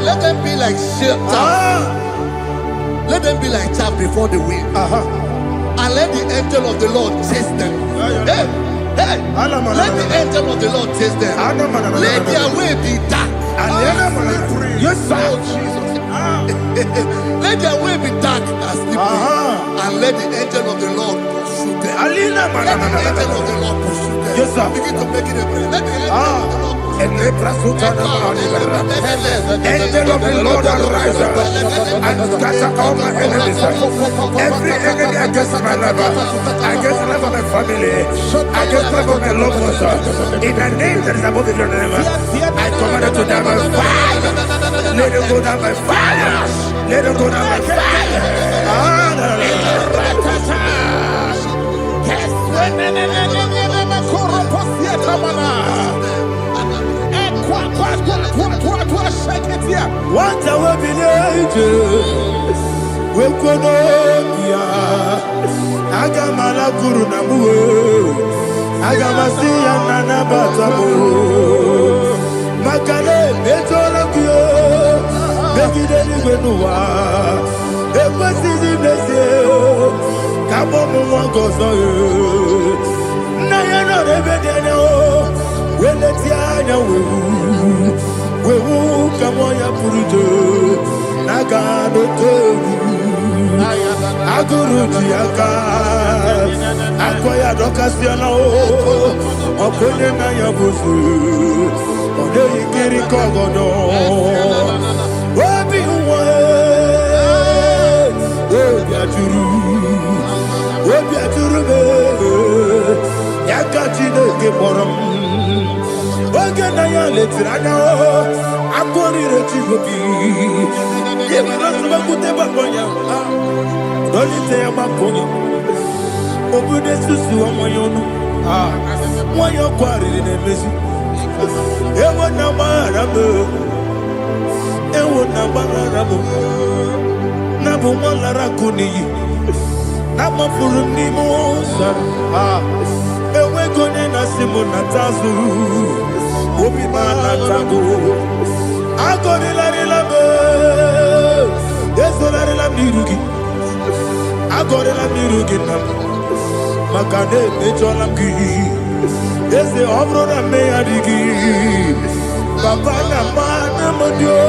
Let them be like chaff. Let them be like chaff before the wind. And let the angel of the Lord chase them. Let the angel of the Lord taste them. Let their way be dark. Yes, sir. Oh, Jesus. Let their way be dark as slippery. And let the angel of the Lord pursue them. Let the angel of the Lord pursue them. Yes, sir. Begin to make it a prayer. Let the angel of the Lord Angel of the Lord arise and scatter all my enemies. Every enemy against my life, against the life of my family, against the life of my loved ones. In the name that is above the name, I command it to die by fire. Let it go down by fire. Let it go down by fire. What I will be we could Agamala Guru Namu Agamasia Nana Batamu Makale Betolakio Begideni Benua Ekwasizi Nesio Kabomu Wangozo Nayana Rebedeno Weletiana Wewu Kamoya Purujo Nagano Togu Aguru Diaka Akoya Dokasiana Opone Naya Busu Ode Ikiri Kogodo Obi Uwe Obi Aturu Yakachine Geboram Oge Naya Letirana Akori Rechigobi Yemanasubakute Bakoya Dolite Yamakoya Obude Susu Amoyono Moyo Kwari Nemesi Ewo Namarabo Ewo Namarabo Nabu Malara Kuni Nama Furuni Mosa Ewe Gone Nasimu Natazu Obi Manatago Agoni Larilabe Yesolari Lamirugi Agoni Lamirugi Makane Mecholamgi Ese Obrona Meadigi Papa Namana Modio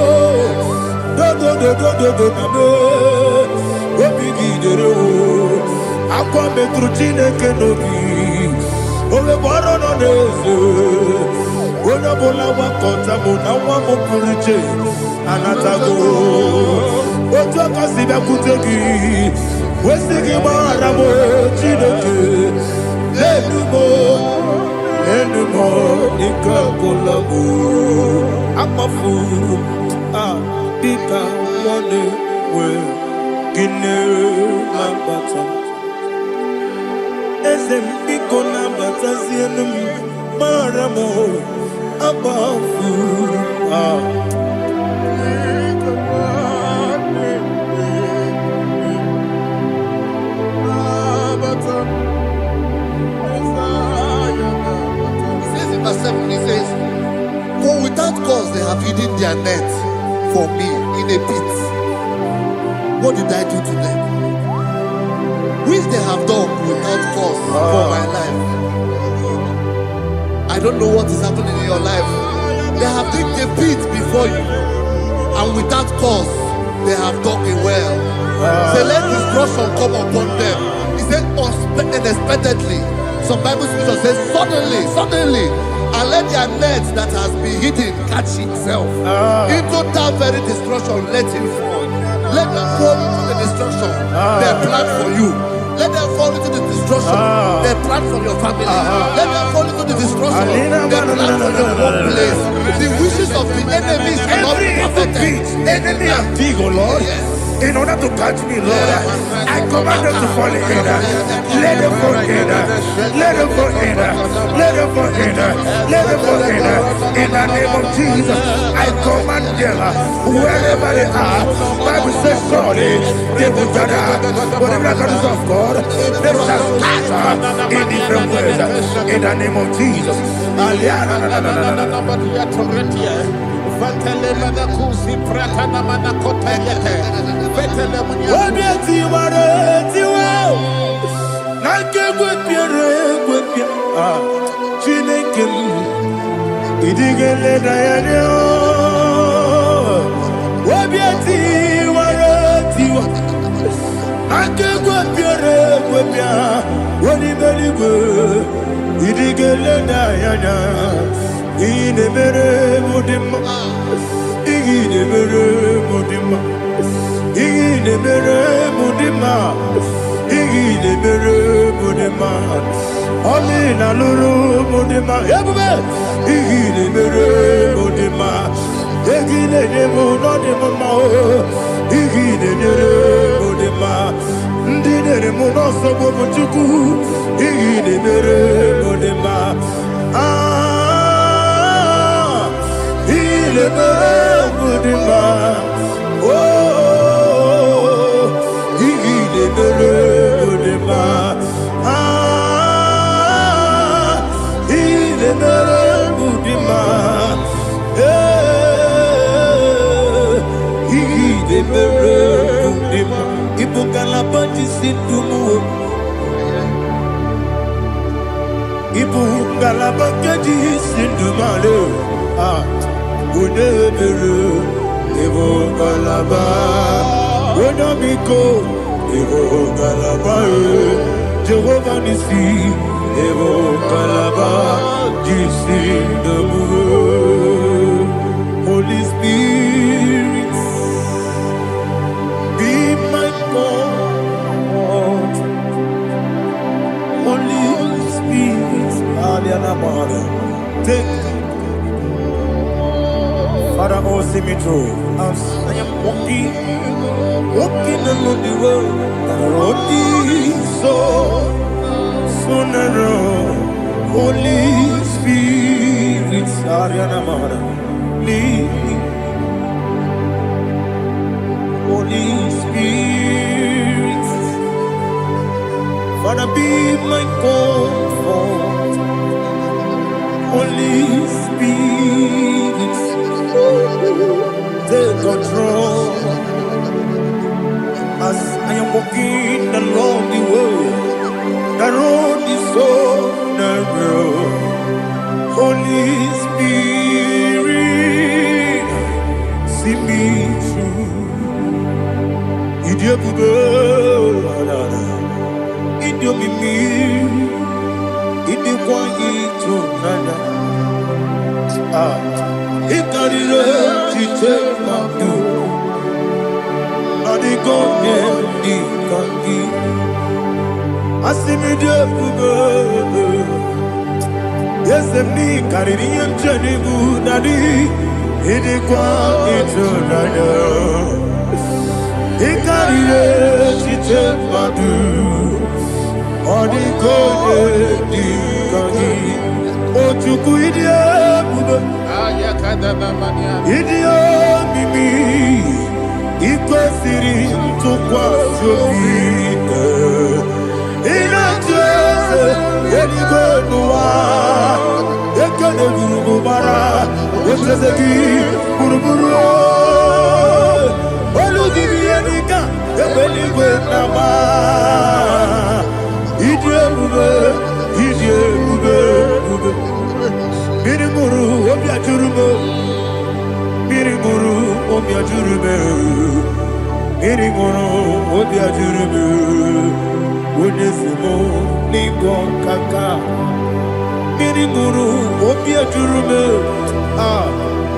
Do Nabe Obigi Dero Aqua Metrutine Kenobi Ole Borono Nezo Ona bola wakota mona wamo puriche anatago Ojo kasiba kutegi Wesigi maramo chideke Lenumo Nika kolabu Amafu Pika wane we Gine lambata Ezem piko lambata zienum Maramo Abafu verse 7, he says, for without cause they have hidden their net for me in a pit. What did I do to them? Which they have done without cause for my life. I don't know what is happening in your life. They have digged a pit before you, and without cause they have dug a well. Say, let destruction come upon them. He said, unexpectedly. Some Bible scripture says, suddenly, and let their nets that has been hidden catch itself. Into that very destruction, let it fall. Let them fall into the destruction they plan for you. Let them fall into the destruction they plan for your family. Let them fall into the destruction they plan for your workplace. The wishes of the enemies are not perfected. Enemy are big, oh Lord. Yes. In order to catch me, Lord, I command them to fall in. Let them fall in. Let them fall in. Let them fall in. Let them fall in. In the name of Jesus, I command them wherever they are. Bible says surely they will gather. But the miracles of God, they shall scatter in different ways. In the name of Jesus. idigele dayane obiati waratiwa akegwe piere gwepia woni beligwe idigele dayana ine mere mudima ine mere mudima ine mere mudima ine mere mudima Amina luru mudima ebube ine mere mudima egine demo no demo ma igine dere mudima ndine mo no so bo chuku igine mere mudima ile mere mudima oh igine mere mudima ile mere mudima igine mere mudima ibukala bandi sindumu Ibu galaba kedi sindumale unebere Ibu galaba unamiko Ibu galaba Jehovah nisi Ibu galaba jisindumu Holy Spirit be my God Holy Spirit take Father, oh, see me through. As I am walking along the road, the road is so narrow. Holy Spirit, Ariana Mara, lead me. Holy Spirit, Father, be my comfort. Holy Spirit, take control as I am walking along the road. The road is so narrow. Holy Spirit, see me through. Idiabube, Idiomimi, Idikwangito nana. Ikarire chitemaku Adigone dikangi Asimide kube Yesemni kariri mchenigu nadi Idikwa ito nana Ikarire chitemaku Adigone dikangi Ochuku idie kube Idio mimi Iko siri tukwa sofite Inatese Yenigwe nuwa Ekene gurugu bara Wetezeki Buruburu Olugibi yenika Ebeligwe nama Idie bube Idie bube Mirimuru obia jurume Mirimuru obia jurume Mirimuru obia jurume Unesimo ningo kaka Mirimuru obia jurume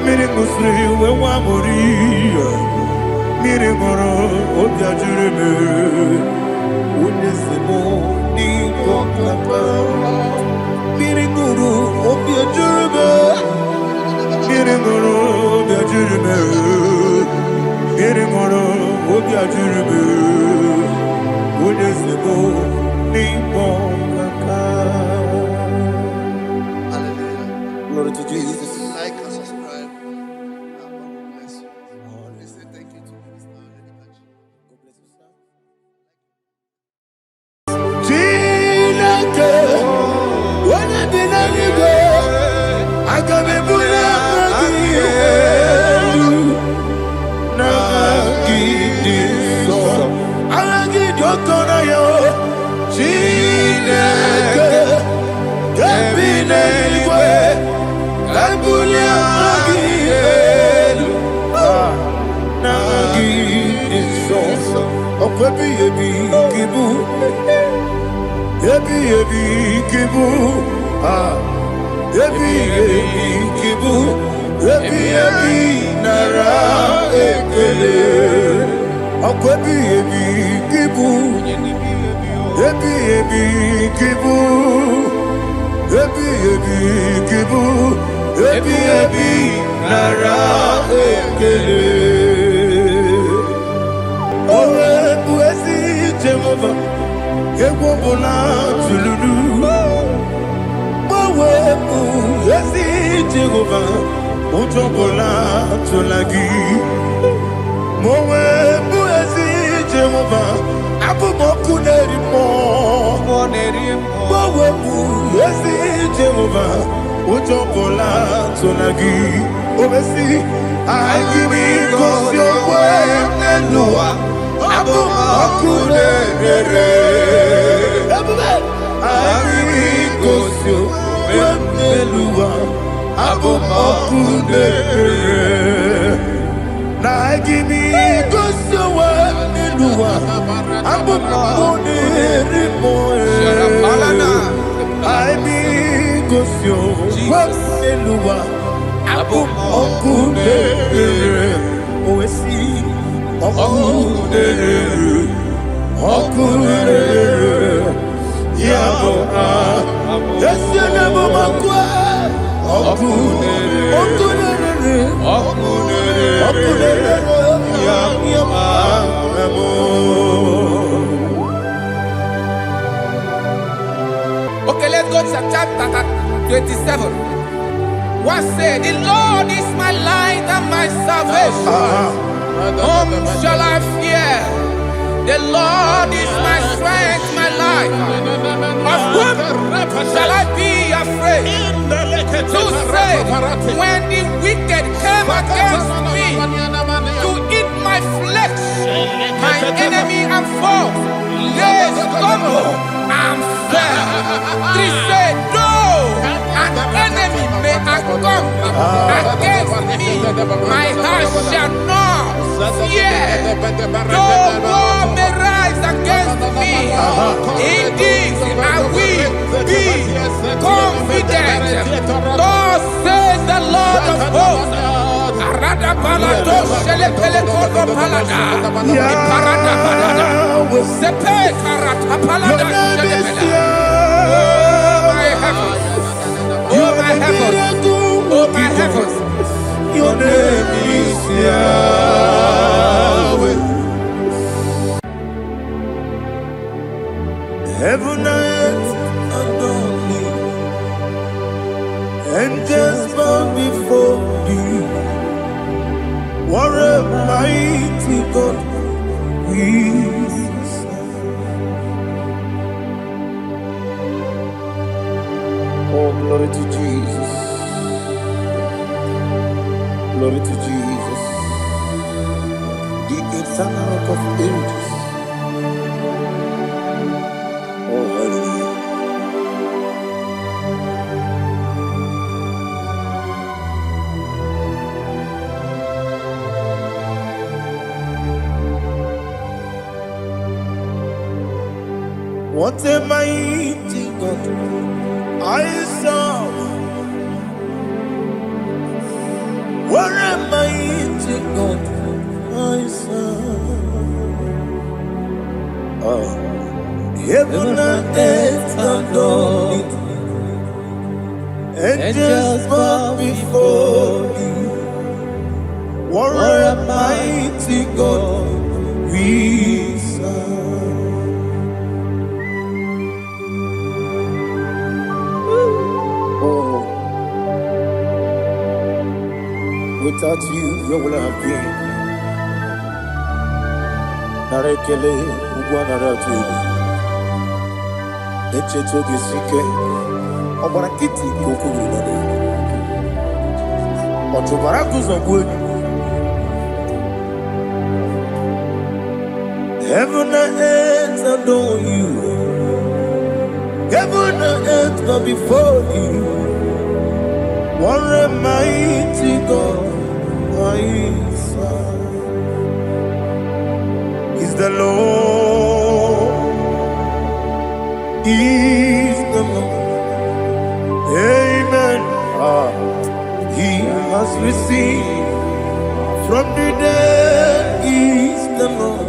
Mirimusri wewa muri Mirimuru obia jurume Unesimo ningo kaka Mirimuru obia jurume Mirimuru obia jurume Mirimuru obia jurume Unesimo ningo kaka. Hallelujah. Glory to Jesus. Like and subscribe. God bless you. Let's say thank you to Minister Lady Kachi. God bless you, sir. Ebulia Magielu Nagi Iso Okwebi Ebi Kibu Ebi Kibu Ebi Kibu Ebi Nara Ekele Okwebi Ebi Kibu Ebi Kibu Ebi Kibu Ebi Nara Ekele Owe Buezi Jehovah Ewobola Tululu Owe Buezi Jehovah Utobola Tulagi Mowe Buezi Jehovah Abumoku Nerimo Mowe Buezi Jehovah Utobola Tulagi Obesi I give you cause your way Nelua Abumoku Nerere I give you cause your way Nelua Abumoku Nerere Na I give you cause your way Nelua Abumoku Nerere I be cause your way Nelua Abumoku Nerere Oesi Oku Nerere Oku Nerere Yabo Yesi Nebo Makwa Oku Nerere Oku Nerere Oku Nerere Yabo Okay, let's go to chapter 27. What said, the Lord is my light and my salvation. Whom shall I fear? The Lord is my strength, my life. Of whom shall I be afraid? Who said, when the wicked came against me to eat my flesh, my enemy and foe, they stumble and fell. Three said, though an enemy may come against me, my heart shall not fear. Though war may rise against me, in this I will be confident. Thus says the Lord of hosts. Oh my heavens, oh my heavens, your name is Yahweh. Heaven and earth adore me, angels bow before thee. What a mighty God we serve. Oh, glory to Jesus. Glory to Jesus. The eternal rock of ages. Oh, hallelujah. What a mighty God I serve. What a mighty God I serve. Heaven and earth adore it. Angels bow before thee. What a mighty God we serve. Without you, where would I have been? Narekele, Ugwanaratu. Echeto Gisike, Obarakiti, Koku. Otobarakus of wood. Heaven and earth adore you. Heaven and earth bow before you. What a mighty God I serve. Is the Lord, is the Lord. Amen. He has received from the dead, is the Lord.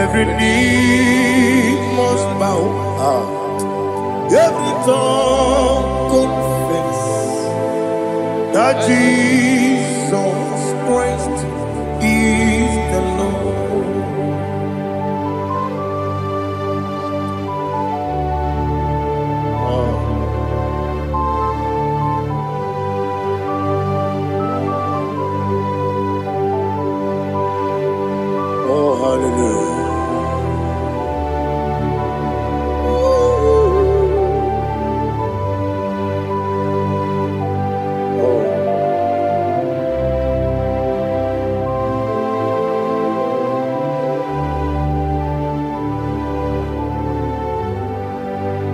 Every knee must bow, every tongue confess that Jesus Christ is the Lord. Oh, hallelujah.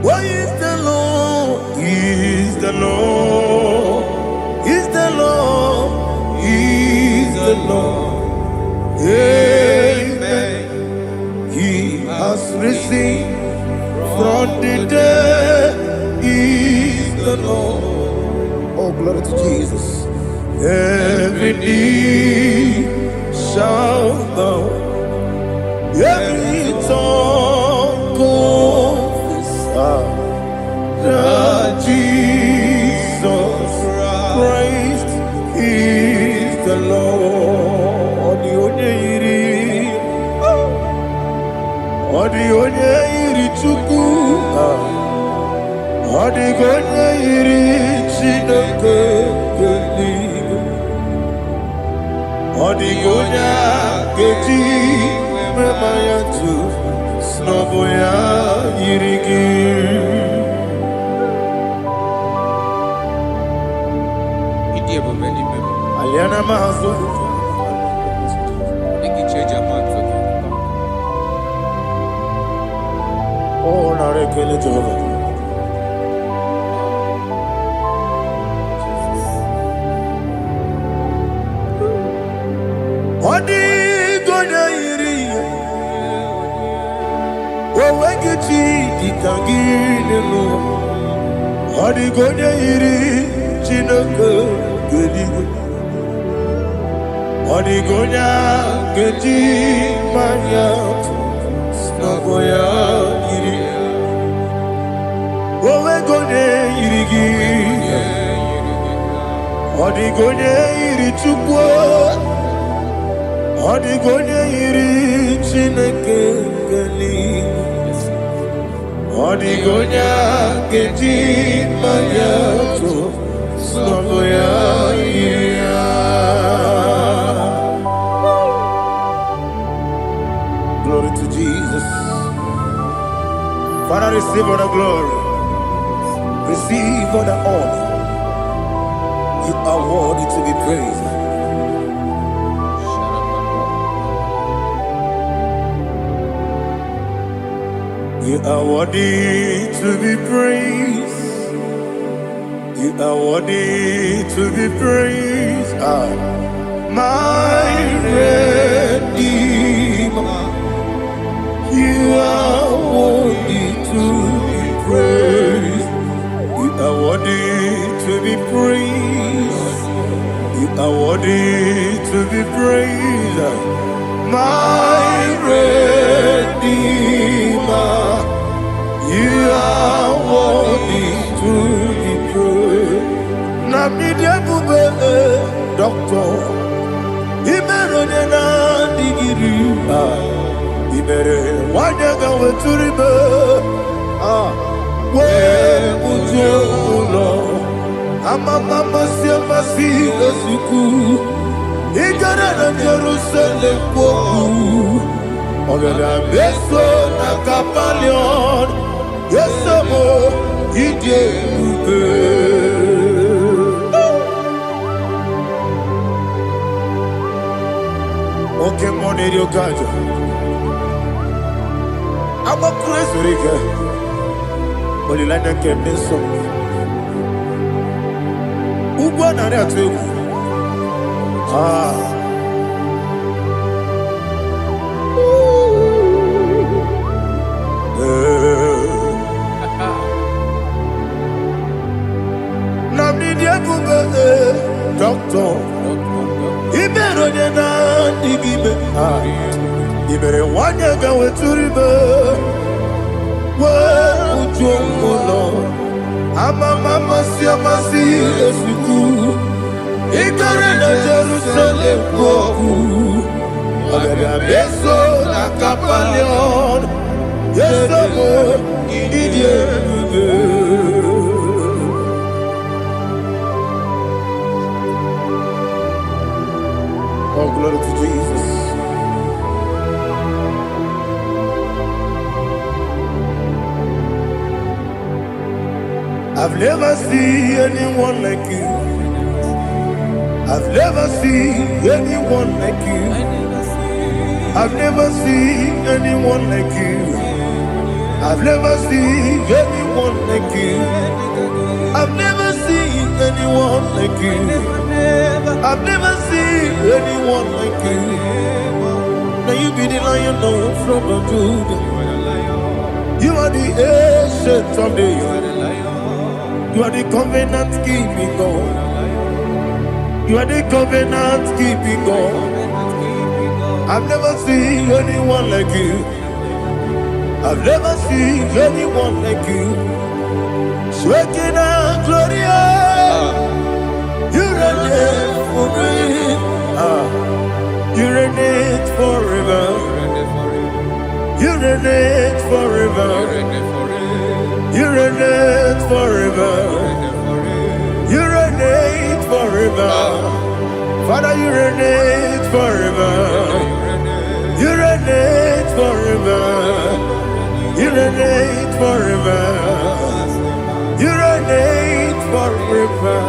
What is the Lord? Is the Lord? Is the Lord? Is the Lord? Amen. He has risen from the dead. Is the Lord. Oh, glory to Jesus. Every knee shall bow, every tongue confess that Jesus Christ is the Lord. Odi onye iri Chukwu, odi onye iri Chineke eluigwe, odi onye keji mema ya tu snobo ya yiri gị. Aliana mahazo. Oh, narekele Jehovah. Odi gonya iri, owegichi dikagine lo. Odi gonya iri, Chineke geligwe. Odi gonya keji manya snaboya iri. Owe gonya iri gi. Odi gonya iri Chukwu. Odi gonya iri Chineke geligwe. Odi gonya keji manya snaboya iri. Glory to Jesus. Father, receive all the glory. Receive all the honor. You are worthy to be praised. You are worthy to be praised. You are worthy to be praised. My Redeemer. You are worthy to be praised. You are worthy to be praised. You are worthy to be praised. My Redeemer. You are worthy to be praised. Namidia bube doctor. Imerone na digiri. Ibere wanyaga weturibe we mutulo amama masi esuku igara na Jerusalem kwoku ogada beso na Kapalion yesemo ije ube oke moneri okajo I'm a crazy Olilanya Kemeso. Ugwa na retu. Namni dia kuba doctor. Ibero na digibe. Ibere wanya ga weturibe. Mama si esiku ikare na Jerusalem koku abebe beso na kapalion yeso mo idie Oh, glory to Jesus. I've never seen anyone like you. I've never seen anyone like you. I've never seen anyone like you. I've never seen anyone like you. I've never seen anyone like you. I've never seen anyone like you. Now you be the Lion from the Judah. You are the ancient of days. You are the covenant keeping God. You are the covenant keeping God. I've never seen anyone like you. I've never seen anyone like you. Shekinah Gloria, you reign for me. You reign forever. You reign forever. You reign forever. You reign forever. Father, you reign forever. You reign forever. You reign forever. You reign forever.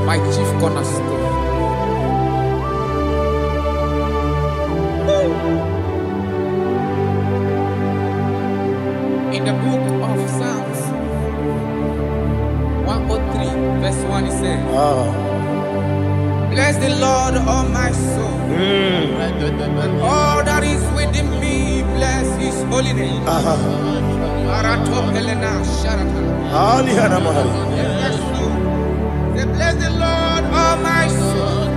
My chief cornerstone. In the book of Psalms 103 verse 1 it says, bless the Lord, all my soul, and all that is within me, bless his holy name. Bless the Lord, all my soul,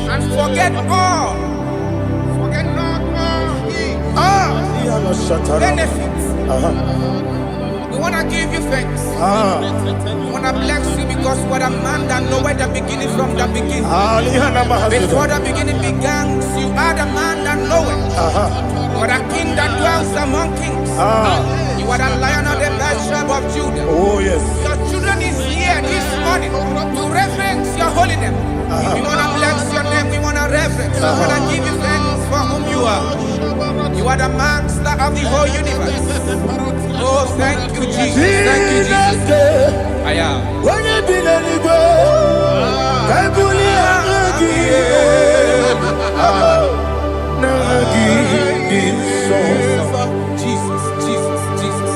and forget not all his benefits. We want to give you thanks. We want to bless you because what a man that know where the beginning from the beginning. Before the beginning began, you are the man that know it. You are the king that dwells among kings. You are the Lion of the tribe of Judah. Oh yes. Your children is here this morning to reverence your holy name. We want to bless your name. We want to reverence. We want to give you thanks for whom you are. You are the master of the whole universe. Oh, thank you, Jesus. Thank you, Jesus. I am. Jesus, Jesus, Jesus.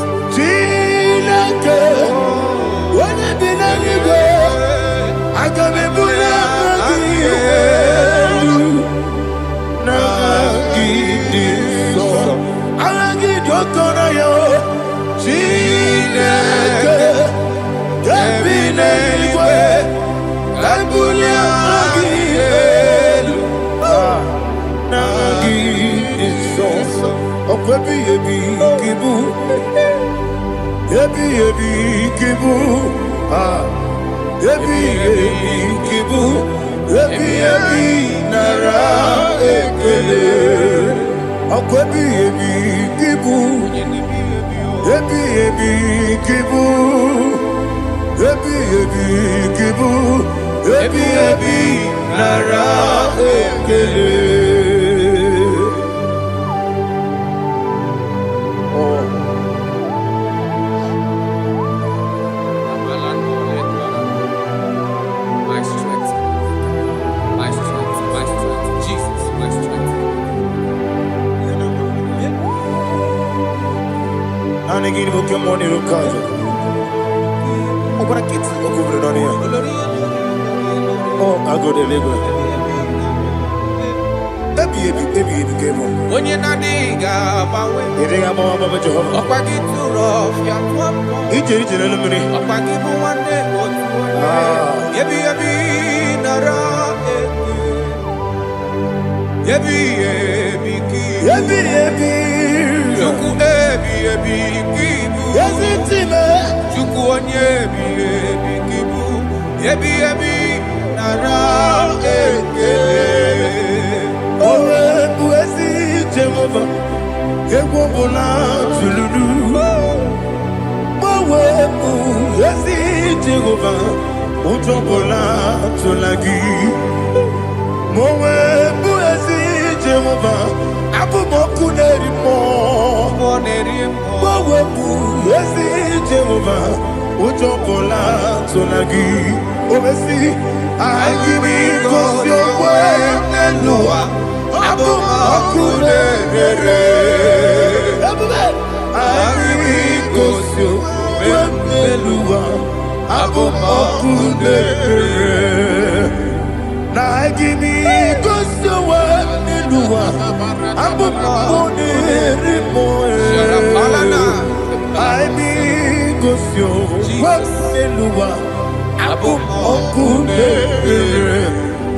My strength, my negini boke moni rukajo. Okora kiti okubre donia. Oh, I go to Lagos. Baby, kemo. Onye na diga bawe. Iriga mama baba Jehovah. Okwagi turo fia tuampo. Ije na lumini. Okwagi muwane otuwe. Yebi nara eke. Yebi ki. Yebi. Chuku ebi kibu. Yazitime. Chuku onye ebi kibu. Yebi nara eke. Owe buezi Jehovah. Egwobola tululu. Owe buezi Jehovah. Utobola tulagi. Mowe buezi Jehovah. Abumoku nerimo. Mowe buezi Jehovah. Utobola tulagi. Obesi. I give you cause your way and no Abumoku nerere. I give you cause your way and no Abumoku nerere. Now I give me cause your way and no Abumoku nerere. I be cause your way and no Abumoku nerere.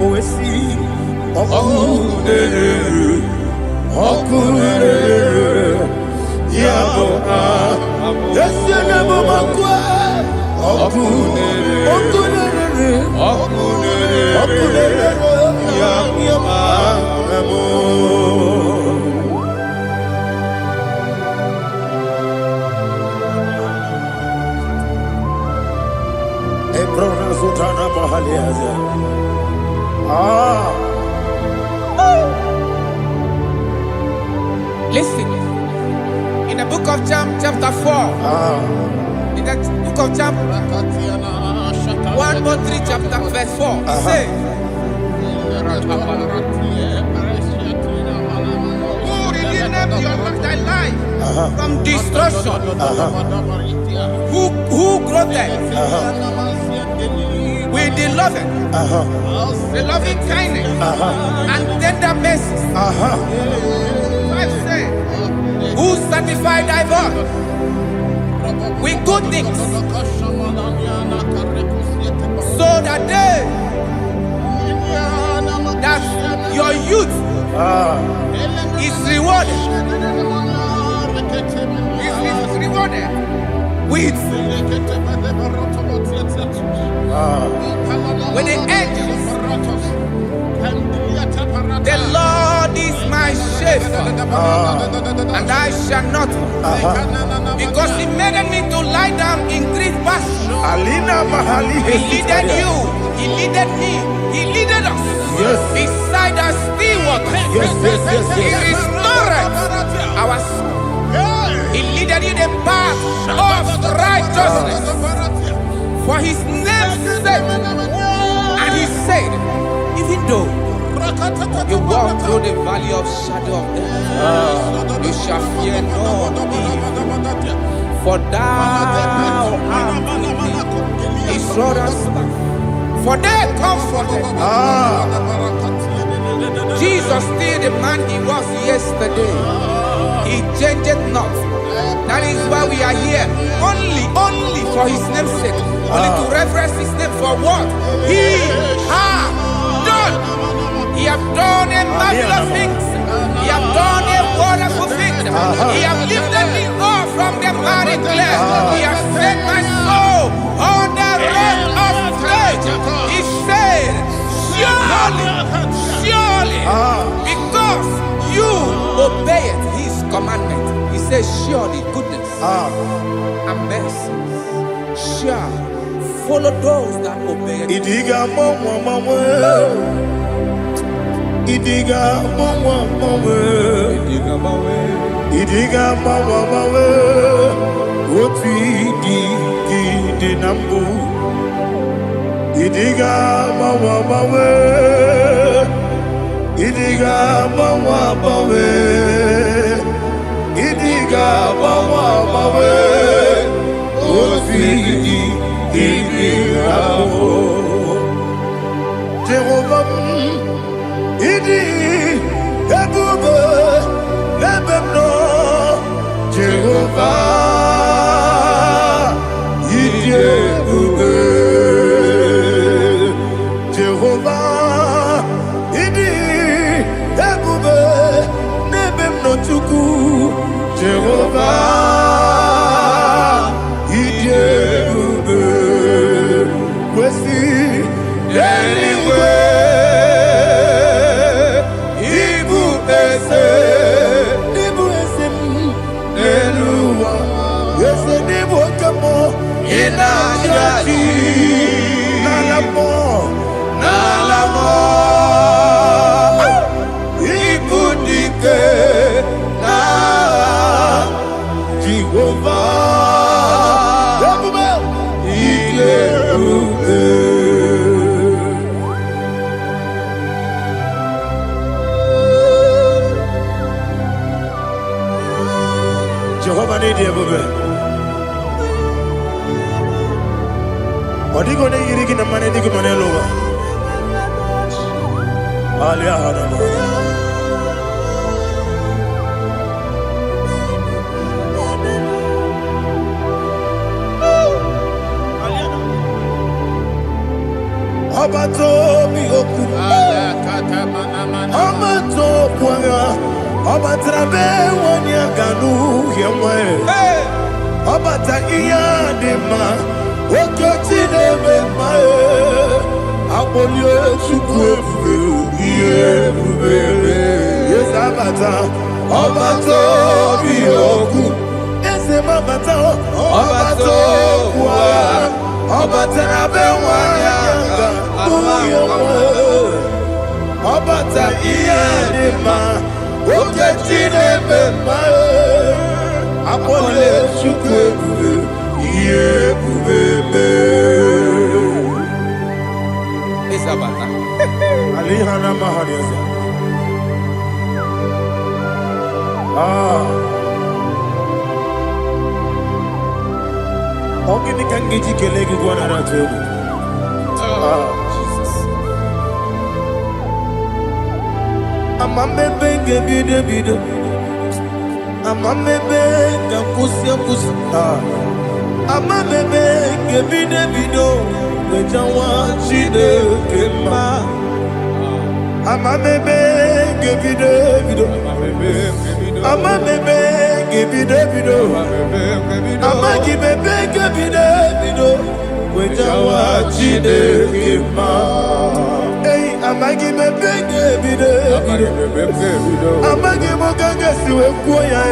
Owesi oku nerere. Oku nerere. Yabo Yesi nebo makwa. Oku nerere. Oku nerere. Oku nerere. Yabo Ebrona Zutana Mahaliaza. Listen, in the book of John, chapter 4, in the book of John, 1:3, chapter verse 4, it says, who redeemed thy life from destruction, who groweth with the loving kindness and tender mercies. 5 says, who satisfy thy voice with good things, so that your youth is rewarded. Is rewarded with when the angels, the Lord is my shepherd, and I shall not, because He made me to lie down in green pastures. He leaded you, He leaded me, He leaded us beside the still waters. He restored our soul. He leaded you the path of righteousness for His name's sake. And He said, even though you walk through the valley of shadow of death, you shall fear no evil, for thou art with me. His rod and staff, for they comforted. Jesus still the man He was yesterday. He changed not. That is why we are here, only for His name's sake, only to reference His name for what He has done. He has done a marvelous things. He has done a wonderful thing. He has lifted me up from the miry clay. He has set my soul on the rock of faith. He said, surely, because you obeyed His commandment. He says, surely goodness and mercy shall follow those that obey it. Idiga mama, Idiga mama, Oti di nambu. Idiga mama, Idiga mama, Idiga mama. Megidi, Jehovah, Idi, Ebube, Lebemno, Jehovah, Idi, Ebube, Jehovah, Idi, Ebube, Lebemno Chuku, Jehovah, Idi, Ebube, Kwesi, anyway, Ibu ese, Eluwa, ese Ibu kamo, Inajati, Nalamo, Ibu dike, na Jehovah, Ebube, Jehovah need Ebube. Odigo ne yirigi na mane digo manelowa. Ali ahadama. Obato mi oku. Obato kwanga. Obatrabe wonya ganu yemwe. Obata iya dema. Okoti nebe mae. Abolio chukwe ebube. Yes abata. Obato mi oku. Ese mabata. Obato kwa. Obatrabe wonya ganu yemwe. Obata iya dema. Oketi nebe mae. Apole chukwe ebube. Isabata. Alihana mahadiasa. Ogini kangeji kelegi gwana ratobu. Jesus. Amamebe ngebide. Amamebe ngakusia. Amamebe ngebide. Wejawa chide kema. Amamebe ngebide. Amamebe ngebide. Amagibebe ngebide. Wejawa chide kema. Amagibebe ngebide. Amagimogaga siwe kuya.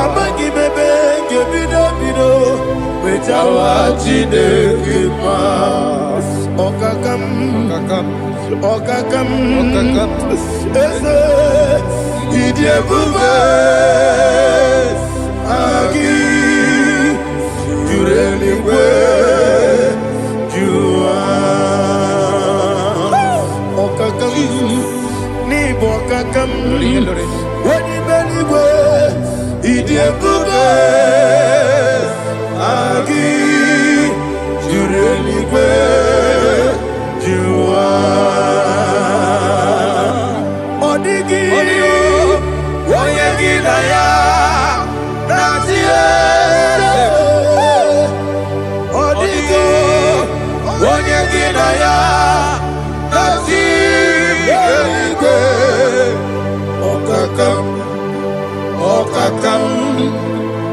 Amagibebe ngebide. Wejawa chide kema. Okakam. Ese Idi Ebube. Agi Jureligwe Jua Okakam Ni Bokakam Wadi Beligwe Idi Ebube. Agi Jureligwe Jua Odigi Oyegi Daya Natie Odigi Oyegi Daya Natie Okakam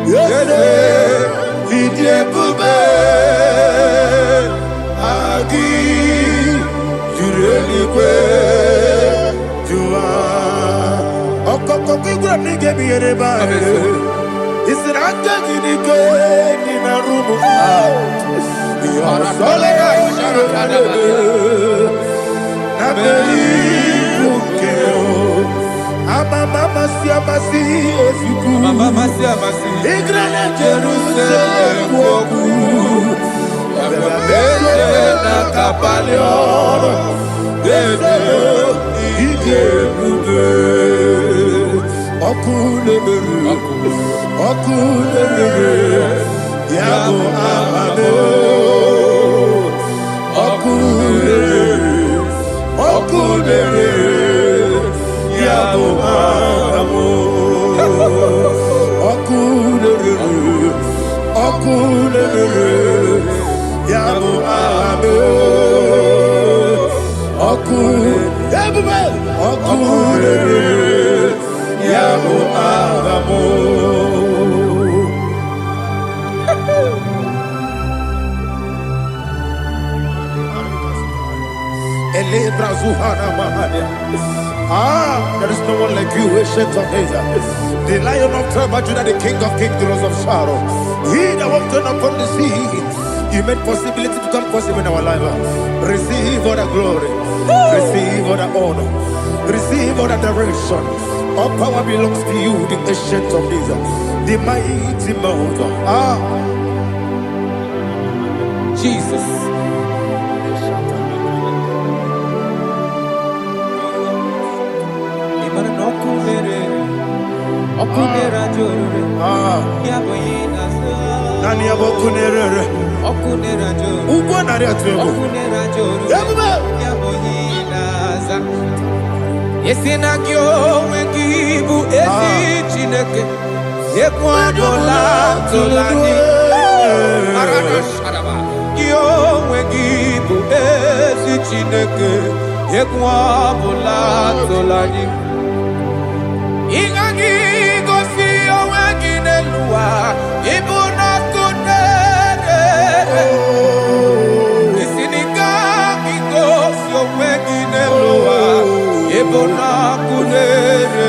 Yede Idi Ebube. Agi Jureligwe Jua Okokokigura nige biyereba. Isiranga ginike nina rumu. Yasole Nabeli Bukeo. Mama siamasi ofiku. Mama siamasi. Igrane Jerusalem woku. Bebe na kapalioro. Bebe Idi Ebube. Okulebere. Yabo Amame, Okudere, Yabo Amamo, Okudere, Yabo Amame, Okudere, Yabo Amamo. There is no one like you, ancient of days. The Lion of tribe of Judah, the King of kings, the Rose of Sharon. He that walked upon the sea. You made possibility to come possible in our life. Receive all the glory. Receive all the honor. Receive all the direction. All power belongs to you, the ancient of days, the mighty mountain. Jesus. Yesinagyo wegibu esi chineke ekwadola tolani arana sharaba yo wegibu esi chineke ekwadola tolani igagi gosi oweginelua ibuna kunere isinika gosi oweginelua ibuna kunere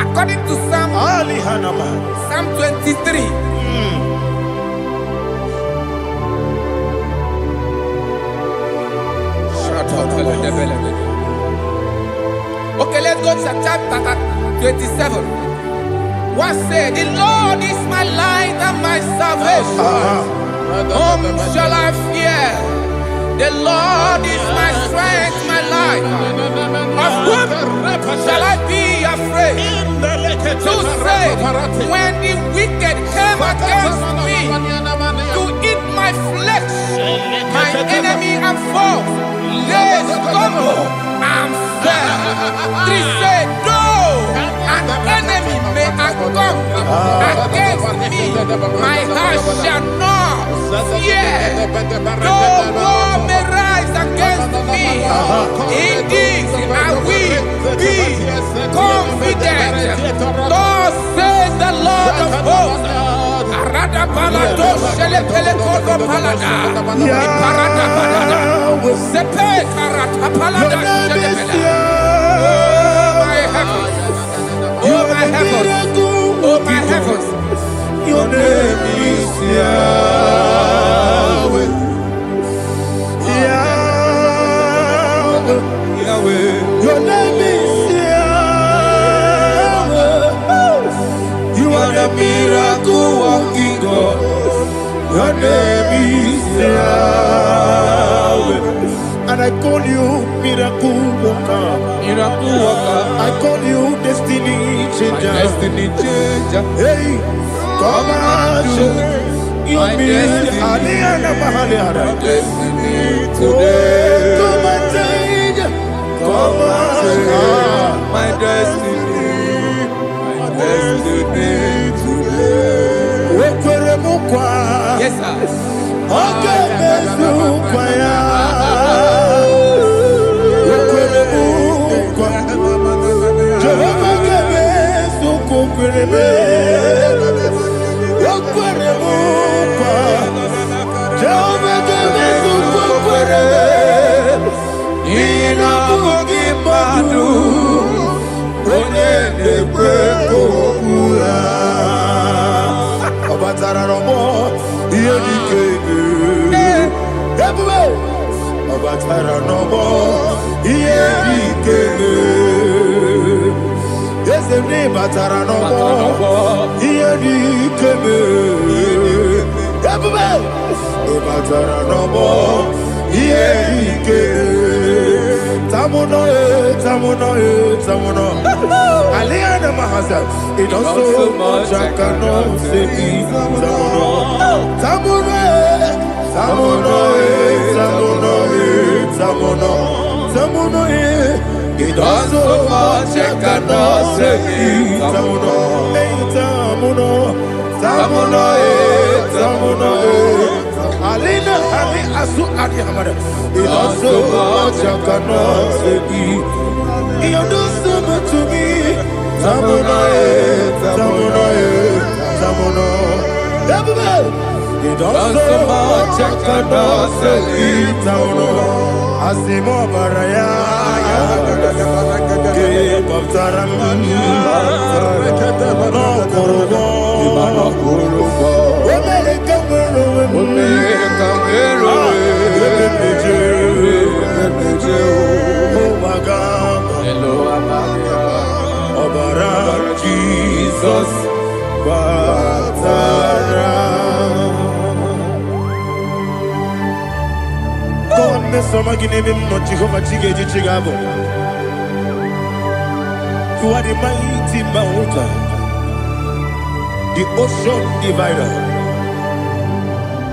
According to Psalm 23. Okay, let's go to chapter 27. What said? The Lord is my light and my salvation. Whom shall I fear? The Lord is my strength, my life. Of whom shall I be afraid? To say, when the wicked came against me to eat my flesh, my enemy and foe, they stumble and fell. 3 say, though an enemy may come against me, my heart shall not fear. Though war may rise against me, in this I will be confident. Thus says the Lord of hosts. Arada balado shele pele kodo palada. Iparada balada. Sepe karata palada shele pele. Oh my heavens. Oh my heavens. Your name is Yahweh. Yahweh. Your name is Yahweh. You are the miracle working God. Your name is Yahweh. And I call you miracle worker. Miracle worker. I call you destiny changer. Destiny changer. Hey, come on, your destiny. Today. Come and change. Come on, my destiny. My destiny today. Yes, sir. Okay, ikeme. Everybody, ibatara no more. Tamuno, tamuno. Aliana Mahasa, it also much I cannot say. Tamuno, it also much I cannot say. Tamuno, Alina, Ali Asu Adi Hamada. It also much I cannot say. You do so much to me. Tamuno. It also much I cannot say. Tamuno. Asimo Baraya. Give up Taram. No Kurubo. Jesus, God, me some again him not Jehovah Chigabo. You are the mighty mountain, the ocean divider,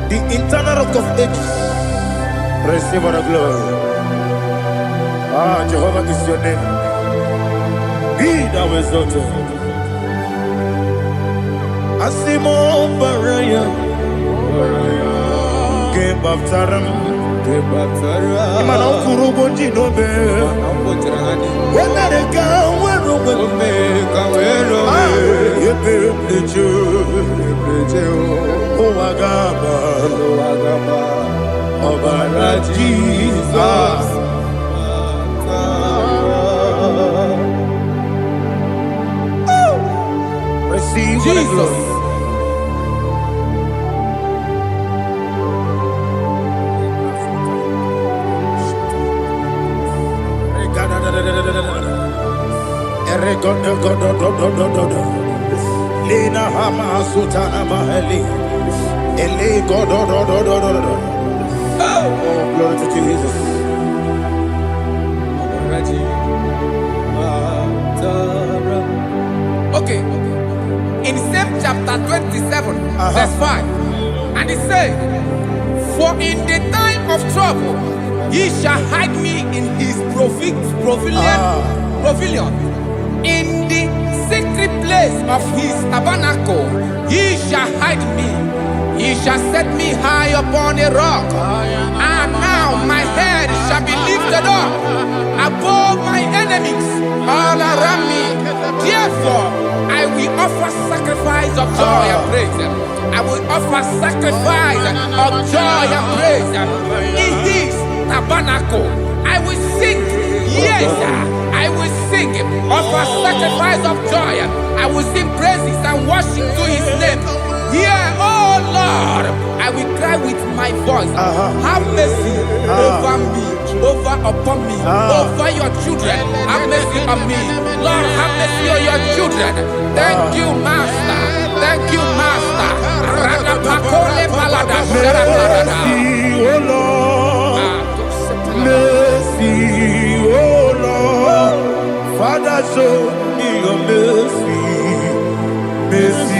the eternal rock of ages. Receive all the glory. Jehovah is your name. Be thou exalted. Asimo Baraya, Game of Taram, Imano Kurubonji Nobe, when they come, Obara Jesus. Receive Jesus. Lina Hama Sutana Mahali. Ele Godo. Oh, glory to Jesus. Okay. In same chapter 27, verse 5, and it says, for in the time of trouble, he shall hide me in his pavilion. In the secret place of his tabernacle, he shall hide me. He shall set me high upon a rock. And now my head shall be lifted up above my enemies all around me. Therefore, I will offer sacrifice of joy and praise. I will offer sacrifice of joy and praise in his tabernacle. I will sing, yes, I will sing, offer sacrifice of joy. I will sing praises and worship to his name. Here, oh Lord, I will cry with my voice. Have mercy over me, upon me, over your children. Have mercy on me. Lord, have mercy on your children. Thank you, Master. Thank you, Master. Mercy, oh Lord. Mercy, oh Lord. Father, show me your mercy. Mercy.